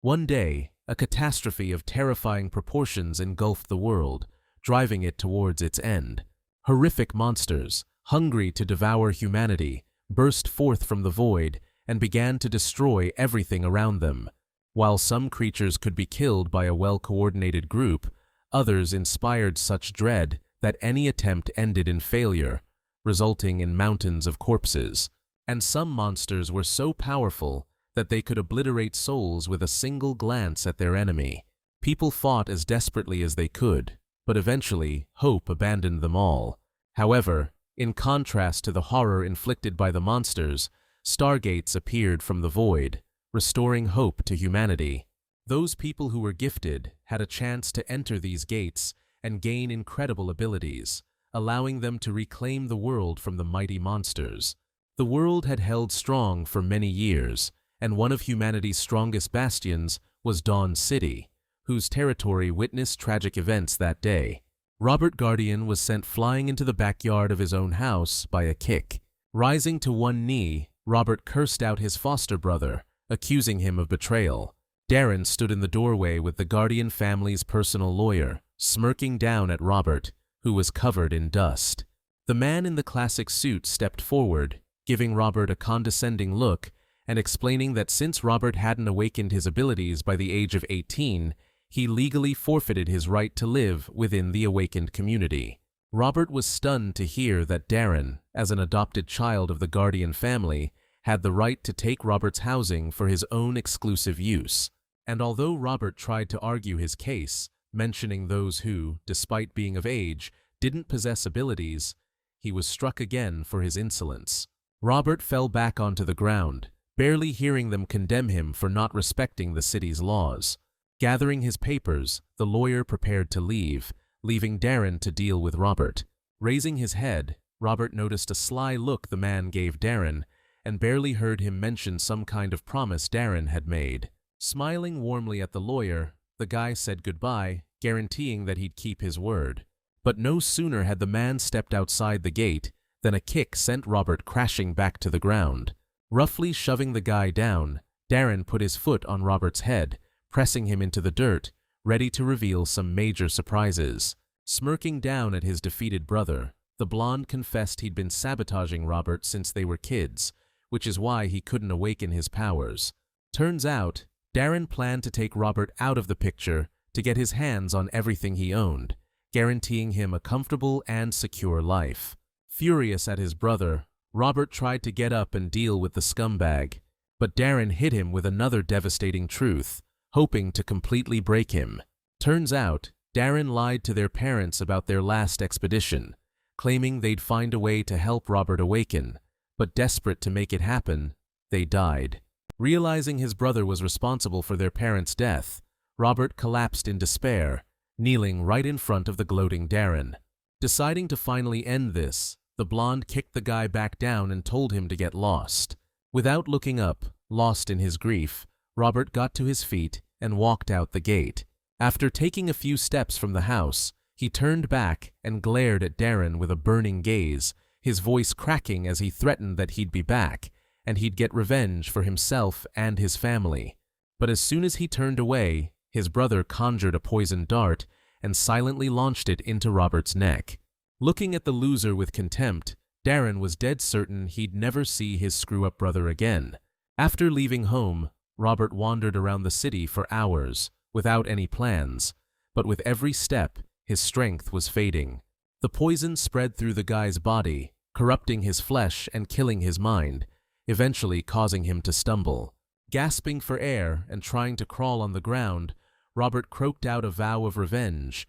One day, a catastrophe of terrifying proportions engulfed the world, driving it towards its end. Horrific monsters, hungry to devour humanity, burst forth from the void and began to destroy everything around them. While some creatures could be killed by a well-coordinated group, others inspired such dread that any attempt ended in failure, resulting in mountains of corpses. And some monsters were so powerful that they could obliterate souls with a single glance at their enemy. People fought as desperately as they could, but eventually hope abandoned them all. However, in contrast to the horror inflicted by the monsters, stargates appeared from the void, restoring hope to humanity. Those people who were gifted had a chance to enter these gates and gain incredible abilities, allowing them to reclaim the world from the mighty monsters. The world had held strong for many years, and one of humanity's strongest bastions was Dawn City, whose territory witnessed tragic events that day. Robert Guardian was sent flying into the backyard of his own house by a kick. Rising to one knee, Robert cursed out his foster brother, accusing him of betrayal. Darren stood in the doorway with the Guardian family's personal lawyer, smirking down at Robert, who was covered in dust. The man in the classic suit stepped forward, giving Robert a condescending look and explaining that since Robert hadn't awakened his abilities by the age of 18, he legally forfeited his right to live within the awakened community. Robert was stunned to hear that Darren, as an adopted child of the Guardian family, had the right to take Robert's housing for his own exclusive use. And although Robert tried to argue his case, mentioning those who, despite being of age, didn't possess abilities, he was struck again for his insolence. Robert fell back onto the ground, barely hearing them condemn him for not respecting the city's laws. Gathering his papers, the lawyer prepared to leave, leaving Darren to deal with Robert. Raising his head, Robert noticed a sly look the man gave Darren, and barely heard him mention some kind of promise Darren had made. Smiling warmly at the lawyer, the guy said goodbye, guaranteeing that he'd keep his word. But no sooner had the man stepped outside the gate than a kick sent Robert crashing back to the ground. Roughly shoving the guy down, Darren put his foot on Robert's head, pressing him into the dirt, ready to reveal some major surprises. Smirking down at his defeated brother, the blonde confessed he'd been sabotaging Robert since they were kids, which is why he couldn't awaken his powers. Turns out, Darren planned to take Robert out of the picture to get his hands on everything he owned, guaranteeing him a comfortable and secure life. Furious at his brother, Robert tried to get up and deal with the scumbag, but Darren hit him with another devastating truth, hoping to completely break him. Turns out, Darren lied to their parents about their last expedition, claiming they'd find a way to help Robert awaken, but desperate to make it happen, they died. Realizing his brother was responsible for their parents' death, Robert collapsed in despair, kneeling right in front of the gloating Darren. Deciding to finally end this, the blonde kicked the guy back down and told him to get lost. Without looking up, lost in his grief, Robert got to his feet and walked out the gate. After taking a few steps from the house, he turned back and glared at Darren with a burning gaze, his voice cracking as he threatened that he'd be back, and he'd get revenge for himself and his family. But as soon as he turned away, his brother conjured a poisoned dart and silently launched it into Robert's neck. Looking at the loser with contempt, Darren was dead certain he'd never see his screw-up brother again. After leaving home, Robert wandered around the city for hours, without any plans, but with every step, his strength was fading. The poison spread through the guy's body, corrupting his flesh and killing his mind, eventually causing him to stumble. Gasping for air and trying to crawl on the ground, Robert croaked out a vow of revenge,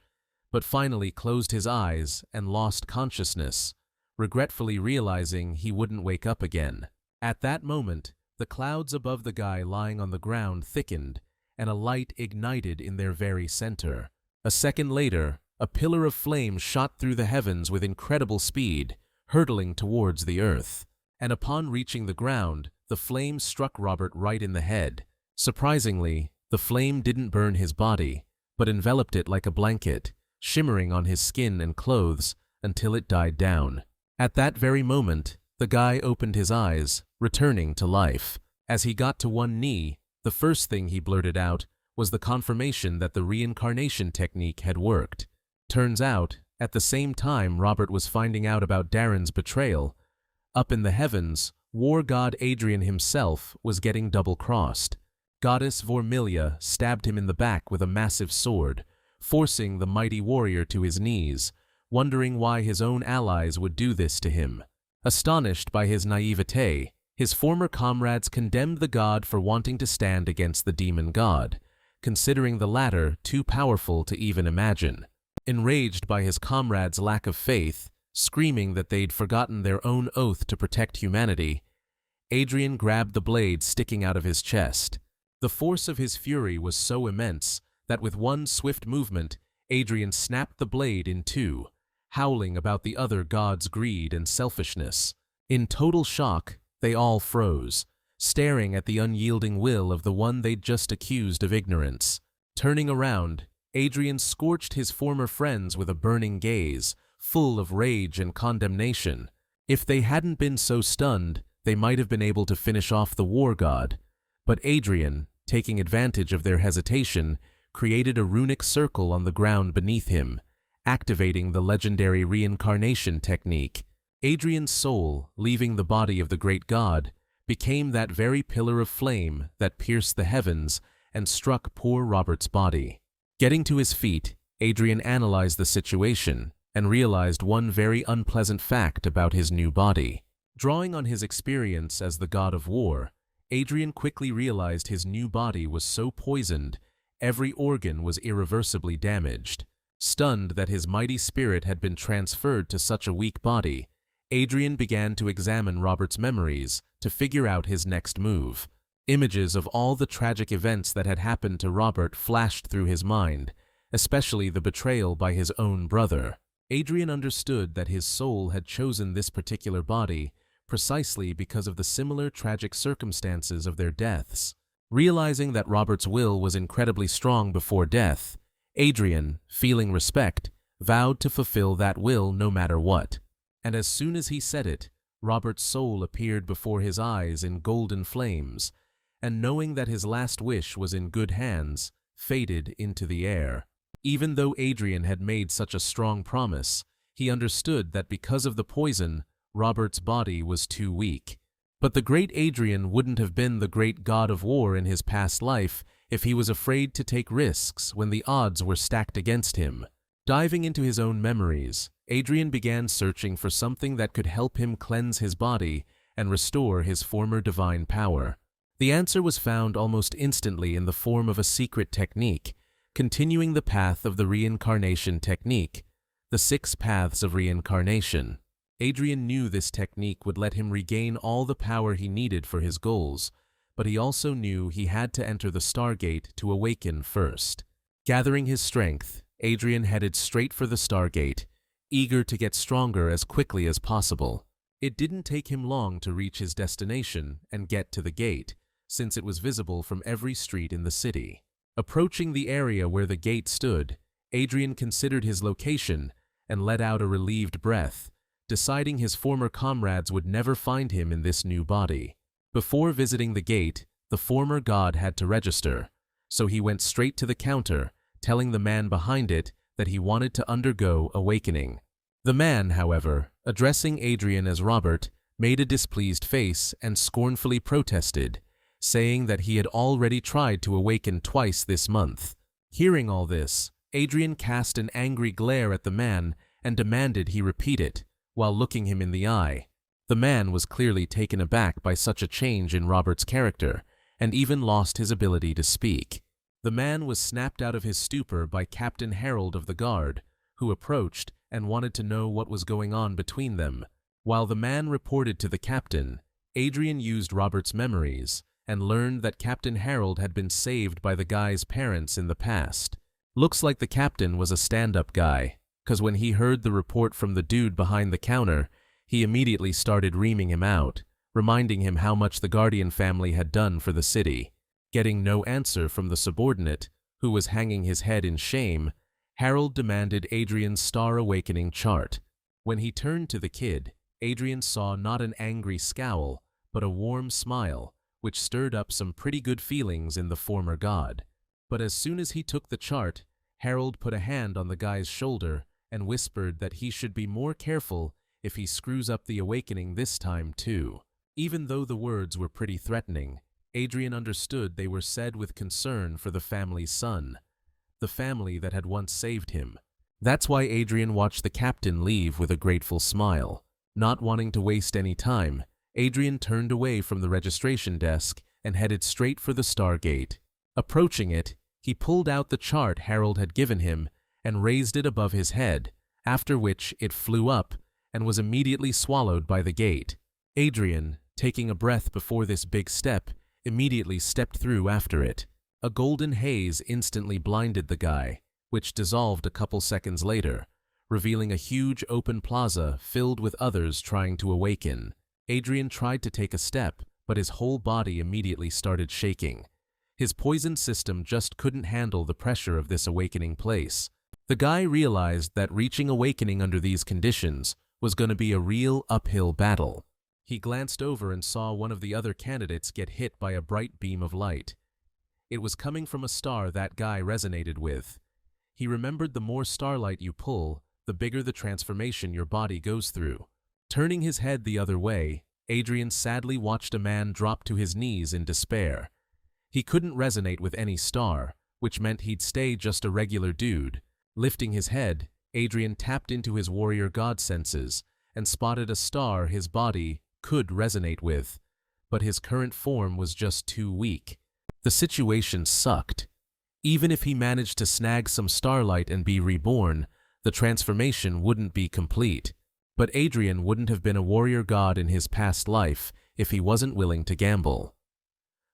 but finally closed his eyes and lost consciousness, regretfully realizing he wouldn't wake up again. At that moment, the clouds above the guy lying on the ground thickened, and a light ignited in their very center. A second later, a pillar of flame shot through the heavens with incredible speed, hurtling towards the earth. And upon reaching the ground, the flame struck Robert right in the head. Surprisingly, the flame didn't burn his body, but enveloped it like a blanket, shimmering on his skin and clothes until it died down. At that very moment, the guy opened his eyes, returning to life. As he got to one knee, The first thing he blurted out was the confirmation that the reincarnation technique had worked. Turns out, at the same time Robert was finding out about Darren's betrayal, up in the heavens, war god Adrian himself was getting double-crossed. Goddess Vormilia stabbed him in the back with a massive sword, forcing the mighty warrior to his knees, wondering why his own allies would do this to him. Astonished by his naivete, his former comrades condemned the god for wanting to stand against the demon god, considering the latter too powerful to even imagine. Enraged by his comrades' lack of faith, screaming that they'd forgotten their own oath to protect humanity, Adrian grabbed the blade sticking out of his chest. The force of his fury was so immense that with one swift movement, Adrian snapped the blade in two, howling about the other god's greed and selfishness. In total shock, they all froze, staring at the unyielding will of the one they'd just accused of ignorance. Turning around, Adrian scorched his former friends with a burning gaze, full of rage and condemnation. If they hadn't been so stunned, they might have been able to finish off the war god. But Adrian, taking advantage of their hesitation, created a runic circle on the ground beneath him, activating the legendary reincarnation technique. Adrian's soul, leaving the body of the great god, became that very pillar of flame that pierced the heavens and struck poor Robert's body. Getting to his feet, Adrian analyzed the situation and realized one very unpleasant fact about his new body. Drawing on his experience as the god of war, Adrian quickly realized his new body was so poisoned, every organ was irreversibly damaged. Stunned that his mighty spirit had been transferred to such a weak body, Adrian began to examine Robert's memories to figure out his next move. Images of all the tragic events that had happened to Robert flashed through his mind, especially the betrayal by his own brother. Adrian understood that his soul had chosen this particular body precisely because of the similar tragic circumstances of their deaths. Realizing that Robert's will was incredibly strong before death, Adrian, feeling respect, vowed to fulfill that will no matter what. And as soon as he said it, Robert's soul appeared before his eyes in golden flames, and knowing that his last wish was in good hands, faded into the air. Even though Adrian had made such a strong promise, he understood that because of the poison, Robert's body was too weak. But the great Adrian wouldn't have been the great god of war in his past life if he was afraid to take risks when the odds were stacked against him. Diving into his own memories, Adrian began searching for something that could help him cleanse his body and restore his former divine power. The answer was found almost instantly in the form of a secret technique, continuing the path of the reincarnation technique, the 6 paths of reincarnation. Adrian knew this technique would let him regain all the power he needed for his goals, but he also knew he had to enter the Stargate to awaken first. Gathering his strength, Adrian headed straight for the Stargate, eager to get stronger as quickly as possible. It didn't take him long to reach his destination and get to the gate, since it was visible from every street in the city. Approaching the area where the gate stood, Adrian considered his location and let out a relieved breath, deciding his former comrades would never find him in this new body. Before visiting the gate, the former god had to register, so he went straight to the counter, telling the man behind it that he wanted to undergo awakening. The man, however, addressing Adrian as Robert, made a displeased face and scornfully protested, saying that he had already tried to awaken twice this month. Hearing all this, Adrian cast an angry glare at the man and demanded he repeat it, while looking him in the eye. The man was clearly taken aback by such a change in Robert's character, and even lost his ability to speak. The man was snapped out of his stupor by Captain Harold of the Guard, who approached and wanted to know what was going on between them. While the man reported to the captain, Adrian used Robert's memories and learned that Captain Harold had been saved by the guy's parents in the past. Looks like the captain was a stand-up guy, because when he heard the report from the dude behind the counter, he immediately started reaming him out, reminding him how much the Guardian family had done for the city. Getting no answer from the subordinate, who was hanging his head in shame, Harold demanded Adrian's Star Awakening chart. When he turned to the kid, Adrian saw not an angry scowl, but a warm smile, which stirred up some pretty good feelings in the former god. But as soon as he took the chart, Harold put a hand on the guy's shoulder and whispered that he should be more careful if he screws up the awakening this time too. Even though the words were pretty threatening, Adrian understood they were said with concern for the family's son, the family that had once saved him. That's why Adrian watched the captain leave with a grateful smile. Not wanting to waste any time, Adrian turned away from the registration desk and headed straight for the Stargate. Approaching it, he pulled out the chart Harold had given him and raised it above his head, after which it flew up and was immediately swallowed by the gate. Adrian, taking a breath before this big step, immediately stepped through after it. A golden haze instantly blinded the guy, which dissolved a couple seconds later, revealing a huge open plaza filled with others trying to awaken. Adrian tried to take a step, but his whole body immediately started shaking. His poisoned system just couldn't handle the pressure of this awakening place. The guy realized that reaching awakening under these conditions was going to be a real uphill battle. He glanced over and saw one of the other candidates get hit by a bright beam of light. It was coming from a star that guy resonated with. He remembered the more starlight you pull, the bigger the transformation your body goes through. Turning his head the other way, Adrian sadly watched a man drop to his knees in despair. He couldn't resonate with any star, which meant he'd stay just a regular dude. Lifting his head, Adrian tapped into his warrior god senses and spotted a star his body could resonate with, but his current form was just too weak. The situation sucked. Even if he managed to snag some starlight and be reborn, the transformation wouldn't be complete. But Adrian wouldn't have been a warrior god in his past life if he wasn't willing to gamble.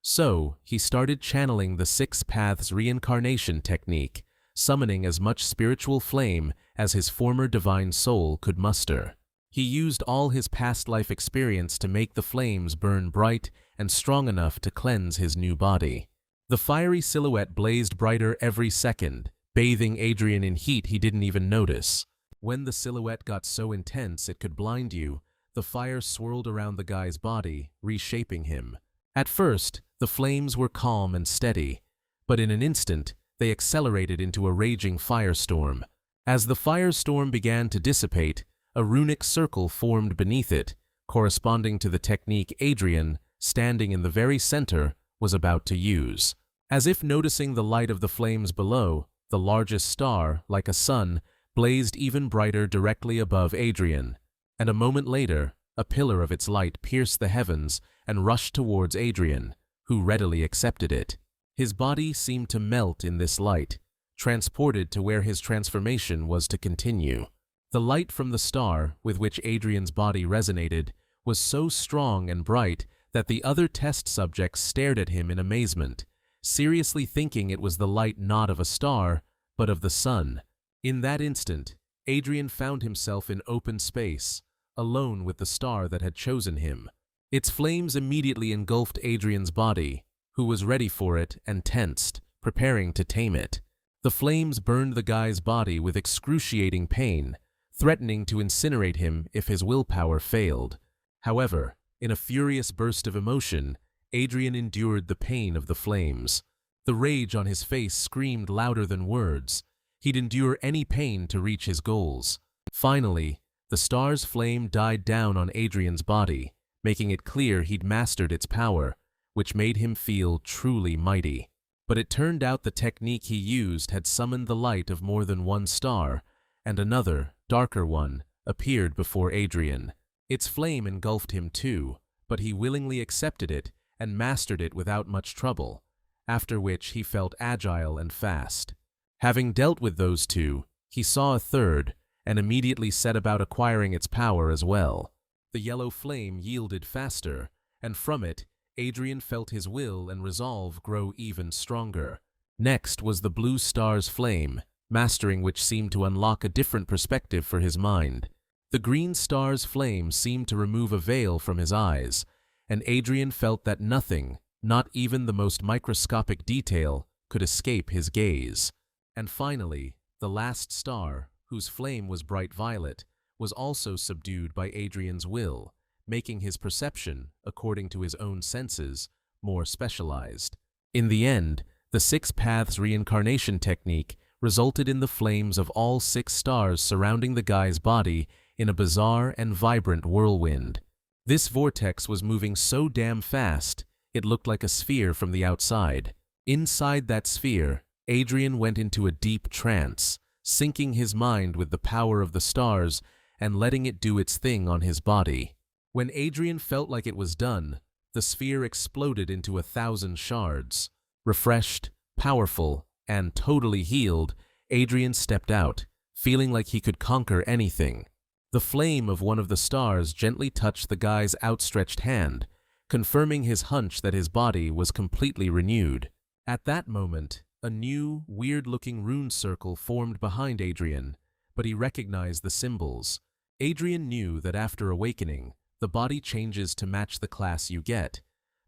So, he started channeling the 6 Paths reincarnation technique, summoning as much spiritual flame as his former divine soul could muster. He used all his past life experience to make the flames burn bright and strong enough to cleanse his new body. The fiery silhouette blazed brighter every second, bathing Adrian in heat he didn't even notice. When the silhouette got so intense it could blind you, the fire swirled around the guy's body, reshaping him. At first, the flames were calm and steady, but in an instant, they accelerated into a raging firestorm. As the firestorm began to dissipate, a runic circle formed beneath it, corresponding to the technique Adrian, standing in the very center, was about to use. As if noticing the light of the flames below, the largest star, like a sun, blazed even brighter directly above Adrian. And a moment later, a pillar of its light pierced the heavens and rushed towards Adrian, who readily accepted it. His body seemed to melt in this light, transported to where his transformation was to continue. The light from the star, with which Adrian's body resonated, was so strong and bright that the other test subjects stared at him in amazement, seriously thinking it was the light not of a star, but of the sun. In that instant, Adrian found himself in open space, alone with the star that had chosen him. Its flames immediately engulfed Adrian's body, who was ready for it and tensed, preparing to tame it. The flames burned the guy's body with excruciating pain, threatening to incinerate him if his willpower failed. However, in a furious burst of emotion, Adrian endured the pain of the flames. The rage on his face screamed louder than words. He'd endure any pain to reach his goals. Finally, the star's flame died down on Adrian's body, making it clear he'd mastered its power, which made him feel truly mighty. But it turned out the technique he used had summoned the light of more than one star, and another, darker one, appeared before Adrian. Its flame engulfed him too, but he willingly accepted it and mastered it without much trouble, after which he felt agile and fast. Having dealt with those two, he saw a third, and immediately set about acquiring its power as well. The yellow flame yielded faster, and from it, Adrian felt his will and resolve grow even stronger. Next was the blue star's flame, mastering which seemed to unlock a different perspective for his mind. The green star's flame seemed to remove a veil from his eyes, and Adrian felt that nothing, not even the most microscopic detail, could escape his gaze. And finally, the last star, whose flame was bright violet, was also subdued by Adrian's will, making his perception, according to his own senses, more specialized. In the end, the 6 paths reincarnation technique resulted in the flames of all 6 stars surrounding the guy's body in a bizarre and vibrant whirlwind. This vortex was moving so damn fast, it looked like a sphere from the outside. Inside that sphere, Adrian went into a deep trance, syncing his mind with the power of the stars and letting it do its thing on his body. When Adrian felt like it was done, the sphere exploded into 1,000 shards. Refreshed, powerful, and totally healed, Adrian stepped out, feeling like he could conquer anything. The flame of one of the stars gently touched the guy's outstretched hand, confirming his hunch that his body was completely renewed. At that moment, a new, weird-looking rune circle formed behind Adrian, but he recognized the symbols. Adrian knew that after awakening, the body changes to match the class you get,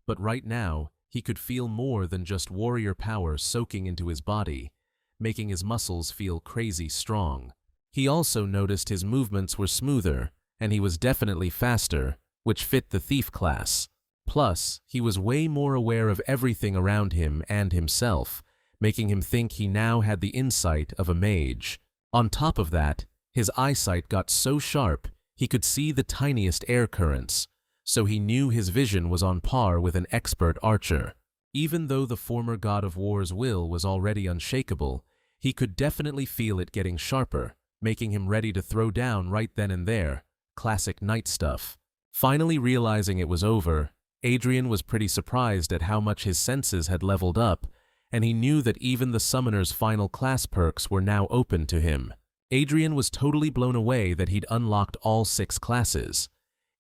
but right now, he could feel more than just warrior power soaking into his body, making his muscles feel crazy strong. He also noticed his movements were smoother, and he was definitely faster, which fit the thief class. Plus, he was way more aware of everything around him and himself, making him think he now had the insight of a mage. On top of that, his eyesight got so sharp he could see the tiniest air currents, so he knew his vision was on par with an expert archer. Even though the former god of war's will was already unshakable, he could definitely feel it getting sharper, making him ready to throw down right then and there. Classic knight stuff. Finally realizing it was over, Adrian was pretty surprised at how much his senses had leveled up, and he knew that even the summoner's final class perks were now open to him. Adrian was totally blown away that he'd unlocked all 6 classes.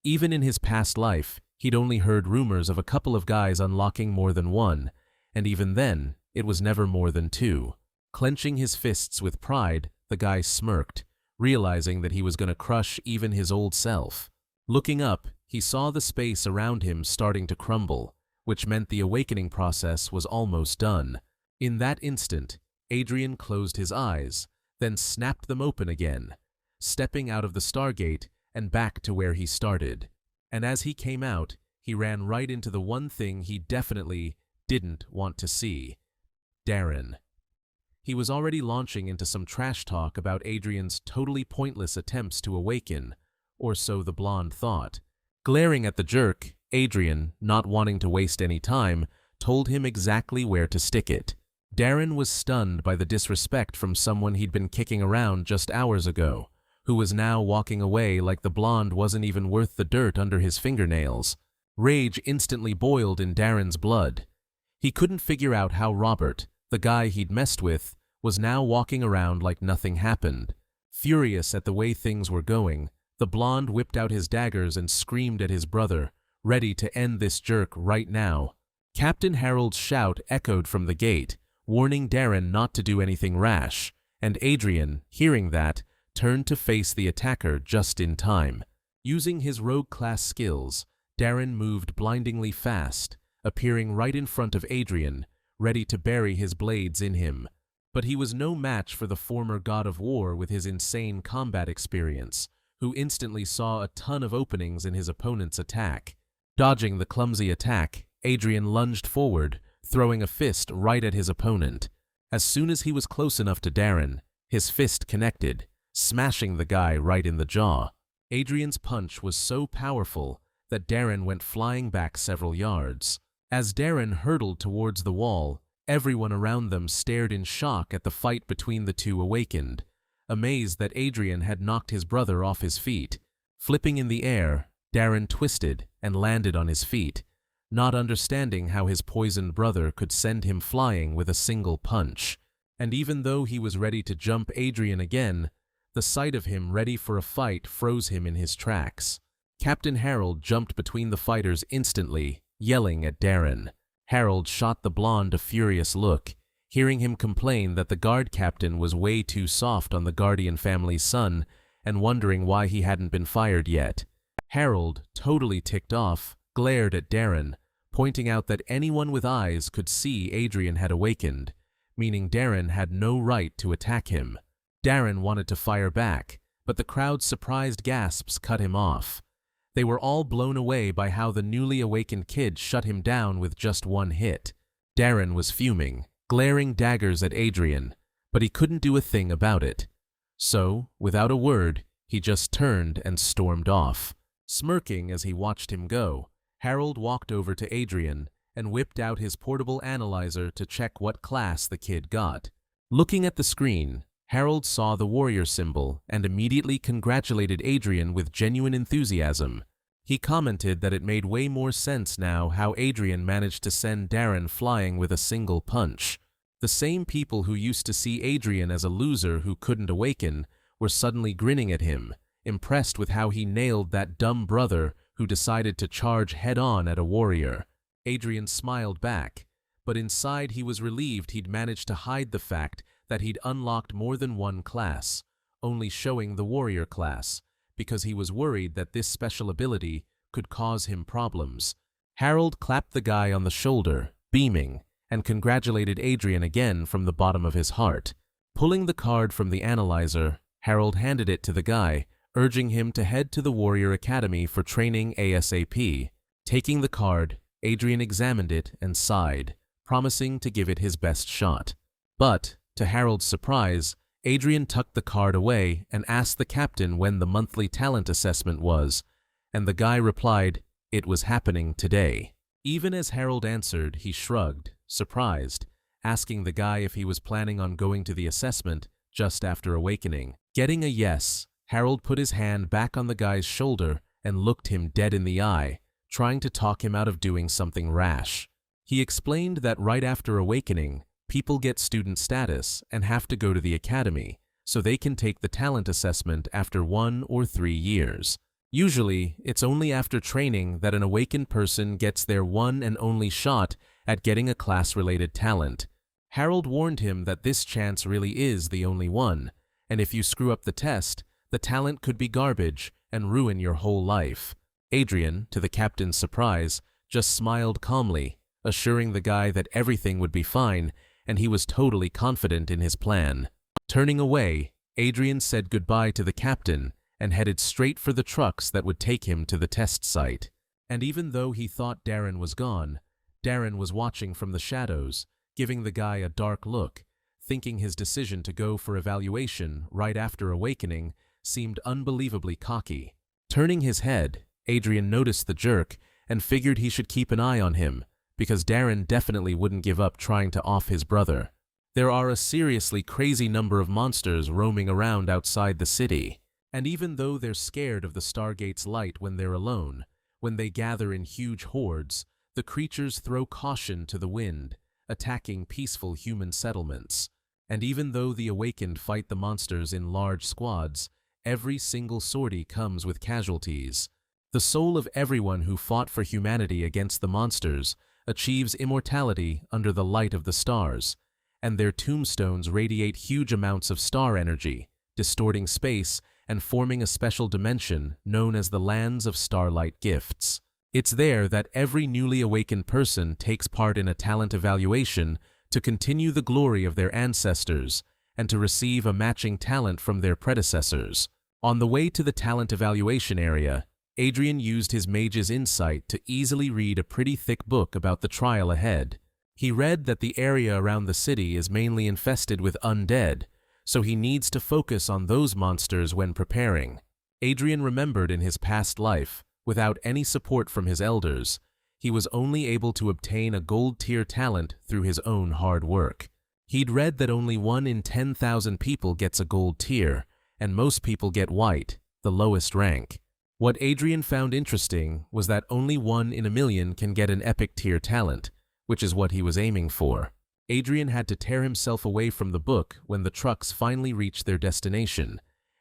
Even in his past life, he'd only heard rumors of a couple of guys unlocking more than 1, and even then, it was never more than 2. Clenching his fists with pride, the guy smirked, realizing that he was going to crush even his old self. Looking up, he saw the space around him starting to crumble, which meant the awakening process was almost done. In that instant, Adrian closed his eyes, then snapped them open again, stepping out of the Stargate and back to where he started. And as he came out, he ran right into the one thing he definitely didn't want to see: Darren. He was already launching into some trash talk about Adrian's totally pointless attempts to awaken, or so the blonde thought. Glaring at the jerk, Adrian, not wanting to waste any time, told him exactly where to stick it. Darren was stunned by the disrespect from someone he'd been kicking around just hours ago, who was now walking away like the blonde wasn't even worth the dirt under his fingernails. Rage instantly boiled in Darren's blood. He couldn't figure out how Robert, the guy he'd messed with, was now walking around like nothing happened. Furious at the way things were going, the blonde whipped out his daggers and screamed at his brother, ready to end this jerk right now. Captain Harold's shout echoed from the gate, warning Darren not to do anything rash, and Adrian, hearing that, turned to face the attacker just in time. Using his rogue class skills, Darren moved blindingly fast, appearing right in front of Adrian, ready to bury his blades in him. But he was no match for the former god of war with his insane combat experience, who instantly saw a ton of openings in his opponent's attack. Dodging the clumsy attack, Adrian lunged forward, throwing a fist right at his opponent. As soon as he was close enough to Darren, his fist connected, smashing the guy right in the jaw. Adrian's punch was so powerful that Darren went flying back several yards. As Darren hurtled towards the wall, everyone around them stared in shock at the fight between the two awakened, amazed that Adrian had knocked his brother off his feet. Flipping in the air, Darren twisted and landed on his feet, not understanding how his poisoned brother could send him flying with a single punch. And even though he was ready to jump Adrian again, the sight of him ready for a fight froze him in his tracks. Captain Harold jumped between the fighters instantly, yelling at Darren. Harold shot the blonde a furious look, hearing him complain that the guard captain was way too soft on the Guardian family's son and wondering why he hadn't been fired yet. Harold, totally ticked off, glared at Darren, pointing out that anyone with eyes could see Adrian had awakened, meaning Darren had no right to attack him. Darren wanted to fire back, but the crowd's surprised gasps cut him off. They were all blown away by how the newly awakened kid shut him down with just one hit. Darren was fuming, glaring daggers at Adrian, but he couldn't do a thing about it. So, without a word, he just turned and stormed off. Smirking as he watched him go, Harold walked over to Adrian and whipped out his portable analyzer to check what class the kid got. Looking at the screen, Harold saw the warrior symbol and immediately congratulated Adrian with genuine enthusiasm. He commented that it made way more sense now how Adrian managed to send Darren flying with a single punch. The same people who used to see Adrian as a loser who couldn't awaken were suddenly grinning at him, impressed with how he nailed that dumb brother who decided to charge head-on at a warrior. Adrian smiled back, but inside he was relieved he'd managed to hide the fact that he'd unlocked more than one class, only showing the warrior class, because he was worried that this special ability could cause him problems. Harold clapped the guy on the shoulder, beaming, and congratulated Adrian again from the bottom of his heart. Pulling the card from the analyzer, Harold handed it to the guy, urging him to head to the Warrior Academy for training ASAP. Taking the card, Adrian examined it and sighed, promising to give it his best shot. But, to Harold's surprise, Adrian tucked the card away and asked the captain when the monthly talent assessment was, and the guy replied, "It was happening today." Even as Harold answered, he shrugged, surprised, asking the guy if he was planning on going to the assessment just after awakening. Getting a yes, Harold put his hand back on the guy's shoulder and looked him dead in the eye, trying to talk him out of doing something rash. He explained that right after awakening, people get student status and have to go to the academy, so they can take the talent assessment after 1 or 3 years. Usually, it's only after training that an awakened person gets their one and only shot at getting a class-related talent. Harold warned him that this chance really is the only one, and if you screw up the test, the talent could be garbage and ruin your whole life. Adrian, to the captain's surprise, just smiled calmly, assuring the guy that everything would be fine, and he was totally confident in his plan. Turning away, Adrian said goodbye to the captain and headed straight for the trucks that would take him to the test site. And even though he thought Darren was gone, Darren was watching from the shadows, giving the guy a dark look, thinking his decision to go for evaluation right after awakening seemed unbelievably cocky. Turning his head, Adrian noticed the jerk and figured he should keep an eye on him, because Darren definitely wouldn't give up trying to off his brother. There are a seriously crazy number of monsters roaming around outside the city, and even though they're scared of the Stargate's light when they're alone, when they gather in huge hordes, the creatures throw caution to the wind, attacking peaceful human settlements. And even though the awakened fight the monsters in large squads, every single sortie comes with casualties. The soul of everyone who fought for humanity against the monsters achieves immortality under the light of the stars, and their tombstones radiate huge amounts of star energy, distorting space and forming a special dimension known as the Lands of Starlight Gifts. It's there that every newly awakened person takes part in a talent evaluation to continue the glory of their ancestors and to receive a matching talent from their predecessors. On the way to the talent evaluation area, Adrian used his mage's insight to easily read a pretty thick book about the trial ahead. He read that the area around the city is mainly infested with undead, so he needs to focus on those monsters when preparing. Adrian remembered in his past life, without any support from his elders, he was only able to obtain a gold-tier talent through his own hard work. He'd read that only 1 in 10,000 people gets a gold tier, and most people get white, the lowest rank. What Adrian found interesting was that only 1 in a million can get an epic tier talent, which is what he was aiming for. Adrian had to tear himself away from the book when the trucks finally reached their destination,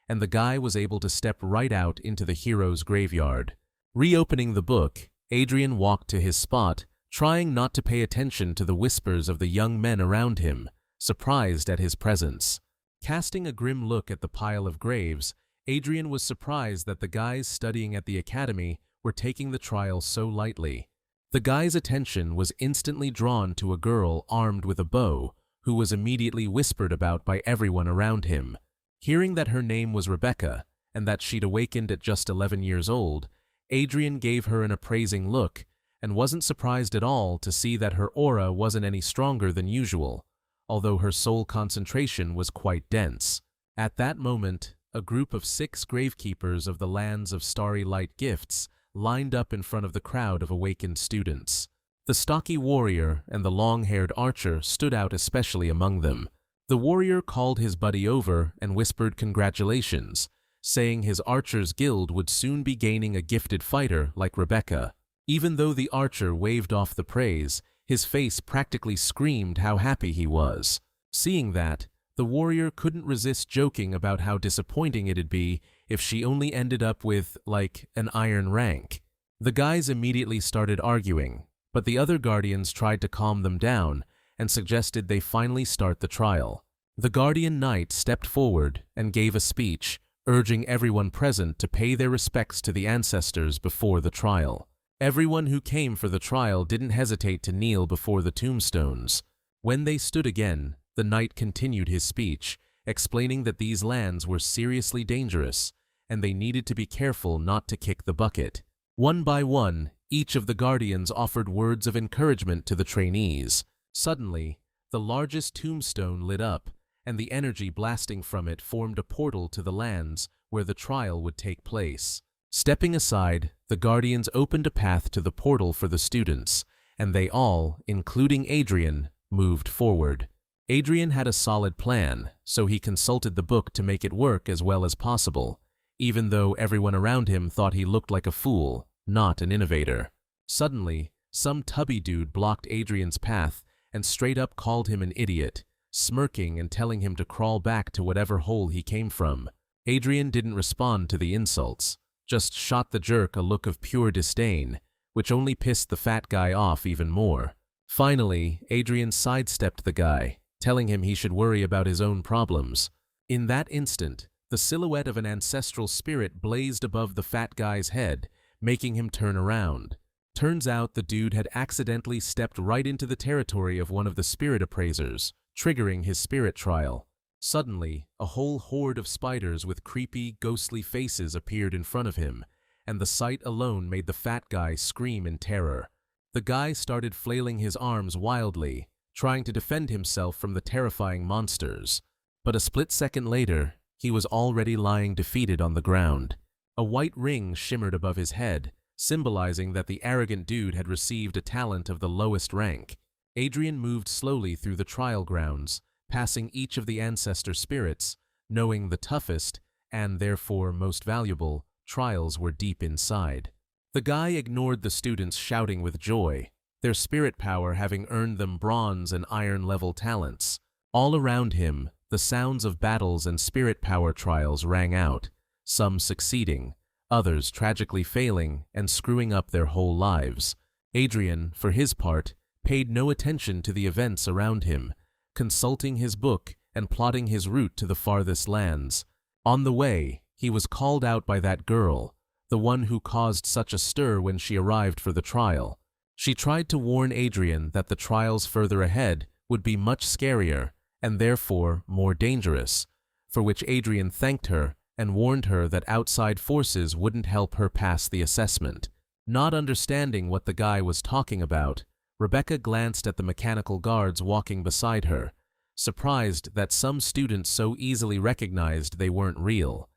and the guy was able to step right out into the hero's graveyard. Reopening the book, Adrian walked to his spot, trying not to pay attention to the whispers of the young men around him, surprised at his presence. Casting a grim look at the pile of graves, Adrian was surprised that the guys studying at the academy were taking the trial so lightly. The guy's attention was instantly drawn to a girl armed with a bow, who was immediately whispered about by everyone around him. Hearing that her name was Rebecca, and that she'd awakened at just 11 years old, Adrian gave her an appraising look and wasn't surprised at all to see that her aura wasn't any stronger than usual, although her soul concentration was quite dense. At that moment, a group of 6 gravekeepers of the lands of starry light gifts lined up in front of the crowd of awakened students. The stocky warrior and the long-haired archer stood out especially among them. The warrior called his buddy over and whispered congratulations, saying his archer's guild would soon be gaining a gifted fighter like Rebecca. Even though the archer waved off the praise, his face practically screamed how happy he was. Seeing that, the warrior couldn't resist joking about how disappointing it'd be if she only ended up with, like, an iron rank. The guys immediately started arguing, but the other guardians tried to calm them down and suggested they finally start the trial. The guardian knight stepped forward and gave a speech, urging everyone present to pay their respects to the ancestors before the trial. Everyone who came for the trial didn't hesitate to kneel before the tombstones. When they stood again, the knight continued his speech, explaining that these lands were seriously dangerous, and they needed to be careful not to kick the bucket. One by one, each of the guardians offered words of encouragement to the trainees. Suddenly, the largest tombstone lit up, and the energy blasting from it formed a portal to the lands where the trial would take place. Stepping aside, the guardians opened a path to the portal for the students, and they all, including Adrian, moved forward. Adrian had a solid plan, so he consulted the book to make it work as well as possible, even though everyone around him thought he looked like a fool, not an innovator. Suddenly, some tubby dude blocked Adrian's path and straight up called him an idiot, smirking and telling him to crawl back to whatever hole he came from. Adrian didn't respond to the insults, just shot the jerk a look of pure disdain, which only pissed the fat guy off even more. Finally, Adrian sidestepped the guy, telling him he should worry about his own problems. In that instant, the silhouette of an ancestral spirit blazed above the fat guy's head, making him turn around. Turns out the dude had accidentally stepped right into the territory of one of the spirit appraisers, triggering his spirit trial. Suddenly, a whole horde of spiders with creepy, ghostly faces appeared in front of him, and the sight alone made the fat guy scream in terror. The guy started flailing his arms wildly, trying to defend himself from the terrifying monsters. But a split second later, he was already lying defeated on the ground. A white ring shimmered above his head, symbolizing that the arrogant dude had received a talent of the lowest rank. Adrian moved slowly through the trial grounds, passing each of the ancestor spirits, knowing the toughest, and therefore most valuable, trials were deep inside. The guy ignored the students shouting with joy, their spirit power having earned them bronze and iron-level talents. All around him, the sounds of battles and spirit power trials rang out, some succeeding, others tragically failing and screwing up their whole lives. Adrian, for his part, paid no attention to the events around him, consulting his book and plotting his route to the farthest lands. On the way, he was called out by that girl, the one who caused such a stir when she arrived for the trial. She tried to warn Adrian that the trials further ahead would be much scarier and therefore more dangerous, for which Adrian thanked her and warned her that outside forces wouldn't help her pass the assessment. Not understanding what the guy was talking about, Rebecca glanced at the mechanical guards walking beside her, surprised that some students so easily recognized they weren't real.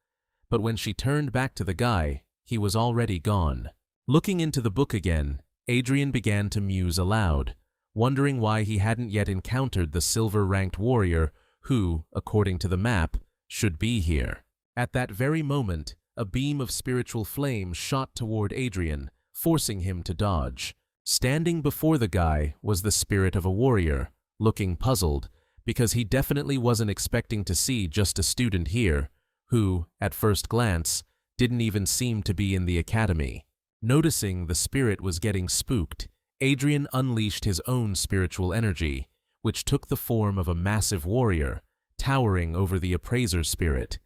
But when she turned back to the guy, he was already gone. Looking into the book again, Adrian began to muse aloud, wondering why he hadn't yet encountered the silver-ranked warrior who, according to the map, should be here. At that very moment, a beam of spiritual flame shot toward Adrian, forcing him to dodge. Standing before the guy was the spirit of a warrior, looking puzzled, because he definitely wasn't expecting to see just a student here, who, at first glance, didn't even seem to be in the academy. Noticing the spirit was getting spooked, Adrian unleashed his own spiritual energy, which took the form of a massive warrior, towering over the appraiser spirit.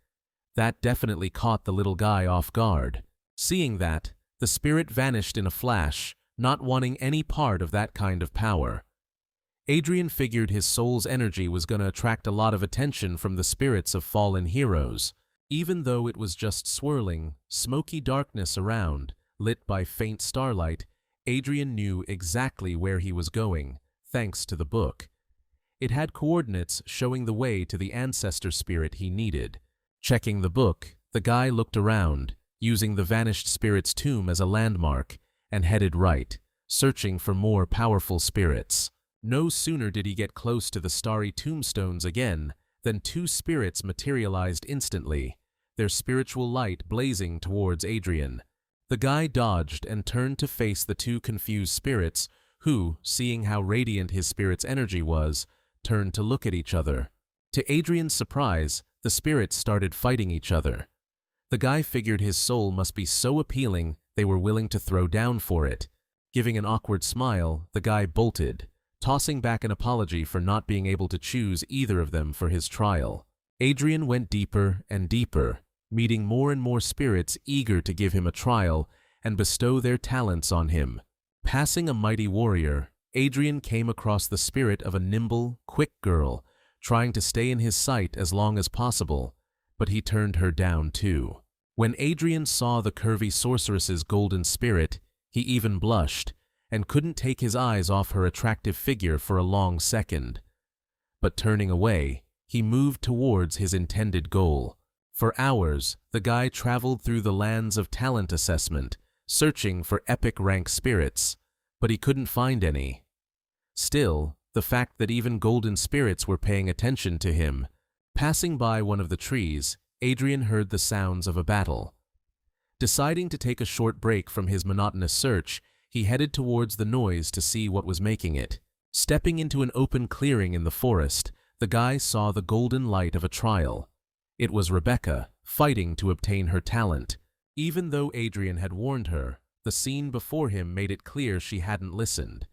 That definitely caught the little guy off guard. Seeing that, the spirit vanished in a flash, not wanting any part of that kind of power. Adrian figured his soul's energy was going to attract a lot of attention from the spirits of fallen heroes. Even though it was just swirling, smoky darkness around, lit by faint starlight, Adrian knew exactly where he was going, thanks to the book. It had coordinates showing the way to the ancestor spirit he needed. Checking the book, the guy looked around, using the vanished spirit's tomb as a landmark, and headed right, searching for more powerful spirits. No sooner did he get close to the starry tombstones again than two spirits materialized instantly, their spiritual light blazing towards Adrian. The guy dodged and turned to face the two confused spirits who, seeing how radiant his spirit's energy was, turned to look at each other. To Adrian's surprise, the spirits started fighting each other. The guy figured his soul must be so appealing they were willing to throw down for it. Giving an awkward smile, the guy bolted, tossing back an apology for not being able to choose either of them for his trial. Adrian went deeper and deeper, meeting more and more spirits eager to give him a trial and bestow their talents on him. Passing a mighty warrior, Adrian came across the spirit of a nimble, quick girl, trying to stay in his sight as long as possible, but he turned her down too. When Adrian saw the curvy sorceress's golden spirit, he even blushed, and couldn't take his eyes off her attractive figure for a long second. But turning away, he moved towards his intended goal. For hours, the guy traveled through the lands of talent assessment, searching for epic rank spirits, but he couldn't find any. Still, the fact that even golden spirits were paying attention to him. Passing by one of the trees, Adrian heard the sounds of a battle. Deciding to take a short break from his monotonous search, he headed towards the noise to see what was making it. Stepping into an open clearing in the forest, the guy saw the golden light of a trial. It was Rebecca, fighting to obtain her talent. Even though Adrian had warned her, the scene before him made it clear she hadn't listened.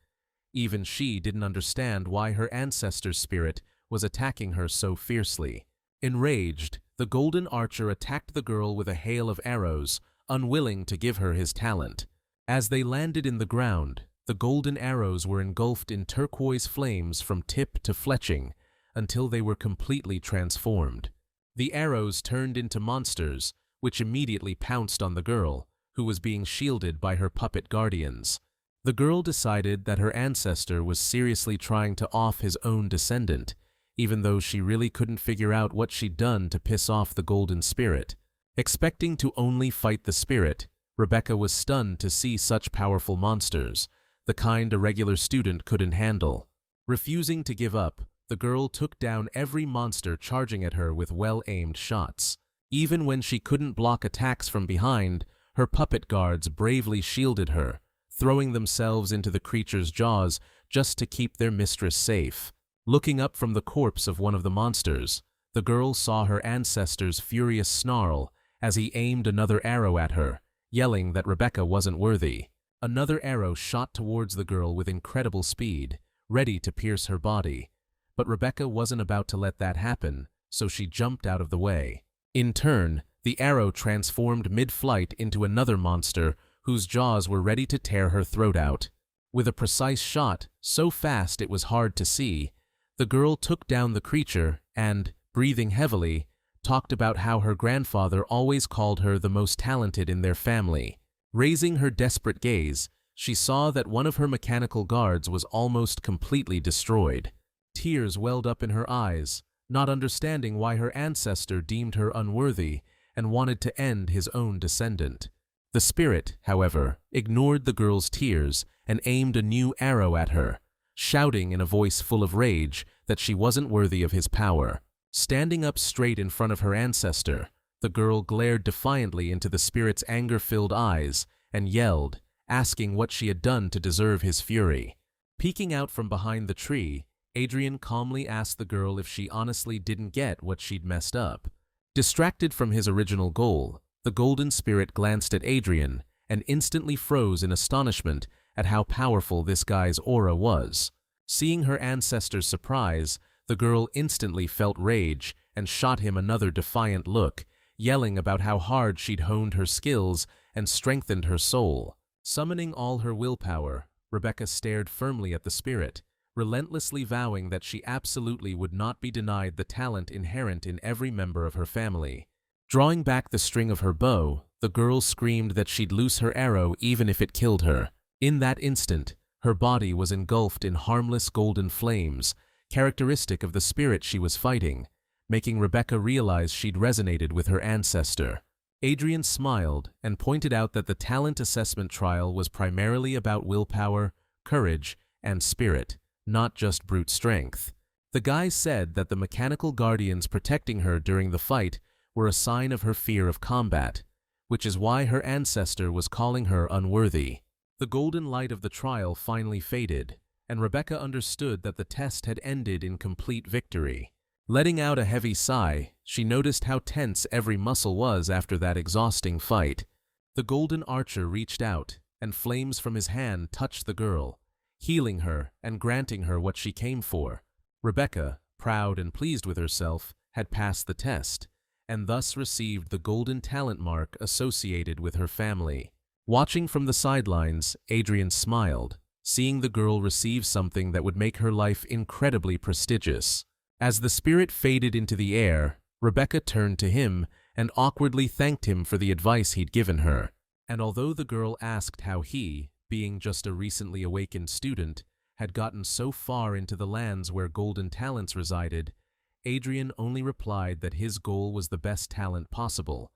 Even she didn't understand why her ancestor's spirit was attacking her so fiercely. Enraged, the golden archer attacked the girl with a hail of arrows, unwilling to give her his talent. As they landed in the ground, the golden arrows were engulfed in turquoise flames from tip to fletching, until they were completely transformed. The arrows turned into monsters, which immediately pounced on the girl, who was being shielded by her puppet guardians. The girl decided that her ancestor was seriously trying to off his own descendant, even though she really couldn't figure out what she'd done to piss off the golden spirit. Expecting to only fight the spirit, Rebecca was stunned to see such powerful monsters, the kind a regular student couldn't handle. Refusing to give up, the girl took down every monster charging at her with well-aimed shots. Even when she couldn't block attacks from behind, her puppet guards bravely shielded her, throwing themselves into the creature's jaws just to keep their mistress safe. Looking up from the corpse of one of the monsters, the girl saw her ancestor's furious snarl as he aimed another arrow at her, yelling that Rebecca wasn't worthy. Another arrow shot towards the girl with incredible speed, ready to pierce her body. But Rebecca wasn't about to let that happen, so she jumped out of the way. In turn, the arrow transformed mid-flight into another monster whose jaws were ready to tear her throat out. With a precise shot, so fast it was hard to see, the girl took down the creature and, breathing heavily, talked about how her grandfather always called her the most talented in their family. Raising her desperate gaze, she saw that one of her mechanical guards was almost completely destroyed. Tears welled up in her eyes, not understanding why her ancestor deemed her unworthy and wanted to end his own descendant. The spirit, however, ignored the girl's tears and aimed a new arrow at her, shouting in a voice full of rage that she wasn't worthy of his power. Standing up straight in front of her ancestor, the girl glared defiantly into the spirit's anger-filled eyes and yelled, asking what she had done to deserve his fury. Peeking out from behind the tree, Adrian calmly asked the girl if she honestly didn't get what she'd messed up. Distracted from his original goal, the golden spirit glanced at Adrian and instantly froze in astonishment at how powerful this guy's aura was. Seeing her ancestor's surprise, the girl instantly felt rage and shot him another defiant look, yelling about how hard she'd honed her skills and strengthened her soul. Summoning all her willpower, Rebecca stared firmly at the spirit, relentlessly vowing that she absolutely would not be denied the talent inherent in every member of her family. Drawing back the string of her bow, the girl screamed that she'd loose her arrow even if it killed her. In that instant, her body was engulfed in harmless golden flames, characteristic of the spirit she was fighting, making Rebecca realize she'd resonated with her ancestor. Adrian smiled and pointed out that the talent assessment trial was primarily about willpower, courage, and spirit, not just brute strength. The guy said that the mechanical guardians protecting her during the fight were a sign of her fear of combat, which is why her ancestor was calling her unworthy. The golden light of the trial finally faded, and Rebecca understood that the test had ended in complete victory. Letting out a heavy sigh, she noticed how tense every muscle was after that exhausting fight. The golden archer reached out, and flames from his hand touched the girl, healing her and granting her what she came for. Rebecca, proud and pleased with herself, had passed the test, and thus received the golden talent mark associated with her family. Watching from the sidelines, Adrian smiled, seeing the girl receive something that would make her life incredibly prestigious. As the spirit faded into the air, Rebecca turned to him and awkwardly thanked him for the advice he'd given her. And although the girl asked how he, being just a recently awakened student, had gotten so far into the lands where golden talents resided, Adrian only replied that his goal was the best talent possible,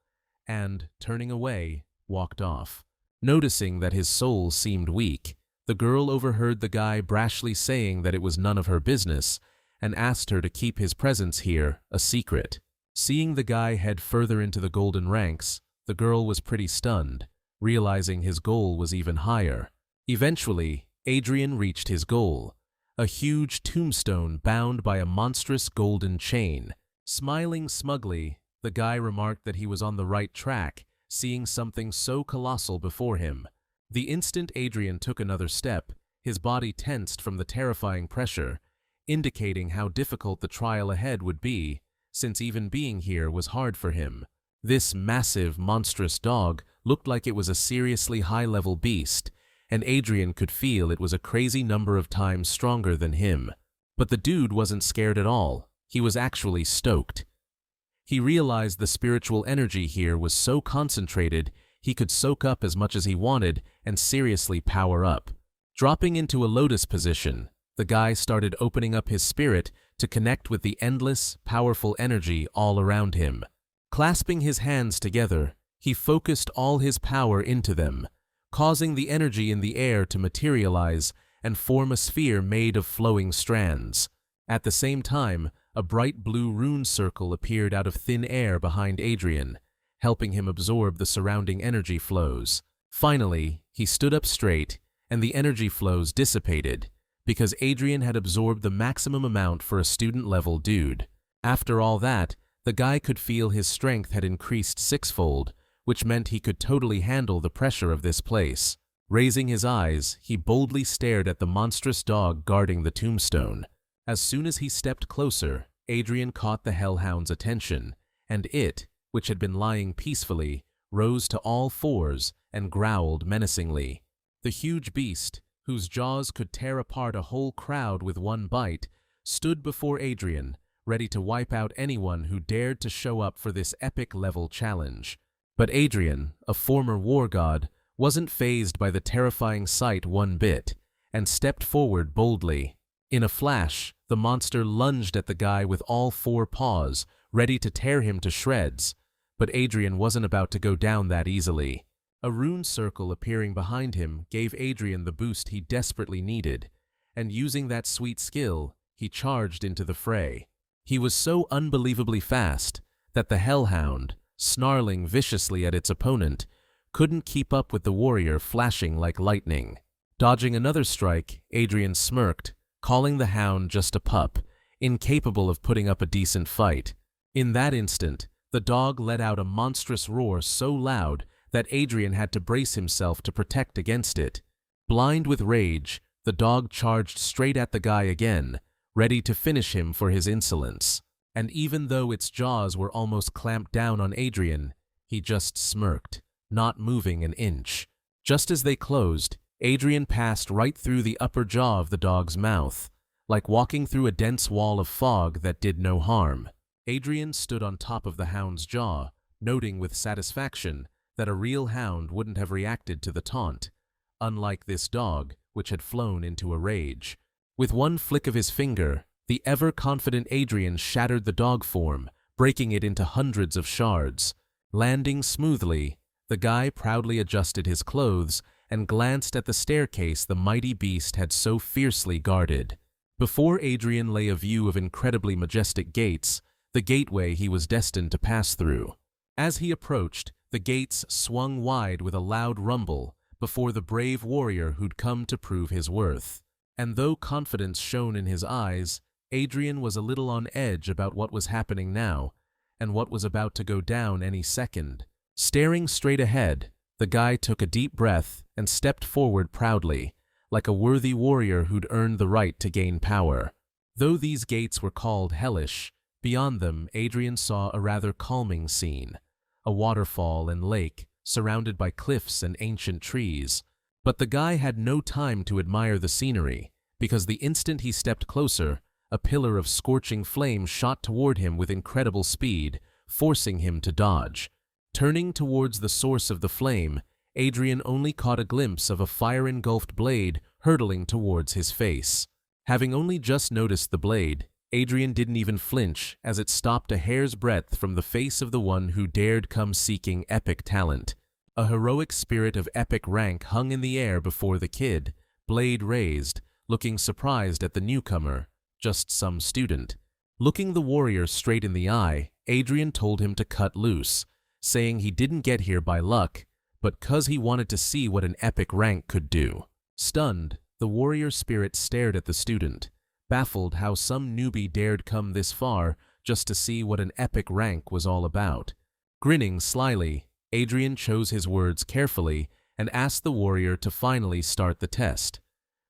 and, turning away, walked off. Noticing that his soul seemed weak, the girl overheard the guy brashly saying that it was none of her business, and asked her to keep his presence here a secret. Seeing the guy head further into the golden ranks, the girl was pretty stunned, realizing his goal was even higher. Eventually, Adrian reached his goal, a huge tombstone bound by a monstrous golden chain. Smiling smugly, the guy remarked that he was on the right track, seeing something so colossal before him. The instant Adrian took another step, his body tensed from the terrifying pressure, indicating how difficult the trial ahead would be, since even being here was hard for him. This massive, monstrous dog looked like it was a seriously high-level beast, and Adrian could feel it was a crazy number of times stronger than him. But the dude wasn't scared at all. He was actually stoked. He realized the spiritual energy here was so concentrated he could soak up as much as he wanted and seriously power up. Dropping into a lotus position, the guy started opening up his spirit to connect with the endless, powerful energy all around him. Clasping his hands together, he focused all his power into them, causing the energy in the air to materialize and form a sphere made of flowing strands. At the same time, a bright blue rune circle appeared out of thin air behind Adrian, helping him absorb the surrounding energy flows. Finally, he stood up straight, and the energy flows dissipated, because Adrian had absorbed the maximum amount for a student-level dude. After all that, the guy could feel his strength had increased sixfold, which meant he could totally handle the pressure of this place. Raising his eyes, he boldly stared at the monstrous dog guarding the tombstone. As soon as he stepped closer, Adrian caught the hellhound's attention, and it, which had been lying peacefully, rose to all fours and growled menacingly. The huge beast, whose jaws could tear apart a whole crowd with one bite, stood before Adrian, ready to wipe out anyone who dared to show up for this epic-level challenge. But Adrian, a former war god, wasn't fazed by the terrifying sight one bit, and stepped forward boldly. In a flash, the monster lunged at the guy with all four paws, ready to tear him to shreds. But Adrian wasn't about to go down that easily. A rune circle appearing behind him gave Adrian the boost he desperately needed, and using that sweet skill, he charged into the fray. He was so unbelievably fast that the hellhound, snarling viciously at its opponent, couldn't keep up with the warrior flashing like lightning. Dodging another strike, Adrian smirked, calling the hound just a pup, incapable of putting up a decent fight. In that instant, the dog let out a monstrous roar so loud that Adrian had to brace himself to protect against it. Blind with rage, the dog charged straight at the guy again, ready to finish him for his insolence. And even though its jaws were almost clamped down on Adrian, he just smirked, not moving an inch. Just as they closed, Adrian passed right through the upper jaw of the dog's mouth, like walking through a dense wall of fog that did no harm. Adrian stood on top of the hound's jaw, noting with satisfaction that a real hound wouldn't have reacted to the taunt, unlike this dog, which had flown into a rage. With one flick of his finger, the ever-confident Adrian shattered the dog form, breaking it into hundreds of shards. Landing smoothly, the guy proudly adjusted his clothes and glanced at the staircase the mighty beast had so fiercely guarded. Before Adrian lay a view of incredibly majestic gates, the gateway he was destined to pass through. As he approached, the gates swung wide with a loud rumble before the brave warrior who'd come to prove his worth. And though confidence shone in his eyes, Adrian was a little on edge about what was happening now and what was about to go down any second. Staring straight ahead, the guy took a deep breath and stepped forward proudly, like a worthy warrior who'd earned the right to gain power. Though these gates were called hellish, beyond them Adrian saw a rather calming scene, a waterfall and lake surrounded by cliffs and ancient trees. But the guy had no time to admire the scenery, because the instant he stepped closer, a pillar of scorching flame shot toward him with incredible speed, forcing him to dodge. Turning towards the source of the flame, Adrian only caught a glimpse of a fire-engulfed blade hurtling towards his face. Having only just noticed the blade, Adrian didn't even flinch as it stopped a hair's breadth from the face of the one who dared come seeking epic talent. A heroic spirit of epic rank hung in the air before the kid, blade raised, looking surprised at the newcomer, just some student. Looking the warrior straight in the eye, Adrian told him to cut loose, saying he didn't get here by luck, but 'cause he wanted to see what an epic rank could do. Stunned, the warrior spirit stared at the student, baffled how some newbie dared come this far just to see what an epic rank was all about. Grinning slyly, Adrian chose his words carefully and asked the warrior to finally start the test,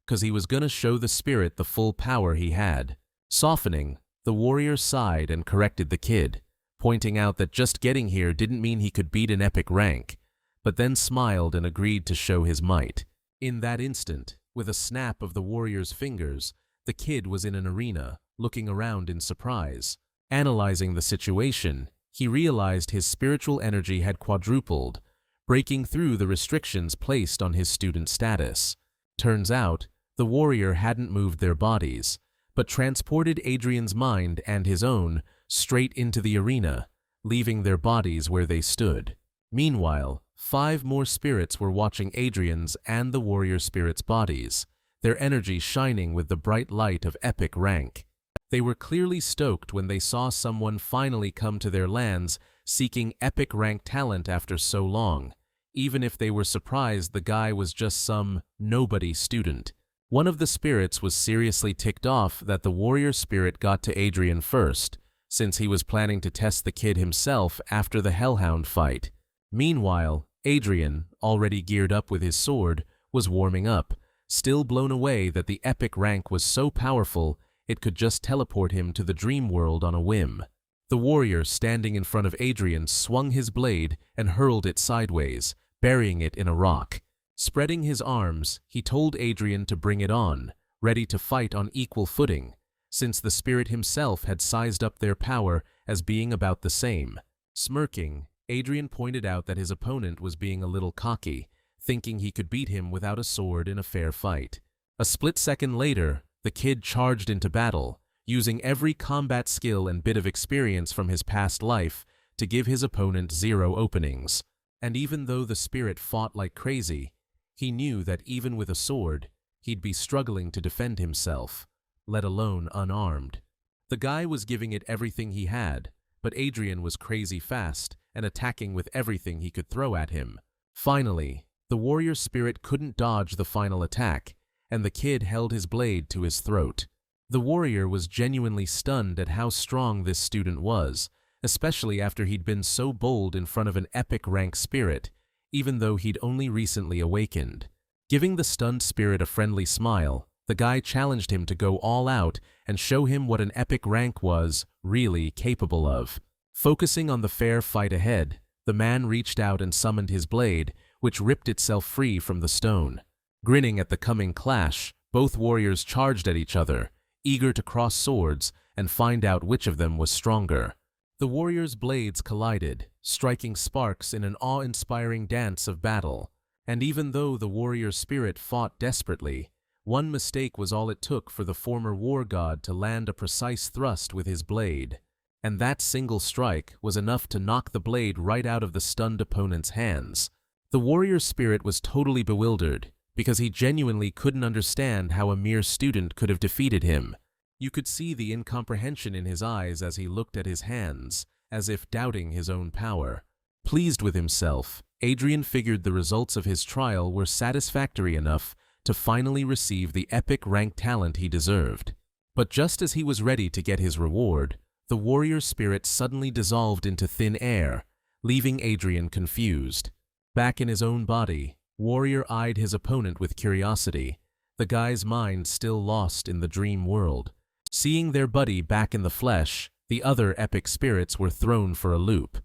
'cause he was gonna show the spirit the full power he had. Softening, the warrior sighed and corrected the kid, pointing out that just getting here didn't mean he could beat an epic rank, but then smiled and agreed to show his might. In that instant, with a snap of the warrior's fingers, the kid was in an arena, looking around in surprise. Analyzing the situation, he realized his spiritual energy had quadrupled, breaking through the restrictions placed on his student status. Turns out, the warrior hadn't moved their bodies, but transported Adrian's mind and his own straight into the arena, leaving their bodies where they stood. Meanwhile, 5 more spirits were watching Adrian's and the warrior spirit's bodies, their energy shining with the bright light of epic rank. They were clearly stoked when they saw someone finally come to their lands seeking epic rank talent after so long, even if they were surprised the guy was just some nobody student. One of the spirits was seriously ticked off that the warrior spirit got to Adrian first, since he was planning to test the kid himself after the hellhound fight. Meanwhile, Adrian, already geared up with his sword, was warming up, still blown away that the epic rank was so powerful it could just teleport him to the dream world on a whim. The warrior standing in front of Adrian swung his blade and hurled it sideways, burying it in a rock. Spreading his arms, he told Adrian to bring it on, ready to fight on equal footing, since the spirit himself had sized up their power as being about the same. Smirking, Adrian pointed out that his opponent was being a little cocky, thinking he could beat him without a sword in a fair fight. A split second later, the kid charged into battle, using every combat skill and bit of experience from his past life to give his opponent 0 openings. And even though the spirit fought like crazy, he knew that even with a sword, he'd be struggling to defend himself, let alone unarmed. The guy was giving it everything he had, but Adrian was crazy fast and attacking with everything he could throw at him. Finally, the warrior spirit couldn't dodge the final attack, and the kid held his blade to his throat. The warrior was genuinely stunned at how strong this student was, especially after he'd been so bold in front of an epic rank spirit, even though he'd only recently awakened. Giving the stunned spirit a friendly smile, the guy challenged him to go all out and show him what an epic rank was really capable of. Focusing on the fair fight ahead, the man reached out and summoned his blade, which ripped itself free from the stone. Grinning at the coming clash, both warriors charged at each other, eager to cross swords and find out which of them was stronger. The warriors' blades collided, striking sparks in an awe-inspiring dance of battle. And even though the warrior spirit fought desperately, one mistake was all it took for the former war god to land a precise thrust with his blade. And that single strike was enough to knock the blade right out of the stunned opponent's hands. The warrior spirit was totally bewildered, because he genuinely couldn't understand how a mere student could have defeated him. You could see the incomprehension in his eyes as he looked at his hands, as if doubting his own power. Pleased with himself, Adrian figured the results of his trial were satisfactory enough to finally receive the epic rank talent he deserved. But just as he was ready to get his reward, the warrior spirit suddenly dissolved into thin air, leaving Adrian confused. Back in his own body, Warrior eyed his opponent with curiosity, the guy's mind still lost in the dream world. Seeing their buddy back in the flesh, the other epic spirits were thrown for a loop.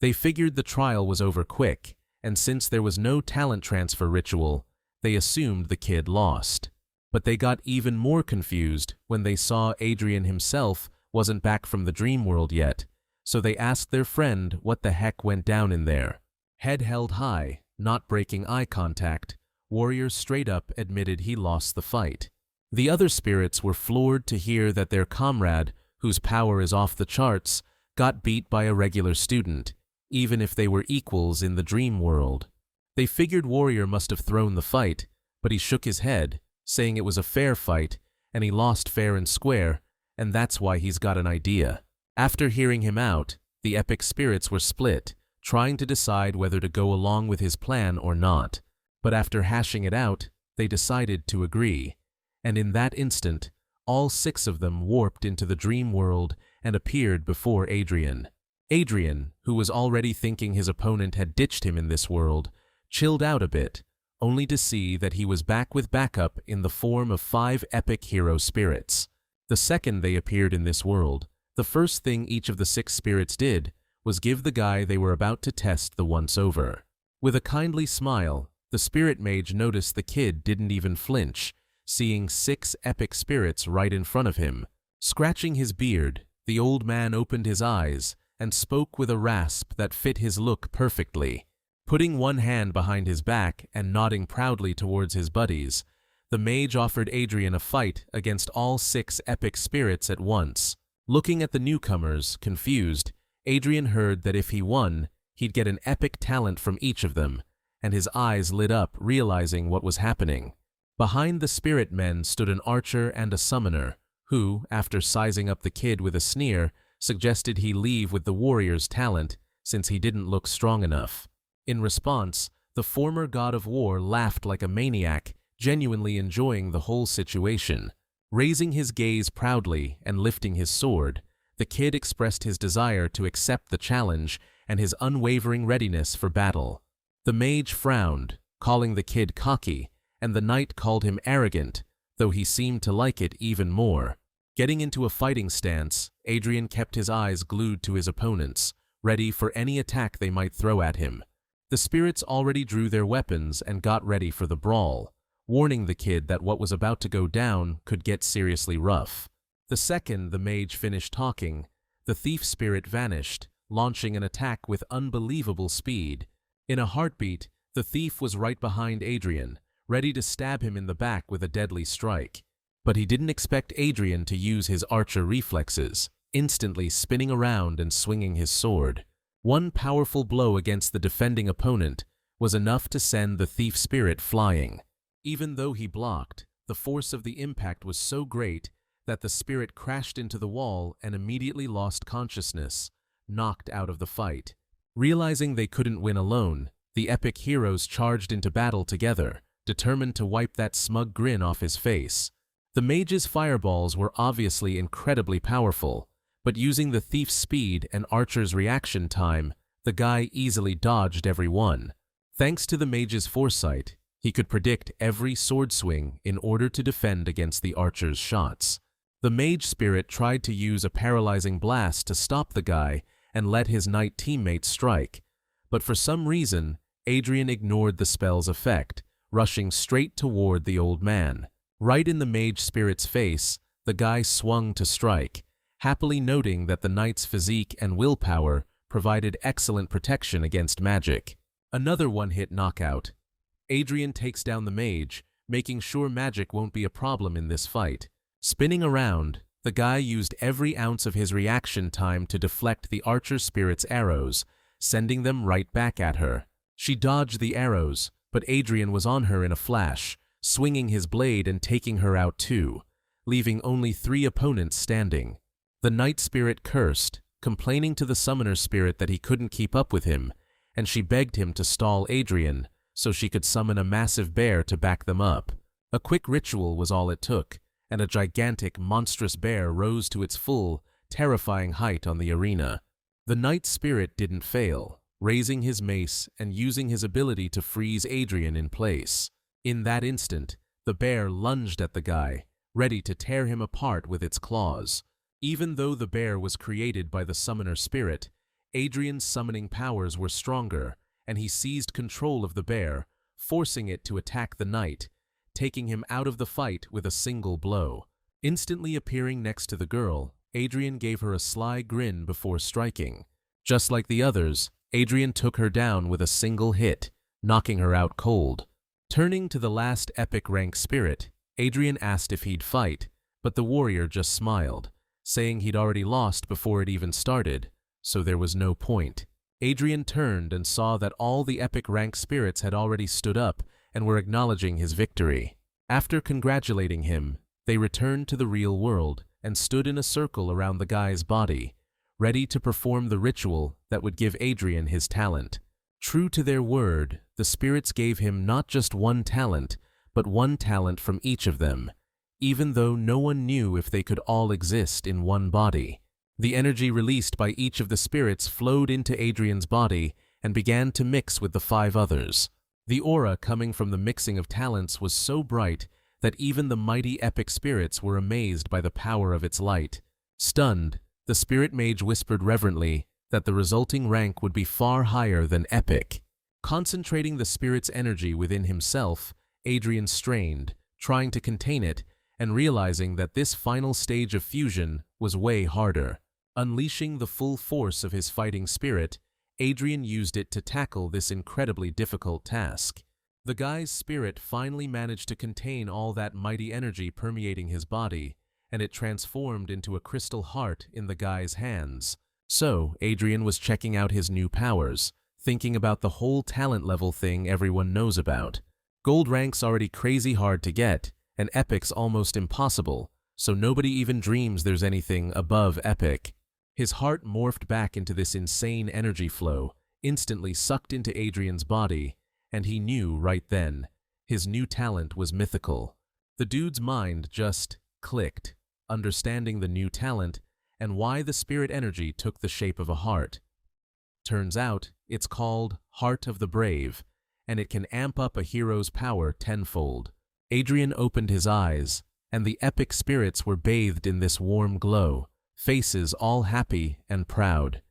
They figured the trial was over quick, and since there was no talent transfer ritual, they assumed the kid lost. But they got even more confused when they saw Adrian himself wasn't back from the dream world yet, so they asked their friend what the heck went down in there. Head held high, not breaking eye contact, Warrior straight up admitted he lost the fight. The other spirits were floored to hear that their comrade, whose power is off the charts, got beat by a regular student, even if they were equals in the dream world. They figured Warrior must have thrown the fight, but he shook his head, saying it was a fair fight, and he lost fair and square, and that's why he's got an idea. After hearing him out, the epic spirits were split, trying to decide whether to go along with his plan or not. But after hashing it out, they decided to agree. And in that instant, all 6 of them warped into the dream world and appeared before Adrian. Adrian, who was already thinking his opponent had ditched him in this world, chilled out a bit, only to see that he was back with backup in the form of 5 epic hero spirits. The second they appeared in this world, the first thing each of the 6 spirits did was give the guy they were about to test the once-over. With a kindly smile, the spirit mage noticed the kid didn't even flinch, seeing 6 epic spirits right in front of him. Scratching his beard, the old man opened his eyes and spoke with a rasp that fit his look perfectly. Putting one hand behind his back and nodding proudly towards his buddies, the mage offered Adrian a fight against all 6 epic spirits at once. Looking at the newcomers, confused, Adrian heard that if he won, he'd get an epic talent from each of them, and his eyes lit up, realizing what was happening. Behind the spirit men stood an archer and a summoner, who, after sizing up the kid with a sneer, suggested he leave with the warrior's talent, since he didn't look strong enough. In response, the former god of war laughed like a maniac, genuinely enjoying the whole situation. Raising his gaze proudly and lifting his sword, the kid expressed his desire to accept the challenge and his unwavering readiness for battle. The mage frowned, calling the kid cocky, and the knight called him arrogant, though he seemed to like it even more. Getting into a fighting stance, Adrian kept his eyes glued to his opponents, ready for any attack they might throw at him. The spirits already drew their weapons and got ready for the brawl, warning the kid that what was about to go down could get seriously rough. The second the mage finished talking, the thief spirit vanished, launching an attack with unbelievable speed. In a heartbeat, the thief was right behind Adrian, ready to stab him in the back with a deadly strike. But he didn't expect Adrian to use his archer reflexes, instantly spinning around and swinging his sword. One powerful blow against the defending opponent was enough to send the thief spirit flying. Even though he blocked, the force of the impact was so great that the spirit crashed into the wall and immediately lost consciousness, knocked out of the fight. Realizing they couldn't win alone, the epic heroes charged into battle together, determined to wipe that smug grin off his face. The mage's fireballs were obviously incredibly powerful, but using the thief's speed and archer's reaction time, the guy easily dodged every one. Thanks to the mage's foresight, he could predict every sword swing in order to defend against the archer's shots. The mage spirit tried to use a paralyzing blast to stop the guy and let his knight teammate strike, but for some reason, Adrian ignored the spell's effect, rushing straight toward the old man. Right in the mage spirit's face, the guy swung to strike, happily noting that the knight's physique and willpower provided excellent protection against magic. Another one-hit knockout. Adrian takes down the mage, making sure magic won't be a problem in this fight. Spinning around, the guy used every ounce of his reaction time to deflect the archer spirit's arrows, sending them right back at her. She dodged the arrows, but Adrian was on her in a flash, swinging his blade and taking her out too, leaving only 3 opponents standing. The night spirit cursed, complaining to the summoner spirit that he couldn't keep up with him, and she begged him to stall Adrian so she could summon a massive bear to back them up. A quick ritual was all it took, and a gigantic, monstrous bear rose to its full, terrifying height on the arena. The night spirit didn't fail, raising his mace and using his ability to freeze Adrian in place. In that instant, the bear lunged at the guy, ready to tear him apart with its claws. Even though the bear was created by the summoner spirit, Adrian's summoning powers were stronger, and he seized control of the bear, forcing it to attack the knight, taking him out of the fight with a single blow. Instantly appearing next to the girl, Adrian gave her a sly grin before striking. Just like the others, Adrian took her down with a single hit, knocking her out cold. Turning to the last epic rank spirit, Adrian asked if he'd fight, but the warrior just smiled, saying he'd already lost before it even started, so there was no point. Adrian turned and saw that all the epic rank spirits had already stood up and were acknowledging his victory. After congratulating him, they returned to the real world and stood in a circle around the guy's body, ready to perform the ritual that would give Adrian his talent. True to their word, the spirits gave him not just one talent, but one talent from each of them, even though no one knew if they could all exist in one body. The energy released by each of the spirits flowed into Adrian's body and began to mix with the 5 others. The aura coming from the mixing of talents was so bright that even the mighty epic spirits were amazed by the power of its light. Stunned, the spirit mage whispered reverently that the resulting rank would be far higher than epic. Concentrating the spirit's energy within himself, Adrian strained, trying to contain it, and realizing that this final stage of fusion was way harder. Unleashing the full force of his fighting spirit, Adrian used it to tackle this incredibly difficult task. The guy's spirit finally managed to contain all that mighty energy permeating his body, and it transformed into a crystal heart in the guy's hands. So, Adrian was checking out his new powers, thinking about the whole talent level thing everyone knows about. Gold rank's already crazy hard to get, and epic's almost impossible, so nobody even dreams there's anything above epic. His heart morphed back into this insane energy flow, instantly sucked into Adrian's body, and he knew right then, his new talent was mythical. The dude's mind just clicked, understanding the new talent and why the spirit energy took the shape of a heart. Turns out, it's called Heart of the Brave, and it can amp up a hero's power tenfold. Adrian opened his eyes, and the epic spirits were bathed in this warm glow, faces all happy and proud.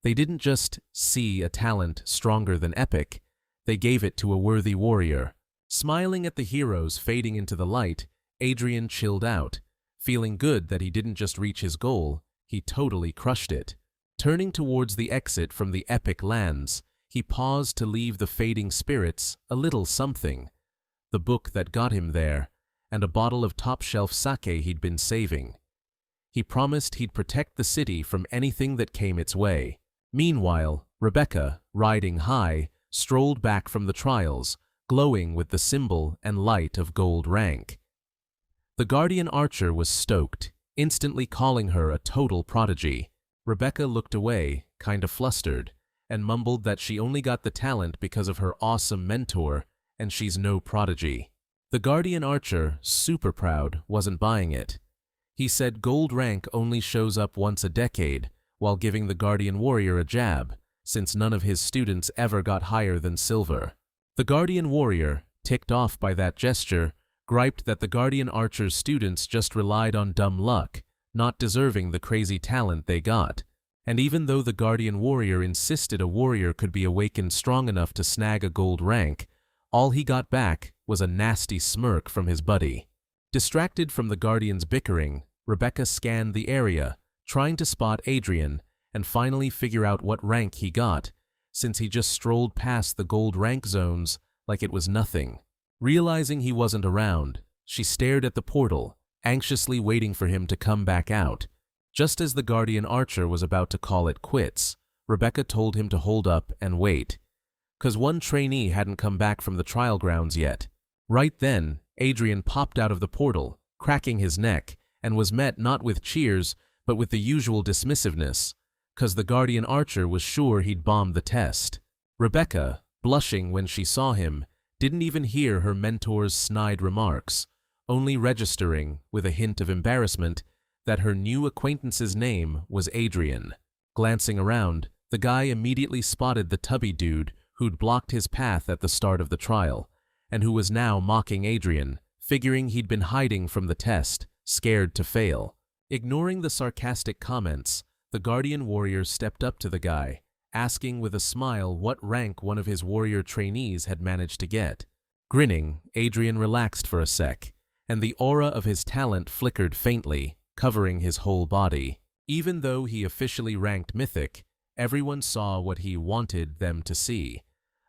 They didn't just see a talent stronger than epic, they gave it to a worthy warrior. Smiling at the heroes fading into the light, Adrian chilled out, feeling good that he didn't just reach his goal, he totally crushed it. Turning towards the exit from the epic lands, he paused to leave the fading spirits a little something. The book that got him there, and a bottle of top-shelf sake he'd been saving. He promised he'd protect the city from anything that came its way. Meanwhile, Rebecca, riding high, strolled back from the trials, glowing with the symbol and light of gold rank. The guardian archer was stoked, instantly calling her a total prodigy. Rebecca looked away, kinda flustered, and mumbled that she only got the talent because of her awesome mentor, and she's no prodigy. The guardian archer, super proud, wasn't buying it. He said gold rank only shows up once a decade, while giving the guardian warrior a jab, since none of his students ever got higher than silver. The guardian warrior, ticked off by that gesture, griped that the guardian archer's students just relied on dumb luck, not deserving the crazy talent they got. And even though the guardian warrior insisted a warrior could be awakened strong enough to snag a gold rank, all he got back was a nasty smirk from his buddy. Distracted from the guardian's bickering, Rebecca scanned the area, trying to spot Adrian and finally figure out what rank he got, since he just strolled past the gold rank zones like it was nothing. Realizing he wasn't around, she stared at the portal, anxiously waiting for him to come back out. Just as the Guardian Archer was about to call it quits, Rebecca told him to hold up and wait, 'cause one trainee hadn't come back from the trial grounds yet. Right then, Adrian popped out of the portal, cracking his neck, and was met not with cheers, but with the usual dismissiveness, 'cause the Guardian Archer was sure he'd bombed the test. Rebecca, blushing when she saw him, didn't even hear her mentor's snide remarks, only registering, with a hint of embarrassment, that her new acquaintance's name was Adrian. Glancing around, the guy immediately spotted the tubby dude who'd blocked his path at the start of the trial, and who was now mocking Adrian, figuring he'd been hiding from the test, scared to fail. Ignoring the sarcastic comments, the Guardian Warrior stepped up to the guy, asking with a smile what rank one of his warrior trainees had managed to get. Grinning, Adrian relaxed for a sec, and the aura of his talent flickered faintly, covering his whole body. Even though he officially ranked Mythic, everyone saw what he wanted them to see: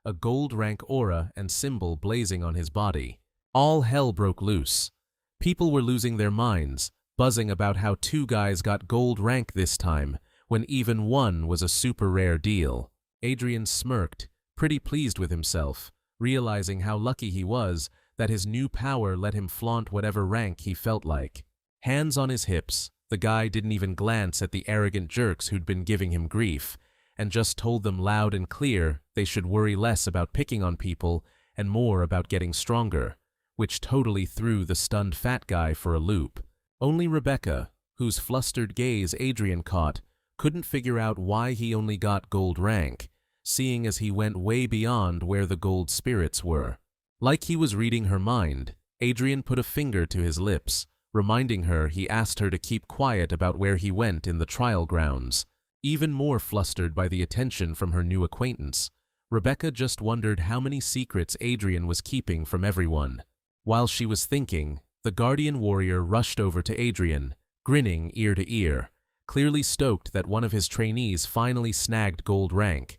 a gold rank aura and symbol blazing on his body. All hell broke loose. People were losing their minds, buzzing about how two guys got gold rank this time, when even one was a super rare deal. Adrian smirked, pretty pleased with himself, realizing how lucky he was that his new power let him flaunt whatever rank he felt like. Hands on his hips, the guy didn't even glance at the arrogant jerks who'd been giving him grief, and just told them loud and clear they should worry less about picking on people and more about getting stronger, which totally threw the stunned fat guy for a loop. Only Rebecca, whose flustered gaze Adrian caught, couldn't figure out why he only got gold rank, seeing as he went way beyond where the gold spirits were. Like he was reading her mind, Adrian put a finger to his lips, reminding her he asked her to keep quiet about where he went in the trial grounds. Even more flustered by the attention from her new acquaintance, Rebecca just wondered how many secrets Adrian was keeping from everyone. While she was thinking, the Guardian Warrior rushed over to Adrian, grinning ear to ear, clearly stoked that one of his trainees finally snagged gold rank.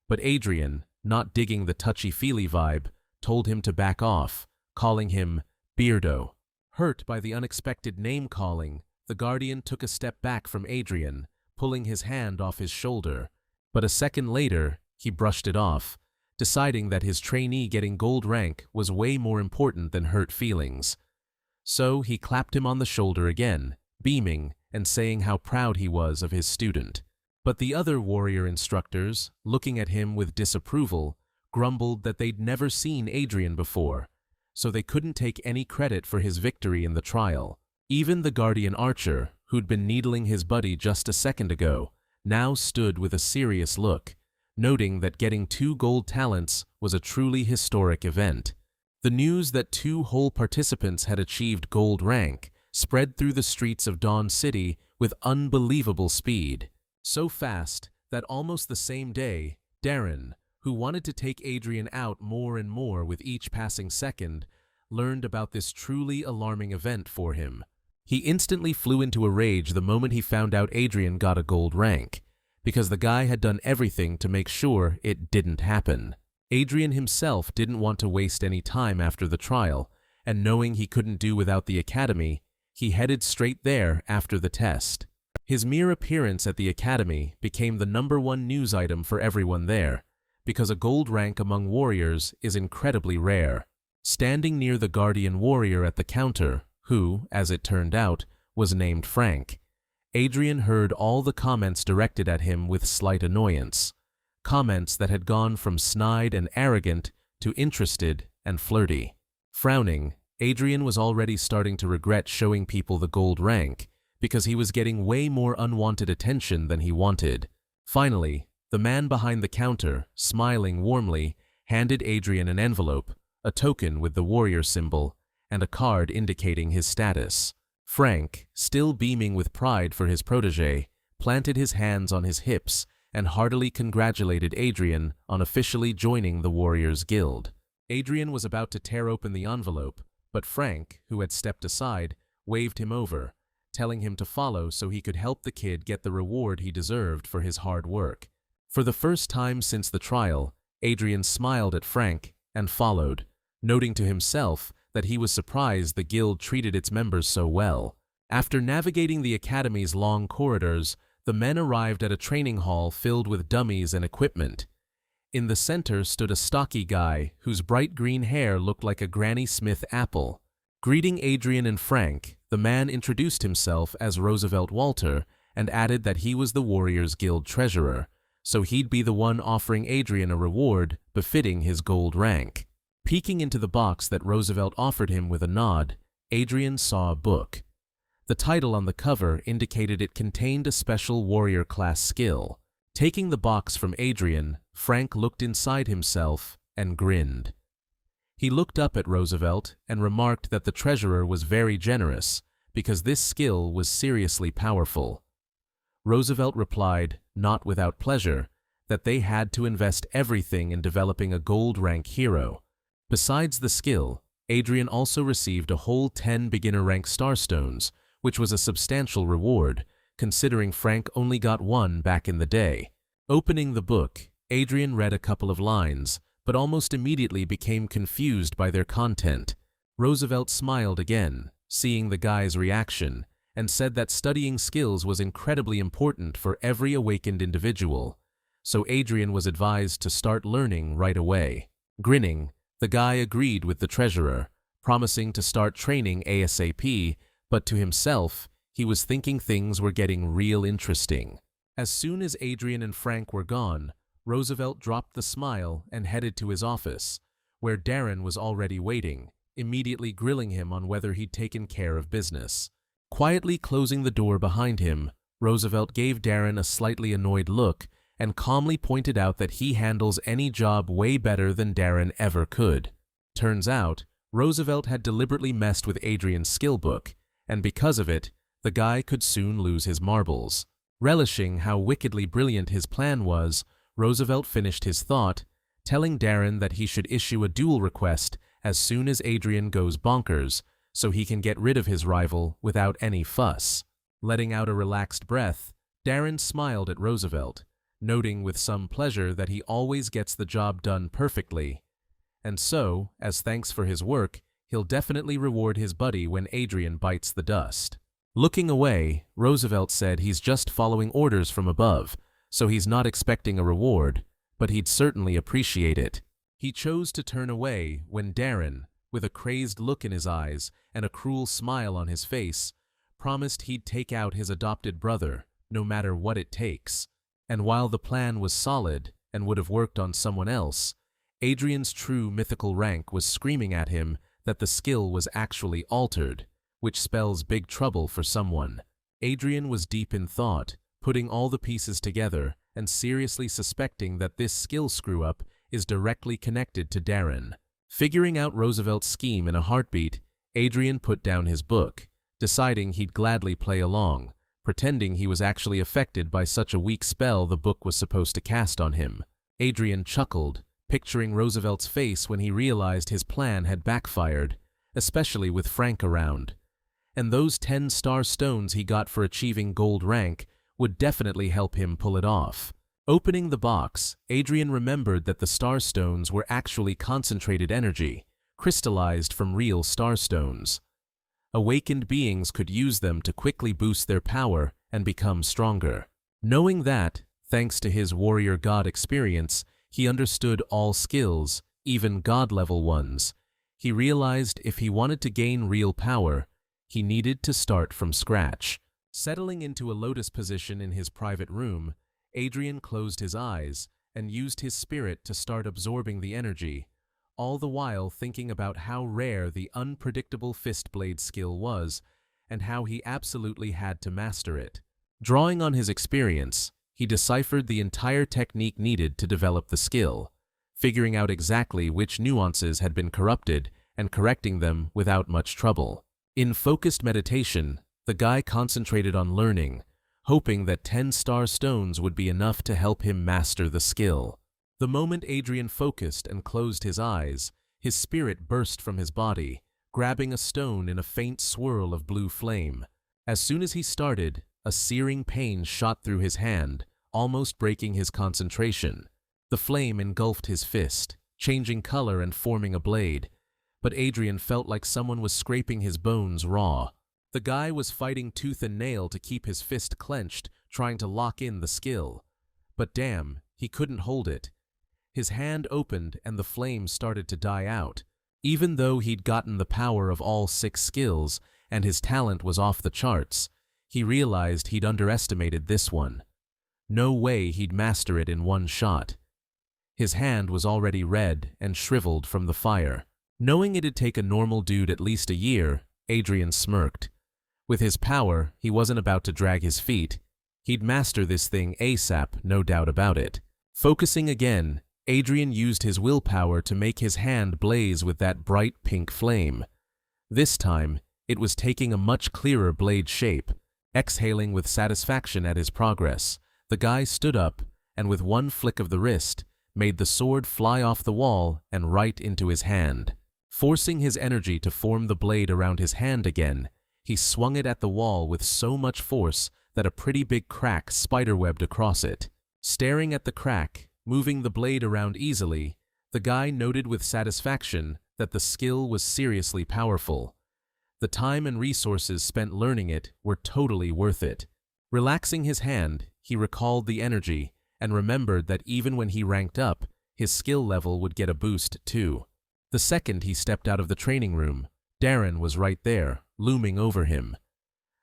But Adrian, not digging the touchy-feely vibe, told him to back off, calling him Beardo. Hurt by the unexpected name-calling, the Guardian took a step back from Adrian, pulling his hand off his shoulder, but a second later, he brushed it off, deciding that his trainee getting gold rank was way more important than hurt feelings. So he clapped him on the shoulder again, beaming and saying how proud he was of his student. But the other warrior instructors, looking at him with disapproval, grumbled that they'd never seen Adrian before, so they couldn't take any credit for his victory in the trial. Even the Guardian Archer, who'd been needling his buddy just a second ago, now stood with a serious look, noting that getting 2 gold talents was a truly historic event. The news that 2 whole participants had achieved gold rank spread through the streets of Dawn City with unbelievable speed. So fast that almost the same day, Darren, who wanted to take Adrian out more and more with each passing second, learned about this truly alarming event for him. He instantly flew into a rage the moment he found out Adrian got a gold rank, because the guy had done everything to make sure it didn't happen. Adrian himself didn't want to waste any time after the trial, and knowing he couldn't do without the academy, he headed straight there after the test. His mere appearance at the academy became the #1 news item for everyone there, because a gold rank among warriors is incredibly rare. Standing near the Guardian Warrior at the counter, who, as it turned out, was named Frank, Adrian heard all the comments directed at him with slight annoyance. Comments that had gone from snide and arrogant to interested and flirty. Frowning, Adrian was already starting to regret showing people the gold rank, because he was getting way more unwanted attention than he wanted. Finally, the man behind the counter, smiling warmly, handed Adrian an envelope, a token with the warrior symbol, and a card indicating his status. Frank, still beaming with pride for his protégé, planted his hands on his hips and heartily congratulated Adrian on officially joining the Warriors Guild. Adrian was about to tear open the envelope, but Frank, who had stepped aside, waved him over, telling him to follow so he could help the kid get the reward he deserved for his hard work. For the first time since the trial, Adrian smiled at Frank and followed, noting to himself that he was surprised the guild treated its members so well. After navigating the academy's long corridors, the men arrived at a training hall filled with dummies and equipment. In the center stood a stocky guy whose bright green hair looked like a Granny Smith apple. Greeting Adrian and Frank, the man introduced himself as Roosevelt Walter and added that he was the Warriors Guild treasurer, so he'd be the one offering Adrian a reward befitting his gold rank. Peeking into the box that Roosevelt offered him with a nod, Adrian saw a book. The title on the cover indicated it contained a special warrior class skill. Taking the box from Adrian, Frank looked inside himself and grinned. He looked up at Roosevelt and remarked that the treasurer was very generous because this skill was seriously powerful. Roosevelt replied, not without pleasure, that they had to invest everything in developing a gold rank hero. Besides the skill, Adrian also received a whole 10 beginner rank starstones, which was a substantial reward, considering Frank only got one back in the day. Opening the book, Adrian read a couple of lines, but almost immediately became confused by their content. Roosevelt smiled again, seeing the guy's reaction, and said that studying skills was incredibly important for every awakened individual, so Adrian was advised to start learning right away. Grinning, the guy agreed with the treasurer, promising to start training ASAP, but to himself, he was thinking things were getting real interesting. As soon as Adrian and Frank were gone, Roosevelt dropped the smile and headed to his office, where Darren was already waiting, immediately grilling him on whether he'd taken care of business. Quietly closing the door behind him, Roosevelt gave Darren a slightly annoyed look and calmly pointed out that he handles any job way better than Darren ever could. Turns out, Roosevelt had deliberately messed with Adrian's skill book, and because of it, the guy could soon lose his marbles. Relishing how wickedly brilliant his plan was, Roosevelt finished his thought, telling Darren that he should issue a duel request as soon as Adrian goes bonkers, so he can get rid of his rival without any fuss. Letting out a relaxed breath, Darren smiled at Roosevelt, noting with some pleasure that he always gets the job done perfectly. And so, as thanks for his work, he'll definitely reward his buddy when Adrian bites the dust. Looking away, Roosevelt said he's just following orders from above, so he's not expecting a reward, but he'd certainly appreciate it. He chose to turn away when Darren, with a crazed look in his eyes and a cruel smile on his face, promised he'd take out his adopted brother, no matter what it takes. And while the plan was solid and would have worked on someone else, Adrian's true mythical rank was screaming at him that the skill was actually altered, which spells big trouble for someone. Adrian was deep in thought, putting all the pieces together and seriously suspecting that this skill screw-up is directly connected to Darren. Figuring out Roosevelt's scheme in a heartbeat, Adrian put down his book, deciding he'd gladly play along, pretending he was actually affected by such a weak spell the book was supposed to cast on him. Adrian chuckled, picturing Roosevelt's face when he realized his plan had backfired, especially with Frank around. And those 10 star stones he got for achieving gold rank would definitely help him pull it off. Opening the box, Adrian remembered that the star stones were actually concentrated energy, crystallized from real star stones. Awakened beings could use them to quickly boost their power and become stronger. Knowing that, thanks to his warrior god experience, he understood all skills, even god-level ones. He realized if he wanted to gain real power, he needed to start from scratch. Settling into a lotus position in his private room, Adrian closed his eyes and used his spirit to start absorbing the energy, all the while thinking about how rare the unpredictable fist blade skill was and how he absolutely had to master it. Drawing on his experience, he deciphered the entire technique needed to develop the skill, figuring out exactly which nuances had been corrupted and correcting them without much trouble. In focused meditation, the guy concentrated on learning, hoping that 10 star stones would be enough to help him master the skill. The moment Adrian focused and closed his eyes, his spirit burst from his body, grabbing a stone in a faint swirl of blue flame. As soon as he started, a searing pain shot through his hand, almost breaking his concentration. The flame engulfed his fist, changing color and forming a blade, but Adrian felt like someone was scraping his bones raw. The guy was fighting tooth and nail to keep his fist clenched, trying to lock in the skill. But damn, he couldn't hold it. His hand opened and the flame started to die out. Even though he'd gotten the power of all 6 skills and his talent was off the charts, he realized he'd underestimated this one. No way he'd master it in one shot. His hand was already red and shriveled from the fire. Knowing it'd take a normal dude at least a year, Adrian smirked. With his power, he wasn't about to drag his feet. He'd master this thing ASAP, no doubt about it. Focusing again, Adrian used his willpower to make his hand blaze with that bright pink flame. This time, it was taking a much clearer blade shape. Exhaling with satisfaction at his progress, the guy stood up and with one flick of the wrist, made the sword fly off the wall and right into his hand. Forcing his energy to form the blade around his hand again, he swung it at the wall with so much force that a pretty big crack spiderwebbed across it. Staring at the crack, moving the blade around easily, the guy noted with satisfaction that the skill was seriously powerful. The time and resources spent learning it were totally worth it. Relaxing his hand, he recalled the energy and remembered that even when he ranked up, his skill level would get a boost too. The second he stepped out of the training room, Darren was right there, looming over him.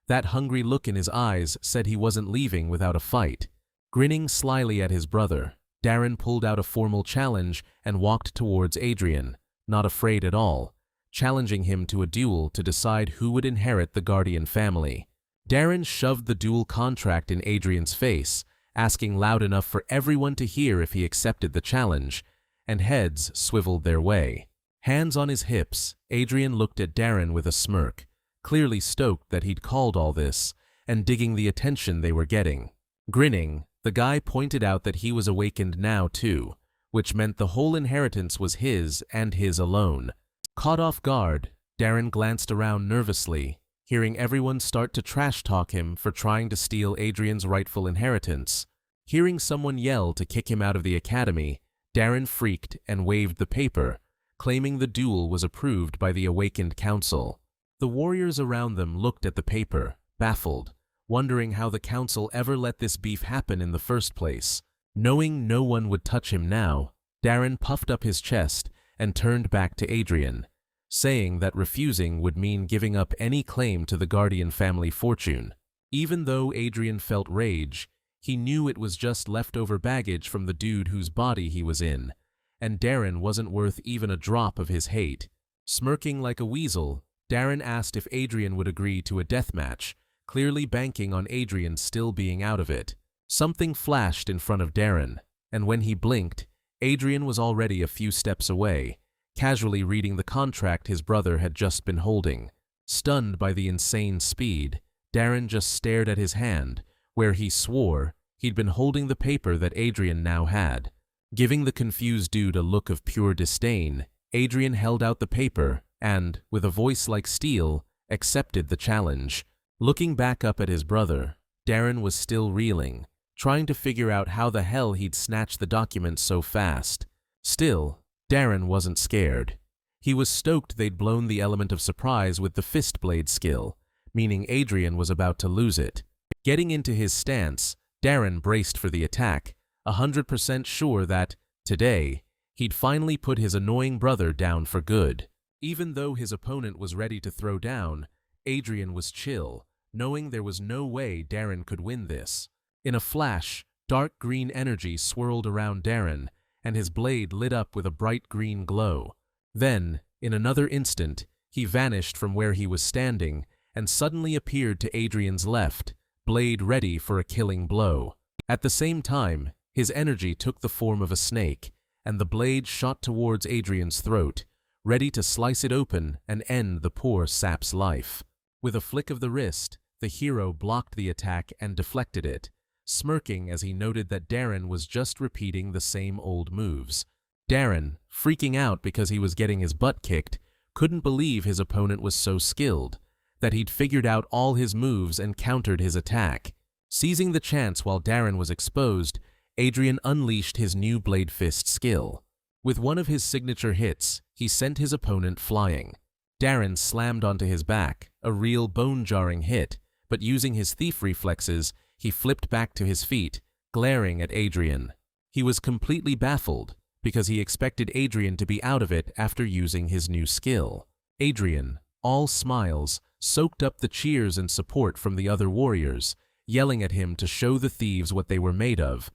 That hungry look in his eyes said he wasn't leaving without a fight. Grinning slyly at his brother, Darren pulled out a formal challenge and walked towards Adrian, not afraid at all, challenging him to a duel to decide who would inherit the Guardian family. Darren shoved the duel contract in Adrian's face, asking loud enough for everyone to hear if he accepted the challenge, and heads swiveled their way. Hands on his hips, Adrian looked at Darren with a smirk, clearly stoked that he'd called all this, and digging the attention they were getting. Grinning, the guy pointed out that he was awakened now too, which meant the whole inheritance was his and his alone. Caught off guard, Darren glanced around nervously, hearing everyone start to trash-talk him for trying to steal Adrian's rightful inheritance. Hearing someone yell to kick him out of the academy, Darren freaked and waved the paper, claiming the duel was approved by the awakened council. The warriors around them looked at the paper, baffled, wondering how the council ever let this beef happen in the first place. Knowing no one would touch him now, Darren puffed up his chest and turned back to Adrian, saying that refusing would mean giving up any claim to the Guardian family fortune. Even though Adrian felt rage, he knew it was just leftover baggage from the dude whose body he was in, and Darren wasn't worth even a drop of his hate. Smirking like a weasel, Darren asked if Adrian would agree to a death match, clearly banking on Adrian still being out of it. Something flashed in front of Darren, and when he blinked, Adrian was already a few steps away, casually reading the contract his brother had just been holding. Stunned by the insane speed, Darren just stared at his hand, where he swore he'd been holding the paper that Adrian now had. Giving the confused dude a look of pure disdain, Adrian held out the paper and, with a voice like steel, accepted the challenge. Looking back up at his brother, Darren was still reeling, trying to figure out how the hell he'd snatched the document so fast. Still, Darren wasn't scared. He was stoked they'd blown the element of surprise with the fist blade skill, meaning Adrian was about to lose it. Getting into his stance, Darren braced for the attack, 100% sure that, today, he'd finally put his annoying brother down for good. Even though his opponent was ready to throw down, Adrian was chill, knowing there was no way Darren could win this. In a flash, dark green energy swirled around Darren, and his blade lit up with a bright green glow. Then, in another instant, he vanished from where he was standing and suddenly appeared to Adrian's left, blade ready for a killing blow. At the same time, his energy took the form of a snake, and the blade shot towards Adrian's throat, ready to slice it open and end the poor sap's life. With a flick of the wrist, the hero blocked the attack and deflected it, smirking as he noted that Darren was just repeating the same old moves. Darren, freaking out because he was getting his butt kicked, couldn't believe his opponent was so skilled, that he'd figured out all his moves and countered his attack. Seizing the chance while Darren was exposed, Adrian unleashed his new Blade Fist skill. With one of his signature hits, he sent his opponent flying. Darren slammed onto his back, a real bone-jarring hit, but using his thief reflexes, he flipped back to his feet, glaring at Adrian. He was completely baffled, because he expected Adrian to be out of it after using his new skill. Adrian, all smiles, soaked up the cheers and support from the other warriors, yelling at him to show the thieves what they were made of.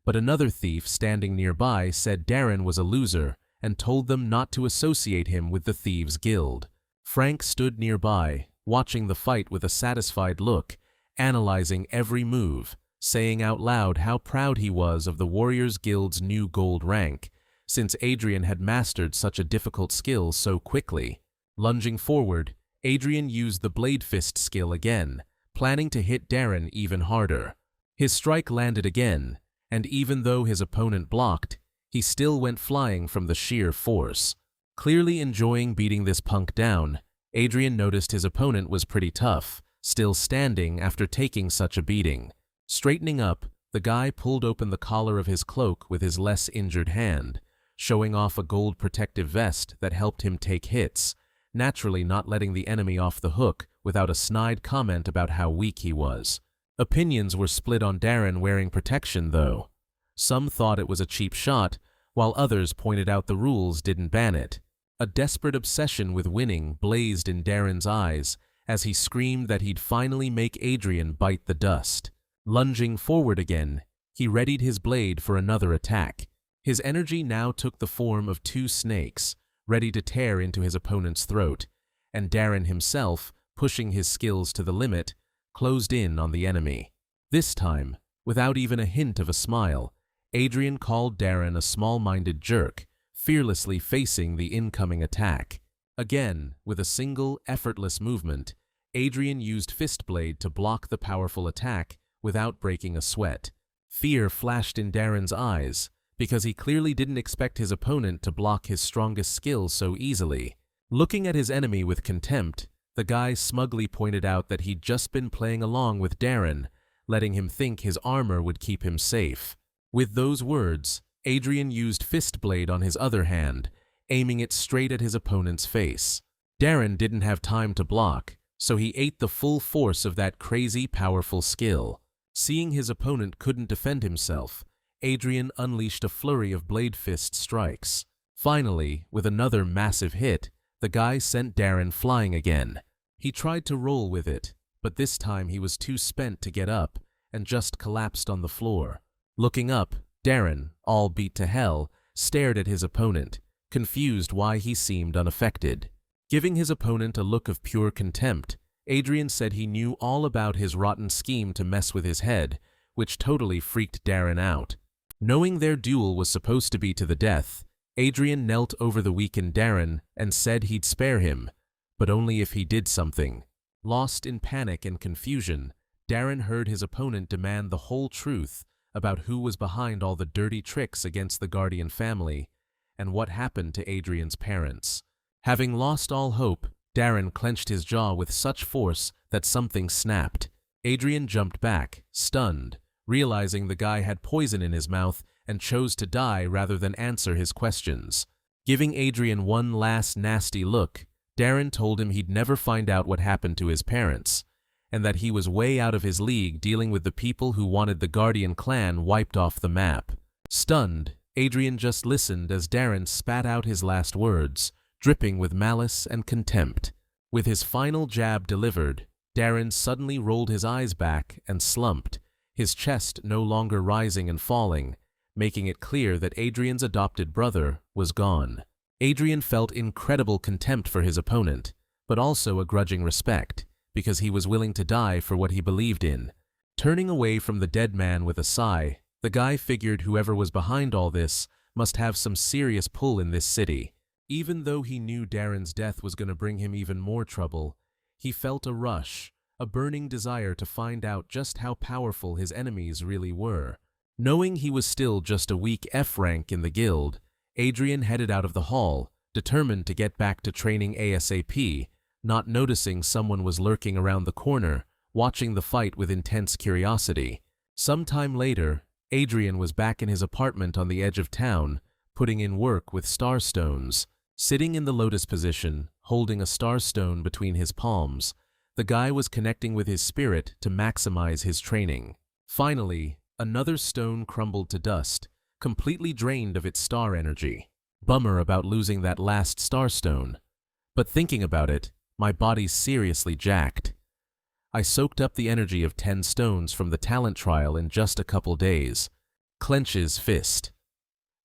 But another thief standing nearby said Darren was a loser and told them not to associate him with the Thieves' Guild. Frank stood nearby, watching the fight with a satisfied look, analyzing every move, saying out loud how proud he was of the Warriors Guild's new gold rank, since Adrian had mastered such a difficult skill so quickly. Lunging forward, Adrian used the Blade Fist skill again, planning to hit Darren even harder. His strike landed again, and even though his opponent blocked, he still went flying from the sheer force. Clearly enjoying beating this punk down, Adrian noticed his opponent was pretty tough, still standing after taking such a beating. Straightening up, the guy pulled open the collar of his cloak with his less injured hand, showing off a gold protective vest that helped him take hits, naturally not letting the enemy off the hook without a snide comment about how weak he was. Opinions were split on Darren wearing protection, though. Some thought it was a cheap shot, while others pointed out the rules didn't ban it. A desperate obsession with winning blazed in Darren's eyes as he screamed that he'd finally make Adrian bite the dust. Lunging forward again, he readied his blade for another attack. His energy now took the form of two snakes, ready to tear into his opponent's throat, and Darren himself, pushing his skills to the limit, closed in on the enemy. This time, without even a hint of a smile, Adrian called Darren a small-minded jerk, fearlessly facing the incoming attack. Again, with a single, effortless movement, Adrian used Fistblade to block the powerful attack without breaking a sweat. Fear flashed in Darren's eyes, because he clearly didn't expect his opponent to block his strongest skill so easily. Looking at his enemy with contempt, the guy smugly pointed out that he'd just been playing along with Darren, letting him think his armor would keep him safe. With those words, Adrian used Fistblade on his other hand, aiming it straight at his opponent's face. Darren didn't have time to block, so he ate the full force of that crazy powerful skill. Seeing his opponent couldn't defend himself, Adrian unleashed a flurry of Blade Fist strikes. Finally, with another massive hit, the guy sent Darren flying again. He tried to roll with it, but this time he was too spent to get up and just collapsed on the floor. Looking up, Darren, all beat to hell, stared at his opponent, confused why he seemed unaffected. Giving his opponent a look of pure contempt, Adrian said he knew all about his rotten scheme to mess with his head, which totally freaked Darren out. Knowing their duel was supposed to be to the death, Adrian knelt over the weakened Darren and said he'd spare him, but only if he did something. Lost in panic and confusion, Darren heard his opponent demand the whole truth about who was behind all the dirty tricks against the Guardian family and what happened to Adrian's parents. Having lost all hope, Darren clenched his jaw with such force that something snapped. Adrian jumped back, stunned, realizing the guy had poison in his mouth and chose to die rather than answer his questions. Giving Adrian one last nasty look, Darren told him he'd never find out what happened to his parents, and that he was way out of his league dealing with the people who wanted the Guardian clan wiped off the map. Stunned, Adrian just listened as Darren spat out his last words, dripping with malice and contempt. With his final jab delivered, Darren suddenly rolled his eyes back and slumped, his chest no longer rising and falling, making it clear that Adrian's adopted brother was gone. Adrian felt incredible contempt for his opponent, but also a grudging respect, because he was willing to die for what he believed in. Turning away from the dead man with a sigh, the guy figured whoever was behind all this must have some serious pull in this city. Even though he knew Darren's death was going to bring him even more trouble, he felt a rush, a burning desire to find out just how powerful his enemies really were. Knowing he was still just a weak F rank in the guild, Adrian headed out of the hall, determined to get back to training ASAP, not noticing someone was lurking around the corner, watching the fight with intense curiosity. Some time later, Adrian was back in his apartment on the edge of town, putting in work with starstones. Sitting in the lotus position, holding a starstone between his palms, the guy was connecting with his spirit to maximize his training. Finally, another stone crumbled to dust, completely drained of its star energy. Bummer about losing that last starstone. But thinking about it, my body's seriously jacked. I soaked up the energy of 10 stones from the talent trial in just a couple days. Clenches fist.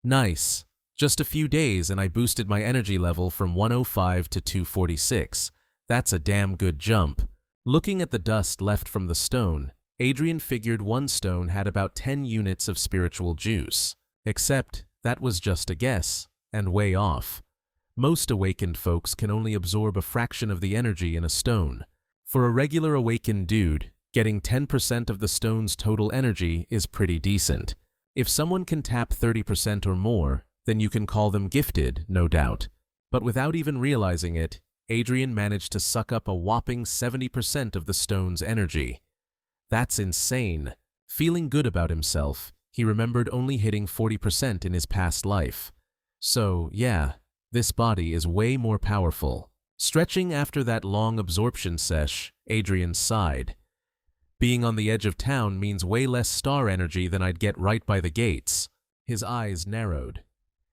Nice. Just a few days and I boosted my energy level from 105 to 246. That's a damn good jump. Looking at the dust left from the stone, Adrian figured one stone had about 10 units of spiritual juice. Except, that was just a guess, and way off. Most awakened folks can only absorb a fraction of the energy in a stone. For a regular awakened dude, getting 10% of the stone's total energy is pretty decent. If someone can tap 30% or more, then you can call them gifted, no doubt. But without even realizing it, Adrian managed to suck up a whopping 70% of the stone's energy. That's insane. Feeling good about himself, he remembered only hitting 40% in his past life. So, yeah, this body is way more powerful. Stretching after that long absorption sesh, Adrian sighed. Being on the edge of town means way less star energy than I'd get right by the gates. His eyes narrowed.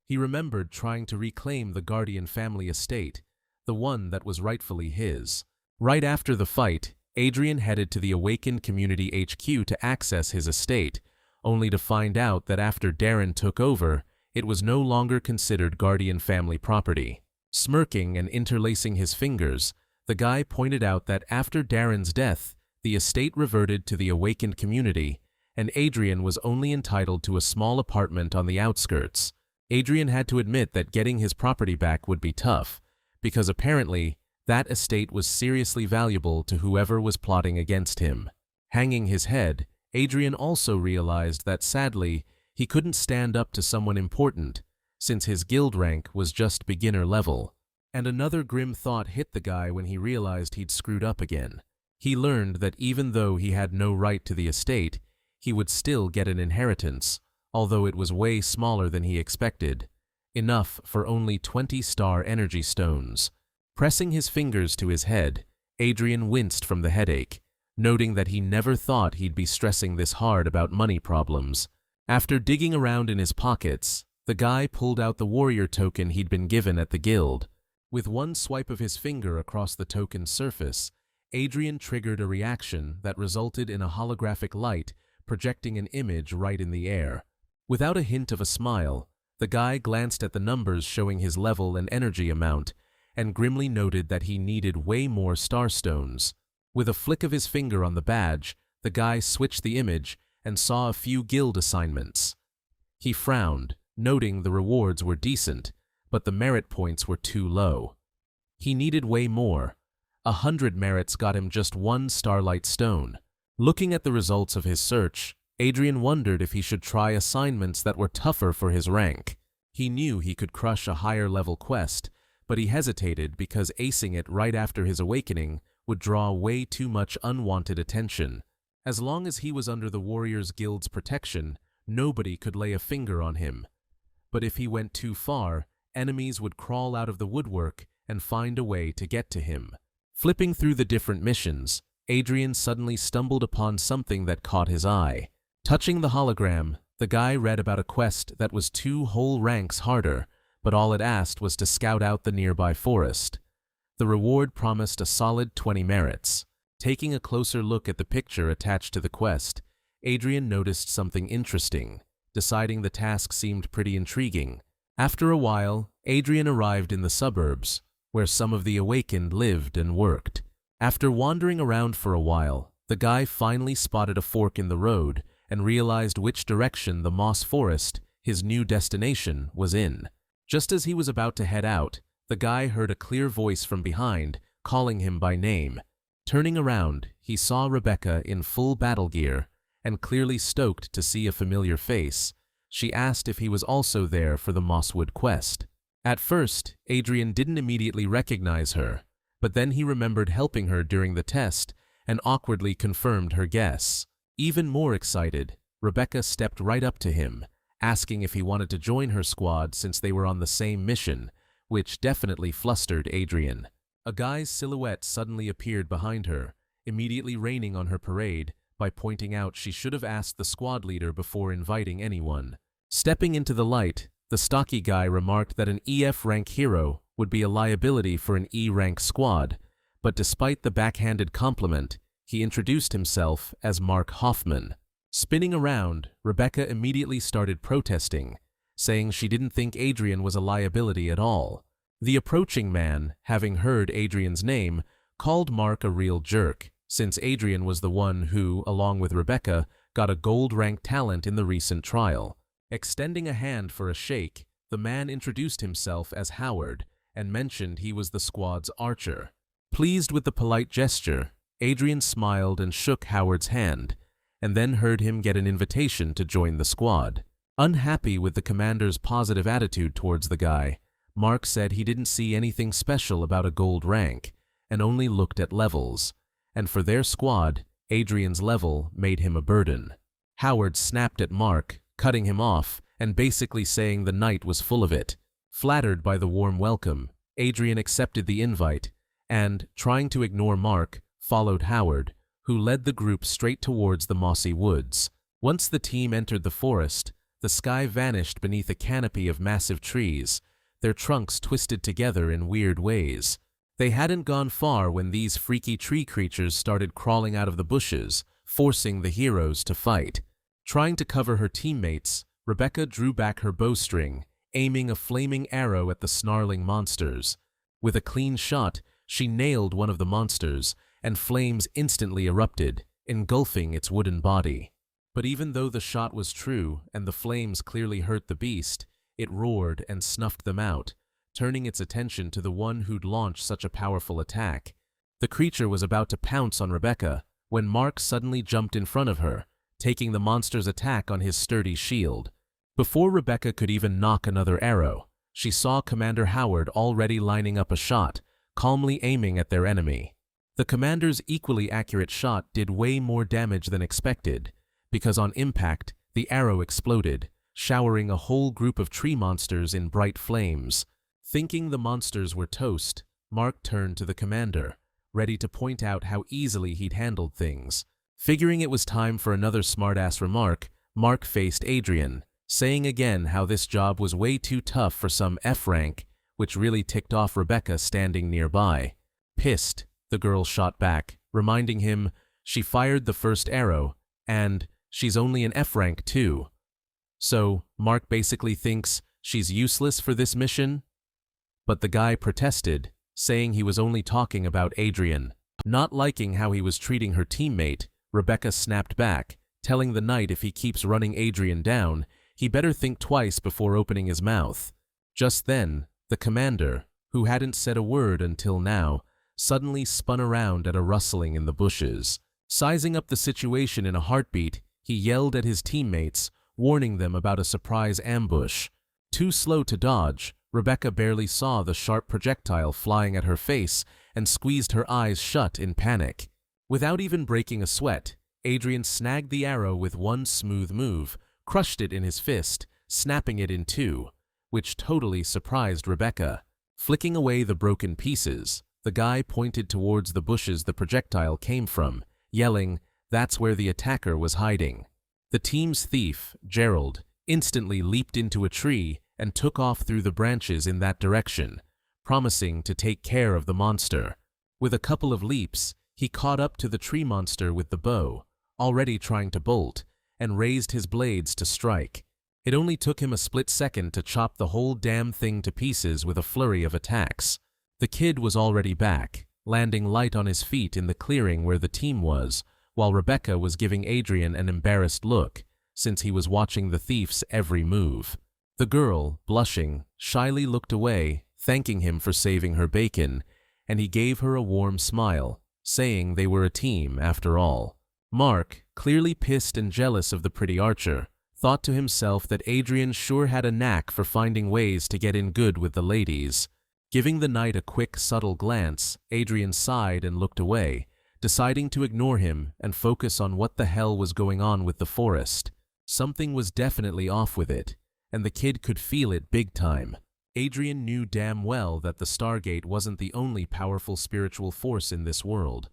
He remembered trying to reclaim the Guardian family estate, the one that was rightfully his. Right after the fight, Adrian headed to the Awakened Community HQ to access his estate, only to find out that after Darren took over, it was no longer considered Guardian family property. Smirking and interlacing his fingers, the guy pointed out that after Darren's death, the estate reverted to the Awakened Community, and Adrian was only entitled to a small apartment on the outskirts. Adrian had to admit that getting his property back would be tough, because apparently, that estate was seriously valuable to whoever was plotting against him. Hanging his head, Adrian also realized that sadly, he couldn't stand up to someone important, since his guild rank was just beginner level. And another grim thought hit the guy when he realized he'd screwed up again. He learned that even though he had no right to the estate, he would still get an inheritance, although it was way smaller than he expected. Enough for only 20 star energy stones. Pressing his fingers to his head, Adrian winced from the headache, noting that he never thought he'd be stressing this hard about money problems. After digging around in his pockets, the guy pulled out the warrior token he'd been given at the guild. With one swipe of his finger across the token's surface, Adrian triggered a reaction that resulted in a holographic light projecting an image right in the air. Without a hint of a smile, the guy glanced at the numbers showing his level and energy amount, and grimly noted that he needed way more starstones. With a flick of his finger on the badge, the guy switched the image and saw a few guild assignments. He frowned, noting the rewards were decent, but the merit points were too low. He needed way more. 100 merits got him just 1 starlight stone. Looking at the results of his search, Adrian wondered if he should try assignments that were tougher for his rank. He knew he could crush a higher level quest, but he hesitated because acing it right after his awakening would draw way too much unwanted attention. As long as he was under the Warriors Guild's protection, nobody could lay a finger on him. But if he went too far, enemies would crawl out of the woodwork and find a way to get to him. Flipping through the different missions, Adrian suddenly stumbled upon something that caught his eye. Touching the hologram, the guy read about a quest that was 2 whole ranks harder, but all it asked was to scout out the nearby forest. The reward promised a solid 20 merits. Taking a closer look at the picture attached to the quest, Adrian noticed something interesting, deciding the task seemed pretty intriguing. After a while, Adrian arrived in the suburbs, where some of the awakened lived and worked. After wandering around for a while, the guy finally spotted a fork in the road and realized which direction the moss forest, his new destination, was in. Just as he was about to head out, the guy heard a clear voice from behind, calling him by name. Turning around, he saw Rebecca in full battle gear, and clearly stoked to see a familiar face. She asked if he was also there for the Mosswood quest. At first, Adrian didn't immediately recognize her, but then he remembered helping her during the test and awkwardly confirmed her guess. Even more excited, Rebecca stepped right up to him, asking if he wanted to join her squad since they were on the same mission, which definitely flustered Adrian. A guy's silhouette suddenly appeared behind her, immediately raining on her parade by pointing out she should have asked the squad leader before inviting anyone. Stepping into the light, the stocky guy remarked that an EF rank hero would be a liability for an E rank squad, but despite the backhanded compliment, he introduced himself as Mark Hoffman. Spinning around, Rebecca immediately started protesting, saying she didn't think Adrian was a liability at all. The approaching man, having heard Adrian's name, called Mark a real jerk, since Adrian was the one who, along with Rebecca, got a gold-rank talent in the recent trial. Extending a hand for a shake, the man introduced himself as Howard and mentioned he was the squad's archer. Pleased with the polite gesture, Adrian smiled and shook Howard's hand, and then heard him get an invitation to join the squad. Unhappy with the commander's positive attitude towards the guy, Mark said he didn't see anything special about a gold rank, and only looked at levels, and for their squad, Adrian's level made him a burden. Howard snapped at Mark, cutting him off, and basically saying the night was full of it. Flattered by the warm welcome, Adrian accepted the invite, and, trying to ignore Mark, followed Howard, who led the group straight towards the mossy woods. Once the team entered the forest, the sky vanished beneath a canopy of massive trees, their trunks twisted together in weird ways. They hadn't gone far when these freaky tree creatures started crawling out of the bushes, forcing the heroes to fight. Trying to cover her teammates, Rebecca drew back her bowstring, aiming a flaming arrow at the snarling monsters. With a clean shot, she nailed one of the monsters, and flames instantly erupted, engulfing its wooden body. But even though the shot was true and the flames clearly hurt the beast, it roared and snuffed them out, turning its attention to the one who'd launched such a powerful attack. The creature was about to pounce on Rebecca when Mark suddenly jumped in front of her, taking the monster's attack on his sturdy shield. Before Rebecca could even knock another arrow, she saw Commander Howard already lining up a shot, calmly aiming at their enemy. The commander's equally accurate shot did way more damage than expected, because on impact, the arrow exploded, showering a whole group of tree monsters in bright flames. Thinking the monsters were toast, Mark turned to the commander, ready to point out how easily he'd handled things. Figuring it was time for another smartass remark, Mark faced Adrian, saying again how this job was way too tough for some F rank, which really ticked off Rebecca standing nearby. Pissed, the girl shot back, reminding him she fired the first arrow, and she's only an F rank too. So, Mark basically thinks she's useless for this mission? But the guy protested, saying he was only talking about Adrian. Not liking how he was treating her teammate, Rebecca snapped back, telling the knight if he keeps running Adrian down, he better think twice before opening his mouth. Just then, the commander, who hadn't said a word until now, suddenly spun around at a rustling in the bushes. Sizing up the situation in a heartbeat, he yelled at his teammates, warning them about a surprise ambush. Too slow to dodge, Rebecca barely saw the sharp projectile flying at her face and squeezed her eyes shut in panic. Without even breaking a sweat, Adrian snagged the arrow with one smooth move, crushed it in his fist, snapping it in two, which totally surprised Rebecca. Flicking away the broken pieces, the guy pointed towards the bushes the projectile came from, yelling, "That's where the attacker was hiding." The team's thief, Gerald, instantly leaped into a tree and took off through the branches in that direction, promising to take care of the monster. With a couple of leaps, he caught up to the tree monster with the bow, already trying to bolt, and raised his blades to strike. It only took him a split second to chop the whole damn thing to pieces with a flurry of attacks. The kid was already back, landing light on his feet in the clearing where the team was, while Rebecca was giving Adrian an embarrassed look, since he was watching the thief's every move. The girl, blushing, shyly looked away, thanking him for saving her bacon, and he gave her a warm smile, saying they were a team after all. Mark, clearly pissed and jealous of the pretty archer, thought to himself that Adrian sure had a knack for finding ways to get in good with the ladies. Giving the knight a quick, subtle glance, Adrian sighed and looked away, deciding to ignore him and focus on what the hell was going on with the forest. Something was definitely off with it, and the kid could feel it big time. Adrian knew damn well that the Stargate wasn't the only powerful spiritual force in this world,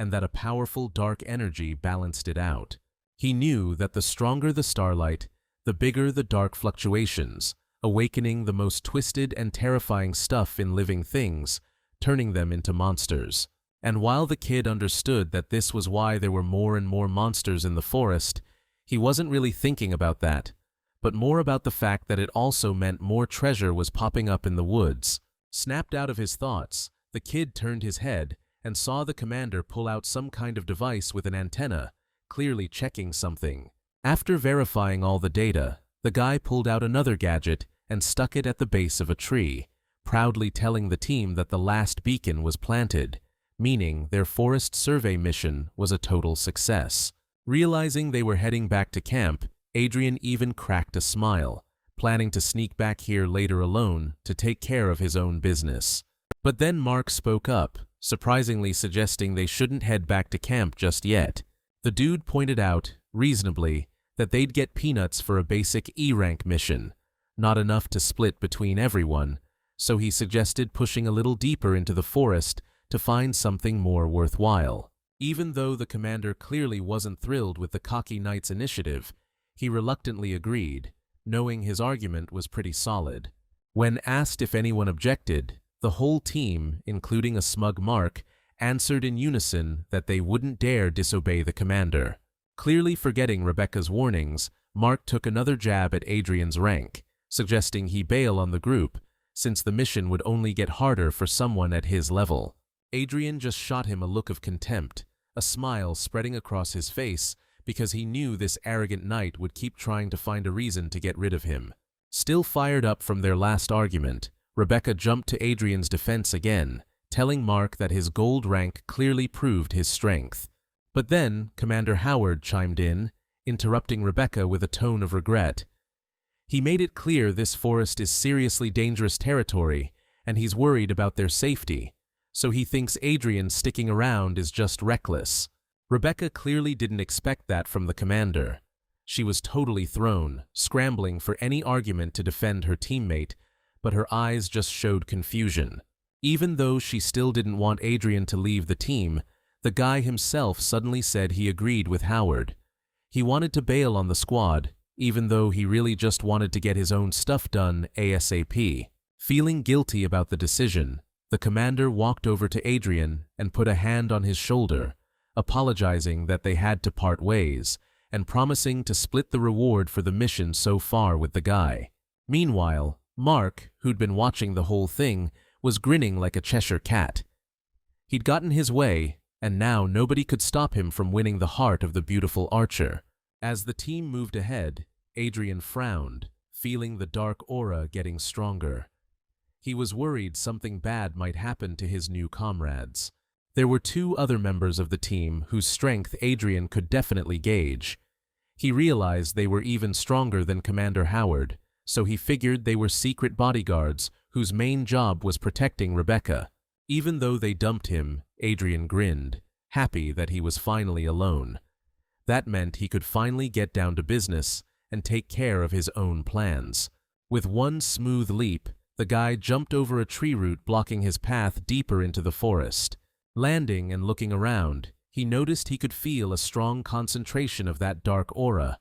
and that a powerful dark energy balanced it out. He knew that the stronger the starlight, the bigger the dark fluctuations, awakening the most twisted and terrifying stuff in living things, turning them into monsters. And while the kid understood that this was why there were more and more monsters in the forest, he wasn't really thinking about that, but more about the fact that it also meant more treasure was popping up in the woods. Snapped out of his thoughts, the kid turned his head and saw the commander pull out some kind of device with an antenna, clearly checking something. After verifying all the data, the guy pulled out another gadget and stuck it at the base of a tree, proudly telling the team that the last beacon was planted, meaning their forest survey mission was a total success. Realizing they were heading back to camp, Adrian even cracked a smile, planning to sneak back here later alone to take care of his own business. But then Mark spoke up, surprisingly suggesting they shouldn't head back to camp just yet. The dude pointed out, reasonably, that they'd get peanuts for a basic E-rank mission, not enough to split between everyone, so he suggested pushing a little deeper into the forest to find something more worthwhile. Even though the commander clearly wasn't thrilled with the cocky knight's initiative, he reluctantly agreed, knowing his argument was pretty solid. When asked if anyone objected, the whole team, including a smug Mark, answered in unison that they wouldn't dare disobey the commander. Clearly forgetting Rebecca's warnings, Mark took another jab at Adrian's rank, suggesting he bail on the group, since the mission would only get harder for someone at his level. Adrian just shot him a look of contempt, a smile spreading across his face, because he knew this arrogant knight would keep trying to find a reason to get rid of him. Still fired up from their last argument, Rebecca jumped to Adrian's defense again, telling Mark that his gold rank clearly proved his strength. But then Commander Howard chimed in, interrupting Rebecca with a tone of regret. He made it clear this forest is seriously dangerous territory, and he's worried about their safety, so he thinks Adrian sticking around is just reckless. Rebecca clearly didn't expect that from the commander. She was totally thrown, scrambling for any argument to defend her teammate, but her eyes just showed confusion. Even though she still didn't want Adrian to leave the team, the guy himself suddenly said he agreed with Howard. He wanted to bail on the squad, even though he really just wanted to get his own stuff done ASAP. Feeling guilty about the decision, the commander walked over to Adrian and put a hand on his shoulder, apologizing that they had to part ways, and promising to split the reward for the mission so far with the guy. Meanwhile, Mark, who'd been watching the whole thing, was grinning like a Cheshire cat. He'd gotten his way, and now nobody could stop him from winning the heart of the beautiful archer. As the team moved ahead, Adrian frowned, feeling the dark aura getting stronger. He was worried something bad might happen to his new comrades. There were two other members of the team whose strength Adrian could definitely gauge. He realized they were even stronger than Commander Howard, so he figured they were secret bodyguards whose main job was protecting Rebecca. Even though they dumped him, Adrian grinned, happy that he was finally alone. That meant he could finally get down to business and take care of his own plans. With one smooth leap, the guy jumped over a tree root blocking his path deeper into the forest. Landing and looking around, he noticed he could feel a strong concentration of that dark aura.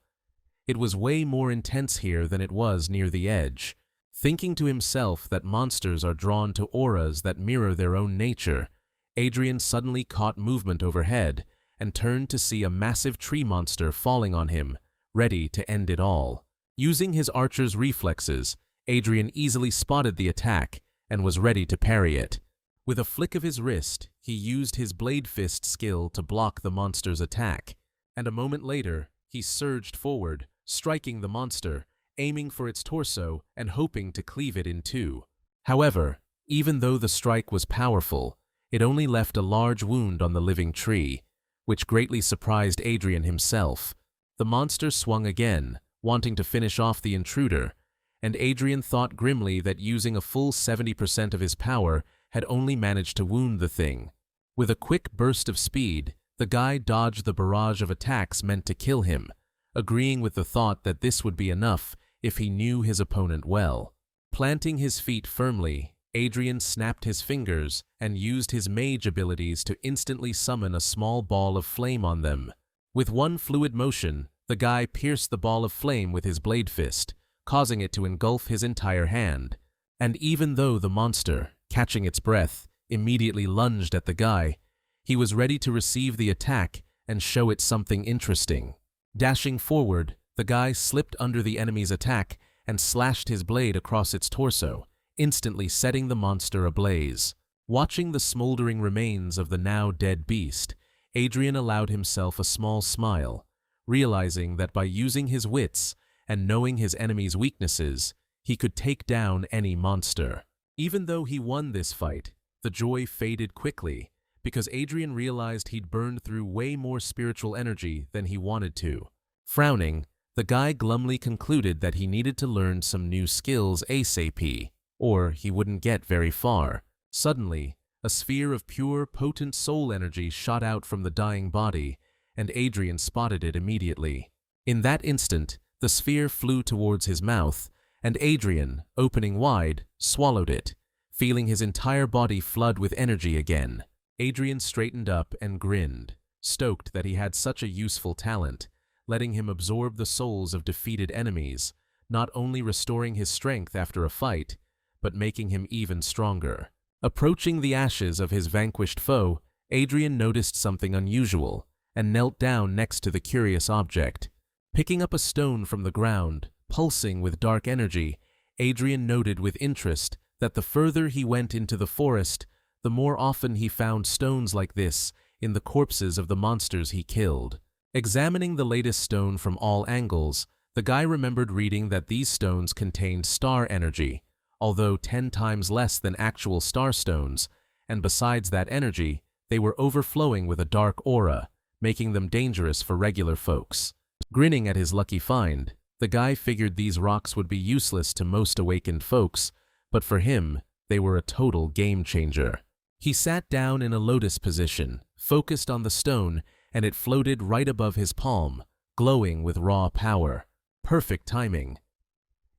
It was way more intense here than it was near the edge. Thinking to himself that monsters are drawn to auras that mirror their own nature, Adrian suddenly caught movement overhead and turned to see a massive tree monster falling on him, ready to end it all. Using his archer's reflexes, Adrian easily spotted the attack and was ready to parry it. With a flick of his wrist, he used his blade fist skill to block the monster's attack, and a moment later, he surged forward, striking the monster, aiming for its torso and hoping to cleave it in two. However, even though the strike was powerful, it only left a large wound on the living tree, which greatly surprised Adrian himself. The monster swung again, wanting to finish off the intruder, and Adrian thought grimly that using a full 70% of his power had only managed to wound the thing. With a quick burst of speed, the guy dodged the barrage of attacks meant to kill him, agreeing with the thought that this would be enough if he knew his opponent well. Planting his feet firmly, Adrian snapped his fingers and used his mage abilities to instantly summon a small ball of flame on them. With one fluid motion, the guy pierced the ball of flame with his blade fist, causing it to engulf his entire hand. And even though the monster, catching its breath, immediately lunged at the guy, he was ready to receive the attack and show it something interesting. Dashing forward, the guy slipped under the enemy's attack and slashed his blade across its torso, instantly setting the monster ablaze. Watching the smoldering remains of the now dead beast, Adrian allowed himself a small smile, realizing that by using his wits and knowing his enemy's weaknesses, he could take down any monster. Even though he won this fight, the joy faded quickly, because Adrian realized he'd burned through way more spiritual energy than he wanted to. Frowning, the guy glumly concluded that he needed to learn some new skills ASAP, or he wouldn't get very far. Suddenly, a sphere of pure, potent soul energy shot out from the dying body, and Adrian spotted it immediately. In that instant, the sphere flew towards his mouth, and Adrian, opening wide, swallowed it, feeling his entire body flood with energy again. Adrian straightened up and grinned, stoked that he had such a useful talent, letting him absorb the souls of defeated enemies, not only restoring his strength after a fight, but making him even stronger. Approaching the ashes of his vanquished foe, Adrian noticed something unusual and knelt down next to the curious object. Picking up a stone from the ground, pulsing with dark energy, Adrian noted with interest that the further he went into the forest, the more often he found stones like this in the corpses of the monsters he killed. Examining the latest stone from all angles, the guy remembered reading that these stones contained star energy, although 10 times less than actual star stones, and besides that energy, they were overflowing with a dark aura, making them dangerous for regular folks. Grinning at his lucky find, the guy figured these rocks would be useless to most awakened folks, but for him, they were a total game changer. He sat down in a lotus position, focused on the stone, and it floated right above his palm, glowing with raw power. Perfect timing.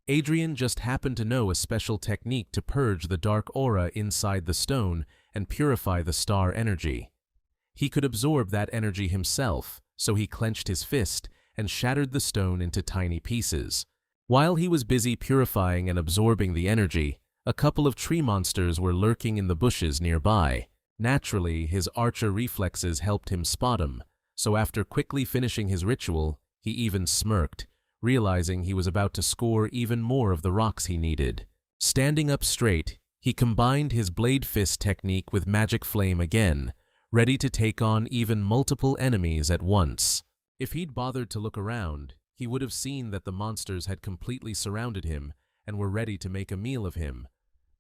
Adrian just happened to know a special technique to purge the dark aura inside the stone and purify the star energy. He could absorb that energy himself, so he clenched his fist and shattered the stone into tiny pieces. While he was busy purifying and absorbing the energy, a couple of tree monsters were lurking in the bushes nearby. Naturally, his archer reflexes helped him spot them, so after quickly finishing his ritual, he even smirked, realizing he was about to score even more of the rocks he needed. Standing up straight, he combined his blade fist technique with magic flame again, ready to take on even multiple enemies at once. If he'd bothered to look around, he would have seen that the monsters had completely surrounded him and were ready to make a meal of him,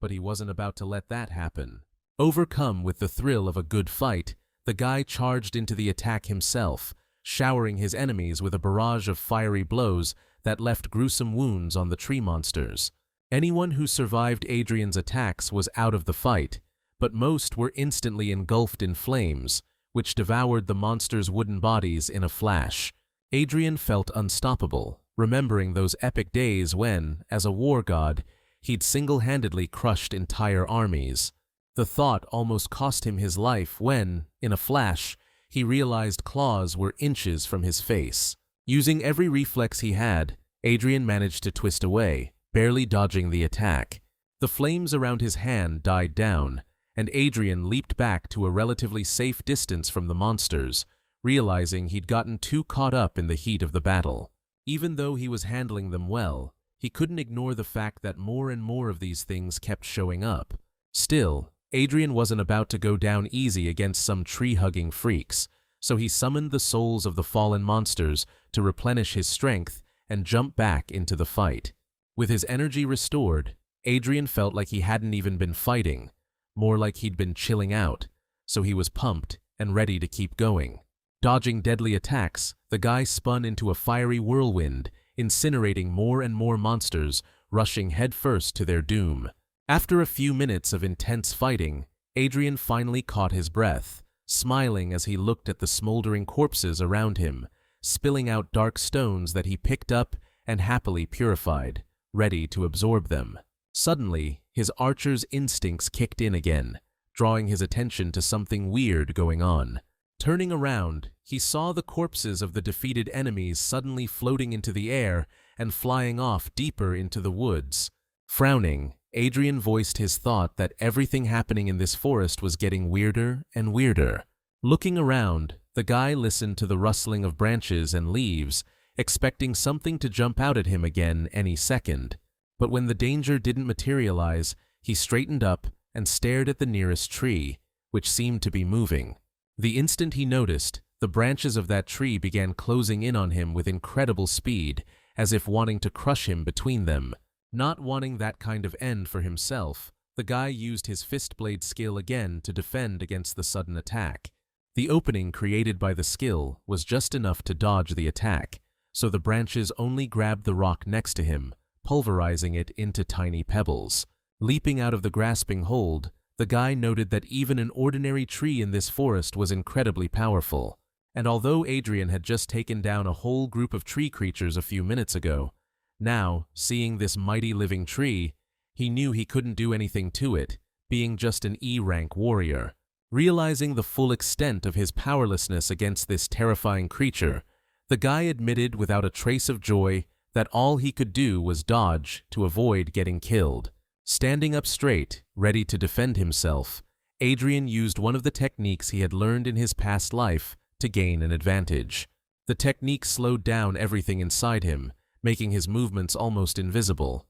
but he wasn't about to let that happen. Overcome with the thrill of a good fight, the guy charged into the attack himself, showering his enemies with a barrage of fiery blows that left gruesome wounds on the tree monsters. Anyone who survived Adrian's attacks was out of the fight, but most were instantly engulfed in flames, which devoured the monsters' wooden bodies in a flash. Adrian felt unstoppable, remembering those epic days when, as a war god, he'd single-handedly crushed entire armies. The thought almost cost him his life when, in a flash, he realized claws were inches from his face. Using every reflex he had, Adrian managed to twist away, barely dodging the attack. The flames around his hand died down, and Adrian leaped back to a relatively safe distance from the monsters, realizing he'd gotten too caught up in the heat of the battle. Even though he was handling them well, he couldn't ignore the fact that more and more of these things kept showing up. Still, Adrian wasn't about to go down easy against some tree-hugging freaks, so he summoned the souls of the fallen monsters to replenish his strength and jump back into the fight. With his energy restored, Adrian felt like he hadn't even been fighting, more like he'd been chilling out, so he was pumped and ready to keep going. Dodging deadly attacks, the guy spun into a fiery whirlwind, incinerating more and more monsters, rushing headfirst to their doom. After a few minutes of intense fighting, Adrian finally caught his breath, smiling as he looked at the smoldering corpses around him, spilling out dark stones that he picked up and happily purified, ready to absorb them. Suddenly, his archer's instincts kicked in again, drawing his attention to something weird going on. Turning around, he saw the corpses of the defeated enemies suddenly floating into the air and flying off deeper into the woods. Frowning, Adrian voiced his thought that everything happening in this forest was getting weirder and weirder. Looking around, the guy listened to the rustling of branches and leaves, expecting something to jump out at him again any second. But when the danger didn't materialize, he straightened up and stared at the nearest tree, which seemed to be moving. The instant he noticed, the branches of that tree began closing in on him with incredible speed, as if wanting to crush him between them. Not wanting that kind of end for himself, the guy used his fist blade skill again to defend against the sudden attack. The opening created by the skill was just enough to dodge the attack, so the branches only grabbed the rock next to him, pulverizing it into tiny pebbles. Leaping out of the grasping hold, the guy noted that even an ordinary tree in this forest was incredibly powerful. And although Adrian had just taken down a whole group of tree creatures a few minutes ago, now, seeing this mighty living tree, he knew he couldn't do anything to it, being just an E-rank warrior. Realizing the full extent of his powerlessness against this terrifying creature, the guy admitted without a trace of joy that all he could do was dodge to avoid getting killed. Standing up straight, ready to defend himself, Adrian used one of the techniques he had learned in his past life to gain an advantage. The technique slowed down everything inside him, making his movements almost invisible.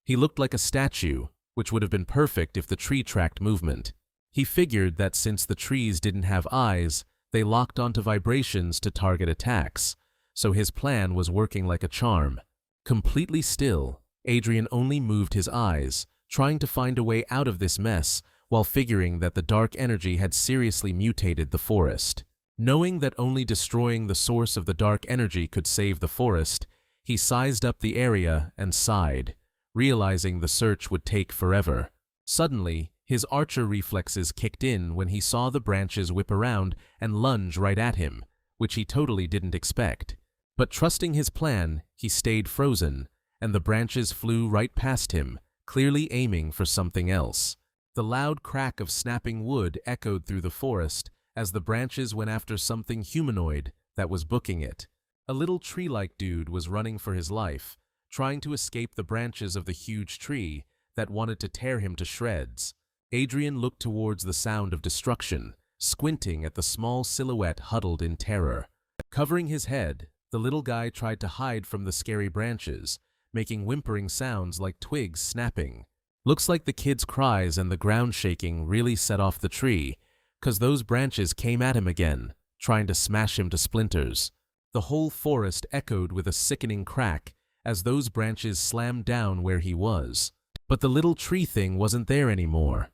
He looked like a statue, which would have been perfect if the tree tracked movement. He figured that since the trees didn't have eyes, they locked onto vibrations to target attacks, so his plan was working like a charm. Completely still, Adrian only moved his eyes, trying to find a way out of this mess while figuring that the dark energy had seriously mutated the forest. Knowing that only destroying the source of the dark energy could save the forest, he sized up the area and sighed, realizing the search would take forever. Suddenly, his archer reflexes kicked in when he saw the branches whip around and lunge right at him, which he totally didn't expect. But trusting his plan, he stayed frozen, and the branches flew right past him, clearly aiming for something else. The loud crack of snapping wood echoed through the forest as the branches went after something humanoid that was booking it. A little tree-like dude was running for his life, trying to escape the branches of the huge tree that wanted to tear him to shreds. Adrian looked towards the sound of destruction, squinting at the small silhouette huddled in terror. Covering his head, the little guy tried to hide from the scary branches, making whimpering sounds like twigs snapping. Looks like the kid's cries and the ground shaking really set off the tree, 'cause those branches came at him again, trying to smash him to splinters. The whole forest echoed with a sickening crack as those branches slammed down where he was. But the little tree thing wasn't there anymore.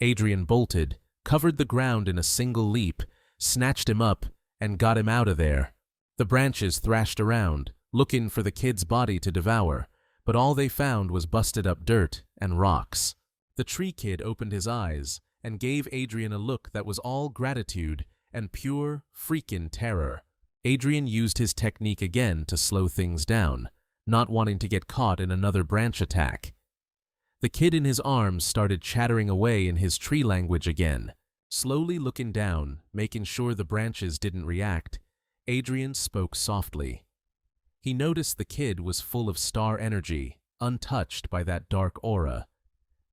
Adrian bolted, covered the ground in a single leap, snatched him up, and got him out of there. The branches thrashed around, looking for the kid's body to devour, but all they found was busted up dirt and rocks. The tree kid opened his eyes and gave Adrian a look that was all gratitude and pure, freaking terror. Adrian used his technique again to slow things down, not wanting to get caught in another branch attack. The kid in his arms started chattering away in his tree language again. Slowly looking down, making sure the branches didn't react, Adrian spoke softly. He noticed the kid was full of star energy, untouched by that dark aura.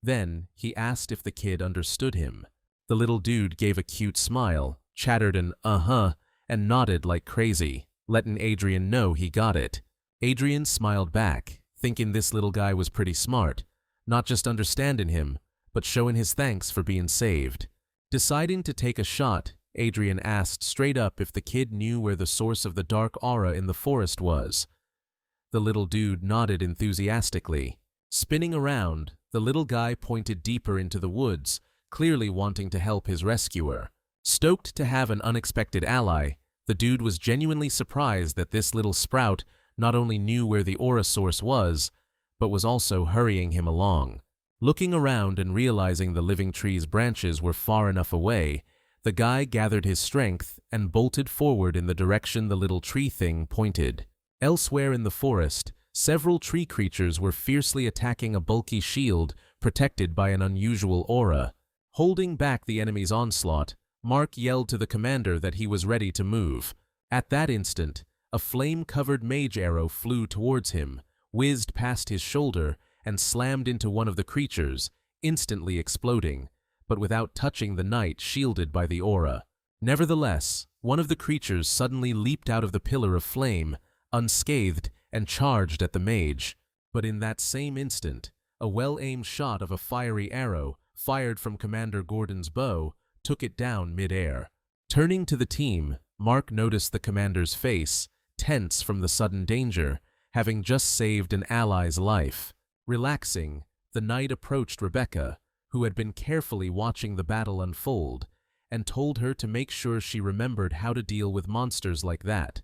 Then, he asked if the kid understood him. The little dude gave a cute smile, chattered an "uh-huh," and nodded like crazy, letting Adrian know he got it. Adrian smiled back, thinking this little guy was pretty smart, not just understanding him, but showing his thanks for being saved. Deciding to take a shot, Adrian asked straight up if the kid knew where the source of the dark aura in the forest was. The little dude nodded enthusiastically. Spinning around, the little guy pointed deeper into the woods, clearly wanting to help his rescuer. Stoked to have an unexpected ally, the dude was genuinely surprised that this little sprout not only knew where the aura source was, but was also hurrying him along. Looking around and realizing the living tree's branches were far enough away, the guy gathered his strength and bolted forward in the direction the little tree thing pointed. Elsewhere in the forest, several tree creatures were fiercely attacking a bulky shield protected by an unusual aura. Holding back the enemy's onslaught, Mark yelled to the commander that he was ready to move. At that instant, a flame-covered mage arrow flew towards him, whizzed past his shoulder, and slammed into one of the creatures, instantly exploding, but without touching the knight shielded by the aura. Nevertheless, one of the creatures suddenly leaped out of the pillar of flame, unscathed, and charged at the mage. But in that same instant, a well-aimed shot of a fiery arrow, fired from Commander Gordon's bow, took it down mid-air. Turning to the team, Mark noticed the commander's face, tense from the sudden danger, having just saved an ally's life. Relaxing, the knight approached Rebecca, who had been carefully watching the battle unfold, and told her to make sure she remembered how to deal with monsters like that,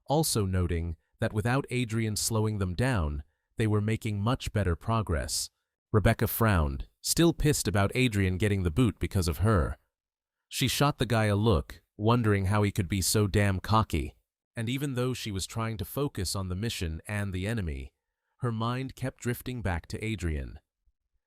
also noting that without Adrian slowing them down, they were making much better progress. Rebecca frowned, still pissed about Adrian getting the boot because of her. She shot the guy a look, wondering how he could be so damn cocky. And even though she was trying to focus on the mission and the enemy, her mind kept drifting back to Adrian.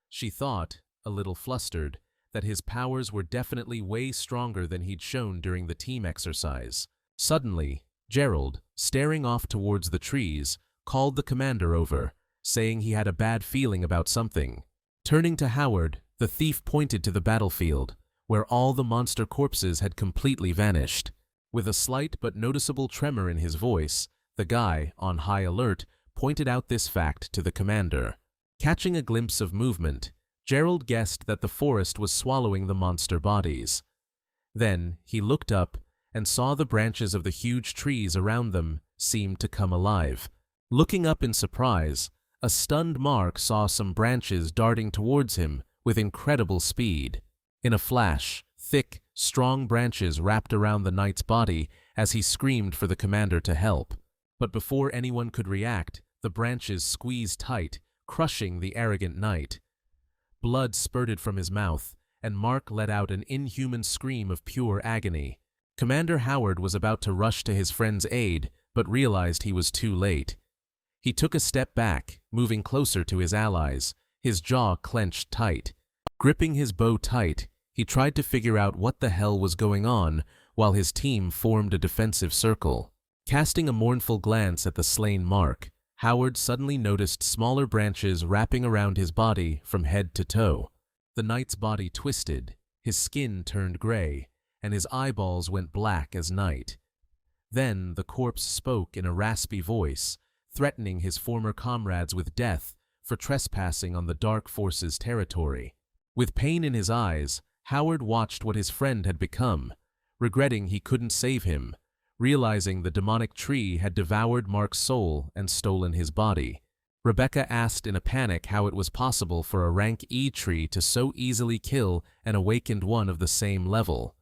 She thought, a little flustered, that his powers were definitely way stronger than he'd shown during the team exercise. Suddenly, Gerald, staring off towards the trees, called the commander over, saying he had a bad feeling about something. Turning to Howard, the thief pointed to the battlefield, where all the monster corpses had completely vanished. With a slight but noticeable tremor in his voice, the guy, on high alert, pointed out this fact to the commander. Catching a glimpse of movement, Gerald guessed that the forest was swallowing the monster bodies. Then he looked up and saw the branches of the huge trees around them seem to come alive. Looking up in surprise, a stunned Mark saw some branches darting towards him with incredible speed. In a flash, thick, strong branches wrapped around the knight's body as he screamed for the commander to help. But before anyone could react, the branches squeezed tight, crushing the arrogant knight. Blood spurted from his mouth, and Mark let out an inhuman scream of pure agony. Commander Howard was about to rush to his friend's aid, but realized he was too late. He took a step back, moving closer to his allies, his jaw clenched tight. Gripping his bow tight, he tried to figure out what the hell was going on while his team formed a defensive circle. Casting a mournful glance at the slain Mark, Howard suddenly noticed smaller branches wrapping around his body from head to toe. The knight's body twisted, his skin turned gray, and his eyeballs went black as night. Then the corpse spoke in a raspy voice, threatening his former comrades with death for trespassing on the Dark Force's territory. With pain in his eyes, Howard watched what his friend had become, regretting he couldn't save him, realizing the demonic tree had devoured Mark's soul and stolen his body. Rebecca asked in a panic how it was possible for a rank E tree to so easily kill an awakened one of the same level.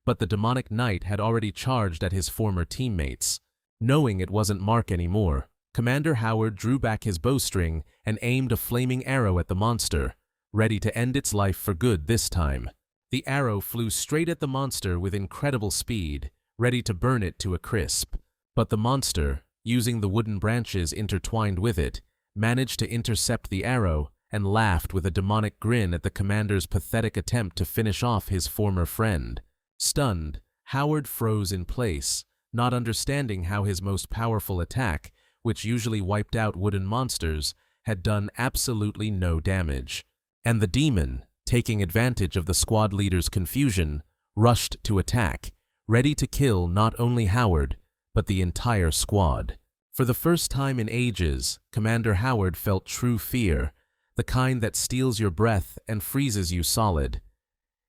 But the demonic knight had already charged at his former teammates. Knowing it wasn't Mark anymore, Commander Howard drew back his bowstring and aimed a flaming arrow at the monster, ready to end its life for good this time. The arrow flew straight at the monster with incredible speed, ready to burn it to a crisp. But the monster, using the wooden branches intertwined with it, managed to intercept the arrow and laughed with a demonic grin at the commander's pathetic attempt to finish off his former friend. Stunned, Howard froze in place, not understanding how his most powerful attack, which usually wiped out wooden monsters, had done absolutely no damage. And the demon, taking advantage of the squad leader's confusion, rushed to attack, ready to kill not only Howard, but the entire squad. For the first time in ages, Commander Howard felt true fear, the kind that steals your breath and freezes you solid.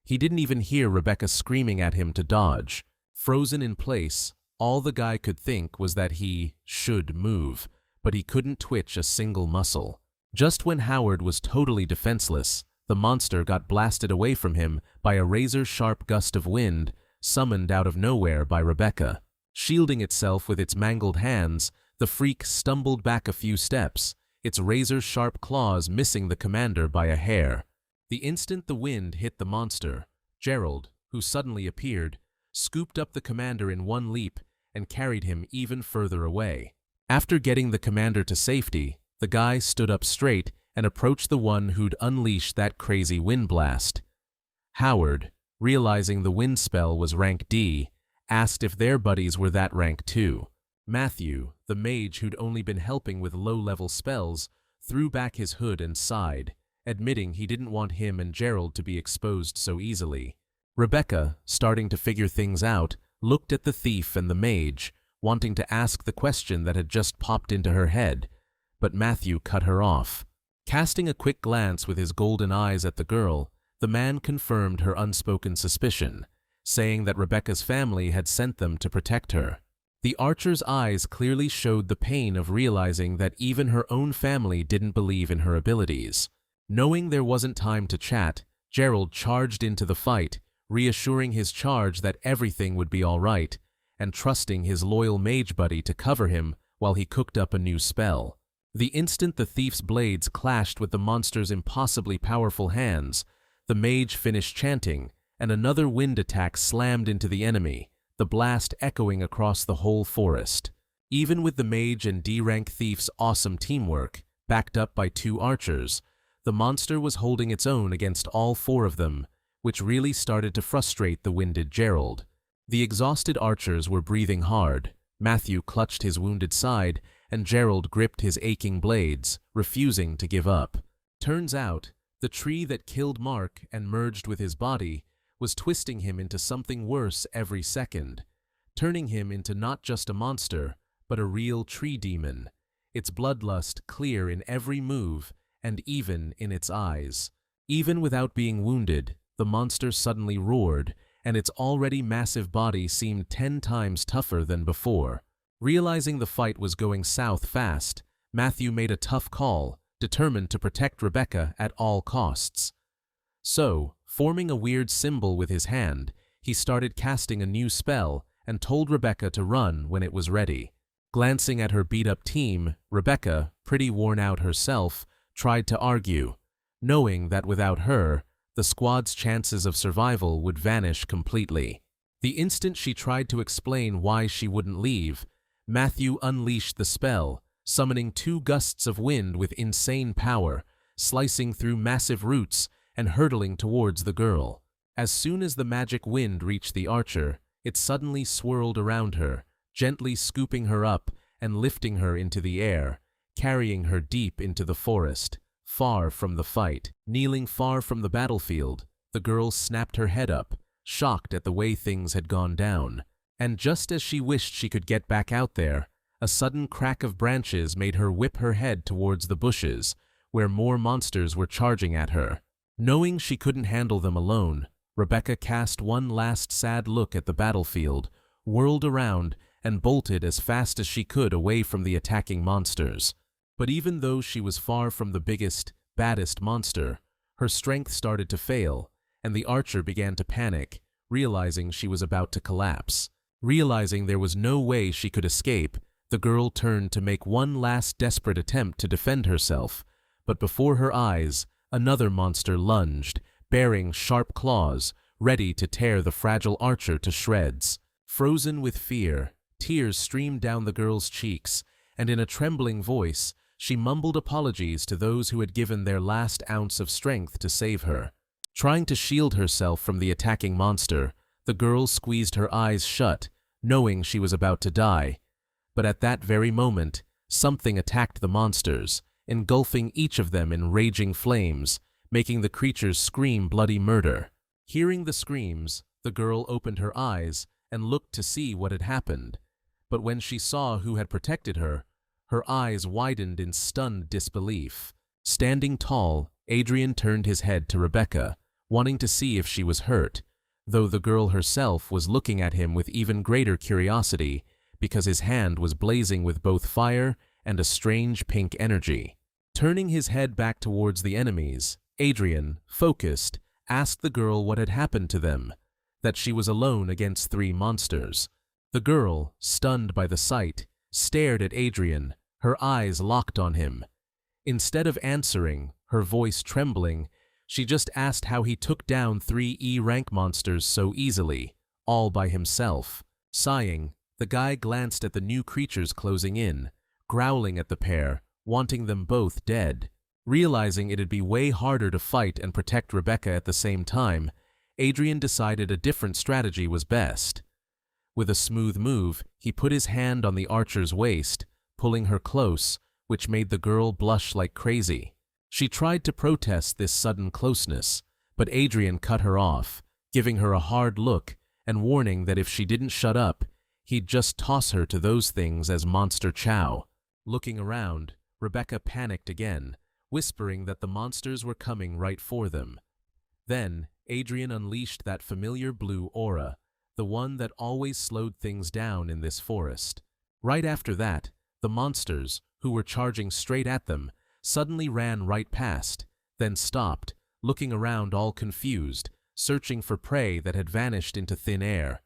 He didn't even hear Rebecca screaming at him to dodge. Frozen in place, all the guy could think was that he should move, but he couldn't twitch a single muscle. Just when Howard was totally defenseless, the monster got blasted away from him by a razor-sharp gust of wind summoned out of nowhere by Rebecca. Shielding itself with its mangled hands, The freak stumbled back a few steps, its razor-sharp claws missing the commander by a hair. The instant the wind hit the monster, Gerald, who suddenly appeared, scooped up the commander in one leap and carried him even further away. After getting the commander to safety, the guy stood up straight and approached the one who'd unleashed that crazy wind blast. Howard, realizing the wind spell was rank D, asked if their buddies were that rank too. Matthew, the mage who'd only been helping with low-level spells, threw back his hood and sighed, admitting he didn't want him and Gerald to be exposed so easily. Rebecca, starting to figure things out, looked at the thief and the mage, wanting to ask the question that had just popped into her head, but Matthew cut her off. Casting a quick glance with his golden eyes at the girl, the man confirmed her unspoken suspicion, saying that Rebecca's family had sent them to protect her. The archer's eyes clearly showed the pain of realizing that even her own family didn't believe in her abilities. Knowing there wasn't time to chat, Gerald charged into the fight, reassuring his charge that everything would be all right, and trusting his loyal mage buddy to cover him while he cooked up a new spell. The instant the thief's blades clashed with the monster's impossibly powerful hands, the mage finished chanting, and another wind attack slammed into the enemy, the blast echoing across the whole forest. Even with the mage and D-rank thief's awesome teamwork, backed up by 2 archers, the monster was holding its own against all 4 of them, which really started to frustrate the winded Gerald. The exhausted archers were breathing hard. Matthew clutched his wounded side, and Gerald gripped his aching blades, refusing to give up. Turns out, the tree that killed Mark and merged with his body was twisting him into something worse every second, turning him into not just a monster, but a real tree demon, its bloodlust clear in every move and even in its eyes. Even without being wounded, the monster suddenly roared, and its already massive body seemed 10 times tougher than before. Realizing the fight was going south fast, Matthew made a tough call, determined to protect Rebecca at all costs. So, forming a weird symbol with his hand, he started casting a new spell and told Rebecca to run when it was ready. Glancing at her beat-up team, Rebecca, pretty worn out herself, tried to argue, knowing that without her, the squad's chances of survival would vanish completely. The instant she tried to explain why she wouldn't leave, Matthew unleashed the spell, summoning 2 gusts of wind with insane power, slicing through massive roots and hurtling towards the girl. As soon as the magic wind reached the archer, it suddenly swirled around her, gently scooping her up and lifting her into the air, carrying her deep into the forest, far from the fight. Kneeling far from the battlefield, the girl snapped her head up, shocked at the way things had gone down. And just as she wished she could get back out there, a sudden crack of branches made her whip her head towards the bushes, where more monsters were charging at her. Knowing she couldn't handle them alone, Rebecca cast one last sad look at the battlefield, whirled around, and bolted as fast as she could away from the attacking monsters. But even though she was far from the biggest, baddest monster, her strength started to fail, and the archer began to panic, realizing she was about to collapse. Realizing there was no way she could escape, the girl turned to make one last desperate attempt to defend herself, but before her eyes, another monster lunged, bearing sharp claws, ready to tear the fragile archer to shreds. Frozen with fear, tears streamed down the girl's cheeks, and in a trembling voice, she mumbled apologies to those who had given their last ounce of strength to save her. Trying to shield herself from the attacking monster, the girl squeezed her eyes shut, knowing she was about to die. But at that very moment, something attacked the monsters, engulfing each of them in raging flames, making the creatures scream bloody murder. Hearing the screams, the girl opened her eyes and looked to see what had happened. But when she saw who had protected her, her eyes widened in stunned disbelief. Standing tall, Adrian turned his head to Rebecca, wanting to see if she was hurt, though the girl herself was looking at him with even greater curiosity because his hand was blazing with both fire and a strange pink energy. Turning his head back towards the enemies, Adrian, focused, asked the girl what had happened to them, that she was alone against 3 monsters. The girl, stunned by the sight, stared at Adrian, her eyes locked on him. Instead of answering, her voice trembling, she just asked how he took down 3 E-rank monsters so easily, all by himself. Sighing, the guy glanced at the new creatures closing in, growling at the pair, wanting them both dead. Realizing it'd be way harder to fight and protect Rebecca at the same time, Adrian decided a different strategy was best. With a smooth move, he put his hand on the archer's waist, pulling her close, which made the girl blush like crazy. She tried to protest this sudden closeness, but Adrian cut her off, giving her a hard look and warning that if she didn't shut up, he'd just toss her to those things as monster chow. Looking around, Rebecca panicked again, whispering that the monsters were coming right for them. Then, Adrian unleashed that familiar blue aura, the one that always slowed things down in this forest. Right after that, the monsters, who were charging straight at them, suddenly ran right past, then stopped, looking around all confused, searching for prey that had vanished into thin air.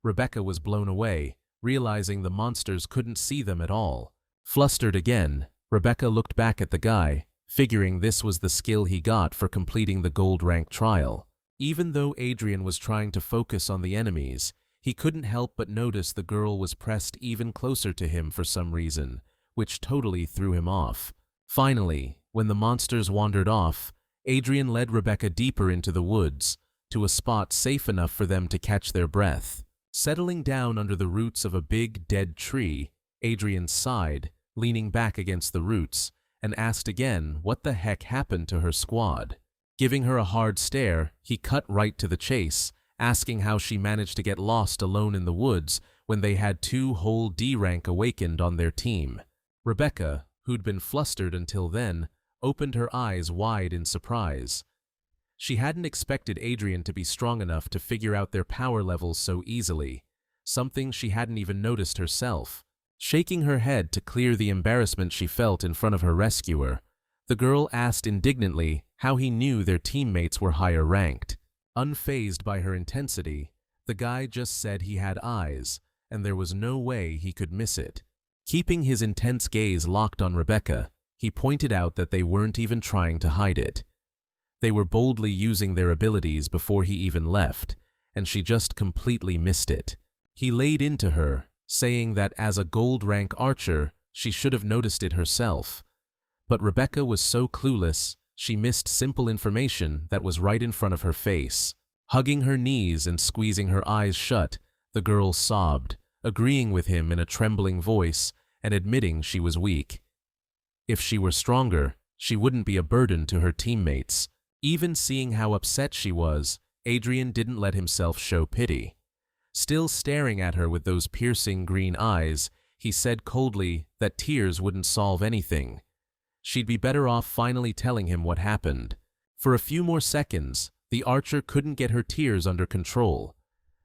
Rebecca was blown away, realizing the monsters couldn't see them at all. Flustered again, Rebecca looked back at the guy, figuring this was the skill he got for completing the gold rank trial. Even though Adrian was trying to focus on the enemies, he couldn't help but notice the girl was pressed even closer to him for some reason, which totally threw him off. Finally, when the monsters wandered off, Adrian led Rebecca deeper into the woods, to a spot safe enough for them to catch their breath. Settling down under the roots of a big, dead tree, Adrian sighed, leaning back against the roots, and asked again what the heck happened to her squad. Giving her a hard stare, he cut right to the chase, asking how she managed to get lost alone in the woods when they had 2 whole D-rank awakened on their team. Rebecca, who'd been flustered until then, opened her eyes wide in surprise. She hadn't expected Adrian to be strong enough to figure out their power levels so easily, something she hadn't even noticed herself. Shaking her head to clear the embarrassment she felt in front of her rescuer, the girl asked indignantly how he knew their teammates were higher ranked. Unfazed by her intensity, the guy just said he had eyes, and there was no way he could miss it. Keeping his intense gaze locked on Rebecca, he pointed out that they weren't even trying to hide it. They were boldly using their abilities before he even left, and she just completely missed it. He laid into her, saying that as a gold rank archer, she should have noticed it herself. But Rebecca was so clueless, she missed simple information that was right in front of her face. Hugging her knees and squeezing her eyes shut, the girl sobbed, agreeing with him in a trembling voice and admitting she was weak. If she were stronger, she wouldn't be a burden to her teammates. Even seeing how upset she was, Adrian didn't let himself show pity. Still staring at her with those piercing green eyes, he said coldly that tears wouldn't solve anything. She'd be better off finally telling him what happened. For a few more seconds, the archer couldn't get her tears under control.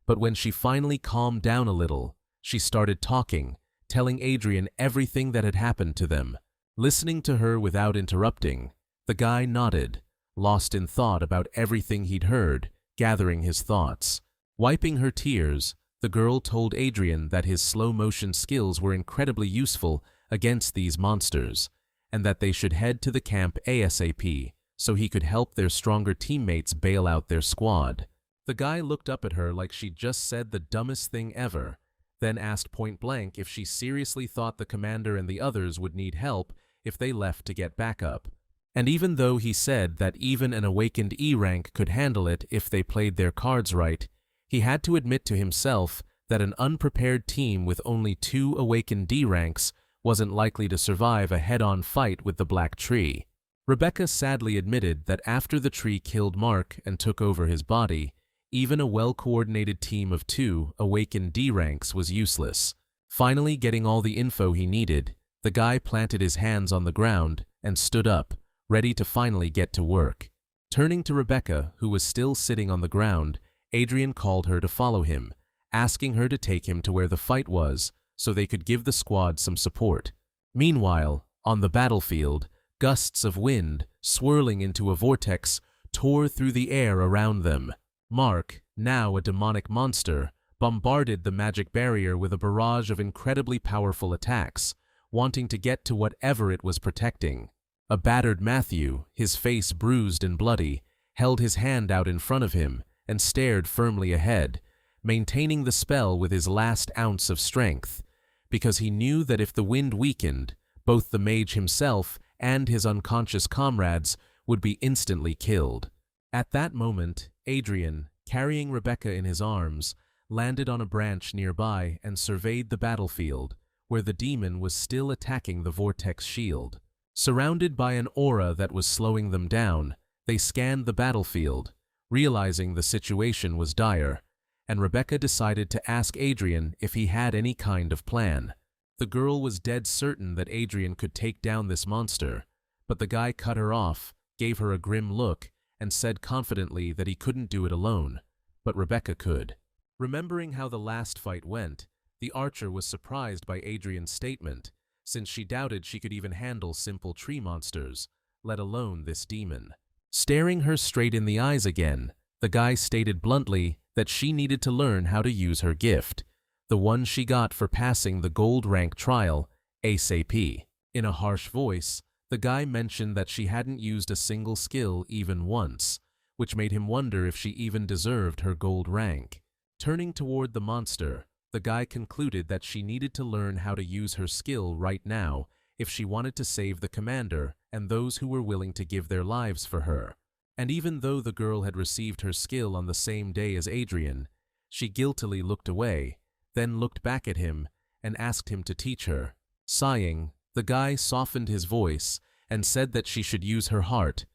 But when she finally calmed down a little, she started talking, telling Adrian everything that had happened to them. Listening to her without interrupting, the guy nodded, lost in thought about everything he'd heard, gathering his thoughts. Wiping her tears, the girl told Adrian that his slow-motion skills were incredibly useful against these monsters, and that they should head to the camp ASAP so he could help their stronger teammates bail out their squad. The guy looked up at her like she'd just said the dumbest thing ever, then asked point-blank if she seriously thought the commander and the others would need help if they left to get backup. And even though he said that even an awakened E-rank could handle it if they played their cards right, he had to admit to himself that an unprepared team with only 2 awakened D-ranks wasn't likely to survive a head-on fight with the Black Tree. Rebecca sadly admitted that after the tree killed Mark and took over his body, even a well-coordinated team of 2 awakened D-ranks was useless. Finally getting all the info he needed, the guy planted his hands on the ground and stood up, ready to finally get to work. Turning to Rebecca, who was still sitting on the ground, Adrian called her to follow him, asking her to take him to where the fight was so they could give the squad some support. Meanwhile, on the battlefield, gusts of wind, swirling into a vortex, tore through the air around them. Mark, now a demonic monster, bombarded the magic barrier with a barrage of incredibly powerful attacks, wanting to get to whatever it was protecting. A battered Matthew, his face bruised and bloody, held his hand out in front of him and stared firmly ahead, maintaining the spell with his last ounce of strength, because he knew that if the wind weakened, both the mage himself and his unconscious comrades would be instantly killed. At that moment, Adrian, carrying Rebecca in his arms, landed on a branch nearby and surveyed the battlefield, where the demon was still attacking the vortex shield. Surrounded by an aura that was slowing them down, they scanned the battlefield, realizing the situation was dire, and Rebecca decided to ask Adrian if he had any kind of plan. The girl was dead certain that Adrian could take down this monster, but the guy cut her off, gave her a grim look, and said confidently that he couldn't do it alone, but Rebecca could. Remembering how the last fight went, the archer was surprised by Adrian's statement, since she doubted she could even handle simple tree monsters, let alone this demon. Staring her straight in the eyes again, the guy stated bluntly that she needed to learn how to use her gift, the one she got for passing the gold rank trial, ASAP. In a harsh voice, the guy mentioned that she hadn't used a single skill even once, which made him wonder if she even deserved her gold rank. Turning toward the monster, the guy concluded that she needed to learn how to use her skill right now if she wanted to save the commander and those who were willing to give their lives for her. And even though the girl had received her skill on the same day as Adrian, she guiltily looked away, then looked back at him and asked him to teach her. Sighing, the guy softened his voice and said that she should use her heart,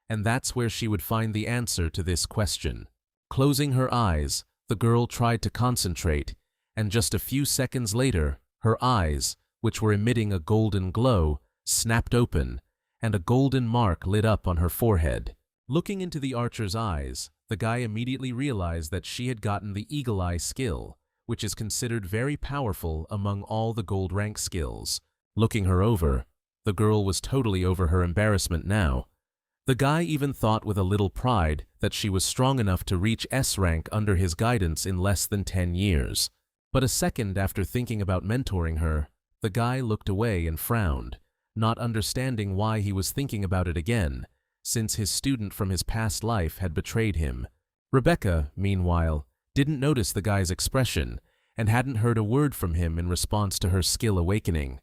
and that's where she would find the answer to this question. Closing her eyes, the girl tried to concentrate, and just a few seconds later, her eyes, which were emitting a golden glow, snapped open, and a golden mark lit up on her forehead. Looking into the archer's eyes, the guy immediately realized that she had gotten the Eagle Eye skill, which is considered very powerful among all the gold rank skills. Looking her over, the girl was totally over her embarrassment now. The guy even thought with a little pride that she was strong enough to reach S rank under his guidance in less than 10 years. But a second after thinking about mentoring her, the guy looked away and frowned, not understanding why he was thinking about it again, since his student from his past life had betrayed him. Rebecca, meanwhile, didn't notice the guy's expression and hadn't heard a word from him in response to her skill awakening.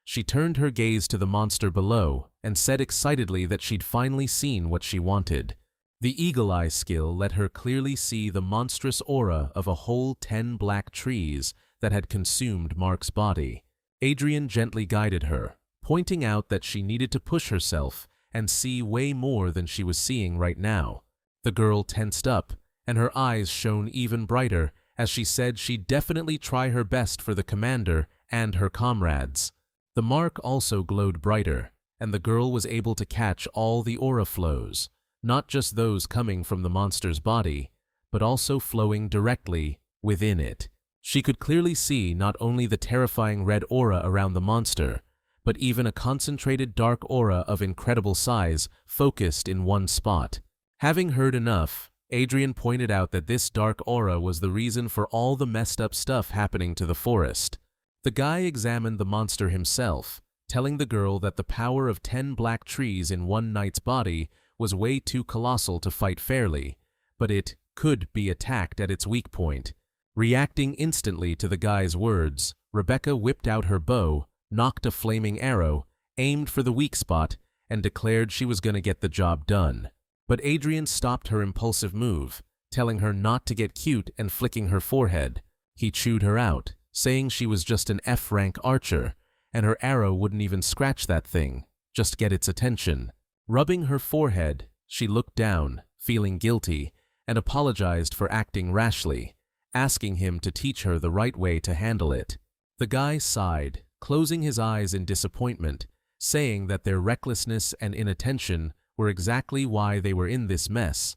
She turned her gaze to the monster below and said excitedly that she'd finally seen what she wanted. The Eagle Eye skill let her clearly see the monstrous aura of a whole 10 black trees that had consumed Mark's body. Adrian gently guided her, pointing out that she needed to push herself and see way more than she was seeing right now. The girl tensed up, and her eyes shone even brighter as she said she'd definitely try her best for the commander and her comrades. The mark also glowed brighter, and the girl was able to catch all the aura flows, not just those coming from the monster's body, but also flowing directly within it. She could clearly see not only the terrifying red aura around the monster, but even a concentrated dark aura of incredible size focused in one spot. Having heard enough, Adrian pointed out that this dark aura was the reason for all the messed up stuff happening to the forest. The guy examined the monster himself, telling the girl that the power of 10 black trees in one knight's body was way too colossal to fight fairly, but it could be attacked at its weak point. Reacting instantly to the guy's words, Rebecca whipped out her bow, knocked a flaming arrow, aimed for the weak spot, and declared she was going to get the job done. But Adrian stopped her impulsive move, telling her not to get cute and flicking her forehead. He chewed her out, saying she was just an F-rank archer, and her arrow wouldn't even scratch that thing, just get its attention. Rubbing her forehead, she looked down, feeling guilty, and apologized for acting rashly, asking him to teach her the right way to handle it. The guy sighed, closing his eyes in disappointment, saying that their recklessness and inattention were exactly why they were in this mess,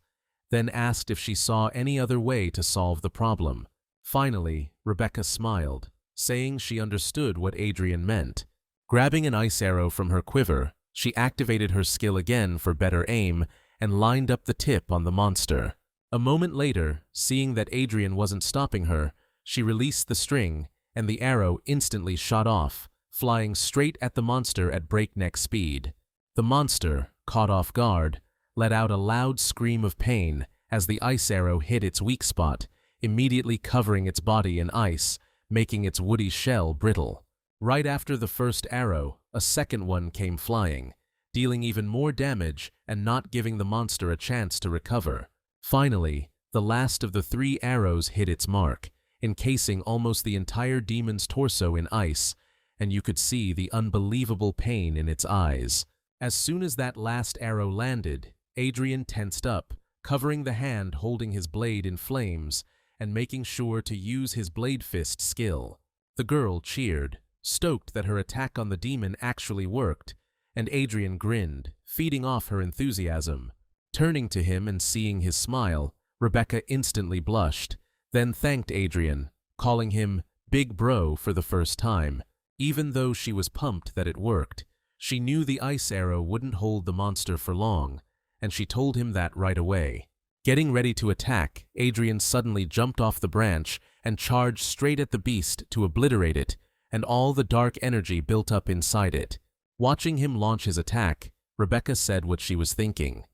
then asked if she saw any other way to solve the problem. Finally, Rebecca smiled, saying she understood what Adrian meant. Grabbing an ice arrow from her quiver, she activated her skill again for better aim and lined up the tip on the monster. A moment later, seeing that Adrian wasn't stopping her, she released the string, and the arrow instantly shot off, flying straight at the monster at breakneck speed. The monster, caught off guard, let out a loud scream of pain as the ice arrow hit its weak spot, immediately covering its body in ice, making its woody shell brittle. Right after the first arrow, a second one came flying, dealing even more damage and not giving the monster a chance to recover. Finally, the last of the 3 arrows hit its mark, encasing almost the entire demon's torso in ice, and you could see the unbelievable pain in its eyes. As soon as that last arrow landed, Adrian tensed up, covering the hand holding his blade in flames and making sure to use his blade fist skill. The girl cheered, stoked that her attack on the demon actually worked, and Adrian grinned, feeding off her enthusiasm. Turning to him and seeing his smile, Rebecca instantly blushed, then thanked Adrian, calling him Big Bro for the first time. Even though she was pumped that it worked, she knew the ice arrow wouldn't hold the monster for long, and she told him that right away. Getting ready to attack, Adrian suddenly jumped off the branch and charged straight at the beast to obliterate it and all the dark energy built up inside it. Watching him launch his attack, Rebecca said what she was thinking.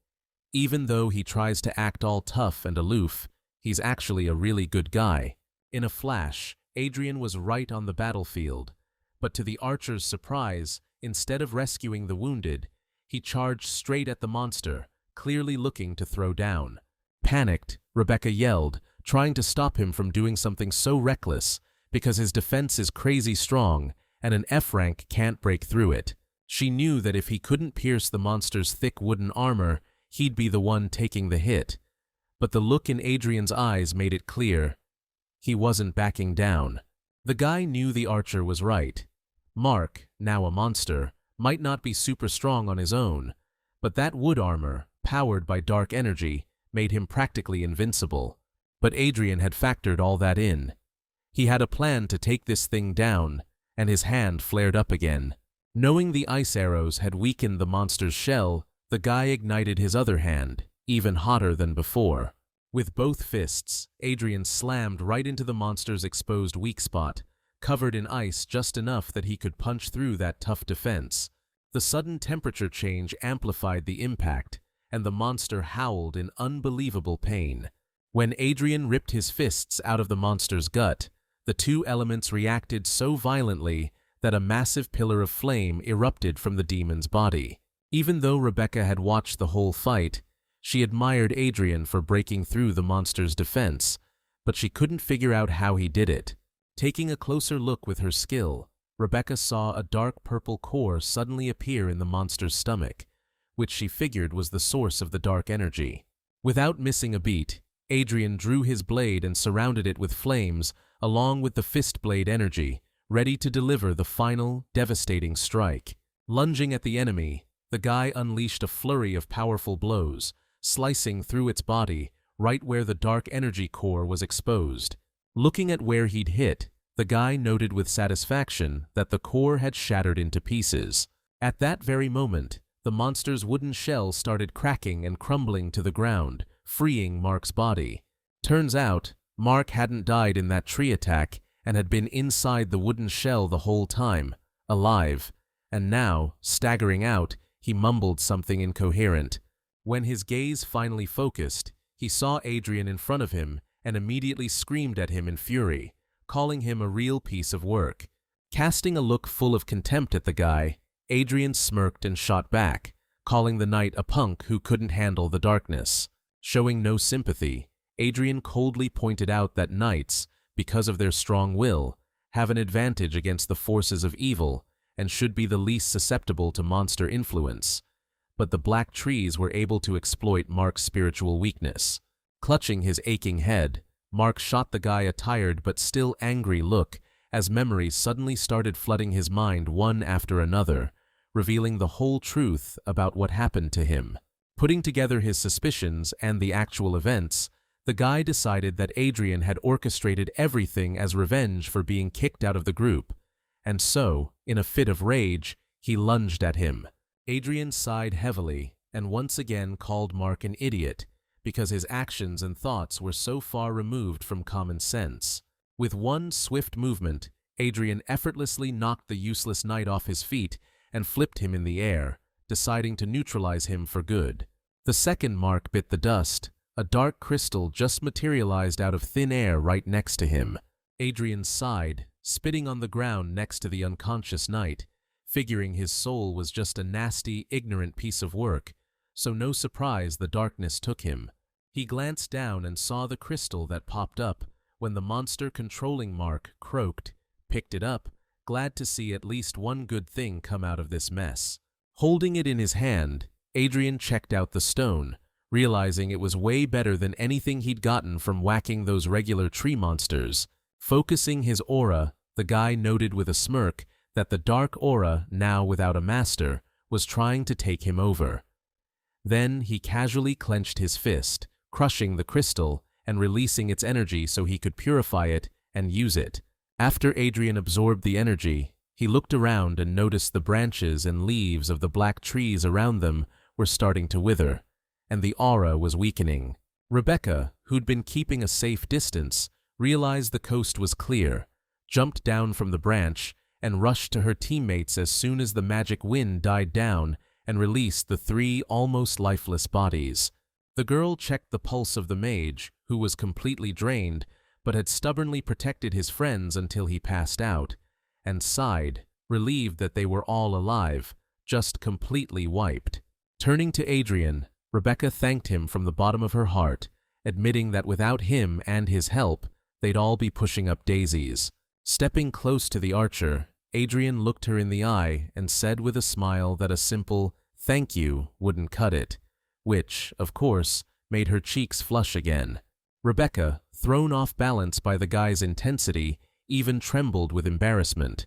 Even though he tries to act all tough and aloof, he's actually a really good guy. In a flash, Adrian was right on the battlefield, but to the archer's surprise, instead of rescuing the wounded, he charged straight at the monster, clearly looking to throw down. Panicked, Rebecca yelled, trying to stop him from doing something so reckless, because his defense is crazy strong and an F rank can't break through it. She knew that if he couldn't pierce the monster's thick wooden armor, he'd be the one taking the hit. But the look in Adrian's eyes made it clear. He wasn't backing down. The guy knew the archer was right. Mark, now a monster, might not be super strong on his own, but that wood armor, powered by dark energy, made him practically invincible. But Adrian had factored all that in. He had a plan to take this thing down, and his hand flared up again. Knowing the ice arrows had weakened the monster's shell, the guy ignited his other hand, even hotter than before. With both fists, Adrian slammed right into the monster's exposed weak spot, covered in ice just enough that he could punch through that tough defense. The sudden temperature change amplified the impact, and the monster howled in unbelievable pain. When Adrian ripped his fists out of the monster's gut, the 2 elements reacted so violently that a massive pillar of flame erupted from the demon's body. Even though Rebecca had watched the whole fight, she admired Adrian for breaking through the monster's defense, but she couldn't figure out how he did it. Taking a closer look with her skill, Rebecca saw a dark purple core suddenly appear in the monster's stomach, which she figured was the source of the dark energy. Without missing a beat, Adrian drew his blade and surrounded it with flames along with the fist blade energy, ready to deliver the final, devastating strike. Lunging at the enemy, the guy unleashed a flurry of powerful blows, slicing through its body right where the dark energy core was exposed. Looking at where he'd hit, the guy noted with satisfaction that the core had shattered into pieces. At that very moment, the monster's wooden shell started cracking and crumbling to the ground, freeing Mark's body. Turns out, Mark hadn't died in that tree attack and had been inside the wooden shell the whole time, alive, and now, staggering out, he mumbled something incoherent. When his gaze finally focused, he saw Adrian in front of him and immediately screamed at him in fury, calling him a real piece of work. Casting a look full of contempt at the guy, Adrian smirked and shot back, calling the knight a punk who couldn't handle the darkness. Showing no sympathy, Adrian coldly pointed out that knights, because of their strong will, have an advantage against the forces of evil and should be the least susceptible to monster influence. But the black trees were able to exploit Mark's spiritual weakness. Clutching his aching head, Mark shot the guy a tired but still angry look as memories suddenly started flooding his mind one after another, revealing the whole truth about what happened to him. Putting together his suspicions and the actual events, the guy decided that Adrian had orchestrated everything as revenge for being kicked out of the group, and so, in a fit of rage, he lunged at him. Adrian sighed heavily and once again called Mark an idiot, because his actions and thoughts were so far removed from common sense. With one swift movement, Adrian effortlessly knocked the useless knight off his feet and flipped him in the air, deciding to neutralize him for good. The second mark bit the dust. A dark crystal just materialized out of thin air right next to him. Adrian sighed, spitting on the ground next to the unconscious knight, figuring his soul was just a nasty, ignorant piece of work, so no surprise the darkness took him. He glanced down and saw the crystal that popped up when the monster controlling mark croaked, picked it up, glad to see at least one good thing come out of this mess. Holding it in his hand, Adrian checked out the stone, realizing it was way better than anything he'd gotten from whacking those regular tree monsters. Focusing his aura, the guy noted with a smirk that the dark aura, now without a master, was trying to take him over. Then he casually clenched his fist, crushing the crystal and releasing its energy so he could purify it and use it. After Adrian absorbed the energy, he looked around and noticed the branches and leaves of the black trees around them were starting to wither, and the aura was weakening. Rebecca, who'd been keeping a safe distance, realized the coast was clear, jumped down from the branch, and rushed to her teammates as soon as the magic wind died down and released the three almost lifeless bodies. The girl checked the pulse of the mage, who was completely drained, but had stubbornly protected his friends until he passed out, and sighed, relieved that they were all alive, just completely wiped. Turning to Adrian, Rebecca thanked him from the bottom of her heart, admitting that without him and his help, they'd all be pushing up daisies. Stepping close to the archer, Adrian looked her in the eye and said with a smile that a simple "thank you" wouldn't cut it, which, of course, made her cheeks flush again. Rebecca, thrown off balance by the guy's intensity, even trembled with embarrassment.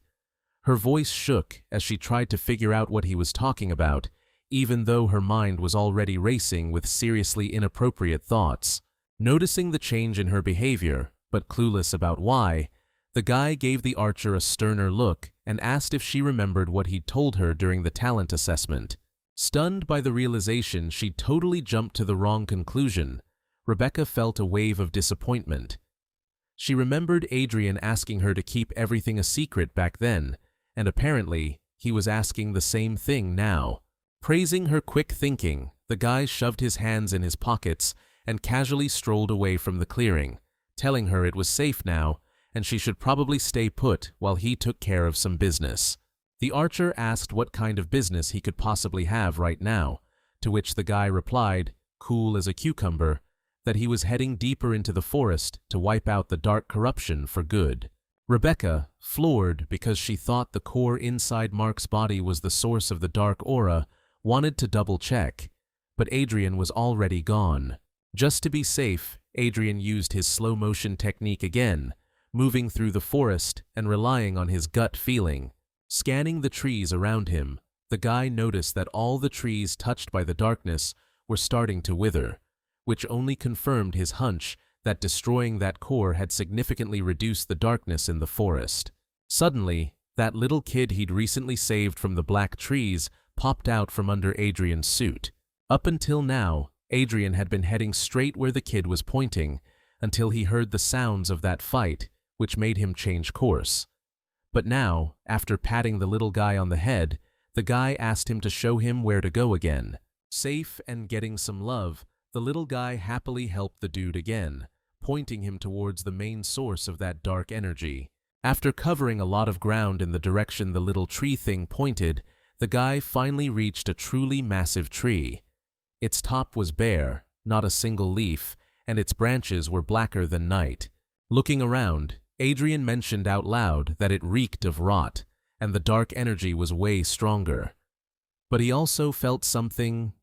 Her voice shook as she tried to figure out what he was talking about, even though her mind was already racing with seriously inappropriate thoughts. Noticing the change in her behavior, but clueless about why, the guy gave the archer a sterner look and asked if she remembered what he'd told her during the talent assessment. Stunned by the realization she'd totally jumped to the wrong conclusion, Rebecca felt a wave of disappointment. She remembered Adrian asking her to keep everything a secret back then, and apparently he was asking the same thing now. Praising her quick thinking, the guy shoved his hands in his pockets and casually strolled away from the clearing, telling her it was safe now and she should probably stay put while he took care of some business. The archer asked what kind of business he could possibly have right now, to which the guy replied, cool as a cucumber, that he was heading deeper into the forest to wipe out the dark corruption for good. Rebecca, floored because she thought the core inside Mark's body was the source of the dark aura, wanted to double-check, but Adrian was already gone. Just to be safe, Adrian used his slow-motion technique again, moving through the forest and relying on his gut feeling. Scanning the trees around him, the guy noticed that all the trees touched by the darkness were starting to wither, which only confirmed his hunch that destroying that core had significantly reduced the darkness in the forest. Suddenly, that little kid he'd recently saved from the black trees popped out from under Adrian's suit. Up until now, Adrian had been heading straight where the kid was pointing until he heard the sounds of that fight, which made him change course. But now, after patting the little guy on the head, the guy asked him to show him where to go again. Safe and getting some love, the little guy happily helped the dude again, pointing him towards the main source of that dark energy. After covering a lot of ground in the direction the little tree thing pointed, the guy finally reached a truly massive tree. Its top was bare, not a single leaf, and its branches were blacker than night. Looking around, Adrian mentioned out loud that it reeked of rot, and the dark energy was way stronger. But he also felt something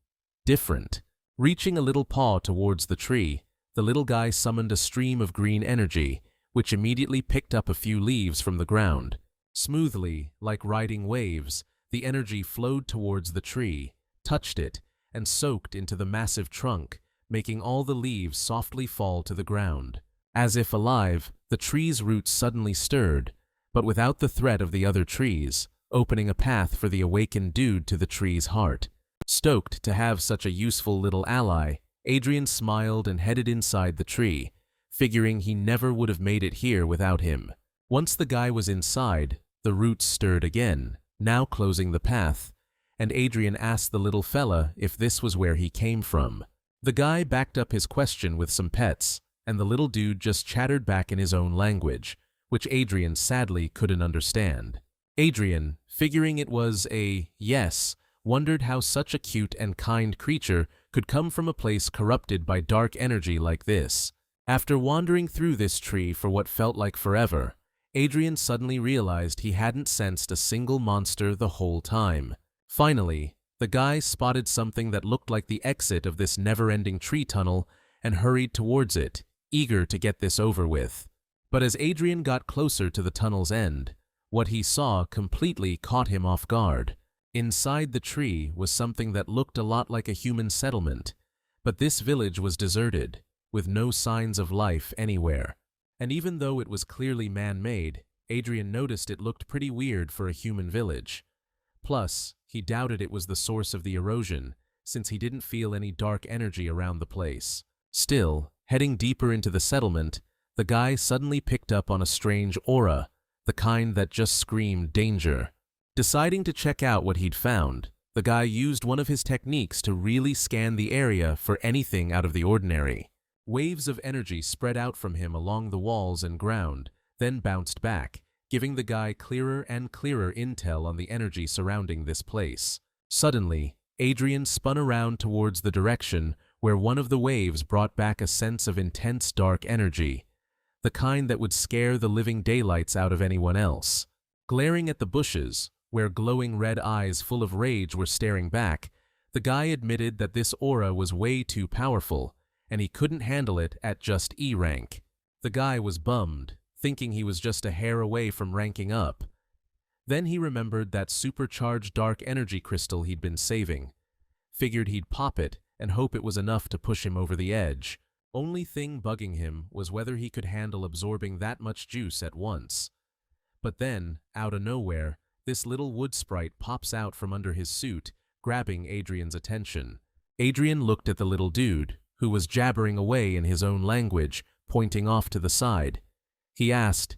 different. Reaching a little paw towards the tree, the little guy summoned a stream of green energy, which immediately picked up a few leaves from the ground. Smoothly, like riding waves, the energy flowed towards the tree, touched it, and soaked into the massive trunk, making all the leaves softly fall to the ground. As if alive, the tree's roots suddenly stirred, but without the threat of the other trees, opening a path for the awakened dude to the tree's heart. Stoked to have such a useful little ally, Adrian smiled and headed inside the tree, figuring he never would have made it here without him. Once the guy was inside, the roots stirred again, now closing the path, and Adrian asked the little fella if this was where he came from. The guy backed up his question with some pets, and the little dude just chattered back in his own language, which Adrian sadly couldn't understand. Adrian, figuring it was a yes, wondered how such a cute and kind creature could come from a place corrupted by dark energy like this. After wandering through this tree for what felt like forever, Adrian suddenly realized he hadn't sensed a single monster the whole time. Finally, the guy spotted something that looked like the exit of this never-ending tree tunnel and hurried towards it, eager to get this over with. But as Adrian got closer to the tunnel's end, what he saw completely caught him off guard. Inside the tree was something that looked a lot like a human settlement, but this village was deserted, with no signs of life anywhere. And even though it was clearly man-made, Adrian noticed it looked pretty weird for a human village. Plus, he doubted it was the source of the erosion, since he didn't feel any dark energy around the place. Still, heading deeper into the settlement, the guy suddenly picked up on a strange aura, the kind that just screamed danger. Deciding to check out what he'd found, the guy used one of his techniques to really scan the area for anything out of the ordinary. Waves of energy spread out from him along the walls and ground, then bounced back, giving the guy clearer and clearer intel on the energy surrounding this place. Suddenly, Adrian spun around towards the direction where one of the waves brought back a sense of intense dark energy, the kind that would scare the living daylights out of anyone else. Glaring at the bushes, where glowing red eyes full of rage were staring back, the guy admitted that this aura was way too powerful, and he couldn't handle it at just E rank. The guy was bummed, thinking he was just a hair away from ranking up. Then he remembered that supercharged dark energy crystal he'd been saving. Figured he'd pop it and hope it was enough to push him over the edge. Only thing bugging him was whether he could handle absorbing that much juice at once. But then, out of nowhere, this little wood sprite pops out from under his suit, grabbing Adrian's attention. Adrian looked at the little dude, who was jabbering away in his own language, pointing off to the side. He asked,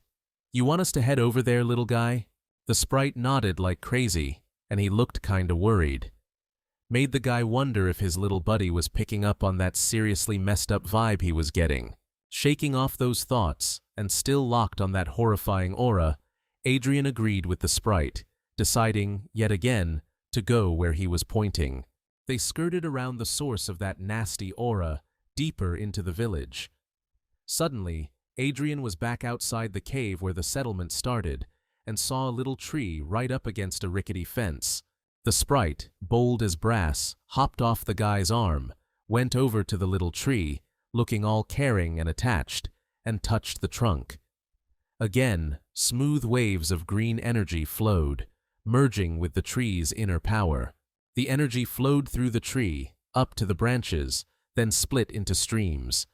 "You want us to head over there, little guy?" The sprite nodded like crazy, and he looked kinda worried. Made the guy wonder if his little buddy was picking up on that seriously messed up vibe he was getting. Shaking off those thoughts, and still locked on that horrifying aura, Adrian agreed with the sprite, deciding, yet again, to go where he was pointing. They skirted around the source of that nasty aura, deeper into the village. Suddenly, Adrian was back outside the cave where the settlement started, and saw a little tree right up against a rickety fence. The sprite, bold as brass, hopped off the guy's arm, went over to the little tree, looking all caring and attached, and touched the trunk. Again, smooth waves of green energy flowed, merging with the tree's inner power. The energy flowed through the tree, up to the branches, then split into streams.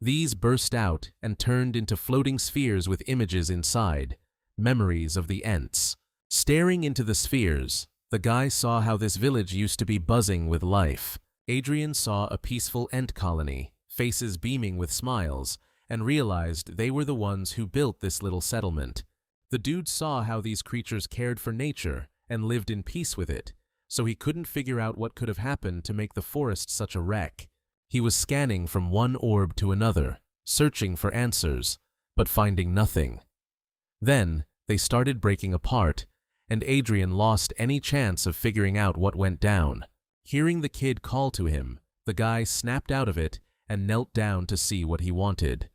These burst out and turned into floating spheres with images inside, memories of the Ents. Staring into the spheres, the guy saw how this village used to be buzzing with life. Adrian saw a peaceful Ent colony, faces beaming with smiles, and realized they were the ones who built this little settlement. The dude saw how these creatures cared for nature and lived in peace with it, so he couldn't figure out what could have happened to make the forest such a wreck. He was scanning from one orb to another, searching for answers, but finding nothing. Then, they started breaking apart, and Adrian lost any chance of figuring out what went down. Hearing the kid call to him, the guy snapped out of it and knelt down to see what he wanted.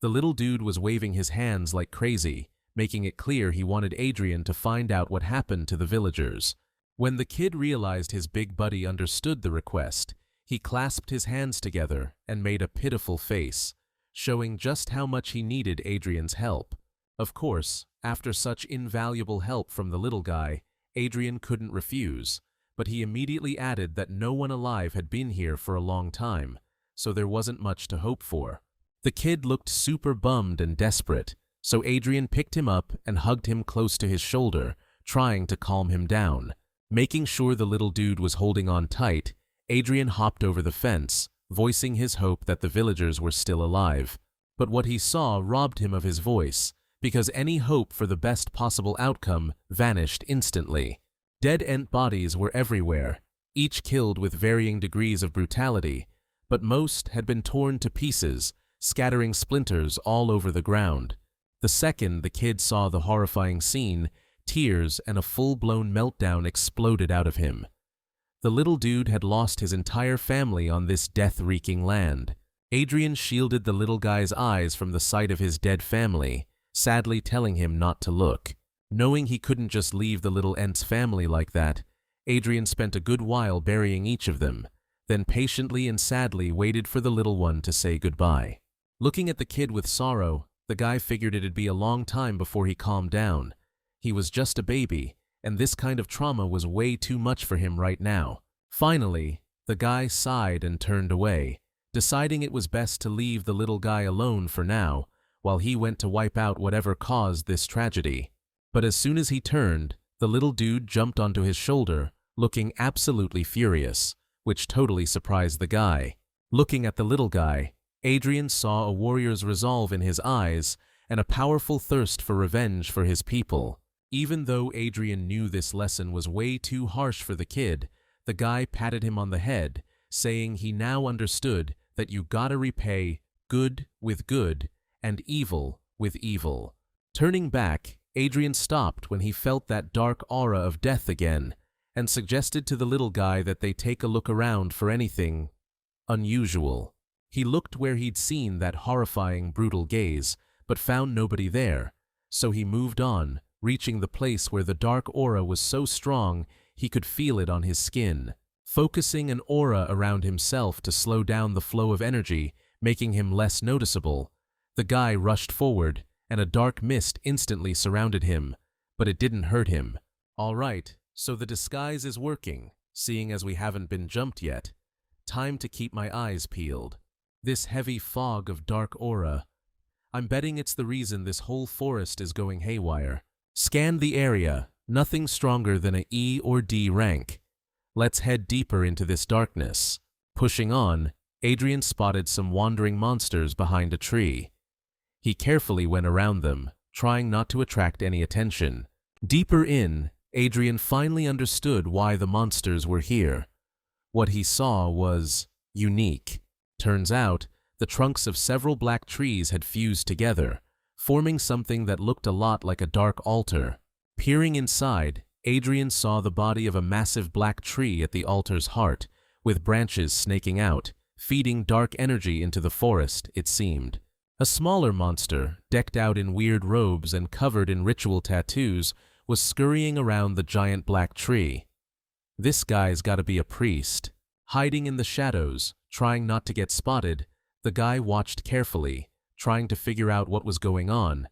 The little dude was waving his hands like crazy, making it clear he wanted Adrian to find out what happened to the villagers. When the kid realized his big buddy understood the request, he clasped his hands together and made a pitiful face, showing just how much he needed Adrian's help. Of course, after such invaluable help from the little guy, Adrian couldn't refuse, but he immediately added that no one alive had been here for a long time, so there wasn't much to hope for. The kid looked super bummed and desperate, so Adrian picked him up and hugged him close to his shoulder, trying to calm him down. Making sure the little dude was holding on tight, Adrian hopped over the fence, voicing his hope that the villagers were still alive. But what he saw robbed him of his voice, because any hope for the best possible outcome vanished instantly. Dead ant bodies were everywhere, each killed with varying degrees of brutality, but most had been torn to pieces, scattering splinters all over the ground. The second the kid saw the horrifying scene, tears and a full-blown meltdown exploded out of him. The little dude had lost his entire family on this death-wreaking land. Adrian shielded the little guy's eyes from the sight of his dead family, sadly telling him not to look. Knowing he couldn't just leave the little ant's family like that, Adrian spent a good while burying each of them, then patiently and sadly waited for the little one to say goodbye. Looking at the kid with sorrow, the guy figured it'd be a long time before he calmed down. He was just a baby, and this kind of trauma was way too much for him right now. Finally, the guy sighed and turned away, deciding it was best to leave the little guy alone for now, while he went to wipe out whatever caused this tragedy. But as soon as he turned, the little dude jumped onto his shoulder, looking absolutely furious, which totally surprised the guy. Looking at the little guy, Adrian saw a warrior's resolve in his eyes and a powerful thirst for revenge for his people. Even though Adrian knew this lesson was way too harsh for the kid, the guy patted him on the head, saying he now understood that you gotta repay good with good and evil with evil. Turning back, Adrian stopped when he felt that dark aura of death again, and suggested to the little guy that they take a look around for anything unusual. He looked where he'd seen that horrifying, brutal gaze, but found nobody there, so he moved on, reaching the place where the dark aura was so strong he could feel it on his skin. Focusing an aura around himself to slow down the flow of energy, making him less noticeable, the guy rushed forward, and a dark mist instantly surrounded him, but it didn't hurt him. All right, so the disguise is working, seeing as we haven't been jumped yet. Time to keep my eyes peeled. This heavy fog of dark aura. I'm betting it's the reason this whole forest is going haywire. Scan the area, nothing stronger than a E or D rank. Let's head deeper into this darkness. Pushing on, Adrian spotted some wandering monsters behind a tree. He carefully went around them, trying not to attract any attention. Deeper in, Adrian finally understood why the monsters were here. What he saw was unique. Turns out, the trunks of several black trees had fused together, forming something that looked a lot like a dark altar. Peering inside, Adrian saw the body of a massive black tree at the altar's heart, with branches snaking out, feeding dark energy into the forest, it seemed. A smaller monster, decked out in weird robes and covered in ritual tattoos, was scurrying around the giant black tree. This guy's gotta be a priest. Hiding in the shadows, trying not to get spotted, the guy watched carefully, trying to figure out what was going on,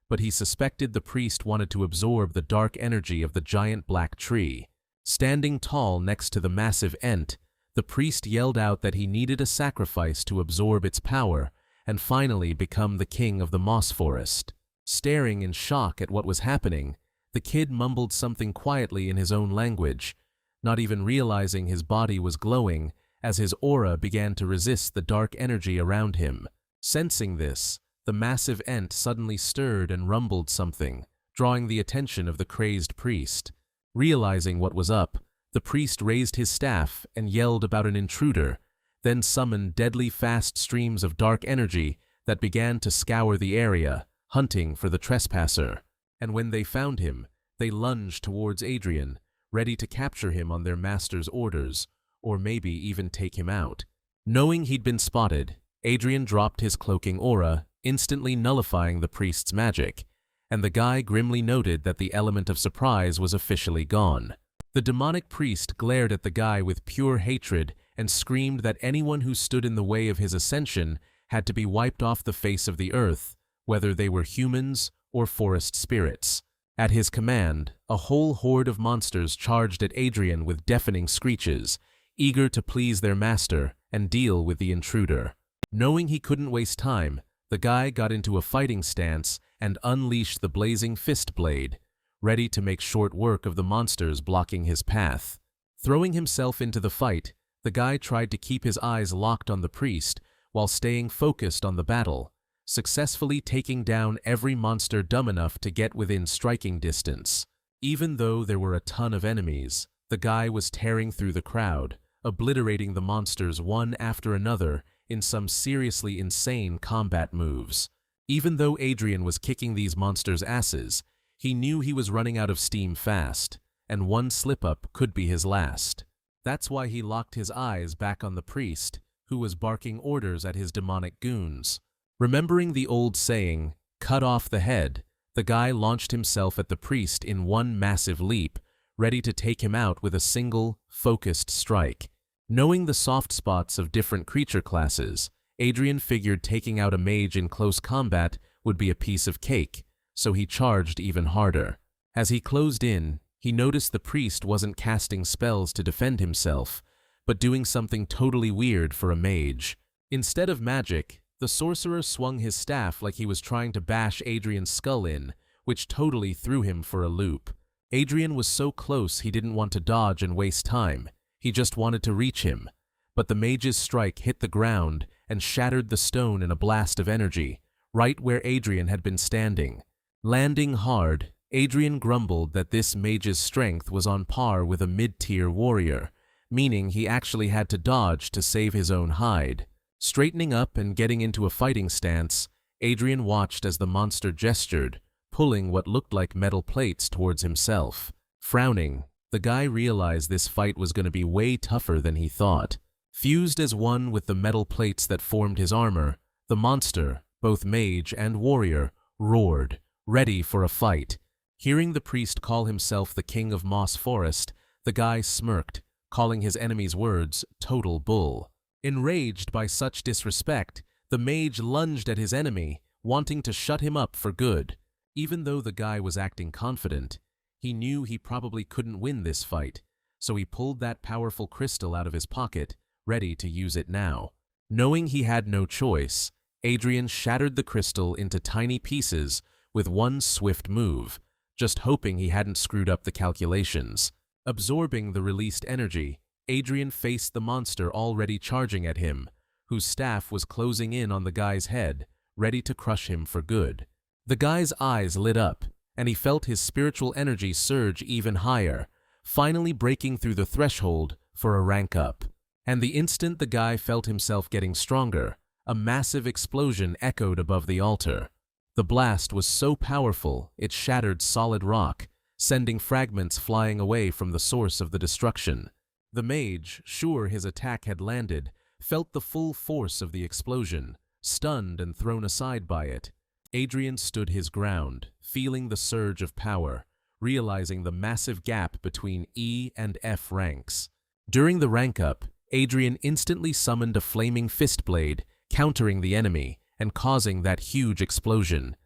but he suspected the priest wanted to absorb the dark energy of the giant black tree. Standing tall next to the massive ent, the priest yelled out that he needed a sacrifice to absorb its power and finally become the king of the moss forest. Staring in shock at what was happening, the kid mumbled something quietly in his own language, not even realizing his body was glowing as his aura began to resist the dark energy around him. Sensing this, the massive ent suddenly stirred and rumbled something, drawing the attention of the crazed priest. Realizing what was up, the priest raised his staff and yelled about an intruder, then summoned deadly fast streams of dark energy that began to scour the area, hunting for the trespasser. And when they found him, they lunged towards Adrian, ready to capture him on their master's orders, or maybe even take him out. Knowing he'd been spotted, Adrian dropped his cloaking aura, instantly nullifying the priest's magic, and the guy grimly noted that the element of surprise was officially gone. The demonic priest glared at the guy with pure hatred and screamed that anyone who stood in the way of his ascension had to be wiped off the face of the earth, whether they were humans or forest spirits. At his command, a whole horde of monsters charged at Adrian with deafening screeches, eager to please their master and deal with the intruder. Knowing he couldn't waste time, the guy got into a fighting stance and unleashed the blazing fist blade, ready to make short work of the monsters blocking his path. Throwing himself into the fight, The guy tried to keep his eyes locked on the priest while staying focused on the battle, successfully taking down every monster dumb enough to get within striking distance. Even though there were a ton of enemies, the guy was tearing through the crowd, obliterating the monsters one after another in some seriously insane combat moves. Even though Adrian was kicking these monsters' asses, he knew he was running out of steam fast, and one slip-up could be his last. That's why he locked his eyes back on the priest, who was barking orders at his demonic goons. Remembering the old saying, "Cut off the head," the guy launched himself at the priest in one massive leap, ready to take him out with a single, focused strike. Knowing the soft spots of different creature classes, Adrian figured taking out a mage in close combat would be a piece of cake, so he charged even harder. As he closed in, he noticed the priest wasn't casting spells to defend himself, but doing something totally weird for a mage. Instead of magic, the sorcerer swung his staff like he was trying to bash Adrian's skull in, which totally threw him for a loop. Adrian was so close he didn't want to dodge and waste time. He just wanted to reach him. But the mage's strike hit the ground and shattered the stone in a blast of energy, right where Adrian had been standing. Landing hard, Adrian grumbled that this mage's strength was on par with a mid-tier warrior, meaning he actually had to dodge to save his own hide. Straightening up and getting into a fighting stance, Adrian watched as the monster gestured, pulling what looked like metal plates towards himself. Frowning, the guy realized this fight was going to be way tougher than he thought. Fused as one with the metal plates that formed his armor, the monster, both mage and warrior, roared, ready for a fight. Hearing the priest call himself the king of Moss Forest, the guy smirked, calling his enemy's words total bull. Enraged by such disrespect, the mage lunged at his enemy, wanting to shut him up for good. Even though the guy was acting confident, he knew he probably couldn't win this fight, so he pulled that powerful crystal out of his pocket, ready to use it now. Knowing he had no choice, Adrian shattered the crystal into tiny pieces with one swift move, just hoping he hadn't screwed up the calculations. Absorbing the released energy, Adrian faced the monster already charging at him, whose staff was closing in on the guy's head, ready to crush him for good. The guy's eyes lit up, and he felt his spiritual energy surge even higher, finally breaking through the threshold for a rank up. And the instant the guy felt himself getting stronger, a massive explosion echoed above the altar. The blast was so powerful it shattered solid rock, sending fragments flying away from the source of the destruction. The mage, sure his attack had landed, felt the full force of the explosion, stunned and thrown aside by it. Adrian stood his ground, feeling the surge of power, realizing the massive gap between E and F ranks. During the rank-up, Adrian instantly summoned a flaming fist blade, countering the enemy and causing that huge explosion.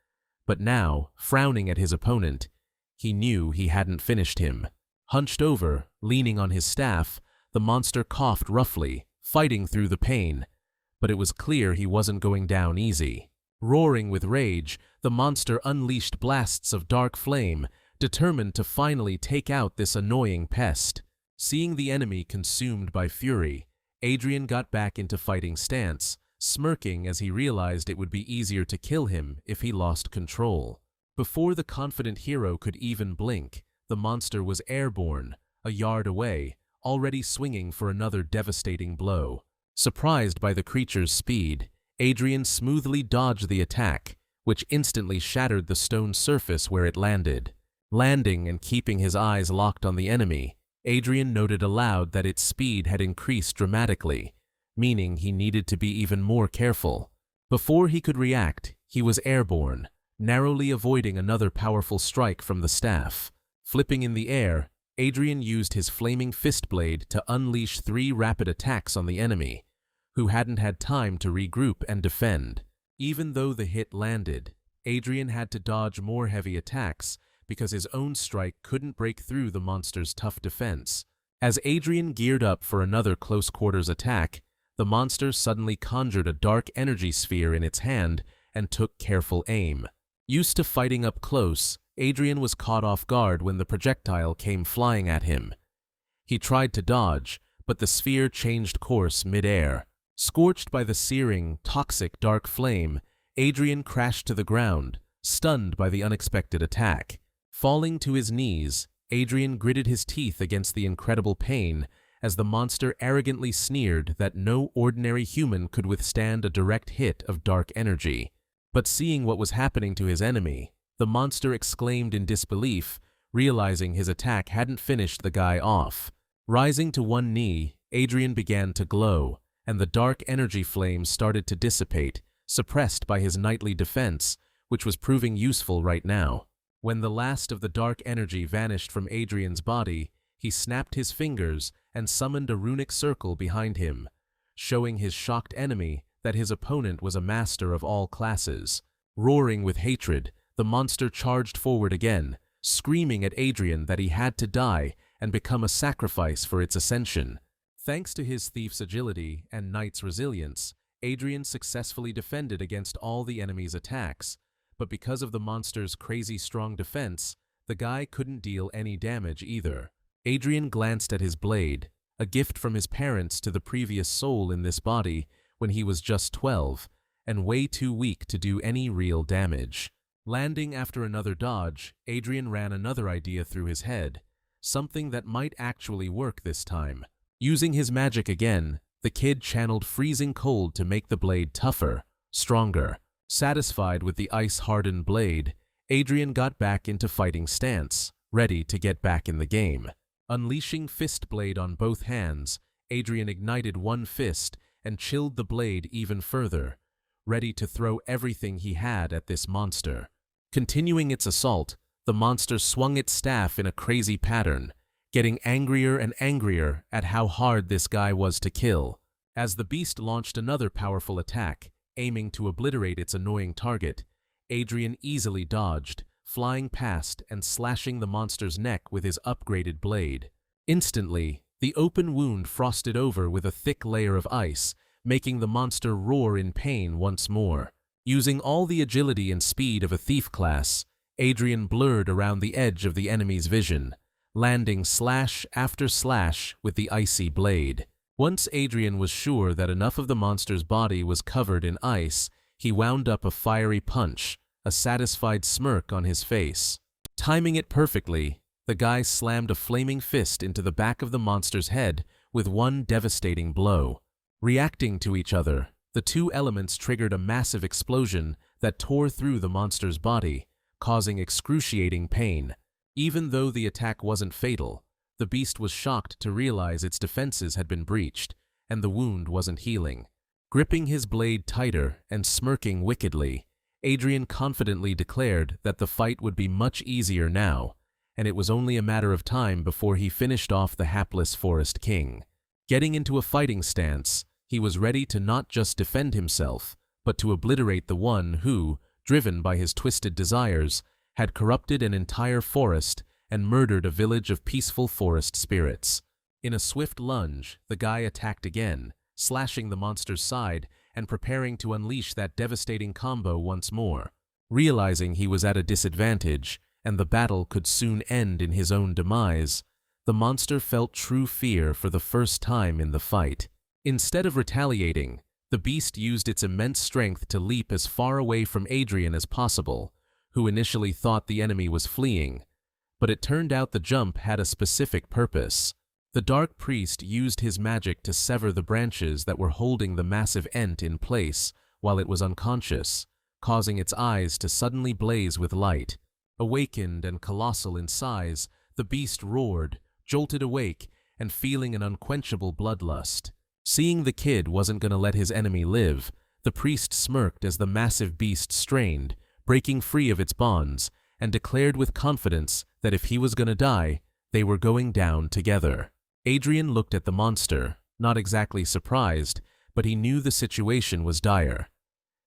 But now, frowning at his opponent, he knew he hadn't finished him. Hunched over, leaning on his staff, the monster coughed roughly, fighting through the pain. But it was clear he wasn't going down easy. Roaring with rage, the monster unleashed blasts of dark flame, determined to finally take out this annoying pest. Seeing the enemy consumed by fury, Adrian got back into fighting stance, smirking as he realized it would be easier to kill him if he lost control. Before the confident hero could even blink, the monster was airborne, a yard away, already swinging for another devastating blow. Surprised by the creature's speed, Adrian smoothly dodged the attack, which instantly shattered the stone surface where it landed. Landing and keeping his eyes locked on the enemy, Adrian noted aloud that its speed had increased dramatically, meaning he needed to be even more careful. Before he could react, he was airborne, narrowly avoiding another powerful strike from the staff. Flipping in the air, Adrian used his flaming fist blade to unleash 3 rapid attacks on the enemy, who hadn't had time to regroup and defend. Even though the hit landed, Adrian had to dodge more heavy attacks because his own strike couldn't break through the monster's tough defense. As Adrian geared up for another close-quarters attack, the monster suddenly conjured a dark energy sphere in its hand and took careful aim. Used to fighting up close, Adrian was caught off guard when the projectile came flying at him. He tried to dodge, but the sphere changed course mid-air. Scorched by the searing, toxic dark flame, Adrian crashed to the ground, stunned by the unexpected attack. Falling to his knees, Adrian gritted his teeth against the incredible pain as the monster arrogantly sneered that no ordinary human could withstand a direct hit of dark energy. But seeing what was happening to his enemy, the monster exclaimed in disbelief, realizing his attack hadn't finished the guy off. Rising to one knee, Adrian began to glow, and the dark energy flames started to dissipate, suppressed by his knightly defense, which was proving useful right now. When the last of the dark energy vanished from Adrian's body, he snapped his fingers and summoned a runic circle behind him, showing his shocked enemy that his opponent was a master of all classes. Roaring with hatred, the monster charged forward again, screaming at Adrian that he had to die and become a sacrifice for its ascension. Thanks to his thief's agility and knight's resilience, Adrian successfully defended against all the enemy's attacks, but because of the monster's crazy strong defense, the guy couldn't deal any damage either. Adrian glanced at his blade, a gift from his parents to the previous soul in this body when he was just 12, and way too weak to do any real damage. Landing after another dodge, Adrian ran another idea through his head, something that might actually work this time. Using his magic again, the kid channeled freezing cold to make the blade tougher, stronger. Satisfied with the ice-hardened blade, Adrian got back into fighting stance, ready to get back in the game. Unleashing fist blade on both hands, Adrian ignited one fist and chilled the blade even further, ready to throw everything he had at this monster. Continuing its assault, the monster swung its staff in a crazy pattern, getting angrier and angrier at how hard this guy was to kill. As the beast launched another powerful attack, aiming to obliterate its annoying target, Adrian easily dodged, flying past and slashing the monster's neck with his upgraded blade. Instantly, the open wound frosted over with a thick layer of ice, making the monster roar in pain once more. Using all the agility and speed of a thief class, Adrian blurred around the edge of the enemy's vision, landing slash after slash with the icy blade. Once Adrian was sure that enough of the monster's body was covered in ice, he wound up a fiery punch, a satisfied smirk on his face. Timing it perfectly, the guy slammed a flaming fist into the back of the monster's head with one devastating blow. Reacting to each other, the two elements triggered a massive explosion that tore through the monster's body, causing excruciating pain. Even though the attack wasn't fatal, the beast was shocked to realize its defenses had been breached, and the wound wasn't healing. Gripping his blade tighter and smirking wickedly, Adrian confidently declared that the fight would be much easier now, and it was only a matter of time before he finished off the hapless Forest King. Getting into a fighting stance, he was ready to not just defend himself, but to obliterate the one who, driven by his twisted desires, had corrupted an entire forest and murdered a village of peaceful forest spirits. In a swift lunge, the guy attacked again, slashing the monster's side and preparing to unleash that devastating combo once more. Realizing he was at a disadvantage and the battle could soon end in his own demise, the monster felt true fear for the first time in the fight. Instead of retaliating, the beast used its immense strength to leap as far away from Adrian as possible, who initially thought the enemy was fleeing. But it turned out the jump had a specific purpose. The Dark Priest used his magic to sever the branches that were holding the massive ent in place while it was unconscious, causing its eyes to suddenly blaze with light. Awakened and colossal in size, the beast roared, jolted awake, and feeling an unquenchable bloodlust. Seeing the kid wasn't going to let his enemy live, the priest smirked as the massive beast strained, breaking free of its bonds, and declared with confidence that if he was going to die, they were going down together. Adrian looked at the monster, not exactly surprised, but he knew the situation was dire.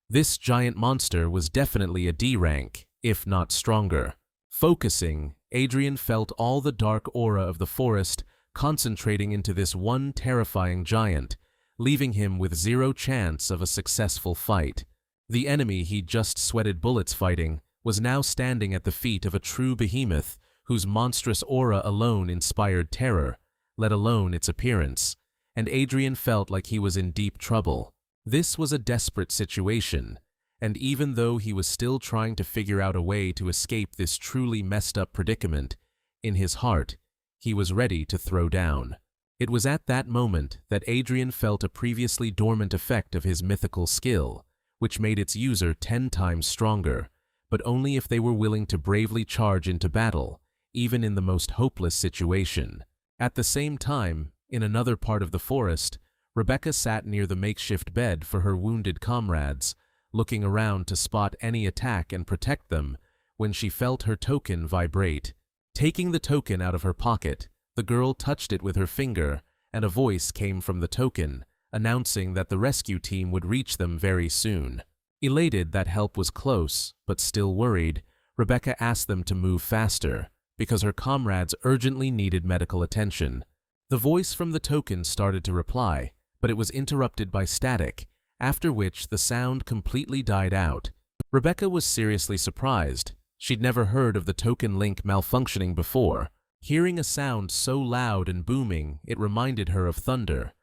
This giant monster was definitely a D rank, if not stronger. Focusing, Adrian felt all the dark aura of the forest concentrating into this one terrifying giant, leaving him with zero chance of a successful fight. The enemy he'd just sweated bullets fighting was now standing at the feet of a true behemoth whose monstrous aura alone inspired terror, let alone its appearance, and Adrian felt like he was in deep trouble. This was a desperate situation, and even though he was still trying to figure out a way to escape this truly messed up predicament, in his heart, he was ready to throw down. It was at that moment that Adrian felt a previously dormant effect of his mythical skill, which made its user 10 times stronger, but only if they were willing to bravely charge into battle, even in the most hopeless situation. At the same time, in another part of the forest, Rebecca sat near the makeshift bed for her wounded comrades, looking around to spot any attack and protect them, when she felt her token vibrate. Taking the token out of her pocket, the girl touched it with her finger, and a voice came from the token, announcing that the rescue team would reach them very soon. Elated that help was close, but still worried, Rebecca asked them to move faster, because her comrades urgently needed medical attention. The voice from the token started to reply, but it was interrupted by static, after which the sound completely died out. Rebecca was seriously surprised. She'd never heard of the token link malfunctioning before. Hearing a sound so loud and booming, it reminded her of thunder.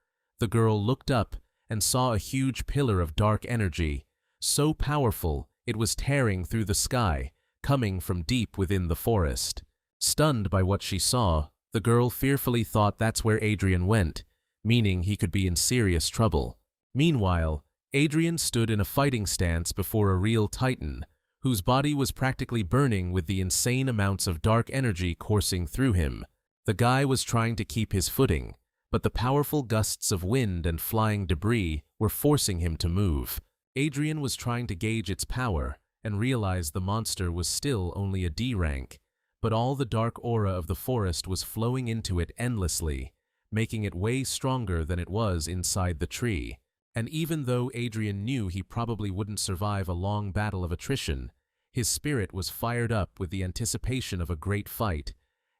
The girl looked up and saw a huge pillar of dark energy, so powerful it was tearing through the sky, coming from deep within the forest. Stunned by what she saw, the girl fearfully thought that's where Adrian went, meaning he could be in serious trouble. Meanwhile, Adrian stood in a fighting stance before a real titan, whose body was practically burning with the insane amounts of dark energy coursing through him. The guy was trying to keep his footing, but the powerful gusts of wind and flying debris were forcing him to move. Adrian was trying to gauge its power and realized the monster was still only a D rank, but all the dark aura of the forest was flowing into it endlessly, making it way stronger than it was inside the tree. And even though Adrian knew he probably wouldn't survive a long battle of attrition, his spirit was fired up with the anticipation of a great fight,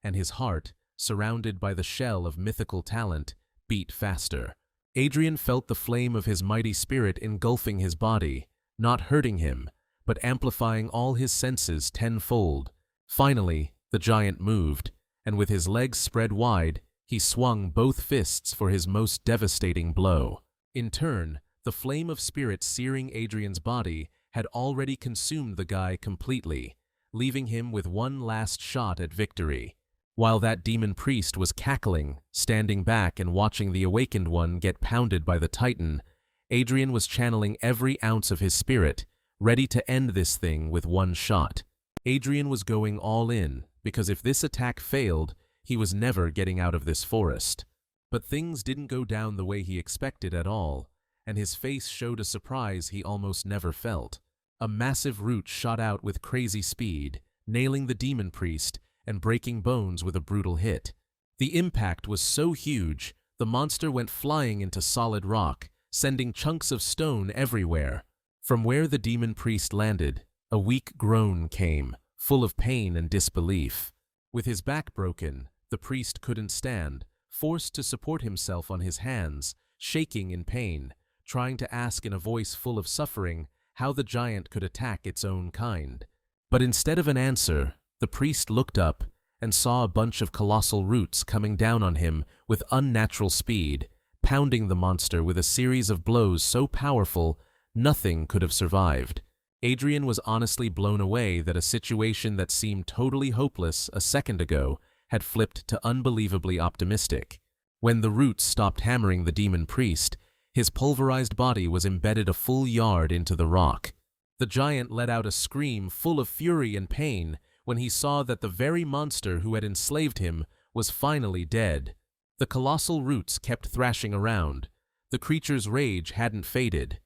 and his heart, surrounded by the shell of mythical talent, beat faster. Adrian felt the flame of his mighty spirit engulfing his body, not hurting him, but amplifying all his senses tenfold. Finally, the giant moved, and with his legs spread wide, he swung both fists for his most devastating blow. In turn, the flame of spirit searing Adrian's body had already consumed the guy completely, leaving him with one last shot at victory. While that demon priest was cackling, standing back and watching the awakened one get pounded by the titan, Adrian was channeling every ounce of his spirit, ready to end this thing with one shot. Adrian was going all in, because if this attack failed, he was never getting out of this forest. But things didn't go down the way he expected at all, and his face showed a surprise he almost never felt. A massive root shot out with crazy speed, nailing the demon priest and breaking bones with a brutal hit. The impact was so huge, the monster went flying into solid rock, sending chunks of stone everywhere. From where the demon priest landed, a weak groan came, full of pain and disbelief. With his back broken, the priest couldn't stand, forced to support himself on his hands, shaking in pain, trying to ask in a voice full of suffering how the giant could attack its own kind. But instead of an answer, the priest looked up and saw a bunch of colossal roots coming down on him with unnatural speed, pounding the monster with a series of blows so powerful nothing could have survived. Adrian was honestly blown away that a situation that seemed totally hopeless a second ago had flipped to unbelievably optimistic. When the roots stopped hammering the demon priest, his pulverized body was embedded a full yard into the rock. The giant let out a scream full of fury and pain when he saw that the very monster who had enslaved him was finally dead. The colossal roots kept thrashing around. The creature's rage hadn't faded.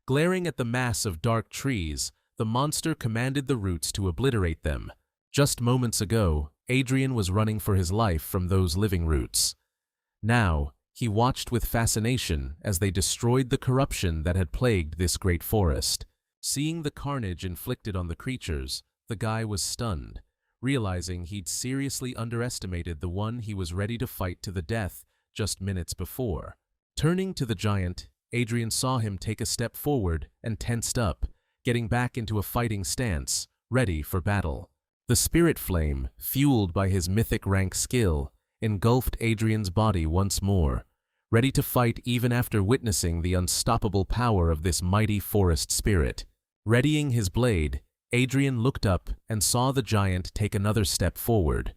Glaring at the mass of dark trees, the monster commanded the roots to obliterate them. Just moments ago, Adrian was running for his life from those living roots. Now, he watched with fascination as they destroyed the corruption that had plagued this great forest. Seeing the carnage inflicted on the creatures, the guy was stunned, realizing he'd seriously underestimated the one he was ready to fight to the death just minutes before. Turning to the giant, Adrian saw him take a step forward and tensed up, getting back into a fighting stance, ready for battle. The spirit flame, fueled by his mythic rank skill, engulfed Adrian's body once more, ready to fight even after witnessing the unstoppable power of this mighty forest spirit. Readying his blade, Adrian looked up and saw the giant take another step forward.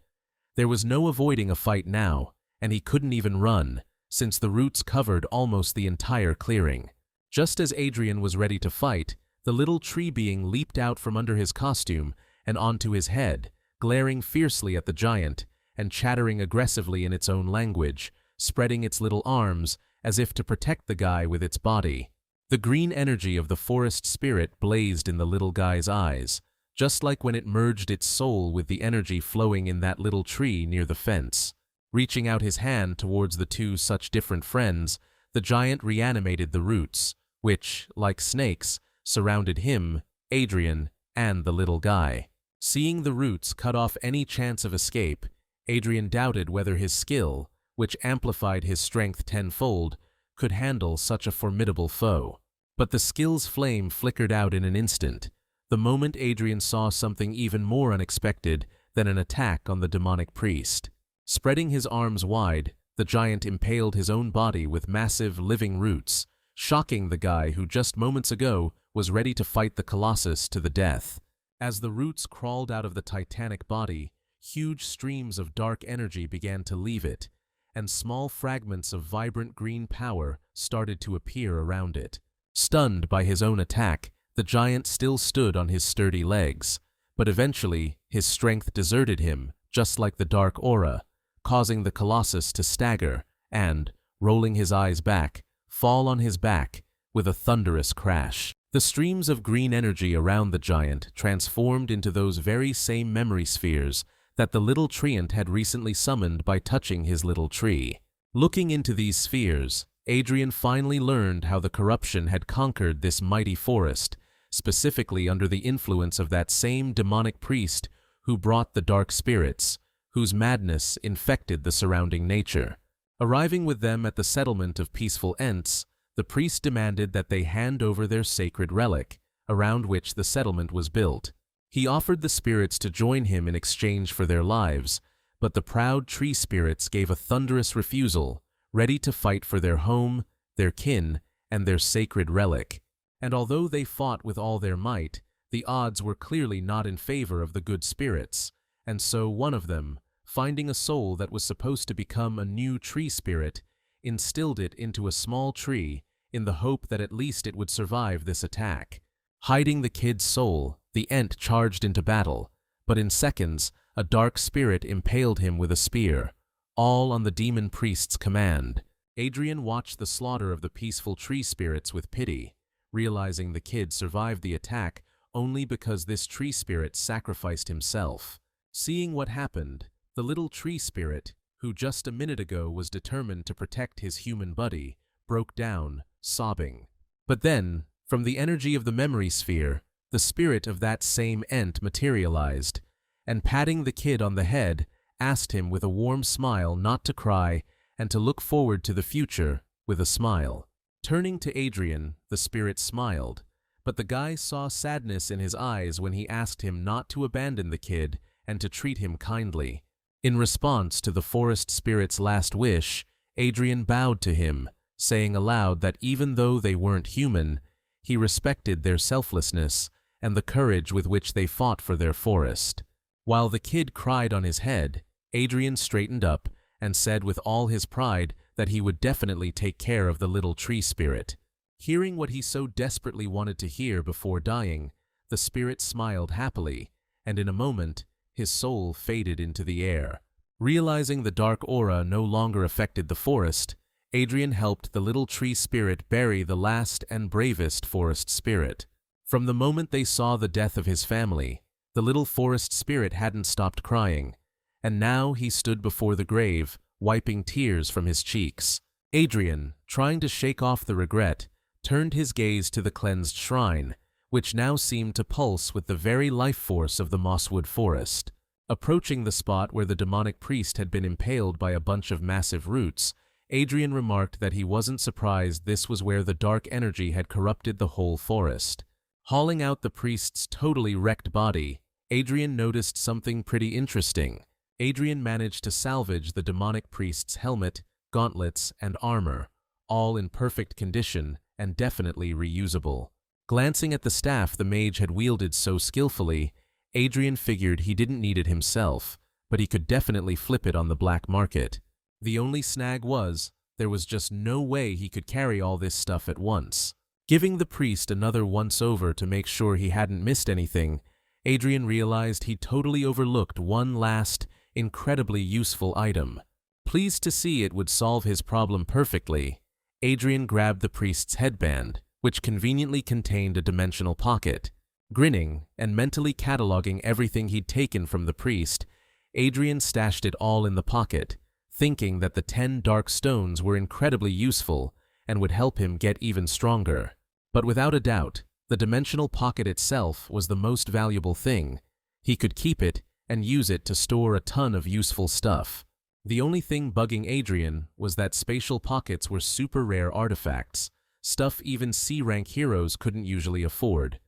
There was no avoiding a fight now, and he couldn't even run, since the roots covered almost the entire clearing. Just as Adrian was ready to fight, the little tree being leaped out from under his costume and onto his head, glaring fiercely at the giant and chattering aggressively in its own language, spreading its little arms as if to protect the guy with its body. The green energy of the forest spirit blazed in the little guy's eyes, just like when it merged its soul with the energy flowing in that little tree near the fence. Reaching out his hand towards the two such different friends, the giant reanimated the roots, which, like snakes, surrounded him, Adrian, and the little guy. Seeing the roots cut off any chance of escape, Adrian doubted whether his skill, which amplified his strength tenfold, could handle such a formidable foe. But the skill's flame flickered out in an instant, the moment Adrian saw something even more unexpected than an attack on the demonic priest. Spreading his arms wide, the giant impaled his own body with massive living roots, shocking the guy who just moments ago was ready to fight the colossus to the death. As the roots crawled out of the titanic body, huge streams of dark energy began to leave it, and small fragments of vibrant green power started to appear around it. Stunned by his own attack, the giant still stood on his sturdy legs, but eventually his strength deserted him, just like the dark aura, causing the colossus to stagger and, rolling his eyes back, fall on his back with a thunderous crash. The streams of green energy around the giant transformed into those very same memory spheres that the little treant had recently summoned by touching his little tree. Looking into these spheres, Adrian finally learned how the corruption had conquered this mighty forest, specifically under the influence of that same demonic priest who brought the dark spirits, whose madness infected the surrounding nature. Arriving with them at the settlement of peaceful Ents, the priest demanded that they hand over their sacred relic, around which the settlement was built. He offered the spirits to join him in exchange for their lives, but the proud tree spirits gave a thunderous refusal, ready to fight for their home, their kin, and their sacred relic. And although they fought with all their might, the odds were clearly not in favor of the good spirits, and so one of them, finding a soul that was supposed to become a new tree spirit, instilled it into a small tree in the hope that at least it would survive this attack. Hiding the kid's soul, the Ent charged into battle, but in seconds, a dark spirit impaled him with a spear, all on the demon priest's command. Adrian watched the slaughter of the peaceful tree spirits with pity, realizing the kid survived the attack only because this tree spirit sacrificed himself. Seeing what happened, the little tree spirit, who just a minute ago was determined to protect his human buddy, broke down, sobbing. But then, from the energy of the memory sphere, the spirit of that same Ent materialized, and patting the kid on the head, asked him with a warm smile not to cry and to look forward to the future with a smile. Turning to Adrian, the spirit smiled, but the guy saw sadness in his eyes when he asked him not to abandon the kid and to treat him kindly. In response to the forest spirit's last wish, Adrian bowed to him, saying aloud that even though they weren't human, he respected their selflessness and the courage with which they fought for their forest. While the kid cried on his head, Adrian straightened up and said with all his pride that he would definitely take care of the little tree spirit. Hearing what he so desperately wanted to hear before dying, the spirit smiled happily, and in a moment, his soul faded into the air. Realizing the dark aura no longer affected the forest, Adrian helped the little tree spirit bury the last and bravest forest spirit. From the moment they saw the death of his family, the little forest spirit hadn't stopped crying, and now he stood before the grave, wiping tears from his cheeks. Adrian, trying to shake off the regret, turned his gaze to the cleansed shrine, which now seemed to pulse with the very life force of the mosswood forest. Approaching the spot where the demonic priest had been impaled by a bunch of massive roots, Adrian remarked that he wasn't surprised this was where the dark energy had corrupted the whole forest. Hauling out the priest's totally wrecked body, Adrian noticed something pretty interesting. Adrian managed to salvage the demonic priest's helmet, gauntlets, and armor, all in perfect condition and definitely reusable. Glancing at the staff the mage had wielded so skillfully, Adrian figured he didn't need it himself, but he could definitely flip it on the black market. The only snag was, there was just no way he could carry all this stuff at once. Giving the priest another once-over to make sure he hadn't missed anything, Adrian realized he totally overlooked one last, incredibly useful item. Pleased to see it would solve his problem perfectly, Adrian grabbed the priest's headband, which conveniently contained a dimensional pocket. Grinning and mentally cataloging everything he'd taken from the priest, Adrian stashed it all in the pocket, thinking that the 10 dark stones were incredibly useful and would help him get even stronger. But without a doubt, the dimensional pocket itself was the most valuable thing. He could keep it and use it to store a ton of useful stuff. The only thing bugging Adrian was that spatial pockets were super rare artifacts, stuff even C-rank heroes couldn't usually afford.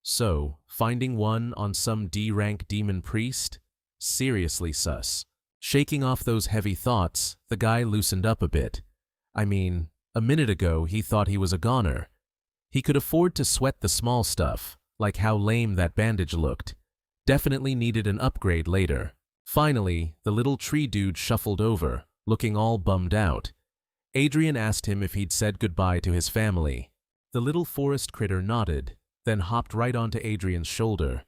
So, finding one on some D-rank demon priest? Seriously sus. Shaking off those heavy thoughts, the guy loosened up a bit. I mean, a minute ago he thought he was a goner. He could afford to sweat the small stuff, like how lame that bandage looked. Definitely needed an upgrade later. Finally, the little tree dude shuffled over, looking all bummed out. Adrian asked him if he'd said goodbye to his family. The little forest critter nodded, then hopped right onto Adrian's shoulder.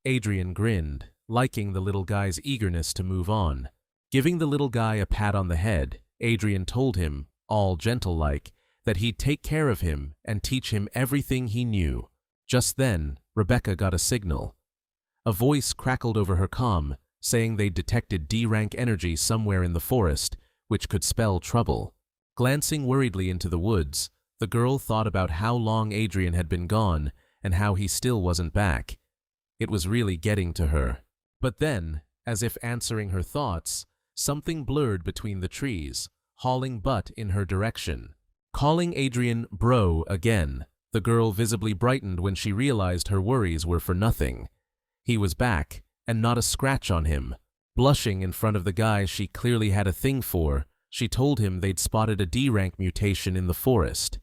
Adrian grinned, liking the little guy's eagerness to move on. Giving the little guy a pat on the head, Adrian told him, all gentle-like, that he'd take care of him and teach him everything he knew. Just then, Rebecca got a signal. A voice crackled over her comm, saying they'd detected D-rank energy somewhere in the forest, which could spell trouble. Glancing worriedly into the woods, the girl thought about how long Adrian had been gone and how he still wasn't back. It was really getting to her. But then, as if answering her thoughts, something blurred between the trees, hauling butt in her direction. Calling Adrian bro again, the girl visibly brightened when she realized her worries were for nothing. He was back, and not a scratch on him. Blushing in front of the guy she clearly had a thing for, she told him they'd spotted a D-rank mutation in the forest.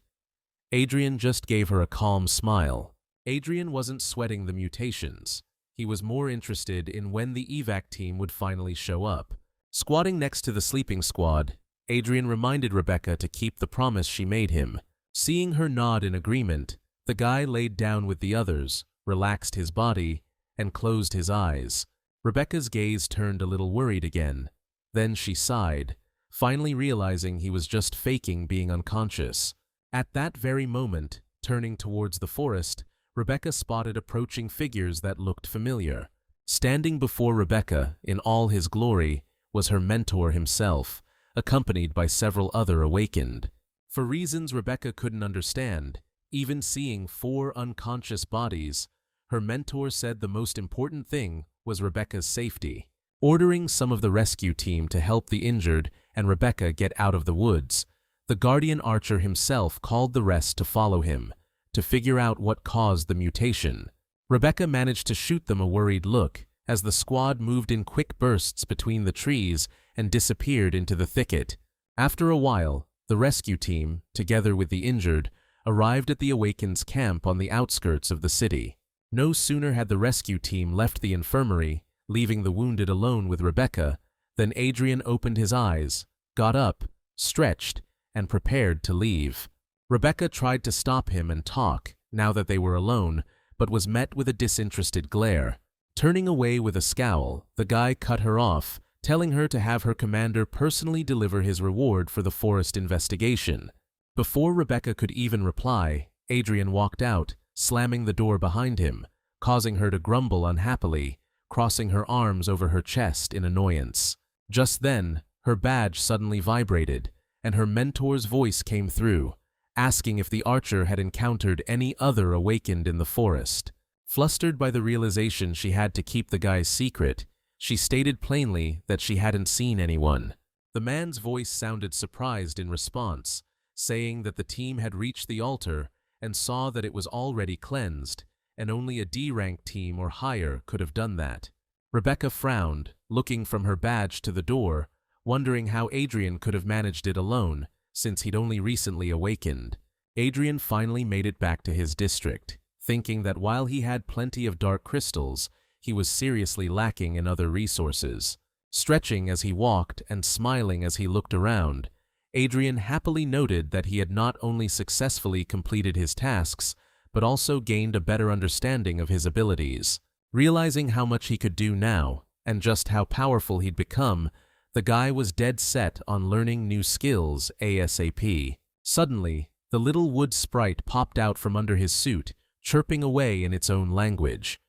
Adrian just gave her a calm smile. Adrian wasn't sweating the mutations. He was more interested in when the evac team would finally show up. Squatting next to the sleeping squad, Adrian reminded Rebecca to keep the promise she made him. Seeing her nod in agreement, the guy laid down with the others, relaxed his body, and closed his eyes. Rebecca's gaze turned a little worried again. Then she sighed, finally realizing he was just faking being unconscious. At that very moment, turning towards the forest, Rebecca spotted approaching figures that looked familiar. Standing before Rebecca, in all his glory, was her mentor himself, accompanied by several other awakened. For reasons Rebecca couldn't understand, even seeing 4 unconscious bodies, her mentor said the most important thing was Rebecca's safety. Ordering some of the rescue team to help the injured and Rebecca get out of the woods, the guardian archer himself called the rest to follow him, to figure out what caused the mutation. Rebecca managed to shoot them a worried look as the squad moved in quick bursts between the trees and disappeared into the thicket. After a while, the rescue team, together with the injured, arrived at the Awaken's camp on the outskirts of the city. No sooner had the rescue team left the infirmary, leaving the wounded alone with Rebecca, than Adrian opened his eyes, got up, stretched, and prepared to leave. Rebecca tried to stop him and talk, now that they were alone, but was met with a disinterested glare. Turning away with a scowl, the guy cut her off, telling her to have her commander personally deliver his reward for the forest investigation. Before Rebecca could even reply, Adrian walked out, slamming the door behind him, causing her to grumble unhappily, crossing her arms over her chest in annoyance. Just then, her badge suddenly vibrated, and her mentor's voice came through, asking if the archer had encountered any other awakened in the forest. Flustered by the realization she had to keep the guy's secret, she stated plainly that she hadn't seen anyone. The man's voice sounded surprised in response, saying that the team had reached the altar and saw that it was already cleansed, and only a D-rank team or higher could have done that. Rebecca frowned, looking from her badge to the door, wondering how Adrian could have managed it alone, since he'd only recently awakened. Adrian finally made it back to his district, thinking that while he had plenty of dark crystals, he was seriously lacking in other resources. Stretching as he walked and smiling as he looked around, Adrian happily noted that he had not only successfully completed his tasks, but also gained a better understanding of his abilities. Realizing how much he could do now, and just how powerful he'd become, the guy was dead set on learning new skills ASAP. Suddenly, the little wood sprite popped out from under his suit, chirping away in its own language.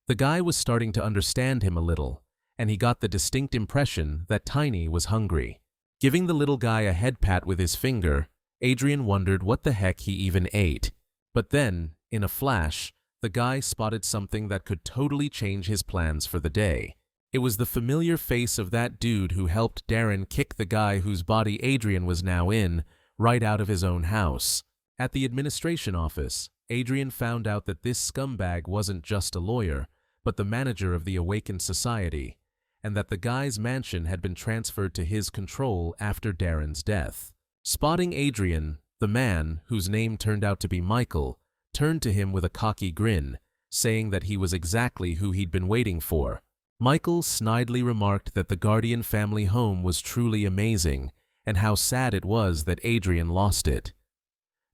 The guy was starting to understand him a little, and he got the distinct impression that Tiny was hungry. Giving the little guy a head pat with his finger, Adrian wondered what the heck he even ate. But then, in a flash, the guy spotted something that could totally change his plans for the day. It was the familiar face of that dude who helped Darren kick the guy whose body Adrian was now in, right out of his own house. At the administration office, Adrian found out that this scumbag wasn't just a lawyer, but the manager of the Awakened Society, and that the guy's mansion had been transferred to his control after Darren's death. Spotting Adrian, the man, whose name turned out to be Michael, turned to him with a cocky grin, saying that he was exactly who he'd been waiting for. Michael snidely remarked that the Guardian family home was truly amazing, and how sad it was that Adrian lost it.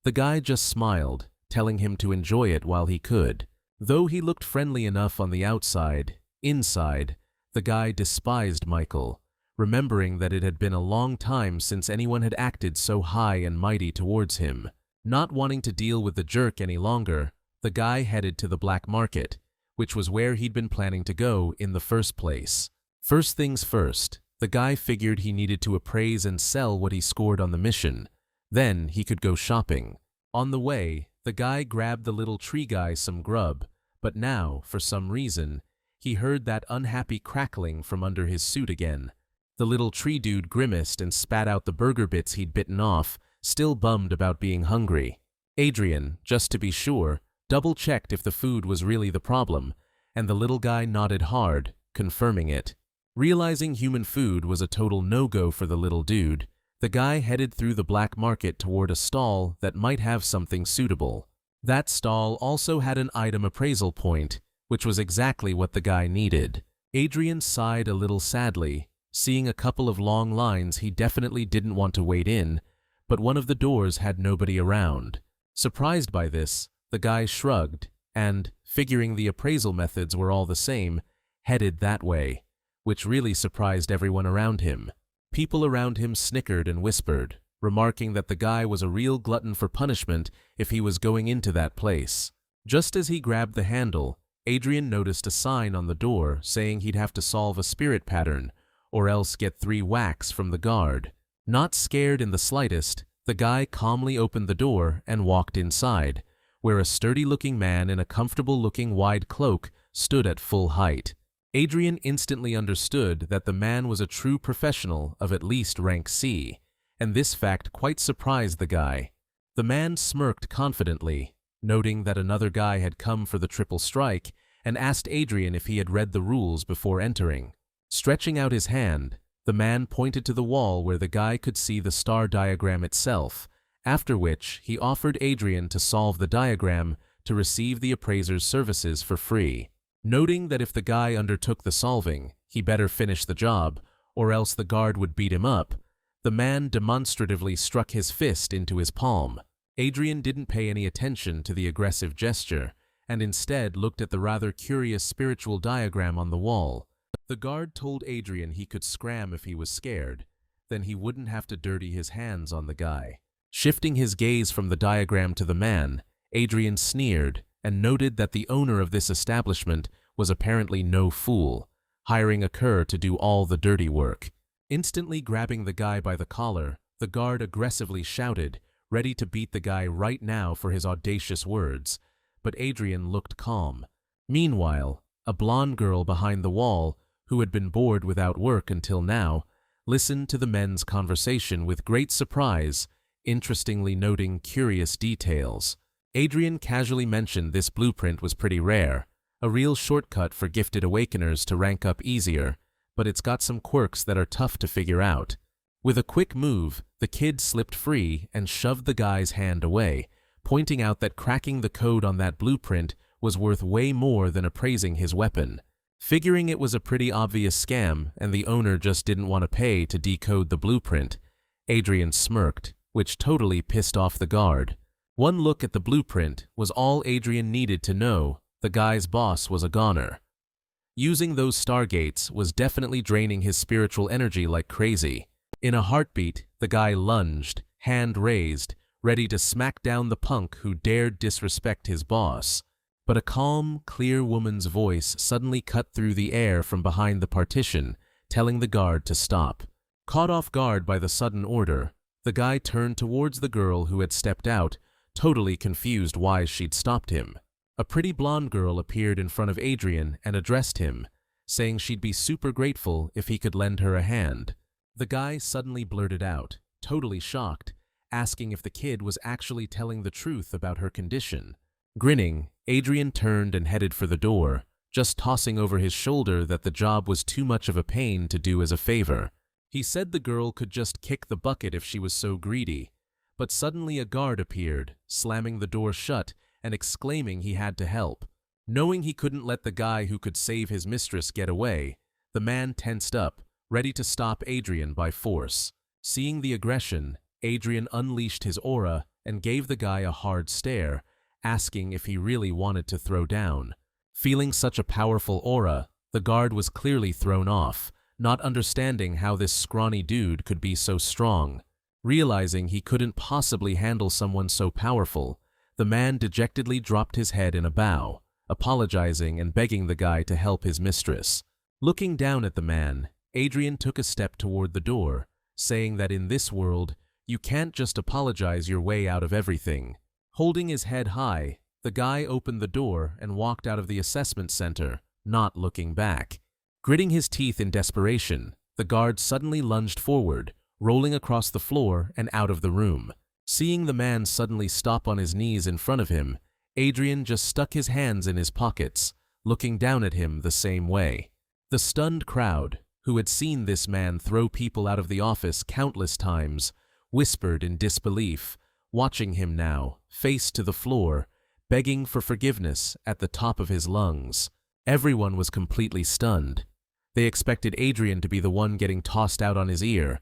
The guy just smiled, telling him to enjoy it while he could. Though he looked friendly enough on the outside, inside, the guy despised Michael, remembering that it had been a long time since anyone had acted so high and mighty towards him. Not wanting to deal with the jerk any longer, the guy headed to the black market, which was where he'd been planning to go in the first place. First things first, the guy figured he needed to appraise and sell what he scored on the mission. Then he could go shopping. On the way, the guy grabbed the little tree guy some grub, but now, for some reason, he heard that unhappy crackling from under his suit again. The little tree dude grimaced and spat out the burger bits he'd bitten off, still bummed about being hungry. Adrian, just to be sure, double-checked if the food was really the problem, and the little guy nodded hard, confirming it. Realizing human food was a total no-go for the little dude, the guy headed through the black market toward a stall that might have something suitable. That stall also had an item appraisal point, which was exactly what the guy needed. Adrian sighed a little sadly, seeing a couple of long lines he definitely didn't want to wait in, but one of the doors had nobody around. Surprised by this, the guy shrugged and, figuring the appraisal methods were all the same, headed that way, which really surprised everyone around him. People around him snickered and whispered, remarking that the guy was a real glutton for punishment if he was going into that place. Just as he grabbed the handle, Adrian noticed a sign on the door saying he'd have to solve a spirit pattern, or else get 3 whacks from the guard. Not scared in the slightest, the guy calmly opened the door and walked inside, where a sturdy-looking man in a comfortable-looking wide cloak stood at full height. Adrian instantly understood that the man was a true professional of at least rank C, and this fact quite surprised the guy. The man smirked confidently, noting that another guy had come for the triple strike, and asked Adrian if he had read the rules before entering. Stretching out his hand, the man pointed to the wall where the guy could see the star diagram itself, after which he offered Adrian to solve the diagram to receive the appraiser's services for free. Noting that if the guy undertook the solving, he better finish the job, or else the guard would beat him up, the man demonstratively struck his fist into his palm. Adrian didn't pay any attention to the aggressive gesture, and instead looked at the rather curious spiritual diagram on the wall. The guard told Adrian he could scram if he was scared, then he wouldn't have to dirty his hands on the guy. Shifting his gaze from the diagram to the man, Adrian sneered and noted that the owner of this establishment was apparently no fool, hiring a cur to do all the dirty work. Instantly grabbing the guy by the collar, the guard aggressively shouted, ready to beat the guy right now for his audacious words, but Adrian looked calm. Meanwhile, a blonde girl behind the wall, who had been bored without work until now, listened to the men's conversation with great surprise, interestingly noting curious details. Adrian casually mentioned this blueprint was pretty rare, a real shortcut for gifted awakeners to rank up easier, but it's got some quirks that are tough to figure out. With a quick move, the kid slipped free and shoved the guy's hand away, pointing out that cracking the code on that blueprint was worth way more than appraising his weapon. Figuring it was a pretty obvious scam and the owner just didn't want to pay to decode the blueprint, Adrian smirked, which totally pissed off the guard. One look at the blueprint was all Adrian needed to know the guy's boss was a goner. Using those stargates was definitely draining his spiritual energy like crazy. In a heartbeat, the guy lunged, hand raised, ready to smack down the punk who dared disrespect his boss. But a calm, clear woman's voice suddenly cut through the air from behind the partition, telling the guard to stop. Caught off guard by the sudden order, the guy turned towards the girl who had stepped out, totally confused why she'd stopped him. A pretty blonde girl appeared in front of Adrian and addressed him, saying she'd be super grateful if he could lend her a hand. The guy suddenly blurted out, totally shocked, asking if the kid was actually telling the truth about her condition. Grinning, Adrian turned and headed for the door, just tossing over his shoulder that the job was too much of a pain to do as a favor. He said the girl could just kick the bucket if she was so greedy, but suddenly a guard appeared, slamming the door shut and exclaiming he had to help. Knowing he couldn't let the guy who could save his mistress get away, the man tensed up, ready to stop Adrian by force. Seeing the aggression, Adrian unleashed his aura and gave the guy a hard stare, asking if he really wanted to throw down. Feeling such a powerful aura, the guard was clearly thrown off, not understanding how this scrawny dude could be so strong. Realizing he couldn't possibly handle someone so powerful, the man dejectedly dropped his head in a bow, apologizing and begging the guy to help his mistress. Looking down at the man, Adrian took a step toward the door, saying that in this world, you can't just apologize your way out of everything. Holding his head high, the guy opened the door and walked out of the assessment center, not looking back. Gritting his teeth in desperation, the guard suddenly lunged forward, rolling across the floor and out of the room. Seeing the man suddenly stop on his knees in front of him, Adrian just stuck his hands in his pockets, looking down at him the same way. The stunned crowd, who had seen this man throw people out of the office countless times, whispered in disbelief, watching him now, face to the floor, begging for forgiveness at the top of his lungs. Everyone was completely stunned. They expected Adrian to be the one getting tossed out on his ear,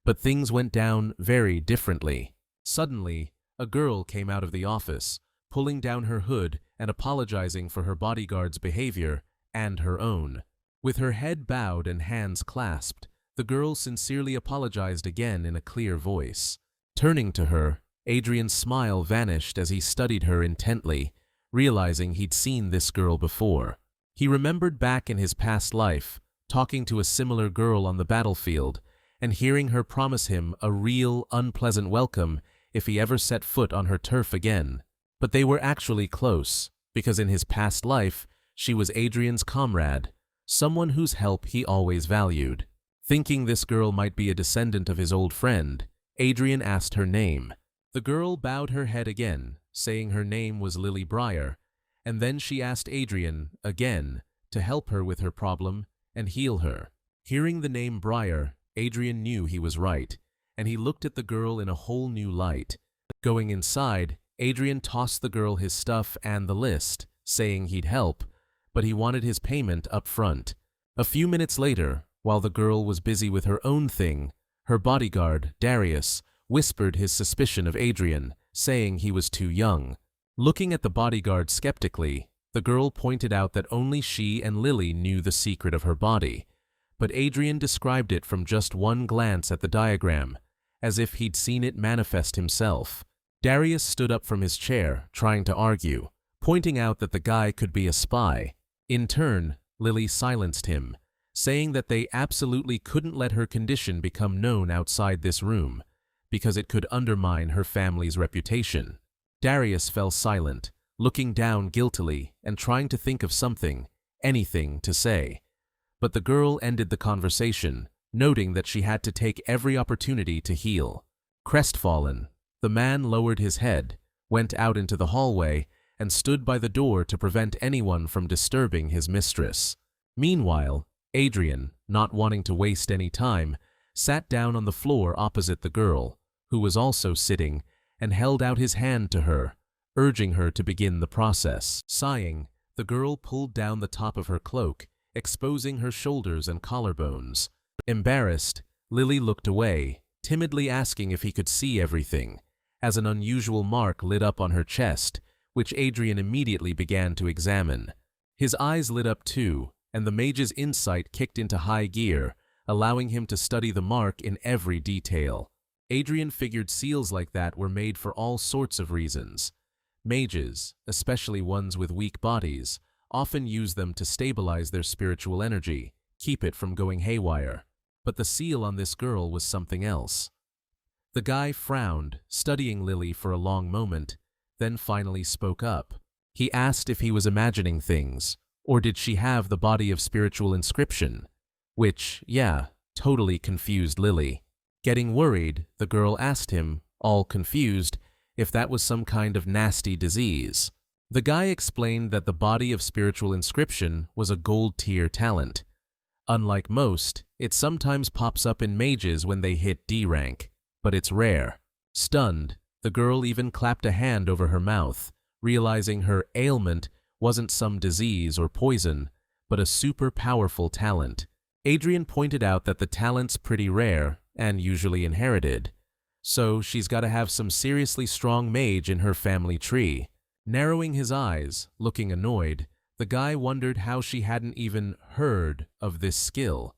but things went down very differently. Suddenly, a girl came out of the office, pulling down her hood and apologizing for her bodyguard's behavior and her own. With her head bowed and hands clasped, the girl sincerely apologized again in a clear voice. Turning to her, Adrian's smile vanished as he studied her intently, realizing he'd seen this girl before. He remembered back in his past life, talking to a similar girl on the battlefield, and hearing her promise him a real, unpleasant welcome if he ever set foot on her turf again. But they were actually close, because in his past life, she was Adrian's comrade, someone whose help he always valued. Thinking this girl might be a descendant of his old friend, Adrian asked her name. The girl bowed her head again, saying her name was Lily Breyer, and then she asked Adrian, again, to help her with her problem and heal her. Hearing the name Breyer, Adrian knew he was right, and he looked at the girl in a whole new light. Going inside, Adrian tossed the girl his stuff and the list, saying he'd help, but he wanted his payment up front. A few minutes later, while the girl was busy with her own thing, her bodyguard, Darius, whispered his suspicion of Adrian, saying he was too young. Looking at the bodyguard skeptically, the girl pointed out that only she and Lily knew the secret of her body, but Adrian described it from just one glance at the diagram, as if he'd seen it manifest himself. Darius stood up from his chair, trying to argue, pointing out that the guy could be a spy. In turn, Lily silenced him, saying that they absolutely couldn't let her condition become known outside this room, because it could undermine her family's reputation. Darius fell silent, looking down guiltily and trying to think of something, anything to say. But the girl ended the conversation, noting that she had to take every opportunity to heal. Crestfallen, the man lowered his head, went out into the hallway, and stood by the door to prevent anyone from disturbing his mistress. Meanwhile, Adrian, not wanting to waste any time, sat down on the floor opposite the girl, who was also sitting, and held out his hand to her, urging her to begin the process. Sighing, the girl pulled down the top of her cloak, exposing her shoulders and collarbones. Embarrassed, Lily looked away, timidly asking if he could see everything, as an unusual mark lit up on her chest, which Adrian immediately began to examine. His eyes lit up too, and the mage's insight kicked into high gear, allowing him to study the mark in every detail. Adrian figured seals like that were made for all sorts of reasons. Mages, especially ones with weak bodies, often use them to stabilize their spiritual energy, keep it from going haywire. But the seal on this girl was something else. The guy frowned, studying Lily for a long moment, then finally spoke up. He asked if he was imagining things, or did she have the body of spiritual inscription? Which, yeah, totally confused Lily. Getting worried, the girl asked him, all confused, if that was some kind of nasty disease. The guy explained that the body of spiritual inscription was a gold-tier talent. Unlike most, it sometimes pops up in mages when they hit D rank, but it's rare. Stunned, the girl even clapped a hand over her mouth, realizing her ailment wasn't some disease or poison, but a super powerful talent. Adrian pointed out that the talent's pretty rare and usually inherited, so she's got to have some seriously strong mage in her family tree. Narrowing his eyes, looking annoyed, the guy wondered how she hadn't even heard of this skill.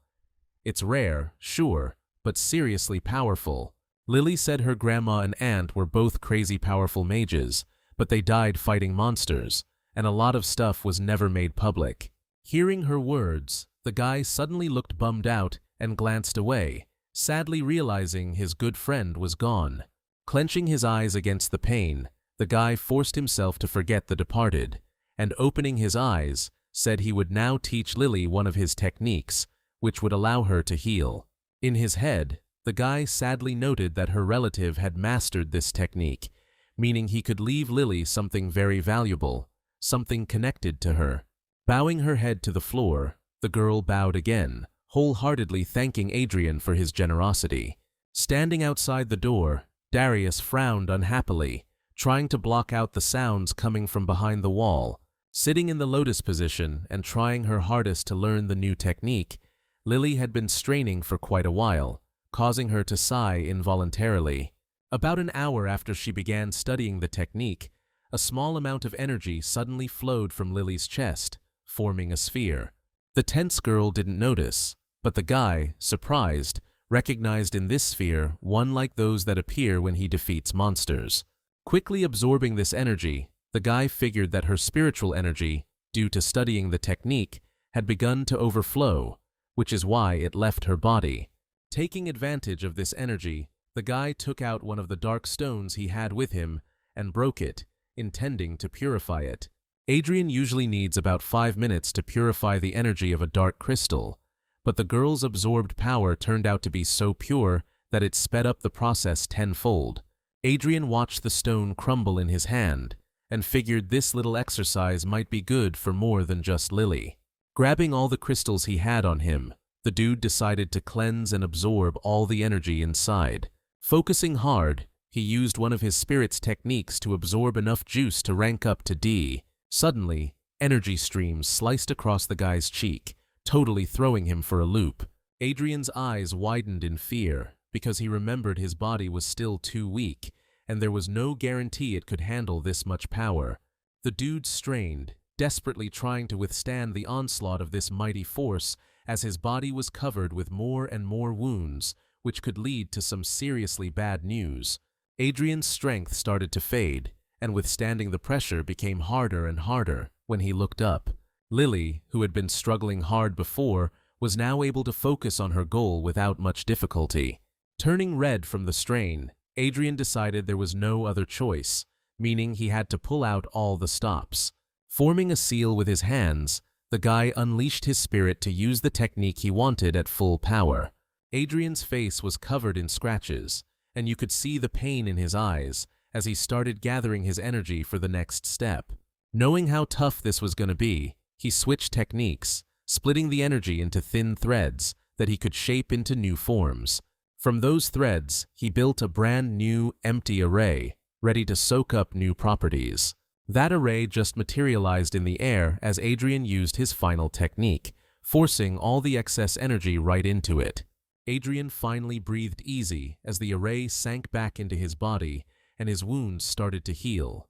It's rare, sure, but seriously powerful. Lily said her grandma and aunt were both crazy powerful mages, but they died fighting monsters, and a lot of stuff was never made public. Hearing her words, the guy suddenly looked bummed out and glanced away, sadly realizing his good friend was gone. Clenching his eyes against the pain, the guy forced himself to forget the departed, and opening his eyes, said he would now teach Lily one of his techniques, which would allow her to heal. In his head, the guy sadly noted that her relative had mastered this technique, meaning he could leave Lily something very valuable, something connected to her. Bowing her head to the floor, the girl bowed again, wholeheartedly thanking Adrian for his generosity. Standing outside the door, Darius frowned unhappily, trying to block out the sounds coming from behind the wall. Sitting in the lotus position and trying her hardest to learn the new technique, Lily had been straining for quite a while, causing her to sigh involuntarily. About an hour after she began studying the technique, a small amount of energy suddenly flowed from Lily's chest, forming a sphere. The tense girl didn't notice, but the guy, surprised, recognized in this sphere one like those that appear when he defeats monsters. Quickly absorbing this energy, the guy figured that her spiritual energy, due to studying the technique, had begun to overflow, which is why it left her body. Taking advantage of this energy, the guy took out one of the dark stones he had with him and broke it, intending to purify it. Adrian usually needs about 5 minutes to purify the energy of a dark crystal, but the girl's absorbed power turned out to be so pure that it sped up the process tenfold. Adrian watched the stone crumble in his hand and figured this little exercise might be good for more than just Lily. Grabbing all the crystals he had on him, the dude decided to cleanse and absorb all the energy inside. Focusing hard, he used one of his spirit's techniques to absorb enough juice to rank up to D. Suddenly, energy streams sliced across the guy's cheek, totally throwing him for a loop. Adrian's eyes widened in fear because he remembered his body was still too weak, and there was no guarantee it could handle this much power. The dude strained, desperately trying to withstand the onslaught of this mighty force as his body was covered with more and more wounds, which could lead to some seriously bad news. Adrian's strength started to fade, and withstanding the pressure became harder and harder when he looked up. Lily, who had been struggling hard before, was now able to focus on her goal without much difficulty. Turning red from the strain, Adrian decided there was no other choice, meaning he had to pull out all the stops. Forming a seal with his hands, the guy unleashed his spirit to use the technique he wanted at full power. Adrian's face was covered in scratches, and you could see the pain in his eyes as he started gathering his energy for the next step. Knowing how tough this was going to be, he switched techniques, splitting the energy into thin threads that he could shape into new forms. From those threads, he built a brand new, empty array, ready to soak up new properties. That array just materialized in the air as Adrian used his final technique, forcing all the excess energy right into it. Adrian finally breathed easy as the array sank back into his body and his wounds started to heal.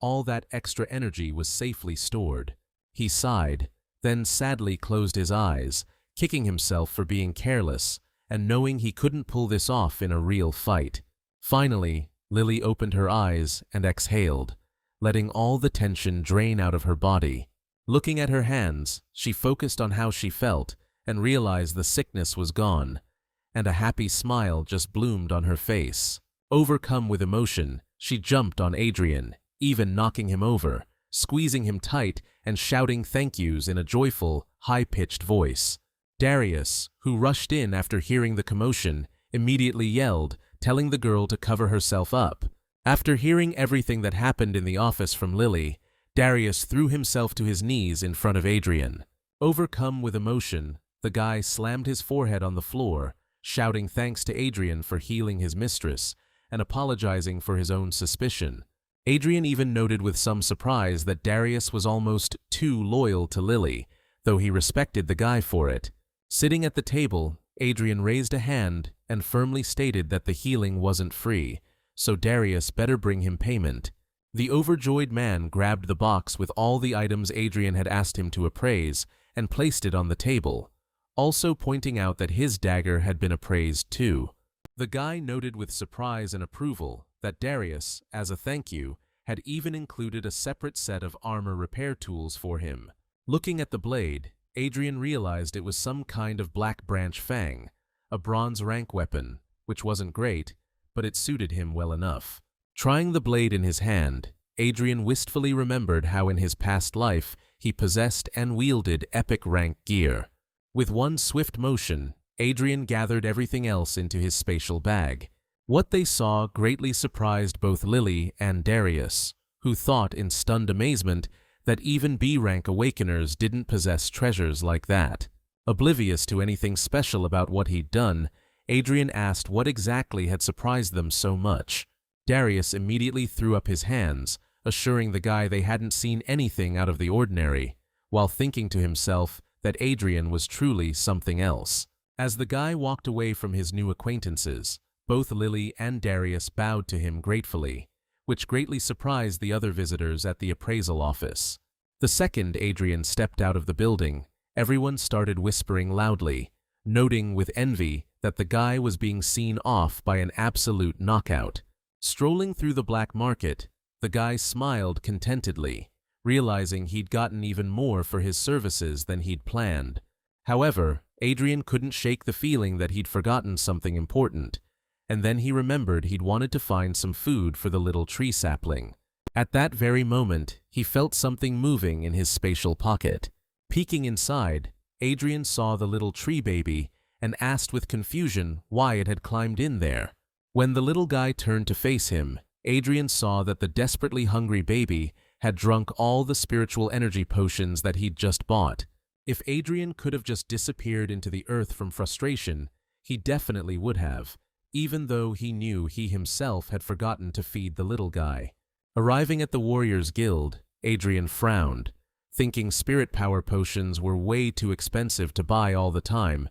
All that extra energy was safely stored. He sighed, then sadly closed his eyes, kicking himself for being careless and knowing he couldn't pull this off in a real fight. Finally, Lily opened her eyes and exhaled, letting all the tension drain out of her body. Looking at her hands, she focused on how she felt and realized the sickness was gone, and a happy smile just bloomed on her face. Overcome with emotion, she jumped on Adrian, even knocking him over, squeezing him tight and shouting thank yous in a joyful, high-pitched voice. Darius, who rushed in after hearing the commotion, immediately yelled, telling the girl to cover herself up. After hearing everything that happened in the office from Lily, Darius threw himself to his knees in front of Adrian. Overcome with emotion, the guy slammed his forehead on the floor, shouting thanks to Adrian for healing his mistress and apologizing for his own suspicion. Adrian even noted with some surprise that Darius was almost too loyal to Lily, though he respected the guy for it. Sitting at the table, Adrian raised a hand and firmly stated that the healing wasn't free, so Darius better bring him payment. The overjoyed man grabbed the box with all the items Adrian had asked him to appraise and placed it on the table, also pointing out that his dagger had been appraised too. The guy noted with surprise and approval that Darius, as a thank you, had even included a separate set of armor repair tools for him. Looking at the blade, Adrian realized it was some kind of black branch fang, a bronze rank weapon, which wasn't great, but it suited him well enough. Trying the blade in his hand, Adrian wistfully remembered how in his past life he possessed and wielded epic rank gear. With one swift motion, Adrian gathered everything else into his spatial bag. What they saw greatly surprised both Lily and Darius, who thought in stunned amazement that even B-rank awakeners didn't possess treasures like that. Oblivious to anything special about what he'd done, Adrian asked what exactly had surprised them so much. Darius immediately threw up his hands, assuring the guy they hadn't seen anything out of the ordinary, while thinking to himself that Adrian was truly something else. As the guy walked away from his new acquaintances, both Lily and Darius bowed to him gratefully, which greatly surprised the other visitors at the appraisal office. The second Adrian stepped out of the building, everyone started whispering loudly, noting with envy that the guy was being seen off by an absolute knockout. Strolling through the black market, the guy smiled contentedly, realizing he'd gotten even more for his services than he'd planned. However, Adrian couldn't shake the feeling that he'd forgotten something important, and then he remembered he'd wanted to find some food for the little tree sapling. At that very moment, he felt something moving in his spatial pocket. Peeking inside, Adrian saw the little tree baby and asked with confusion why it had climbed in there. When the little guy turned to face him, Adrian saw that the desperately hungry baby had drunk all the spiritual energy potions that he'd just bought. If Adrian could have just disappeared into the earth from frustration, he definitely would have, even though he knew he himself had forgotten to feed the little guy. Arriving at the Warriors Guild, Adrian frowned, thinking spirit power potions were way too expensive to buy all the time,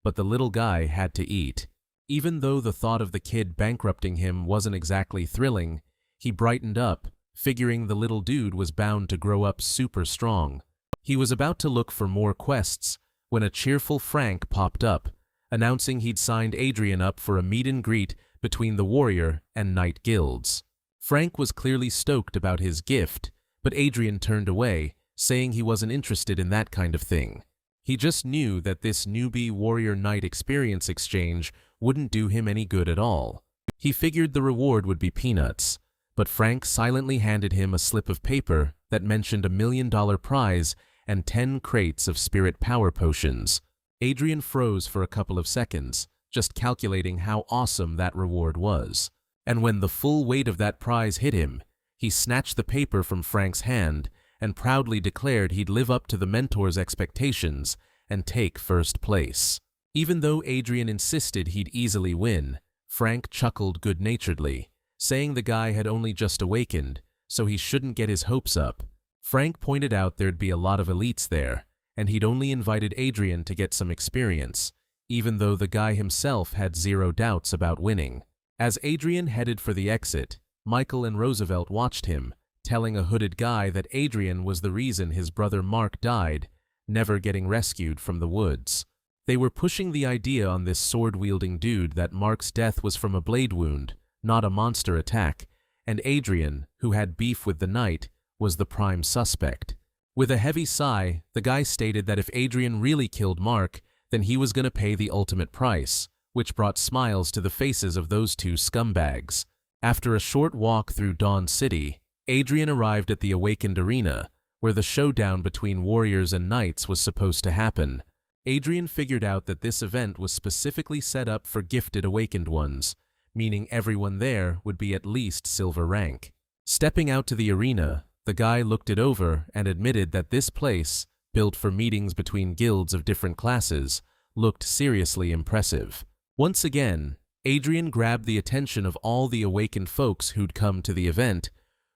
but the little guy had to eat. Even though the thought of the kid bankrupting him wasn't exactly thrilling, he brightened up, figuring the little dude was bound to grow up super strong. He was about to look for more quests when a cheerful Frank popped up, announcing he'd signed Adrian up for a meet and greet between the Warrior and Knight guilds. Frank was clearly stoked about his gift, but Adrian turned away, saying he wasn't interested in that kind of thing. He just knew that this newbie Warrior-Knight experience exchange wouldn't do him any good at all. He figured the reward would be peanuts, but Frank silently handed him a slip of paper that mentioned $1 million prize and 10 crates of spirit power potions. Adrian froze for a couple of seconds, just calculating how awesome that reward was. And when the full weight of that prize hit him, he snatched the paper from Frank's hand and proudly declared he'd live up to the mentor's expectations and take first place. Even though Adrian insisted he'd easily win, Frank chuckled good-naturedly, saying the guy had only just awakened, so he shouldn't get his hopes up. Frank pointed out there'd be a lot of elites there, and he'd only invited Adrian to get some experience, even though the guy himself had zero doubts about winning. As Adrian headed for the exit, Michael and Roosevelt watched him, telling a hooded guy that Adrian was the reason his brother Mark died, never getting rescued from the woods. They were pushing the idea on this sword-wielding dude that Mark's death was from a blade wound, not a monster attack, and Adrian, who had beef with the knight, was the prime suspect. With a heavy sigh, the guy stated that if Adrian really killed Mark, then he was going to pay the ultimate price, which brought smiles to the faces of those two scumbags. After a short walk through Dawn City, Adrian arrived at the Awakened Arena, where the showdown between warriors and knights was supposed to happen. Adrian figured out that this event was specifically set up for gifted Awakened ones, meaning everyone there would be at least silver rank. Stepping out to the arena, the guy looked it over and admitted that this place, built for meetings between guilds of different classes, looked seriously impressive. Once again, Adrian grabbed the attention of all the Awakened folks who'd come to the event,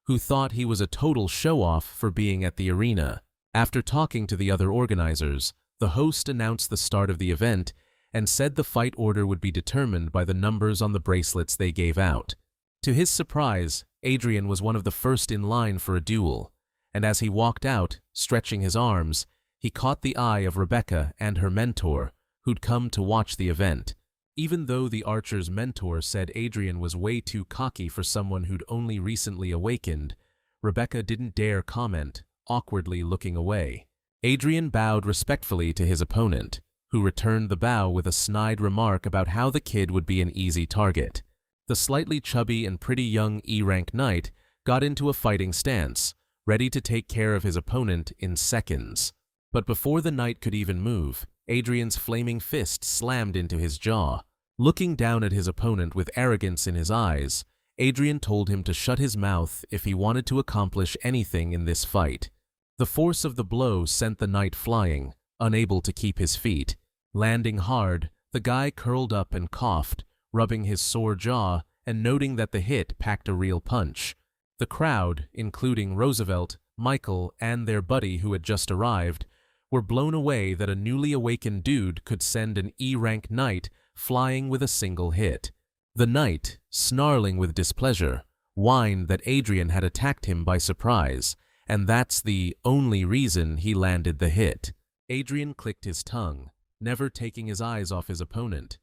who thought he was a total show-off for being at the arena. After talking to the other organizers, the host announced the start of the event and said the fight order would be determined by the numbers on the bracelets they gave out. To his surprise, Adrian was one of the first in line for a duel, and as he walked out, stretching his arms, he caught the eye of Rebecca and her mentor, who'd come to watch the event. Even though the archer's mentor said Adrian was way too cocky for someone who'd only recently awakened, Rebecca didn't dare comment, awkwardly looking away. Adrian bowed respectfully to his opponent, who returned the bow with a snide remark about how the kid would be an easy target. The slightly chubby and pretty young E-rank knight got into a fighting stance, ready to take care of his opponent in seconds. But before the knight could even move, Adrian's flaming fist slammed into his jaw. Looking down at his opponent with arrogance in his eyes, Adrian told him to shut his mouth if he wanted to accomplish anything in this fight. The force of the blow sent the knight flying, unable to keep his feet. Landing hard, the guy curled up and coughed, rubbing his sore jaw and noting that the hit packed a real punch. The crowd, including Roosevelt, Michael, and their buddy who had just arrived, were blown away that a newly awakened dude could send an E-rank knight flying with a single hit. The knight, snarling with displeasure, whined that Adrian had attacked him by surprise, and that's the only reason he landed the hit. Adrian clicked his tongue, never taking his eyes off his opponent,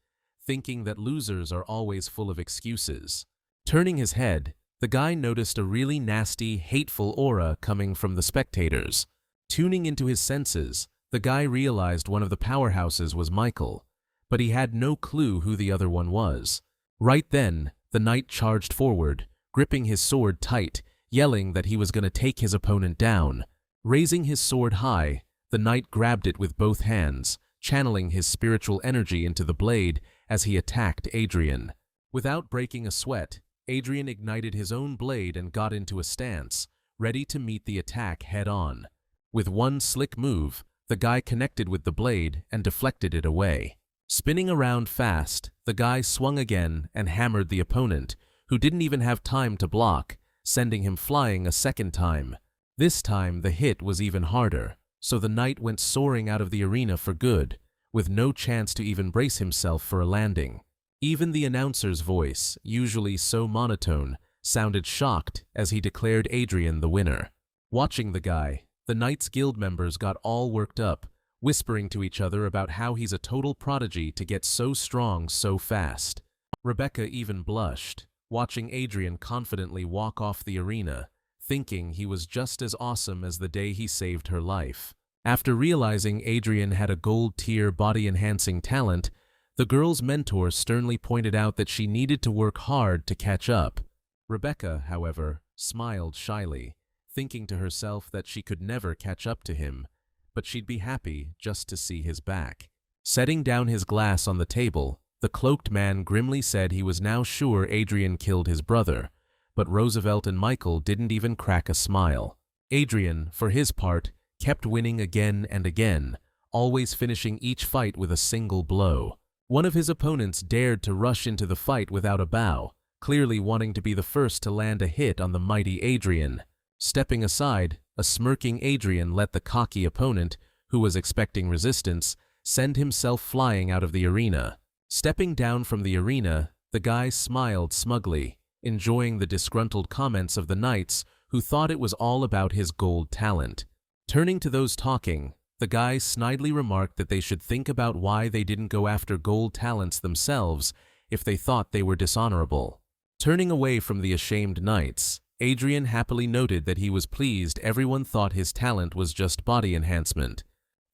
thinking that losers are always full of excuses. Turning his head, the guy noticed a really nasty, hateful aura coming from the spectators. Tuning into his senses, the guy realized one of the powerhouses was Michael, but he had no clue who the other one was. Right then, the knight charged forward, gripping his sword tight, yelling that he was going to take his opponent down. Raising his sword high, the knight grabbed it with both hands, channeling his spiritual energy into the blade as he attacked Adrian. Without breaking a sweat, Adrian ignited his own blade and got into a stance, ready to meet the attack head-on. With one slick move, the guy connected with the blade and deflected it away. Spinning around fast, the guy swung again and hammered the opponent, who didn't even have time to block, sending him flying a second time. This time the hit was even harder, so the knight went soaring out of the arena for good, with no chance to even brace himself for a landing. Even the announcer's voice, usually so monotone, sounded shocked as he declared Adrian the winner. Watching the guy, the knight's guild members got all worked up, whispering to each other about how he's a total prodigy to get so strong so fast. Rebecca even blushed, watching Adrian confidently walk off the arena, thinking he was just as awesome as the day he saved her life. After realizing Adrian had a gold-tier body-enhancing talent, the girl's mentor sternly pointed out that she needed to work hard to catch up. Rebecca, however, smiled shyly, thinking to herself that she could never catch up to him, but she'd be happy just to see his back. Setting down his glass on the table, the cloaked man grimly said he was now sure Adrian killed his brother, but Roosevelt and Michael didn't even crack a smile. Adrian, for his part, kept winning again and again, always finishing each fight with a single blow. One of his opponents dared to rush into the fight without a bow, clearly wanting to be the first to land a hit on the mighty Adrian. Stepping aside, a smirking Adrian let the cocky opponent, who was expecting resistance, send himself flying out of the arena. Stepping down from the arena, the guy smiled smugly, enjoying the disgruntled comments of the knights who thought it was all about his gold talent. Turning to those talking, the guy snidely remarked that they should think about why they didn't go after gold talents themselves if they thought they were dishonorable. Turning away from the ashamed knights, Adrian happily noted that he was pleased everyone thought his talent was just body enhancement.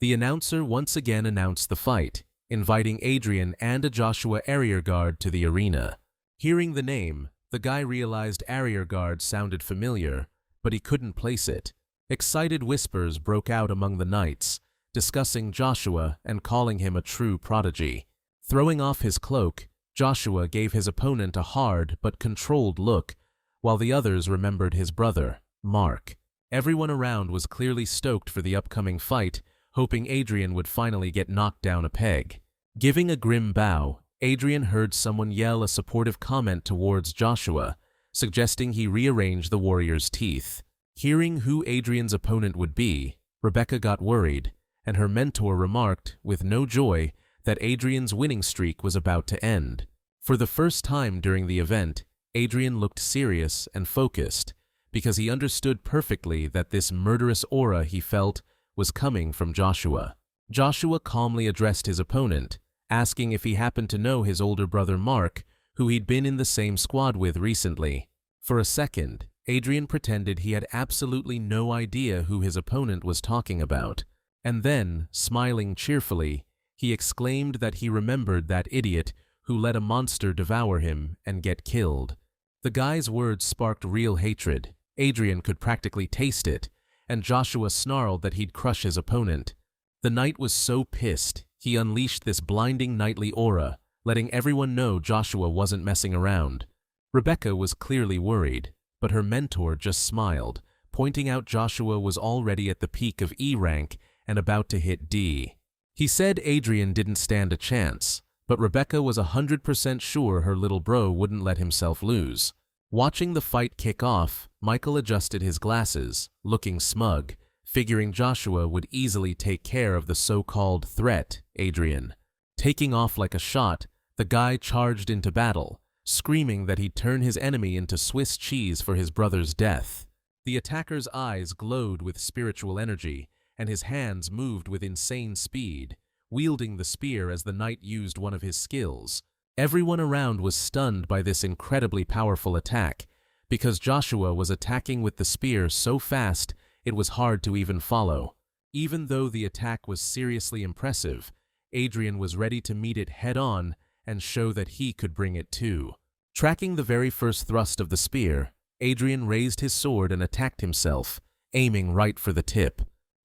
The announcer once again announced the fight, inviting Adrian and a Joshua Arrearguard to the arena. Hearing the name, the guy realized Arrearguard sounded familiar, but he couldn't place it. Excited whispers broke out among the knights, discussing Joshua and calling him a true prodigy. Throwing off his cloak, Joshua gave his opponent a hard but controlled look, while the others remembered his brother, Mark. Everyone around was clearly stoked for the upcoming fight, hoping Adrian would finally get knocked down a peg. Giving a grim bow, Adrian heard someone yell a supportive comment towards Joshua, suggesting he rearrange the warrior's teeth. Hearing who Adrian's opponent would be, Rebecca got worried, and her mentor remarked, with no joy, that Adrian's winning streak was about to end. For the first time during the event, Adrian looked serious and focused, because he understood perfectly that this murderous aura he felt was coming from Joshua. Joshua calmly addressed his opponent, asking if he happened to know his older brother Mark, who he'd been in the same squad with recently. For a second, Adrian pretended he had absolutely no idea who his opponent was talking about, and then, smiling cheerfully, he exclaimed that he remembered that idiot who let a monster devour him and get killed. The guy's words sparked real hatred. Adrian could practically taste it, and Joshua snarled that he'd crush his opponent. The knight was so pissed, he unleashed this blinding knightly aura, letting everyone know Joshua wasn't messing around. Rebecca was clearly worried, but her mentor just smiled, pointing out Joshua was already at the peak of E rank and about to hit D. He said Adrian didn't stand a chance, but Rebecca was 100% sure her little bro wouldn't let himself lose. Watching the fight kick off, Michael adjusted his glasses, looking smug, figuring Joshua would easily take care of the so-called threat, Adrian. Taking off like a shot, the guy charged into battle, screaming that he'd turn his enemy into Swiss cheese for his brother's death. The attacker's eyes glowed with spiritual energy, and his hands moved with insane speed, wielding the spear as the knight used one of his skills. Everyone around was stunned by this incredibly powerful attack, because Joshua was attacking with the spear so fast it was hard to even follow. Even though the attack was seriously impressive, Adrian was ready to meet it head-on and show that he could bring it too. Tracking the very first thrust of the spear, Adrian raised his sword and attacked himself, aiming right for the tip.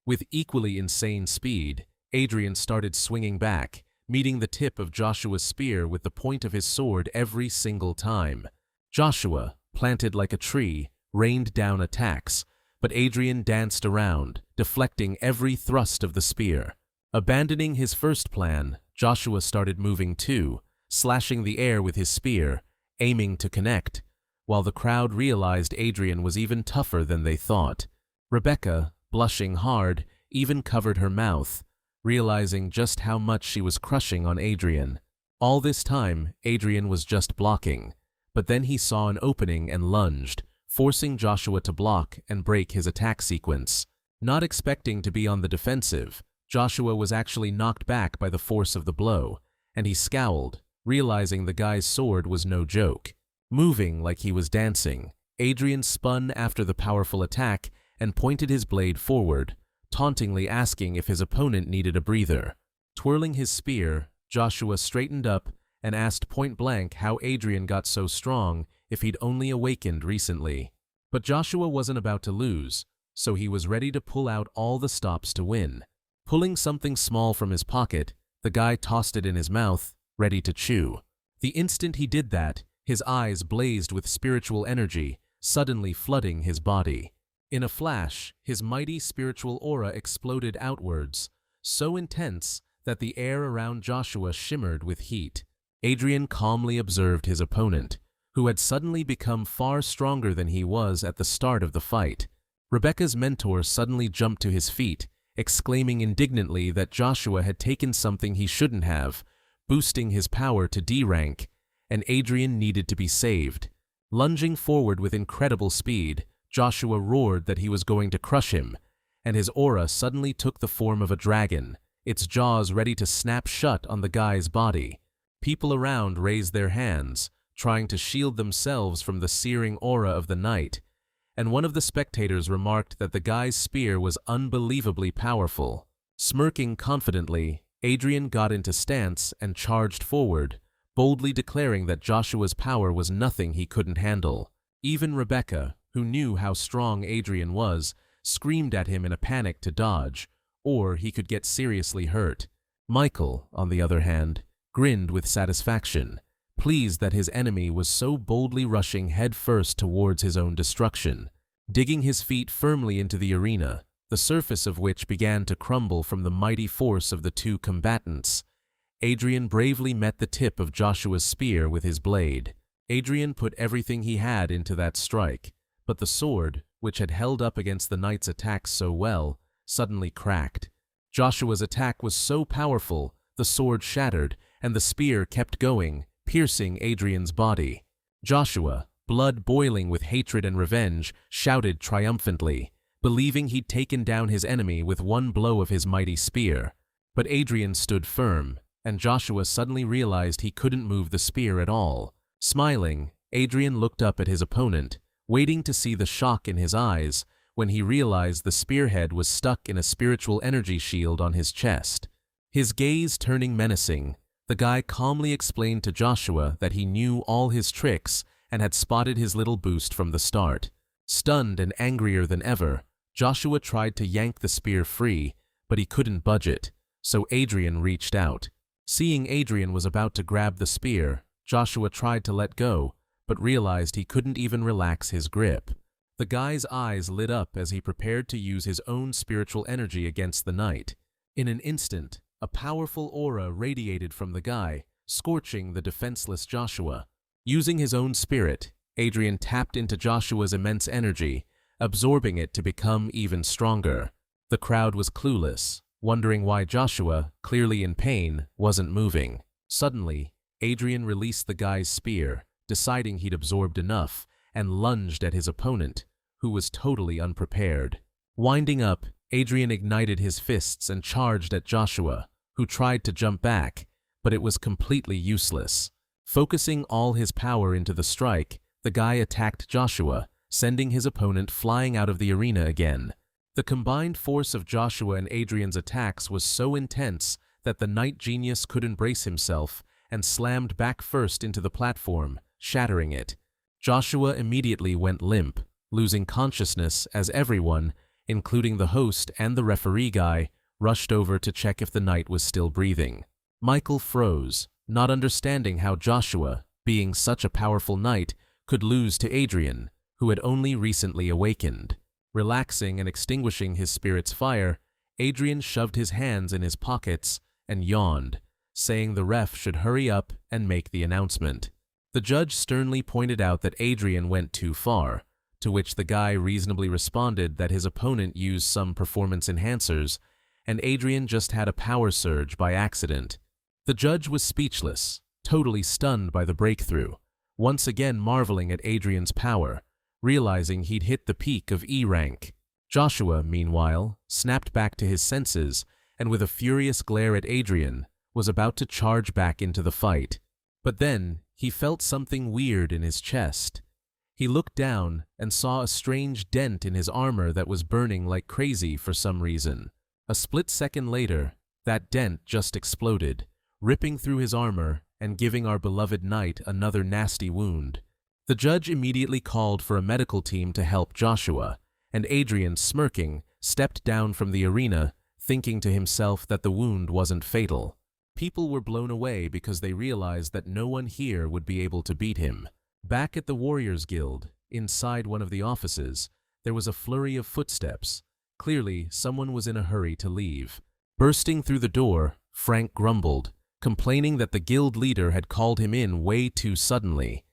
With equally insane speed, Adrian started swinging back, meeting the tip of Joshua's spear with the point of his sword every single time. Joshua, planted like a tree, rained down attacks, but Adrian danced around, deflecting every thrust of the spear. Abandoning his first plan, Joshua started moving too, slashing the air with his spear, aiming to connect, while the crowd realized Adrian was even tougher than they thought. Rebecca, blushing hard, even covered her mouth, realizing just how much she was crushing on Adrian. All this time, Adrian was just blocking, but then he saw an opening and lunged, forcing Joshua to block and break his attack sequence. Not expecting to be on the defensive, Joshua was actually knocked back by the force of the blow, and he scowled, realizing the guy's sword was no joke. Moving like he was dancing, Adrian spun after the powerful attack and pointed his blade forward, tauntingly asking if his opponent needed a breather. Twirling his spear, Joshua straightened up and asked point-blank how Adrian got so strong if he'd only awakened recently. But Joshua wasn't about to lose, so he was ready to pull out all the stops to win. Pulling something small from his pocket, the guy tossed it in his mouth, ready to chew. The instant he did that, his eyes blazed with spiritual energy, suddenly flooding his body. In a flash, his mighty spiritual aura exploded outwards, so intense that the air around Joshua shimmered with heat. Adrian calmly observed his opponent, who had suddenly become far stronger than he was at the start of the fight. Rebecca's mentor suddenly jumped to his feet, exclaiming indignantly that Joshua had taken something he shouldn't have, boosting his power to D rank, and Adrian needed to be saved. Lunging forward with incredible speed, Joshua roared that he was going to crush him, and his aura suddenly took the form of a dragon, its jaws ready to snap shut on the guy's body. People around raised their hands, trying to shield themselves from the searing aura of the knight, and one of the spectators remarked that the guy's spear was unbelievably powerful. Smirking confidently, Adrian got into stance and charged forward, boldly declaring that Joshua's power was nothing he couldn't handle. Even Rebecca, who knew how strong Adrian was, screamed at him in a panic to dodge, or he could get seriously hurt. Michael, on the other hand, grinned with satisfaction, pleased that his enemy was so boldly rushing headfirst towards his own destruction. Digging his feet firmly into the arena, the surface of which began to crumble from the mighty force of the two combatants, Adrian bravely met the tip of Joshua's spear with his blade. Adrian put everything he had into that strike, but the sword, which had held up against the knight's attacks so well, suddenly cracked. Joshua's attack was so powerful, the sword shattered, and the spear kept going, piercing Adrian's body. Joshua, blood boiling with hatred and revenge, shouted triumphantly, believing he'd taken down his enemy with one blow of his mighty spear. But Adrian stood firm, and Joshua suddenly realized he couldn't move the spear at all. Smiling, Adrian looked up at his opponent, waiting to see the shock in his eyes, when he realized the spearhead was stuck in a spiritual energy shield on his chest. His gaze turning menacing, the guy calmly explained to Joshua that he knew all his tricks and had spotted his little boost from the start. Stunned and angrier than ever, Joshua tried to yank the spear free, but he couldn't budge it, so Adrian reached out. Seeing Adrian was about to grab the spear, Joshua tried to let go, but realized he couldn't even relax his grip. The guy's eyes lit up as he prepared to use his own spiritual energy against the knight. In an instant, a powerful aura radiated from the guy, scorching the defenseless Joshua. Using his own spirit, Adrian tapped into Joshua's immense energy, absorbing it to become even stronger. The crowd was clueless, wondering why Joshua, clearly in pain, wasn't moving. Suddenly, Adrian released the guy's spear, deciding he'd absorbed enough, and lunged at his opponent, who was totally unprepared. Winding up, Adrian ignited his fists and charged at Joshua, who tried to jump back, but it was completely useless. Focusing all his power into the strike, the guy attacked Joshua, sending his opponent flying out of the arena again. The combined force of Joshua and Adrian's attacks was so intense that the knight genius couldn't brace himself and slammed back first into the platform, shattering it. Joshua immediately went limp, losing consciousness as everyone, including the host and the referee guy, rushed over to check if the knight was still breathing. Michael froze, not understanding how Joshua, being such a powerful knight, could lose to Adrian, who had only recently awakened. Relaxing and extinguishing his spirit's fire, Adrian shoved his hands in his pockets and yawned, saying the ref should hurry up and make the announcement. The judge sternly pointed out that Adrian went too far, to which the guy reasonably responded that his opponent used some performance enhancers, and Adrian just had a power surge by accident. The judge was speechless, totally stunned by the breakthrough, once again marveling at Adrian's power, realizing he'd hit the peak of E rank. Joshua, meanwhile, snapped back to his senses, and with a furious glare at Adrian, was about to charge back into the fight. But then, he felt something weird in his chest. He looked down and saw a strange dent in his armor that was burning like crazy for some reason. A split second later, that dent just exploded, ripping through his armor and giving our beloved knight another nasty wound. The judge immediately called for a medical team to help Joshua, and Adrian, smirking, stepped down from the arena, thinking to himself that the wound wasn't fatal. People were blown away because they realized that no one here would be able to beat him. Back at the Warriors Guild, inside one of the offices, there was a flurry of footsteps. Clearly, someone was in a hurry to leave. Bursting through the door, Frank grumbled, complaining that the guild leader had called him in way too suddenly.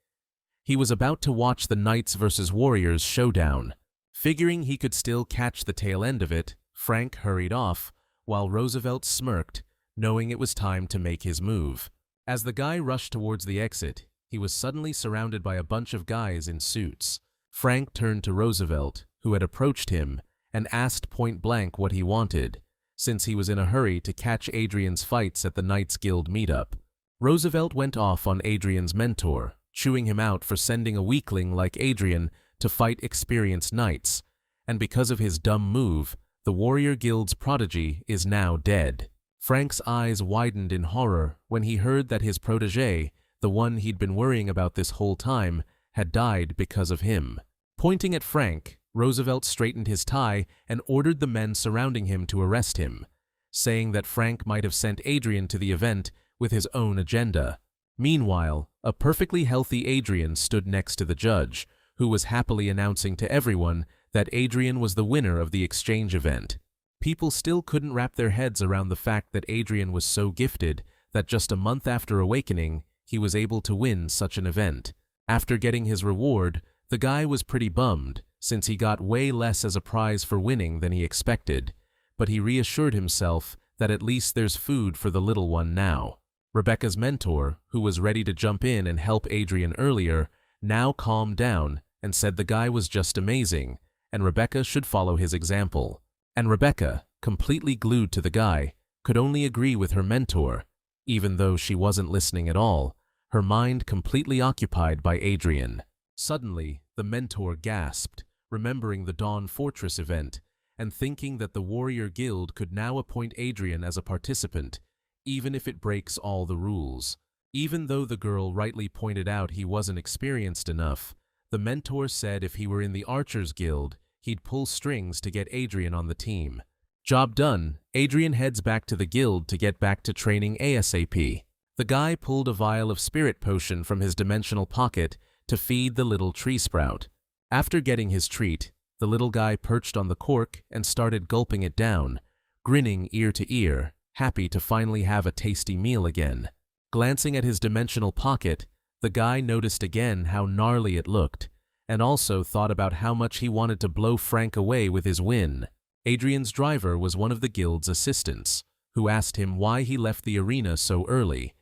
He was about to watch the Knights versus Warriors showdown. Figuring he could still catch the tail end of it, Frank hurried off, while Roosevelt smirked, knowing it was time to make his move. As the guy rushed towards the exit, he was suddenly surrounded by a bunch of guys in suits. Frank turned to Roosevelt, who had approached him, and asked point-blank what he wanted, since he was in a hurry to catch Adrian's fights at the Knights Guild meetup. Roosevelt went off on Adrian's mentor, chewing him out for sending a weakling like Adrian to fight experienced knights, and because of his dumb move, the Warrior Guild's prodigy is now dead. Frank's eyes widened in horror when he heard that his protégé, the one he'd been worrying about this whole time, had died because of him. Pointing at Frank, Roosevelt straightened his tie and ordered the men surrounding him to arrest him, saying that Frank might have sent Adrian to the event with his own agenda. Meanwhile, a perfectly healthy Adrian stood next to the judge, who was happily announcing to everyone that Adrian was the winner of the exchange event. People still couldn't wrap their heads around the fact that Adrian was so gifted that just a month after awakening, he was able to win such an event. After getting his reward, the guy was pretty bummed, since he got way less as a prize for winning than he expected, but he reassured himself that at least there's food for the little one now. Rebecca's mentor, who was ready to jump in and help Adrian earlier, now calmed down and said the guy was just amazing, and Rebecca should follow his example. And Rebecca, completely glued to the guy, could only agree with her mentor, even though she wasn't listening at all, her mind completely occupied by Adrian. Suddenly, the mentor gasped, remembering the Dawn Fortress event, and thinking that the Warrior Guild could now appoint Adrian as a participant, even if it breaks all the rules. Even though the girl rightly pointed out he wasn't experienced enough, the mentor said if he were in the Archers Guild, he'd pull strings to get Adrian on the team. Job done, Adrian heads back to the guild to get back to training ASAP. The guy pulled a vial of spirit potion from his dimensional pocket to feed the little tree sprout. After getting his treat, the little guy perched on the cork and started gulping it down, grinning ear to ear, happy to finally have a tasty meal again. Glancing at his dimensional pocket, the guy noticed again how gnarly it looked, and also thought about how much he wanted to blow Frank away with his win. Adrian's driver was one of the guild's assistants, who asked him why he left the arena so early,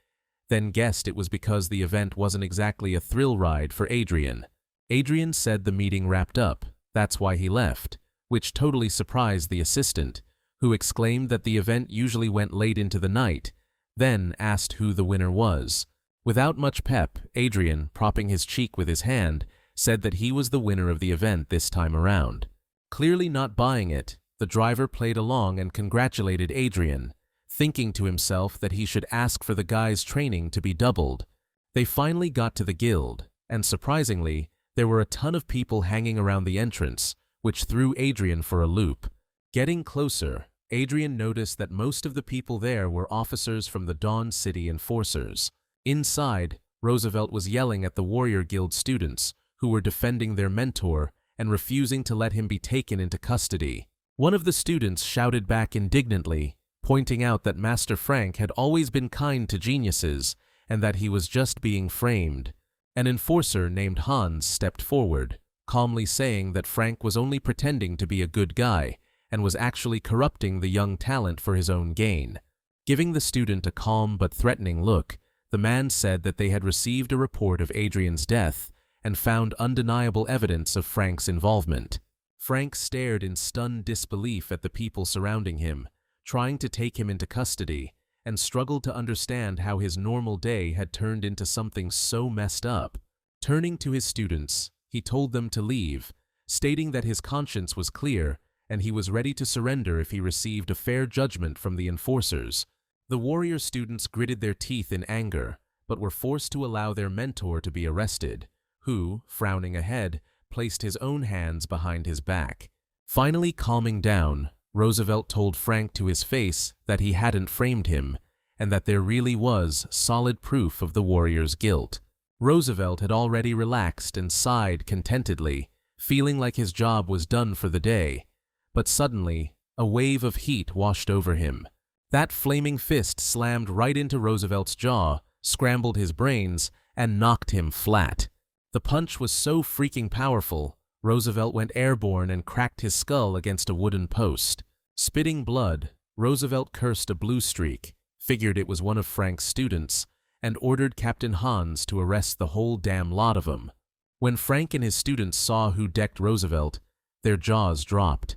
then guessed it was because the event wasn't exactly a thrill ride for Adrian. Adrian said the meeting wrapped up, that's why he left, which totally surprised the assistant, who exclaimed that the event usually went late into the night, then asked who the winner was. Without much pep, Adrian, propping his cheek with his hand, said that he was the winner of the event this time around. Clearly not buying it, the driver played along and congratulated Adrian, thinking to himself that he should ask for the guy's training to be doubled. They finally got to the guild, and surprisingly, there were a ton of people hanging around the entrance, which threw Adrian for a loop. Getting closer, Adrian noticed that most of the people there were officers from the Dawn City Enforcers. Inside, Roosevelt was yelling at the Warrior Guild students, who were defending their mentor and refusing to let him be taken into custody. One of the students shouted back indignantly, pointing out that Master Frank had always been kind to geniuses and that he was just being framed. An enforcer named Hans stepped forward, calmly saying that Frank was only pretending to be a good guy and was actually corrupting the young talent for his own gain. Giving the student a calm but threatening look, the man said that they had received a report of Adrian's death and found undeniable evidence of Frank's involvement. Frank stared in stunned disbelief at the people surrounding him, trying to take him into custody, and struggled to understand how his normal day had turned into something so messed up. Turning to his students, he told them to leave, stating that his conscience was clear and he was ready to surrender if he received a fair judgment from the enforcers. The warrior students gritted their teeth in anger, but were forced to allow their mentor to be arrested, who, frowning ahead, placed his own hands behind his back. Finally calming down, Roosevelt told Frank to his face that he hadn't framed him, and that there really was solid proof of the warrior's guilt. Roosevelt had already relaxed and sighed contentedly, feeling like his job was done for the day. But suddenly, a wave of heat washed over him. That flaming fist slammed right into Roosevelt's jaw, scrambled his brains, and knocked him flat. The punch was so freaking powerful, Roosevelt went airborne and cracked his skull against a wooden post. Spitting blood, Roosevelt cursed a blue streak, figured it was one of Frank's students, and ordered Captain Hans to arrest the whole damn lot of them. When Frank and his students saw who decked Roosevelt, their jaws dropped.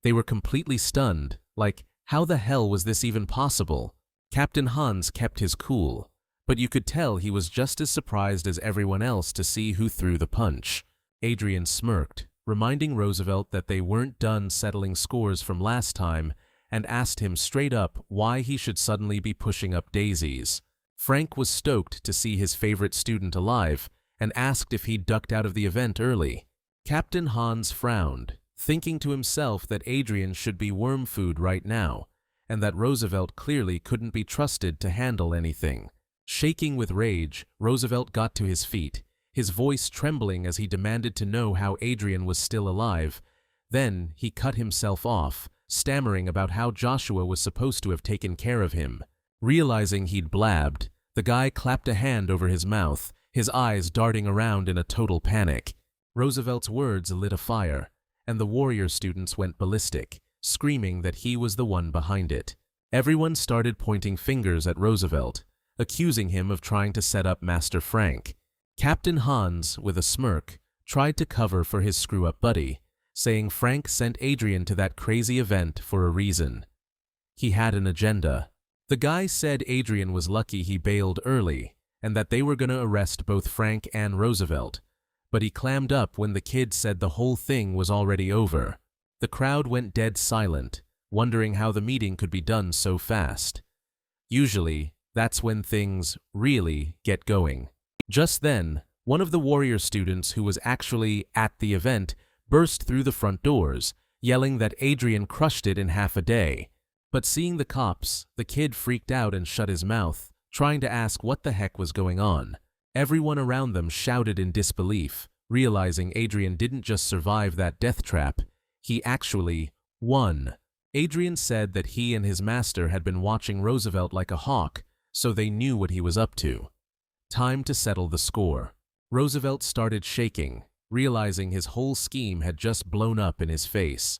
They were completely stunned, like, how the hell was this even possible? Captain Hans kept his cool, but you could tell he was just as surprised as everyone else to see who threw the punch. Adrian smirked, reminding Roosevelt that they weren't done settling scores from last time, and asked him straight up why he should suddenly be pushing up daisies. Frank was stoked to see his favorite student alive, and asked if he'd ducked out of the event early. Captain Hans frowned, thinking to himself that Adrian should be worm food right now, and that Roosevelt clearly couldn't be trusted to handle anything. Shaking with rage, Roosevelt got to his feet, his voice trembling as he demanded to know how Adrian was still alive. Then he cut himself off, stammering about how Joshua was supposed to have taken care of him. Realizing he'd blabbed, the guy clapped a hand over his mouth, his eyes darting around in a total panic. Roosevelt's words lit a fire, and the warrior students went ballistic, screaming that he was the one behind it. Everyone started pointing fingers at Roosevelt, accusing him of trying to set up Master Frank. Captain Hans, with a smirk, tried to cover for his screw-up buddy, saying Frank sent Adrian to that crazy event for a reason. He had an agenda. The guy said Adrian was lucky he bailed early, and that they were going to arrest both Frank and Roosevelt, but he clammed up when the kid said the whole thing was already over. The crowd went dead silent, wondering how the meeting could be done so fast. Usually, that's when things really get going. Just then, one of the warrior students who was actually at the event burst through the front doors, yelling that Adrian crushed it in half a day. But seeing the cops, the kid freaked out and shut his mouth, trying to ask what the heck was going on. Everyone around them shouted in disbelief, realizing Adrian didn't just survive that death trap, he actually won. Adrian said that he and his master had been watching Roosevelt like a hawk, so they knew what he was up to. Time to settle the score. Roosevelt started shaking, realizing his whole scheme had just blown up in his face.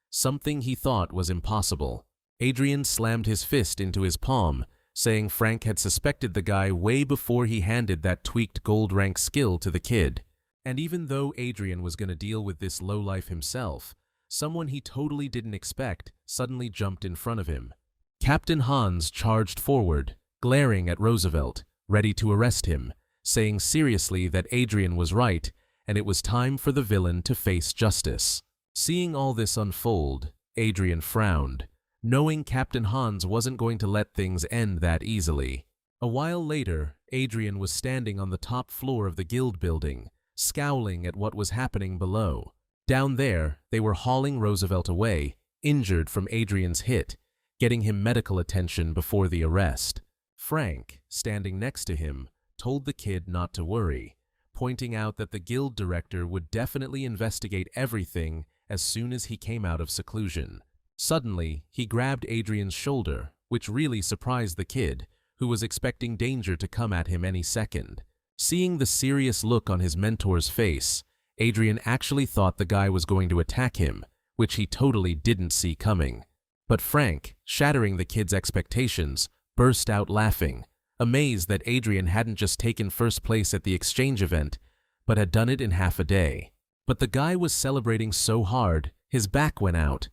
Something he thought was impossible. Adrian slammed his fist into his palm, saying Frank had suspected the guy way before he handed that tweaked gold rank skill to the kid. And even though Adrian was going to deal with this lowlife himself, someone he totally didn't expect suddenly jumped in front of him. Captain Hans charged forward, glaring at Roosevelt, ready to arrest him, saying seriously that Adrian was right and it was time for the villain to face justice. Seeing all this unfold, Adrian frowned, knowing Captain Hans wasn't going to let things end that easily. A while later, Adrian was standing on the top floor of the guild building, scowling at what was happening below. Down there, they were hauling Roosevelt away, injured from Adrian's hit, getting him medical attention before the arrest. Frank, standing next to him, told the kid not to worry, pointing out that the guild director would definitely investigate everything as soon as he came out of seclusion. Suddenly, he grabbed Adrian's shoulder, which really surprised the kid, who was expecting danger to come at him any second. Seeing the serious look on his mentor's face, Adrian actually thought the guy was going to attack him, which he totally didn't see coming. But Frank, shattering the kid's expectations, burst out laughing, amazed that Adrian hadn't just taken first place at the exchange event, but had done it in half a day. But the guy was celebrating so hard, his back went out.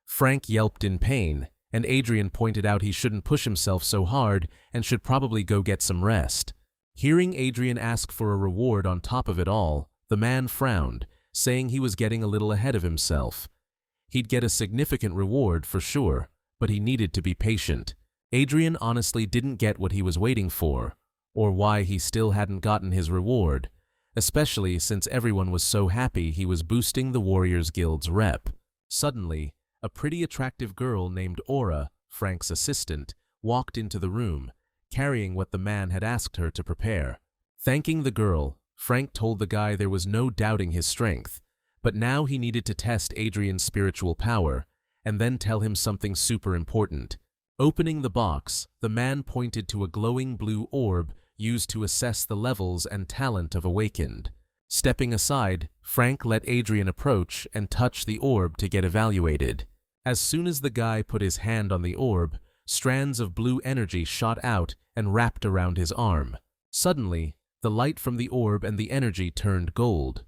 Frank yelped in pain, and Adrian pointed out he shouldn't push himself so hard and should probably go get some rest. Hearing Adrian ask for a reward on top of it all, the man frowned, saying he was getting a little ahead of himself. He'd get a significant reward for sure, but he needed to be patient. Adrian honestly didn't get what he was waiting for, or why he still hadn't gotten his reward, especially since everyone was so happy he was boosting the Warriors Guild's rep. Suddenly, a pretty attractive girl named Aura, Frank's assistant, walked into the room, carrying what the man had asked her to prepare. Thanking the girl, Frank told the guy there was no doubting his strength, But now he needed to test Adrian's spiritual power, and then tell him something super important. Opening the box, the man pointed to a glowing blue orb used to assess the levels and talent of Awakened. Stepping aside, Frank let Adrian approach and touch the orb to get evaluated. As soon as the guy put his hand on the orb, strands of blue energy shot out and wrapped around his arm. Suddenly, the light from the orb and the energy turned gold.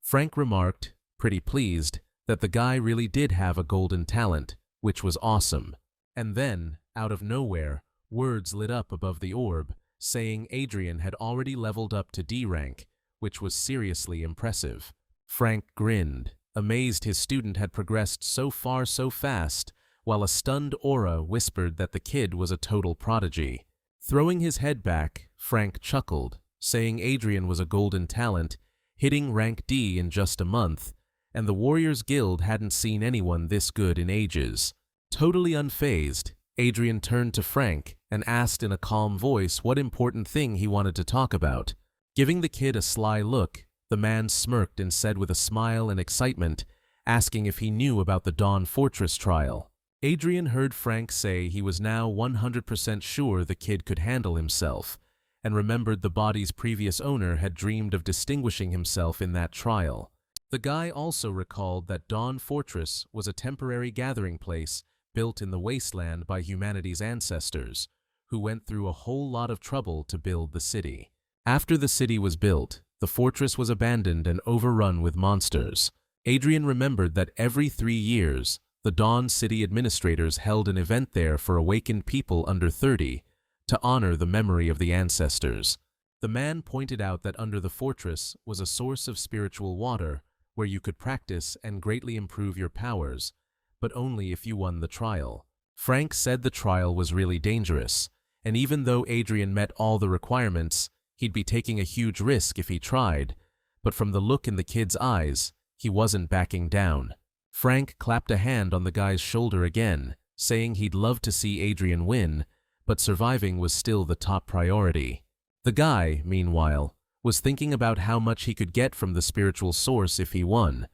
Frank remarked, pretty pleased, that the guy really did have a golden talent, which was awesome. And then, out of nowhere, words lit up above the orb, saying Adrian had already leveled up to D rank, which was seriously impressive. Frank grinned, amazed his student had progressed so far so fast, while a stunned aura whispered that the kid was a total prodigy. Throwing his head back, Frank chuckled, saying Adrian was a golden talent, hitting rank D in just a month, and the Warriors Guild hadn't seen anyone this good in ages. Totally unfazed, Adrian turned to Frank and asked in a calm voice what important thing he wanted to talk about. Giving the kid a sly look, the man smirked and said with a smile and excitement, asking if he knew about the Dawn Fortress trial. Adrian heard Frank say he was now 100% sure the kid could handle himself, and remembered the body's previous owner had dreamed of distinguishing himself in that trial. The guy also recalled that Dawn Fortress was a temporary gathering place built in the wasteland by humanity's ancestors, who went through a whole lot of trouble to build the city. After the city was built, the fortress was abandoned and overrun with monsters. Adrian remembered that every 3 years, the Dawn City administrators held an event there for awakened people under 30 to honor the memory of the ancestors. The man pointed out that under the fortress was a source of spiritual water where you could practice and greatly improve your powers, but only if you won the trial. Frank said the trial was really dangerous, and even though Adrian met all the requirements, he'd be taking a huge risk if he tried, but from the look in the kid's eyes, he wasn't backing down. Frank clapped a hand on the guy's shoulder again, saying he'd love to see Adrian win, but surviving was still the top priority. The guy, meanwhile, was thinking about how much he could get from the spiritual source if he won.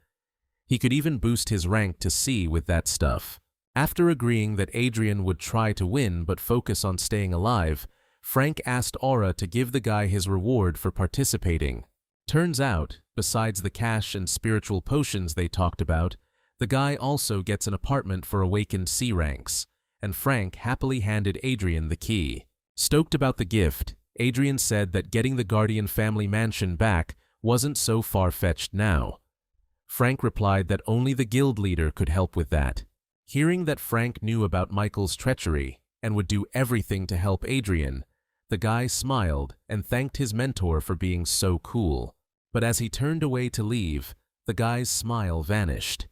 He could even boost his rank to C with that stuff. After agreeing that Adrian would try to win but focus on staying alive, Frank asked Aura to give the guy his reward for participating. Turns out, besides the cash and spiritual potions they talked about, the guy also gets an apartment for awakened C ranks, and Frank happily handed Adrian the key. Stoked about the gift, Adrian said that getting the Guardian family mansion back wasn't so far-fetched now. Frank replied that only the guild leader could help with that. Hearing that Frank knew about Michael's treachery and would do everything to help Adrian, the guy smiled and thanked his mentor for being so cool. But as he turned away to leave, the guy's smile vanished.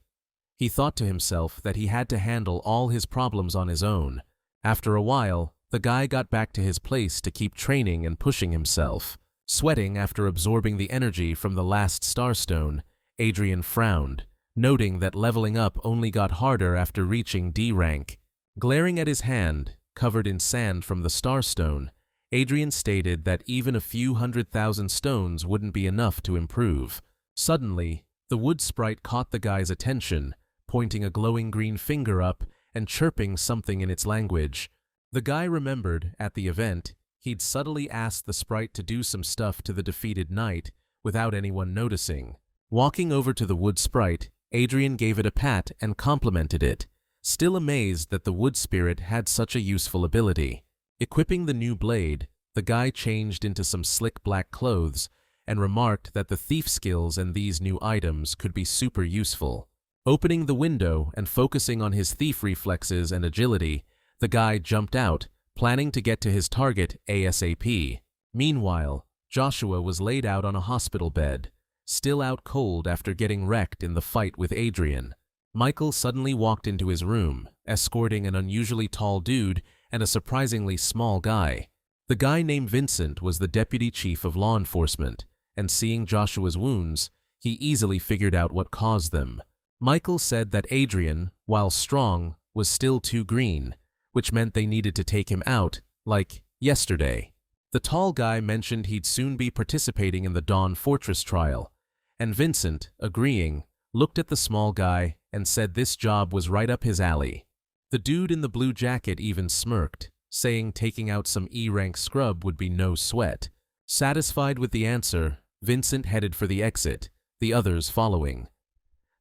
He thought to himself that he had to handle all his problems on his own. After a while, the guy got back to his place to keep training and pushing himself. Sweating after absorbing the energy from the last starstone, Adrian frowned, noting that leveling up only got harder after reaching D rank. Glaring at his hand, covered in sand from the starstone, Adrian stated that even a few 100,000 stones wouldn't be enough to improve. Suddenly, the wood sprite caught the guy's attention, pointing a glowing green finger up and chirping something in its language. The guy remembered, at the event, he'd subtly asked the sprite to do some stuff to the defeated knight without anyone noticing. Walking over to the wood sprite, Adrian gave it a pat and complimented it, still amazed that the wood spirit had such a useful ability. Equipping the new blade, the guy changed into some slick black clothes and remarked that the thief skills and these new items could be super useful. Opening the window and focusing on his thief reflexes and agility, the guy jumped out, planning to get to his target ASAP. Meanwhile, Joshua was laid out on a hospital bed, still out cold after getting wrecked in the fight with Adrian. Michael suddenly walked into his room, escorting an unusually tall dude and a surprisingly small guy. The guy named Vincent was the deputy chief of law enforcement, and seeing Joshua's wounds, he easily figured out what caused them. Michael said that Adrian, while strong, was still too green, which meant they needed to take him out, like yesterday. The tall guy mentioned he'd soon be participating in the Dawn Fortress trial, and Vincent, agreeing, looked at the small guy and said this job was right up his alley. The dude in the blue jacket even smirked, saying taking out some E-rank scrub would be no sweat. Satisfied with the answer, Vincent headed for the exit, the others following.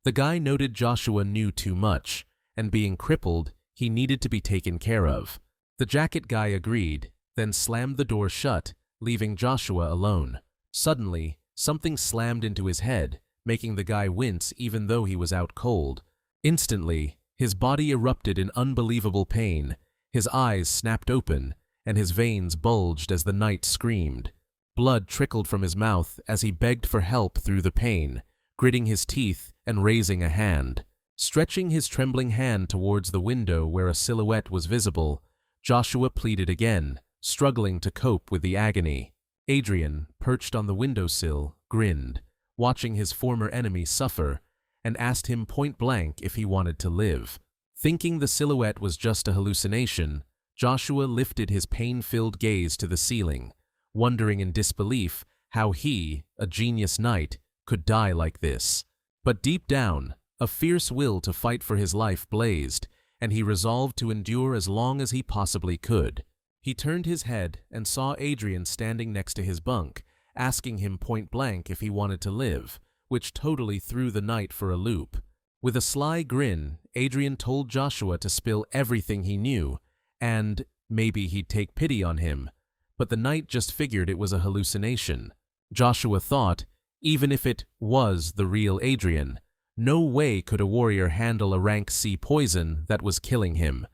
The guy noted Joshua knew too much, and being crippled, he needed to be taken care of. The jacket guy agreed, then slammed the door shut, leaving Joshua alone. Suddenly, something slammed into his head, making the guy wince even though he was out cold. Instantly, his body erupted in unbelievable pain, his eyes snapped open, and his veins bulged as the knight screamed. Blood trickled from his mouth as he begged for help through the pain, gritting his teeth and raising a hand. Stretching his trembling hand towards the window where a silhouette was visible, Joshua pleaded again, struggling to cope with the agony. Adrian, perched on the windowsill, grinned, watching his former enemy suffer, and asked him point-blank if he wanted to live. Thinking the silhouette was just a hallucination, Joshua lifted his pain-filled gaze to the ceiling, wondering in disbelief how he, a genius knight, could die like this. But deep down, a fierce will to fight for his life blazed, and he resolved to endure as long as he possibly could. He turned his head and saw Adrian standing next to his bunk, asking him point-blank if he wanted to live, which totally threw the knight for a loop. With a sly grin, Adrian told Joshua to spill everything he knew, and maybe he'd take pity on him, but the knight just figured it was a hallucination. Joshua thought, even if it was the real Adrian, no way could a warrior handle a rank C poison that was killing him,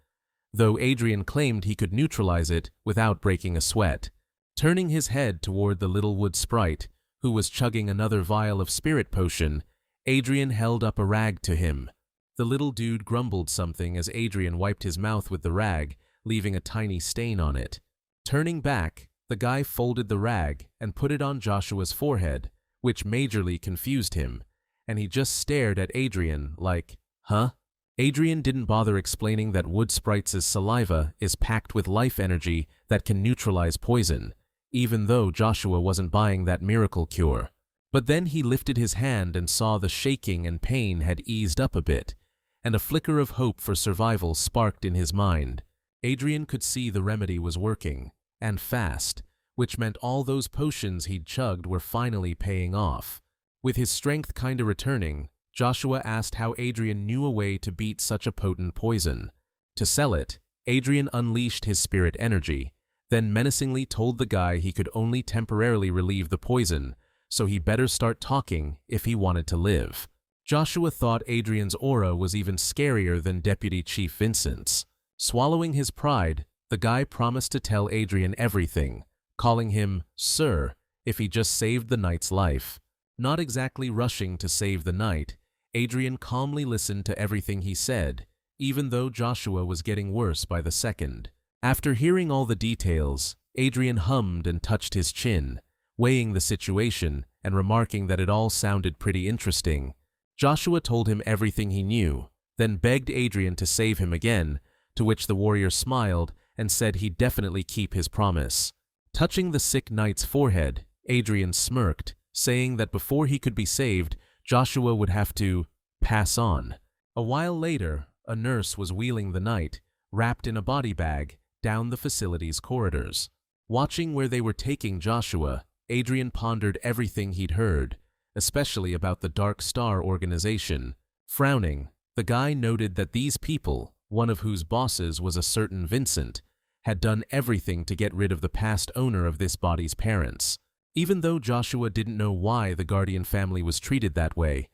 though Adrian claimed he could neutralize it without breaking a sweat. Turning his head toward the little wood sprite, who was chugging another vial of spirit potion, Adrian held up a rag to him. The little dude grumbled something as Adrian wiped his mouth with the rag, leaving a tiny stain on it. Turning back, the guy folded the rag and put it on Joshua's forehead, which majorly confused him, and he just stared at Adrian like, huh? Adrian didn't bother explaining that wood sprites' saliva is packed with life energy that can neutralize poison, even though Joshua wasn't buying that miracle cure. But then he lifted his hand and saw the shaking and pain had eased up a bit, and a flicker of hope for survival sparked in his mind. Adrian could see the remedy was working, and fast, which meant all those potions he'd chugged were finally paying off. With his strength kinda returning, Joshua asked how Adrian knew a way to beat such a potent poison. To sell it, Adrian unleashed his spirit energy, then menacingly told the guy he could only temporarily relieve the poison, so he better start talking if he wanted to live. Joshua thought Adrian's aura was even scarier than Deputy Chief Vincent's. Swallowing his pride, the guy promised to tell Adrian everything, calling him Sir if he just saved the knight's life. Not exactly rushing to save the knight, Adrian calmly listened to everything he said, even though Joshua was getting worse by the second. After hearing all the details, Adrian hummed and touched his chin, weighing the situation and remarking that it all sounded pretty interesting. Joshua told him everything he knew, then begged Adrian to save him again, to which the warrior smiled and said he'd definitely keep his promise. Touching the sick knight's forehead, Adrian smirked, saying that before he could be saved, Joshua would have to pass on. A while later, a nurse was wheeling the knight, wrapped in a body bag, down the facility's corridors. Watching where they were taking Joshua, Adrian pondered everything he'd heard, especially about the Dark Star organization. Frowning, the guy noted that these people, one of whose bosses was a certain Vincent, had done everything to get rid of the past owner of this body's parents. Even though Joshua didn't know why the Guardian family was treated that way,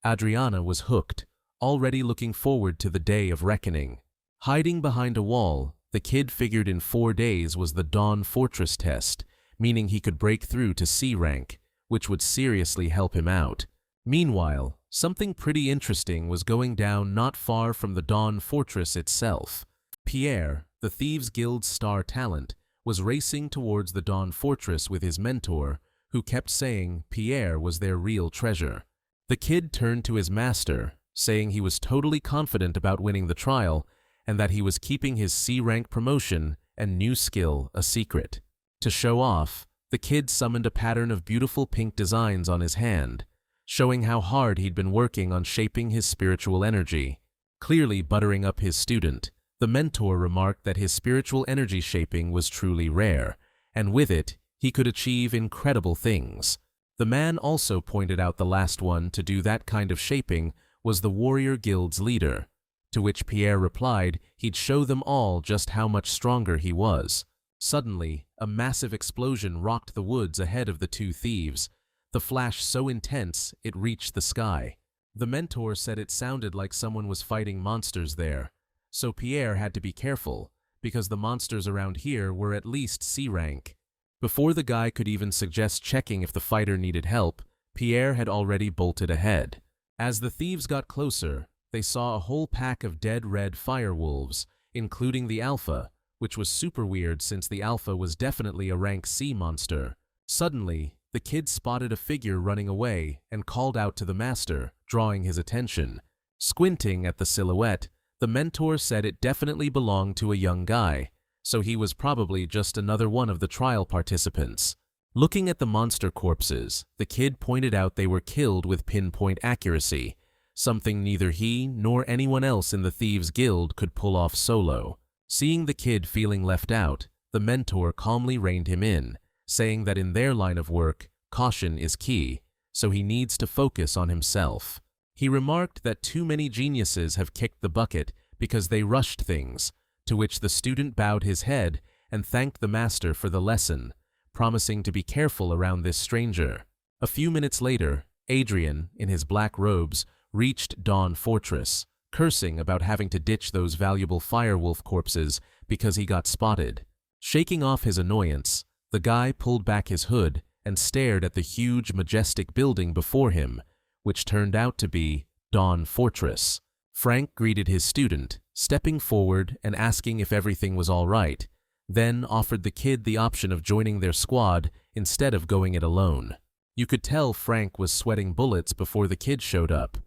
Adriana was hooked, already looking forward to the day of reckoning. Hiding behind a wall, the kid figured in 4 days was the Dawn Fortress test, meaning he could break through to C rank, which would seriously help him out. Meanwhile, something pretty interesting was going down not far from the Dawn Fortress itself. Pierre, the Thieves Guild's star talent, was racing towards the Dawn Fortress with his mentor, who kept saying Pierre was their real treasure. The kid turned to his master, saying he was totally confident about winning the trial and that he was keeping his C-rank promotion and new skill a secret. To show off, the kid summoned a pattern of beautiful pink designs on his hand, showing how hard he'd been working on shaping his spiritual energy. Clearly buttering up his student, the mentor remarked that his spiritual energy shaping was truly rare, and with it, he could achieve incredible things. The man also pointed out the last one to do that kind of shaping was the warrior guild's leader, to which Pierre replied he'd show them all just how much stronger he was. Suddenly, a massive explosion rocked the woods ahead of the two thieves, the flash so intense it reached the sky. The mentor said it sounded like someone was fighting monsters there, so Pierre had to be careful, because the monsters around here were at least C rank. Before the guy could even suggest checking if the fighter needed help, Pierre had already bolted ahead. As the thieves got closer, they saw a whole pack of dead red firewolves, including the alpha, which was super weird since the alpha was definitely a rank C monster. Suddenly, the kid spotted a figure running away and called out to the master, drawing his attention. Squinting at the silhouette, the mentor said it definitely belonged to a young guy, so he was probably just another one of the trial participants. Looking at the monster corpses, the kid pointed out they were killed with pinpoint accuracy, something neither he nor anyone else in the Thieves' Guild could pull off solo. Seeing the kid feeling left out, the mentor calmly reined him in, saying that in their line of work, caution is key, so he needs to focus on himself. He remarked that too many geniuses have kicked the bucket because they rushed things, to which the student bowed his head and thanked the master for the lesson, promising to be careful around this stranger. A few minutes later, Adrian, in his black robes, reached Dawn Fortress, cursing about having to ditch those valuable firewolf corpses because he got spotted. Shaking off his annoyance, the guy pulled back his hood and stared at the huge, majestic building before him, which turned out to be Dawn Fortress. Frank greeted his student, stepping forward and asking if everything was all right, then offered the kid the option of joining their squad instead of going it alone. You could tell Frank was sweating bullets before the kid showed up,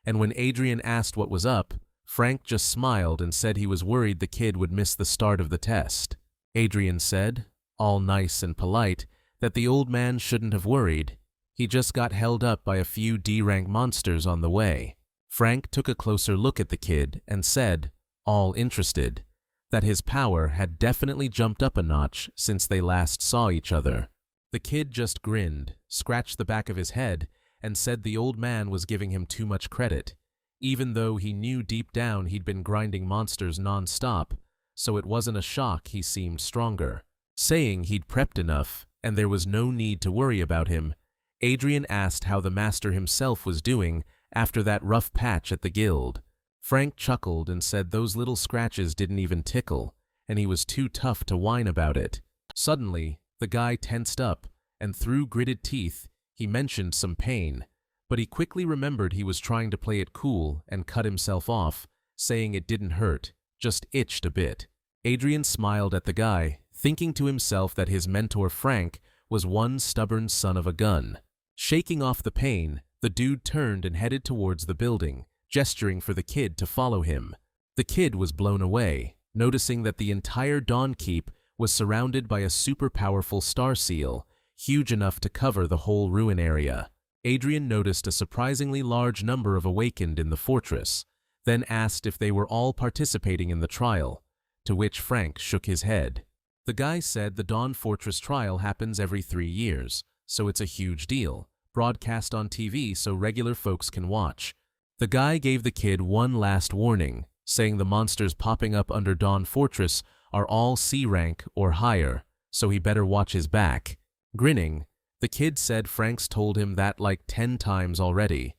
and when Adrian asked what was up, Frank just smiled and said he was worried the kid would miss the start of the test. Adrian said, all nice and polite, that the old man shouldn't have worried. He just got held up by a few D-rank monsters on the way. Frank took a closer look at the kid and said, all interested, that his power had definitely jumped up a notch since they last saw each other. The kid just grinned, scratched the back of his head, and said the old man was giving him too much credit, even though he knew deep down he'd been grinding monsters non-stop, so it wasn't a shock he seemed stronger. Saying he'd prepped enough and there was no need to worry about him, Adrian asked how the master himself was doing after that rough patch at the guild. Frank chuckled and said those little scratches didn't even tickle, and he was too tough to whine about it. Suddenly, the guy tensed up, and through gritted teeth, he mentioned some pain, but he quickly remembered he was trying to play it cool and cut himself off, saying it didn't hurt, just itched a bit. Adrian smiled at the guy, thinking to himself that his mentor Frank was one stubborn son of a gun. Shaking off the pain, the dude turned and headed towards the building, gesturing for the kid to follow him. The kid was blown away, noticing that the entire Dawn Keep was surrounded by a super powerful star seal, huge enough to cover the whole ruin area. Adrian noticed a surprisingly large number of awakened in the fortress, then asked if they were all participating in the trial, to which Frank shook his head. The guy said the Dawn Fortress trial happens every 3 years, so it's a huge deal, broadcast on TV so regular folks can watch. The guy gave the kid one last warning, saying the monsters popping up under Dawn Fortress are all C rank or higher, so he better watch his back. Grinning, the kid said Frank's told him that like 10 times already,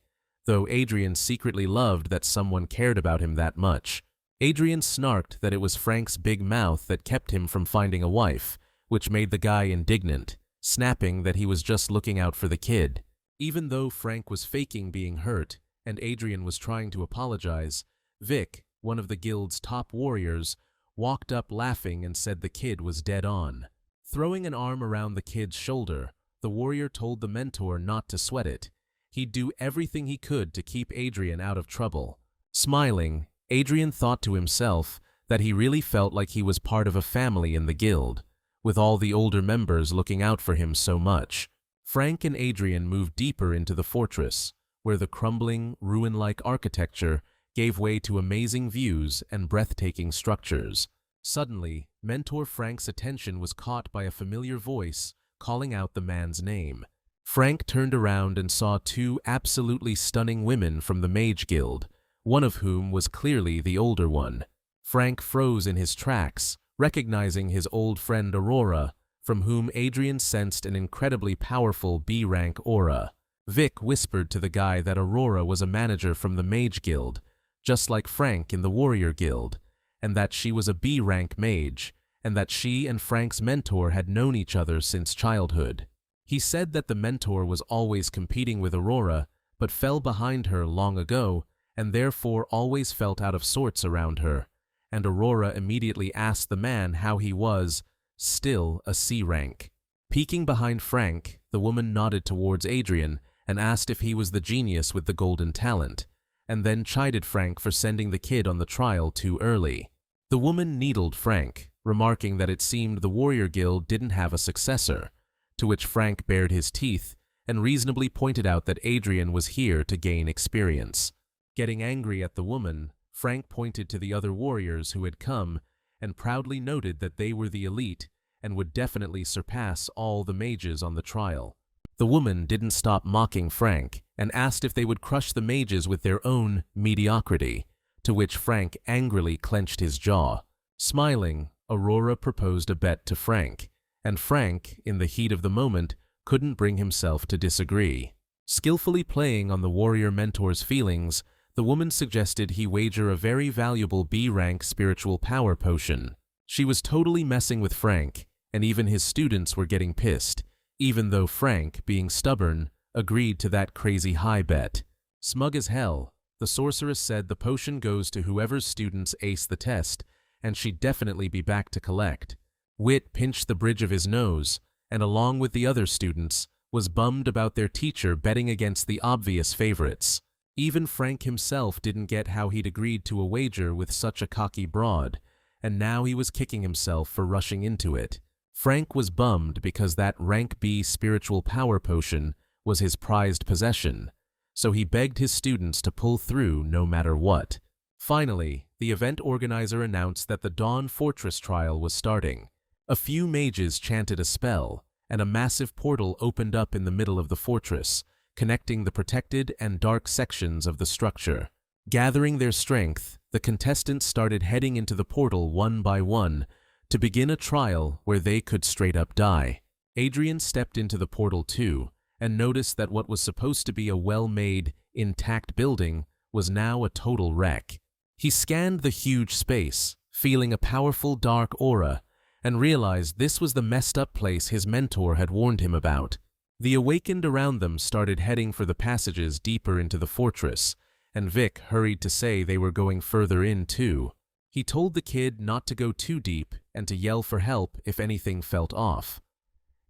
though Adrian secretly loved that someone cared about him that much. Adrian snarked that it was Frank's big mouth that kept him from finding a wife, which made the guy indignant, snapping that he was just looking out for the kid. Even though Frank was faking being hurt, and Adrian was trying to apologize, Vic, one of the guild's top warriors, walked up laughing and said the kid was dead on. Throwing an arm around the kid's shoulder, the warrior told the mentor not to sweat it. He'd do everything he could to keep Adrian out of trouble. Smiling, Adrian thought to himself that he really felt like he was part of a family in the guild, with all the older members looking out for him so much. Frank and Adrian moved deeper into the fortress, where the crumbling, ruin-like architecture gave way to amazing views and breathtaking structures. Suddenly, Mentor Frank's attention was caught by a familiar voice calling out the man's name. Frank turned around and saw two absolutely stunning women from the Mage Guild, one of whom was clearly the older one. Frank froze in his tracks, recognizing his old friend Aurora, from whom Adrian sensed an incredibly powerful B-rank aura. Vic whispered to the guy that Aurora was a manager from the Mage Guild, just like Frank in the Warrior Guild, and that she was a B-rank mage, and that she and Frank's mentor had known each other since childhood. He said that the mentor was always competing with Aurora, but fell behind her long ago, and therefore always felt out of sorts around her, and Aurora immediately asked the man how he was, still a C-rank. Peeking behind Frank, the woman nodded towards Adrian and asked if he was the genius with the golden talent, and then chided Frank for sending the kid on the trial too early. The woman needled Frank, remarking that it seemed the Warrior Guild didn't have a successor, to which Frank bared his teeth and reasonably pointed out that Adrian was here to gain experience. Getting angry at the woman, Frank pointed to the other warriors who had come and proudly noted that they were the elite and would definitely surpass all the mages on the trial. The woman didn't stop mocking Frank and asked if they would crush the mages with their own mediocrity, to which Frank angrily clenched his jaw. Smiling, Aurora proposed a bet to Frank, and Frank, in the heat of the moment, couldn't bring himself to disagree. Skillfully playing on the warrior mentor's feelings, the woman suggested he wager a very valuable B-rank spiritual power potion. She was totally messing with Frank, and even his students were getting pissed, even though Frank, being stubborn, agreed to that crazy high bet. Smug as hell, the sorceress said the potion goes to whoever's students ace the test, and she'd definitely be back to collect. Wit pinched the bridge of his nose, and along with the other students, was bummed about their teacher betting against the obvious favorites. Even Frank himself didn't get how he'd agreed to a wager with such a cocky broad, and now he was kicking himself for rushing into it. Frank was bummed because that rank B spiritual power potion was his prized possession, so he begged his students to pull through no matter what. Finally, the event organizer announced that the Dawn Fortress trial was starting. A few mages chanted a spell, and a massive portal opened up in the middle of the fortress, connecting the protected and dark sections of the structure. Gathering their strength, the contestants started heading into the portal one by one to begin a trial where they could straight up die. Adrian stepped into the portal too, and noticed that what was supposed to be a well-made, intact building was now a total wreck. He scanned the huge space, feeling a powerful dark aura, and realized this was the messed up place his mentor had warned him about. The awakened around them started heading for the passages deeper into the fortress, and Vic hurried to say they were going further in too. He told the kid not to go too deep and to yell for help if anything felt off.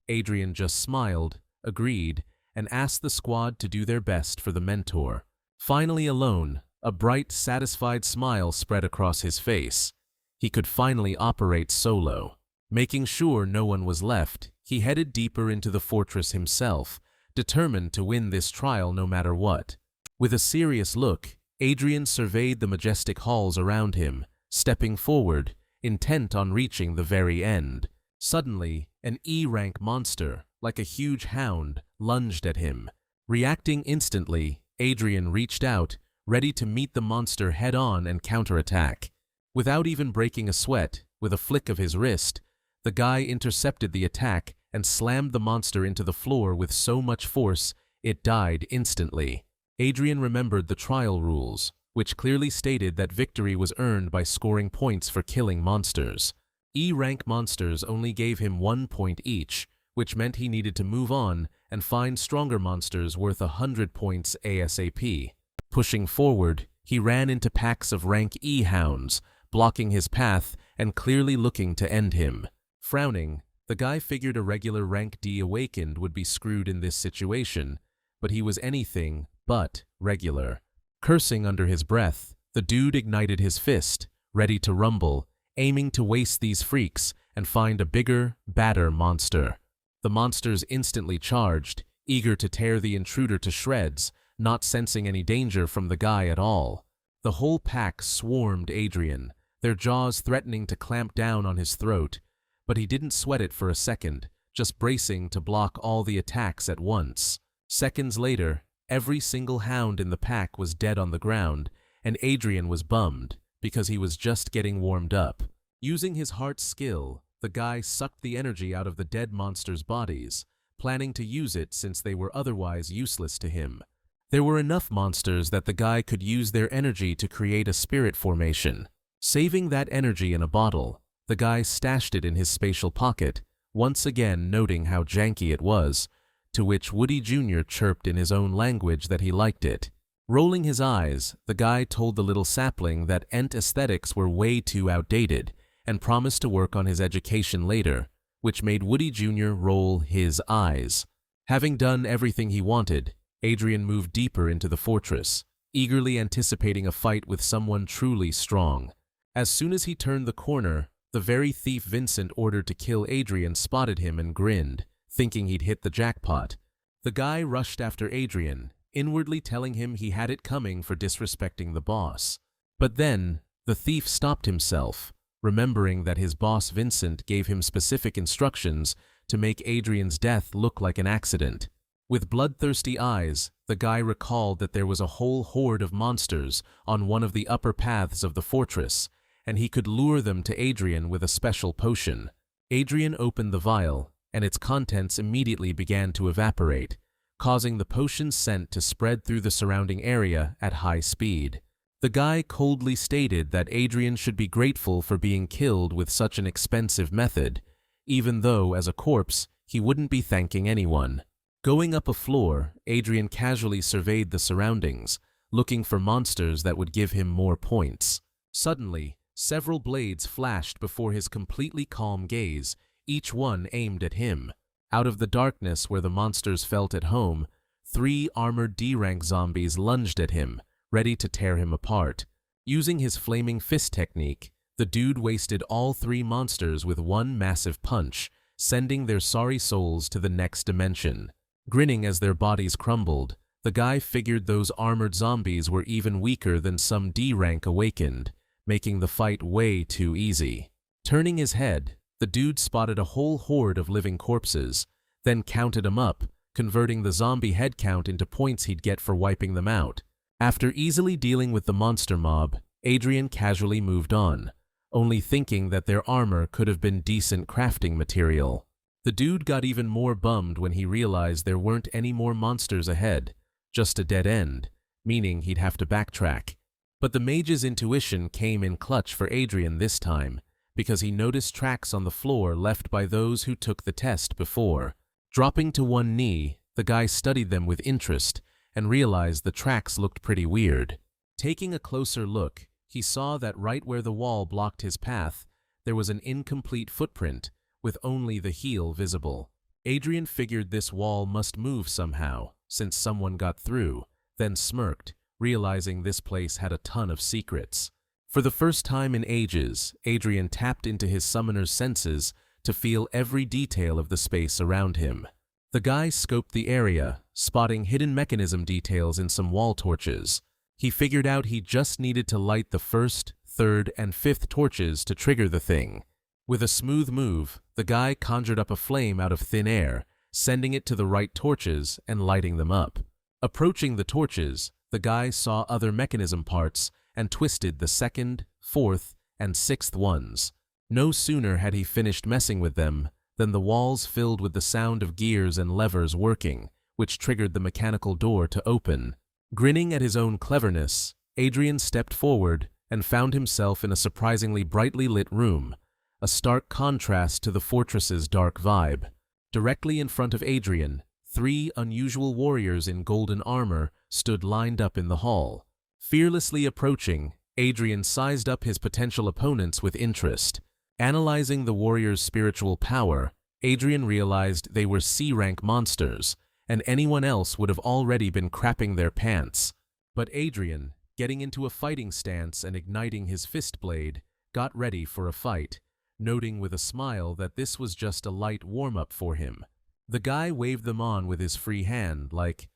Adrian just smiled, agreed, and asked the squad to do their best for the mentor. Finally alone, a bright, satisfied smile spread across his face. He could finally operate solo. Making sure no one was left, he headed deeper into the fortress himself, determined to win this trial no matter what. With a serious look, Adrian surveyed the majestic halls around him, stepping forward, intent on reaching the very end. Suddenly, an E-rank monster, like a huge hound, lunged at him. Reacting instantly, Adrian reached out, ready to meet the monster head-on and counterattack. Without even breaking a sweat, with a flick of his wrist, the guy intercepted the attack and slammed the monster into the floor with so much force it died instantly. Adrian remembered the trial rules, which clearly stated that victory was earned by scoring points for killing monsters. E-rank monsters only gave him 1 point each, which meant he needed to move on and find stronger monsters worth 100 points ASAP. Pushing forward, he ran into packs of rank E hounds, blocking his path and clearly looking to end him. Frowning, the guy figured a regular rank D awakened would be screwed in this situation, but he was anything but regular. Cursing under his breath, the dude ignited his fist, ready to rumble, aiming to waste these freaks and find a bigger, badder monster. The monsters instantly charged, eager to tear the intruder to shreds, not sensing any danger from the guy at all. The whole pack swarmed Adrian, their jaws threatening to clamp down on his throat, but he didn't sweat it for a second, just bracing to block all the attacks at once. Seconds later, every single hound in the pack was dead on the ground, and Adrian was bummed, because he was just getting warmed up. Using his heart's skill, the guy sucked the energy out of the dead monsters' bodies, planning to use it since they were otherwise useless to him. There were enough monsters that the guy could use their energy to create a spirit formation. Saving that energy in a bottle, the guy stashed it in his spatial pocket, once again noting how janky it was, to which Woody Jr. chirped in his own language that he liked it. Rolling his eyes, the guy told the little sapling that Ent aesthetics were way too outdated and promised to work on his education later, which made Woody Jr. roll his eyes. Having done everything he wanted, Adrian moved deeper into the fortress, eagerly anticipating a fight with someone truly strong. As soon as he turned the corner, the very thief Vincent ordered to kill Adrian spotted him and grinned, thinking he'd hit the jackpot. The guy rushed after Adrian, inwardly telling him he had it coming for disrespecting the boss. But then, the thief stopped himself, remembering that his boss Vincent gave him specific instructions to make Adrian's death look like an accident. With bloodthirsty eyes, the guy recalled that there was a whole horde of monsters on one of the upper paths of the fortress, and he could lure them to Adrian with a special potion. Adrian opened the vial, and its contents immediately began to evaporate, causing the potion's scent to spread through the surrounding area at high speed. The guy coldly stated that Adrian should be grateful for being killed with such an expensive method, even though, as a corpse, he wouldn't be thanking anyone. Going up a floor, Adrian casually surveyed the surroundings, looking for monsters that would give him more points. Suddenly, several blades flashed before his completely calm gaze, each one aimed at him. Out of the darkness where the monsters felt at home, 3 armored D-rank zombies lunged at him, ready to tear him apart. Using his flaming fist technique, the dude wasted all 3 monsters with one massive punch, sending their sorry souls to the next dimension. Grinning as their bodies crumbled, the guy figured those armored zombies were even weaker than some D-rank awakened, making the fight way too easy. Turning his head, the dude spotted a whole horde of living corpses, then counted them up, converting the zombie head count into points he'd get for wiping them out. After easily dealing with the monster mob, Adrian casually moved on, only thinking that their armor could have been decent crafting material. The dude got even more bummed when he realized there weren't any more monsters ahead, just a dead end, meaning he'd have to backtrack. But the mage's intuition came in clutch for Adrian this time, because he noticed tracks on the floor left by those who took the test before. Dropping to one knee, the guy studied them with interest and realized the tracks looked pretty weird. Taking a closer look, he saw that right where the wall blocked his path, there was an incomplete footprint, with only the heel visible. Adrian figured this wall must move somehow, since someone got through, then smirked, realizing this place had a ton of secrets. For the first time in ages, Adrian tapped into his summoner's senses to feel every detail of the space around him. The guy scoped the area, spotting hidden mechanism details in some wall torches. He figured out he just needed to light the 1st, 3rd, and 5th torches to trigger the thing. With a smooth move, the guy conjured up a flame out of thin air, sending it to the right torches and lighting them up. Approaching the torches, the guy saw other mechanism parts and twisted the 2nd, 4th, and 6th ones. No sooner had he finished messing with them than the walls filled with the sound of gears and levers working, which triggered the mechanical door to open. Grinning at his own cleverness, Adrian stepped forward and found himself in a surprisingly brightly lit room, a stark contrast to the fortress's dark vibe. Directly in front of Adrian, 3 unusual warriors in golden armor stood lined up in the hall. Fearlessly approaching, Adrian sized up his potential opponents with interest. Analyzing the warriors' spiritual power, Adrian realized they were C-rank monsters, and anyone else would have already been crapping their pants. But Adrian, getting into a fighting stance and igniting his fist blade, got ready for a fight, noting with a smile that this was just a light warm-up for him. The guy waved them on with his free hand like,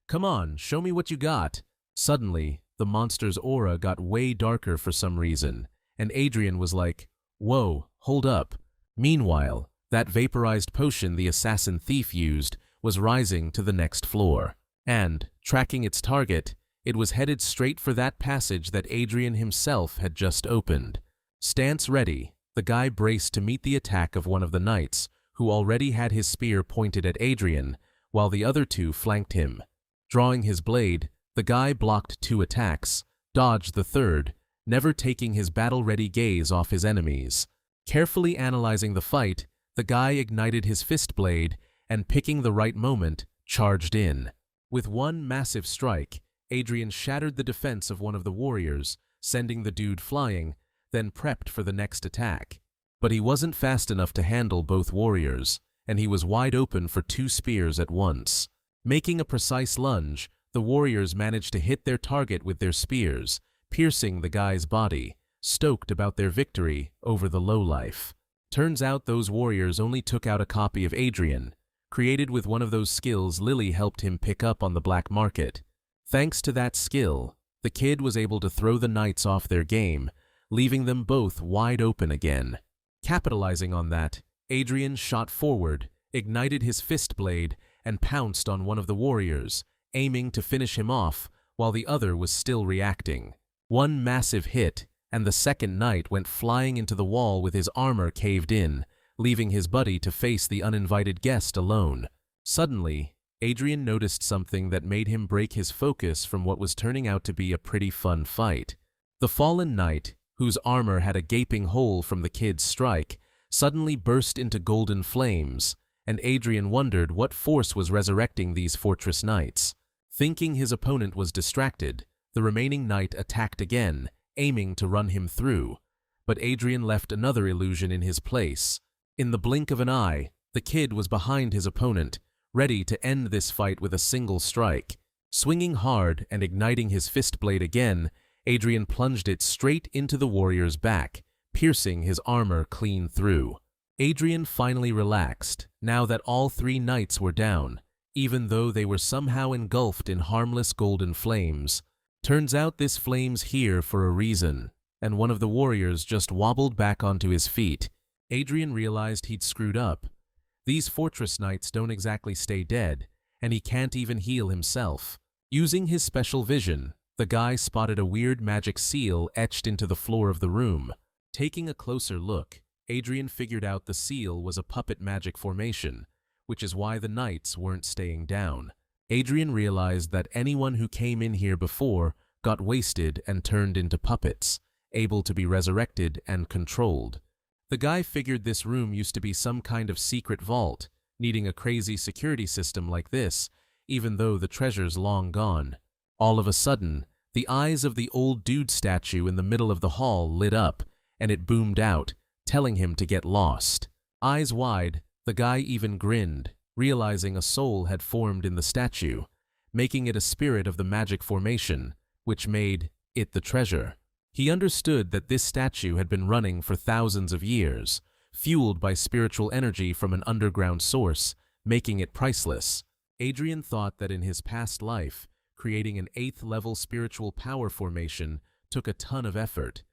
"Come on, show me what you got." Suddenly, the monster's aura got way darker for some reason, and Adrian was like, "Whoa, hold up." Meanwhile, that vaporized potion the assassin thief used was rising to the next floor, and, tracking its target, it was headed straight for that passage that Adrian himself had just opened. Stance ready, the guy braced to meet the attack of one of the knights, who already had his spear pointed at Adrian, while the other two flanked him. Drawing his blade, the guy blocked 2 attacks, dodged the third, never taking his battle-ready gaze off his enemies. Carefully analyzing the fight, the guy ignited his fist blade and, picking the right moment, charged in. With one massive strike, Adrian shattered the defense of one of the warriors, sending the dude flying, then prepped for the next attack. But he wasn't fast enough to handle both warriors, and he was wide open for 2 spears at once. Making a precise lunge, the warriors managed to hit their target with their spears, piercing the guy's body, stoked about their victory over the lowlife. Turns out those warriors only took out a copy of Adrian, created with one of those skills Lily helped him pick up on the black market. Thanks to that skill, the kid was able to throw the knights off their game, leaving them both wide open again. Capitalizing on that, Adrian shot forward, ignited his fist blade, and pounced on one of the warriors, aiming to finish him off while the other was still reacting. One massive hit, and the second knight went flying into the wall with his armor caved in, leaving his buddy to face the uninvited guest alone. Suddenly, Adrian noticed something that made him break his focus from what was turning out to be a pretty fun fight. The fallen knight, whose armor had a gaping hole from the kid's strike, suddenly burst into golden flames, and Adrian wondered what force was resurrecting these fortress knights. Thinking his opponent was distracted, the remaining knight attacked again, aiming to run him through, but Adrian left another illusion in his place. In the blink of an eye, the kid was behind his opponent, ready to end this fight with a single strike. Swinging hard and igniting his fist blade again, Adrian plunged it straight into the warrior's back, piercing his armor clean through. Adrian finally relaxed, now that all 3 knights were down, even though they were somehow engulfed in harmless golden flames. Turns out this flame's here for a reason, and one of the warriors just wobbled back onto his feet. Adrian realized he'd screwed up. These fortress knights don't exactly stay dead, and he can't even heal himself. Using his special vision, the guy spotted a weird magic seal etched into the floor of the room. Taking a closer look, Adrian figured out the seal was a puppet magic formation, which is why the knights weren't staying down. Adrian realized that anyone who came in here before got wasted and turned into puppets, able to be resurrected and controlled. The guy figured this room used to be some kind of secret vault, needing a crazy security system like this, even though the treasure's long gone. All of a sudden, the eyes of the old dude statue in the middle of the hall lit up, and it boomed out, telling him to get lost. Eyes wide, the guy even grinned, realizing a soul had formed in the statue, making it a spirit of the magic formation, which made it the treasure. He understood that this statue had been running for thousands of years, fueled by spiritual energy from an underground source, making it priceless. Adrian thought that in his past life, creating an 8th-level spiritual power formation took a ton of effort,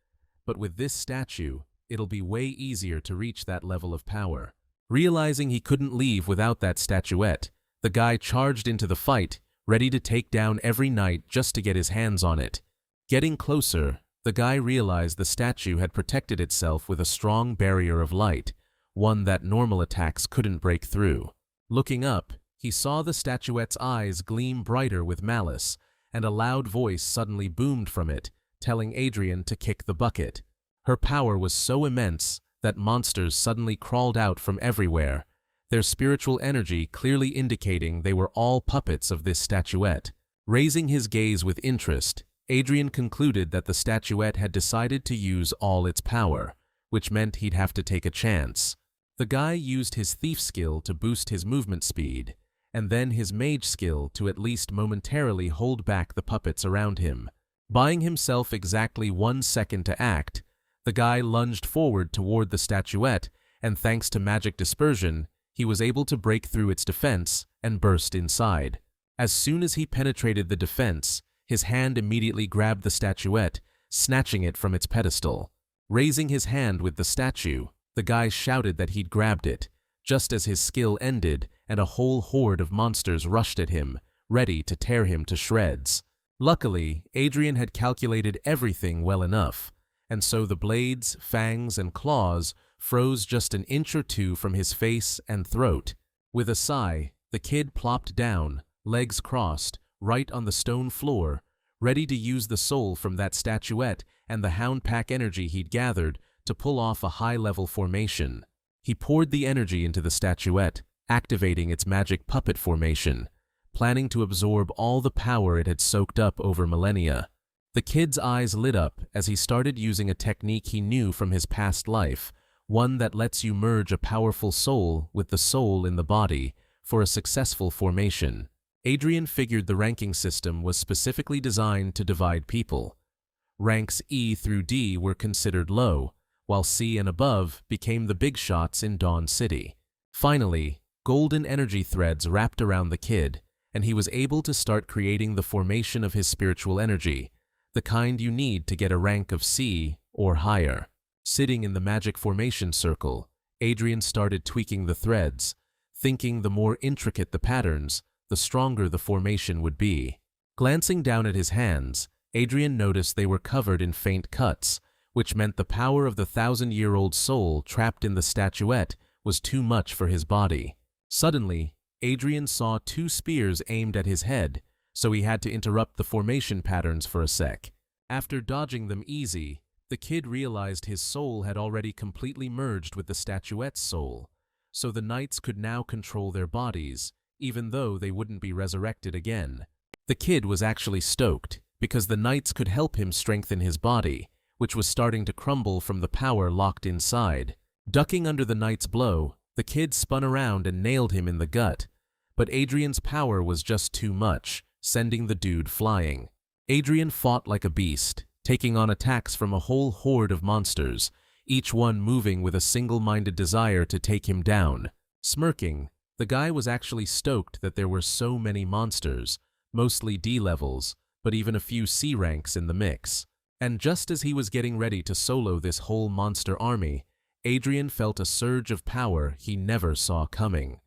but with this statue, it'll be way easier to reach that level of power. Realizing he couldn't leave without that statuette, the guy charged into the fight, ready to take down every knight just to get his hands on it. Getting closer, the guy realized the statue had protected itself with a strong barrier of light, one that normal attacks couldn't break through. Looking up, he saw the statuette's eyes gleam brighter with malice, and a loud voice suddenly boomed from it, telling Adrian to kick the bucket. Her power was so immense that monsters suddenly crawled out from everywhere, their spiritual energy clearly indicating they were all puppets of this statuette. Raising his gaze with interest, Adrian concluded that the statuette had decided to use all its power, which meant he'd have to take a chance. The guy used his thief skill to boost his movement speed, and then his mage skill to at least momentarily hold back the puppets around him. Buying himself exactly 1 second to act, the guy lunged forward toward the statuette, and thanks to magic dispersion, he was able to break through its defense and burst inside. As soon as he penetrated the defense, his hand immediately grabbed the statuette, snatching it from its pedestal. Raising his hand with the statue, the guy shouted that he'd grabbed it, just as his skill ended and a whole horde of monsters rushed at him, ready to tear him to shreds. Luckily, Adrian had calculated everything well enough, and so the blades, fangs, and claws froze just an inch or two from his face and throat. With a sigh, the kid plopped down, legs crossed, right on the stone floor, ready to use the soul from that statuette and the hound pack energy he'd gathered to pull off a high-level formation. He poured the energy into the statuette, activating its magic puppet formation, planning to absorb all the power it had soaked up over millennia. The kid's eyes lit up as he started using a technique he knew from his past life, one that lets you merge a powerful soul with the soul in the body for a successful formation. Adrian figured the ranking system was specifically designed to divide people. Ranks E through D were considered low, while C and above became the big shots in Dawn City. Finally, golden energy threads wrapped around the kid, and he was able to start creating the formation of his spiritual energy, the kind you need to get a rank of C or higher. Sitting in the magic formation circle, Adrian started tweaking the threads, thinking the more intricate the patterns, the stronger the formation would be. Glancing down at his hands, Adrian noticed they were covered in faint cuts, which meant the power of the 1,000-year-old soul trapped in the statuette was too much for his body. Suddenly, Adrian saw 2 spears aimed at his head, so he had to interrupt the formation patterns for a sec. After dodging them easy, the kid realized his soul had already completely merged with the statuette's soul, so the knights could now control their bodies, even though they wouldn't be resurrected again. The kid was actually stoked, because the knights could help him strengthen his body, which was starting to crumble from the power locked inside. Ducking under the knight's blow, the kid spun around and nailed him in the gut, but Adrian's power was just too much, sending the dude flying. Adrian fought like a beast, taking on attacks from a whole horde of monsters, each one moving with a single-minded desire to take him down. Smirking, the guy was actually stoked that there were so many monsters, mostly D levels, but even a few C ranks in the mix. And just as he was getting ready to solo this whole monster army, Adrian felt a surge of power he never saw coming.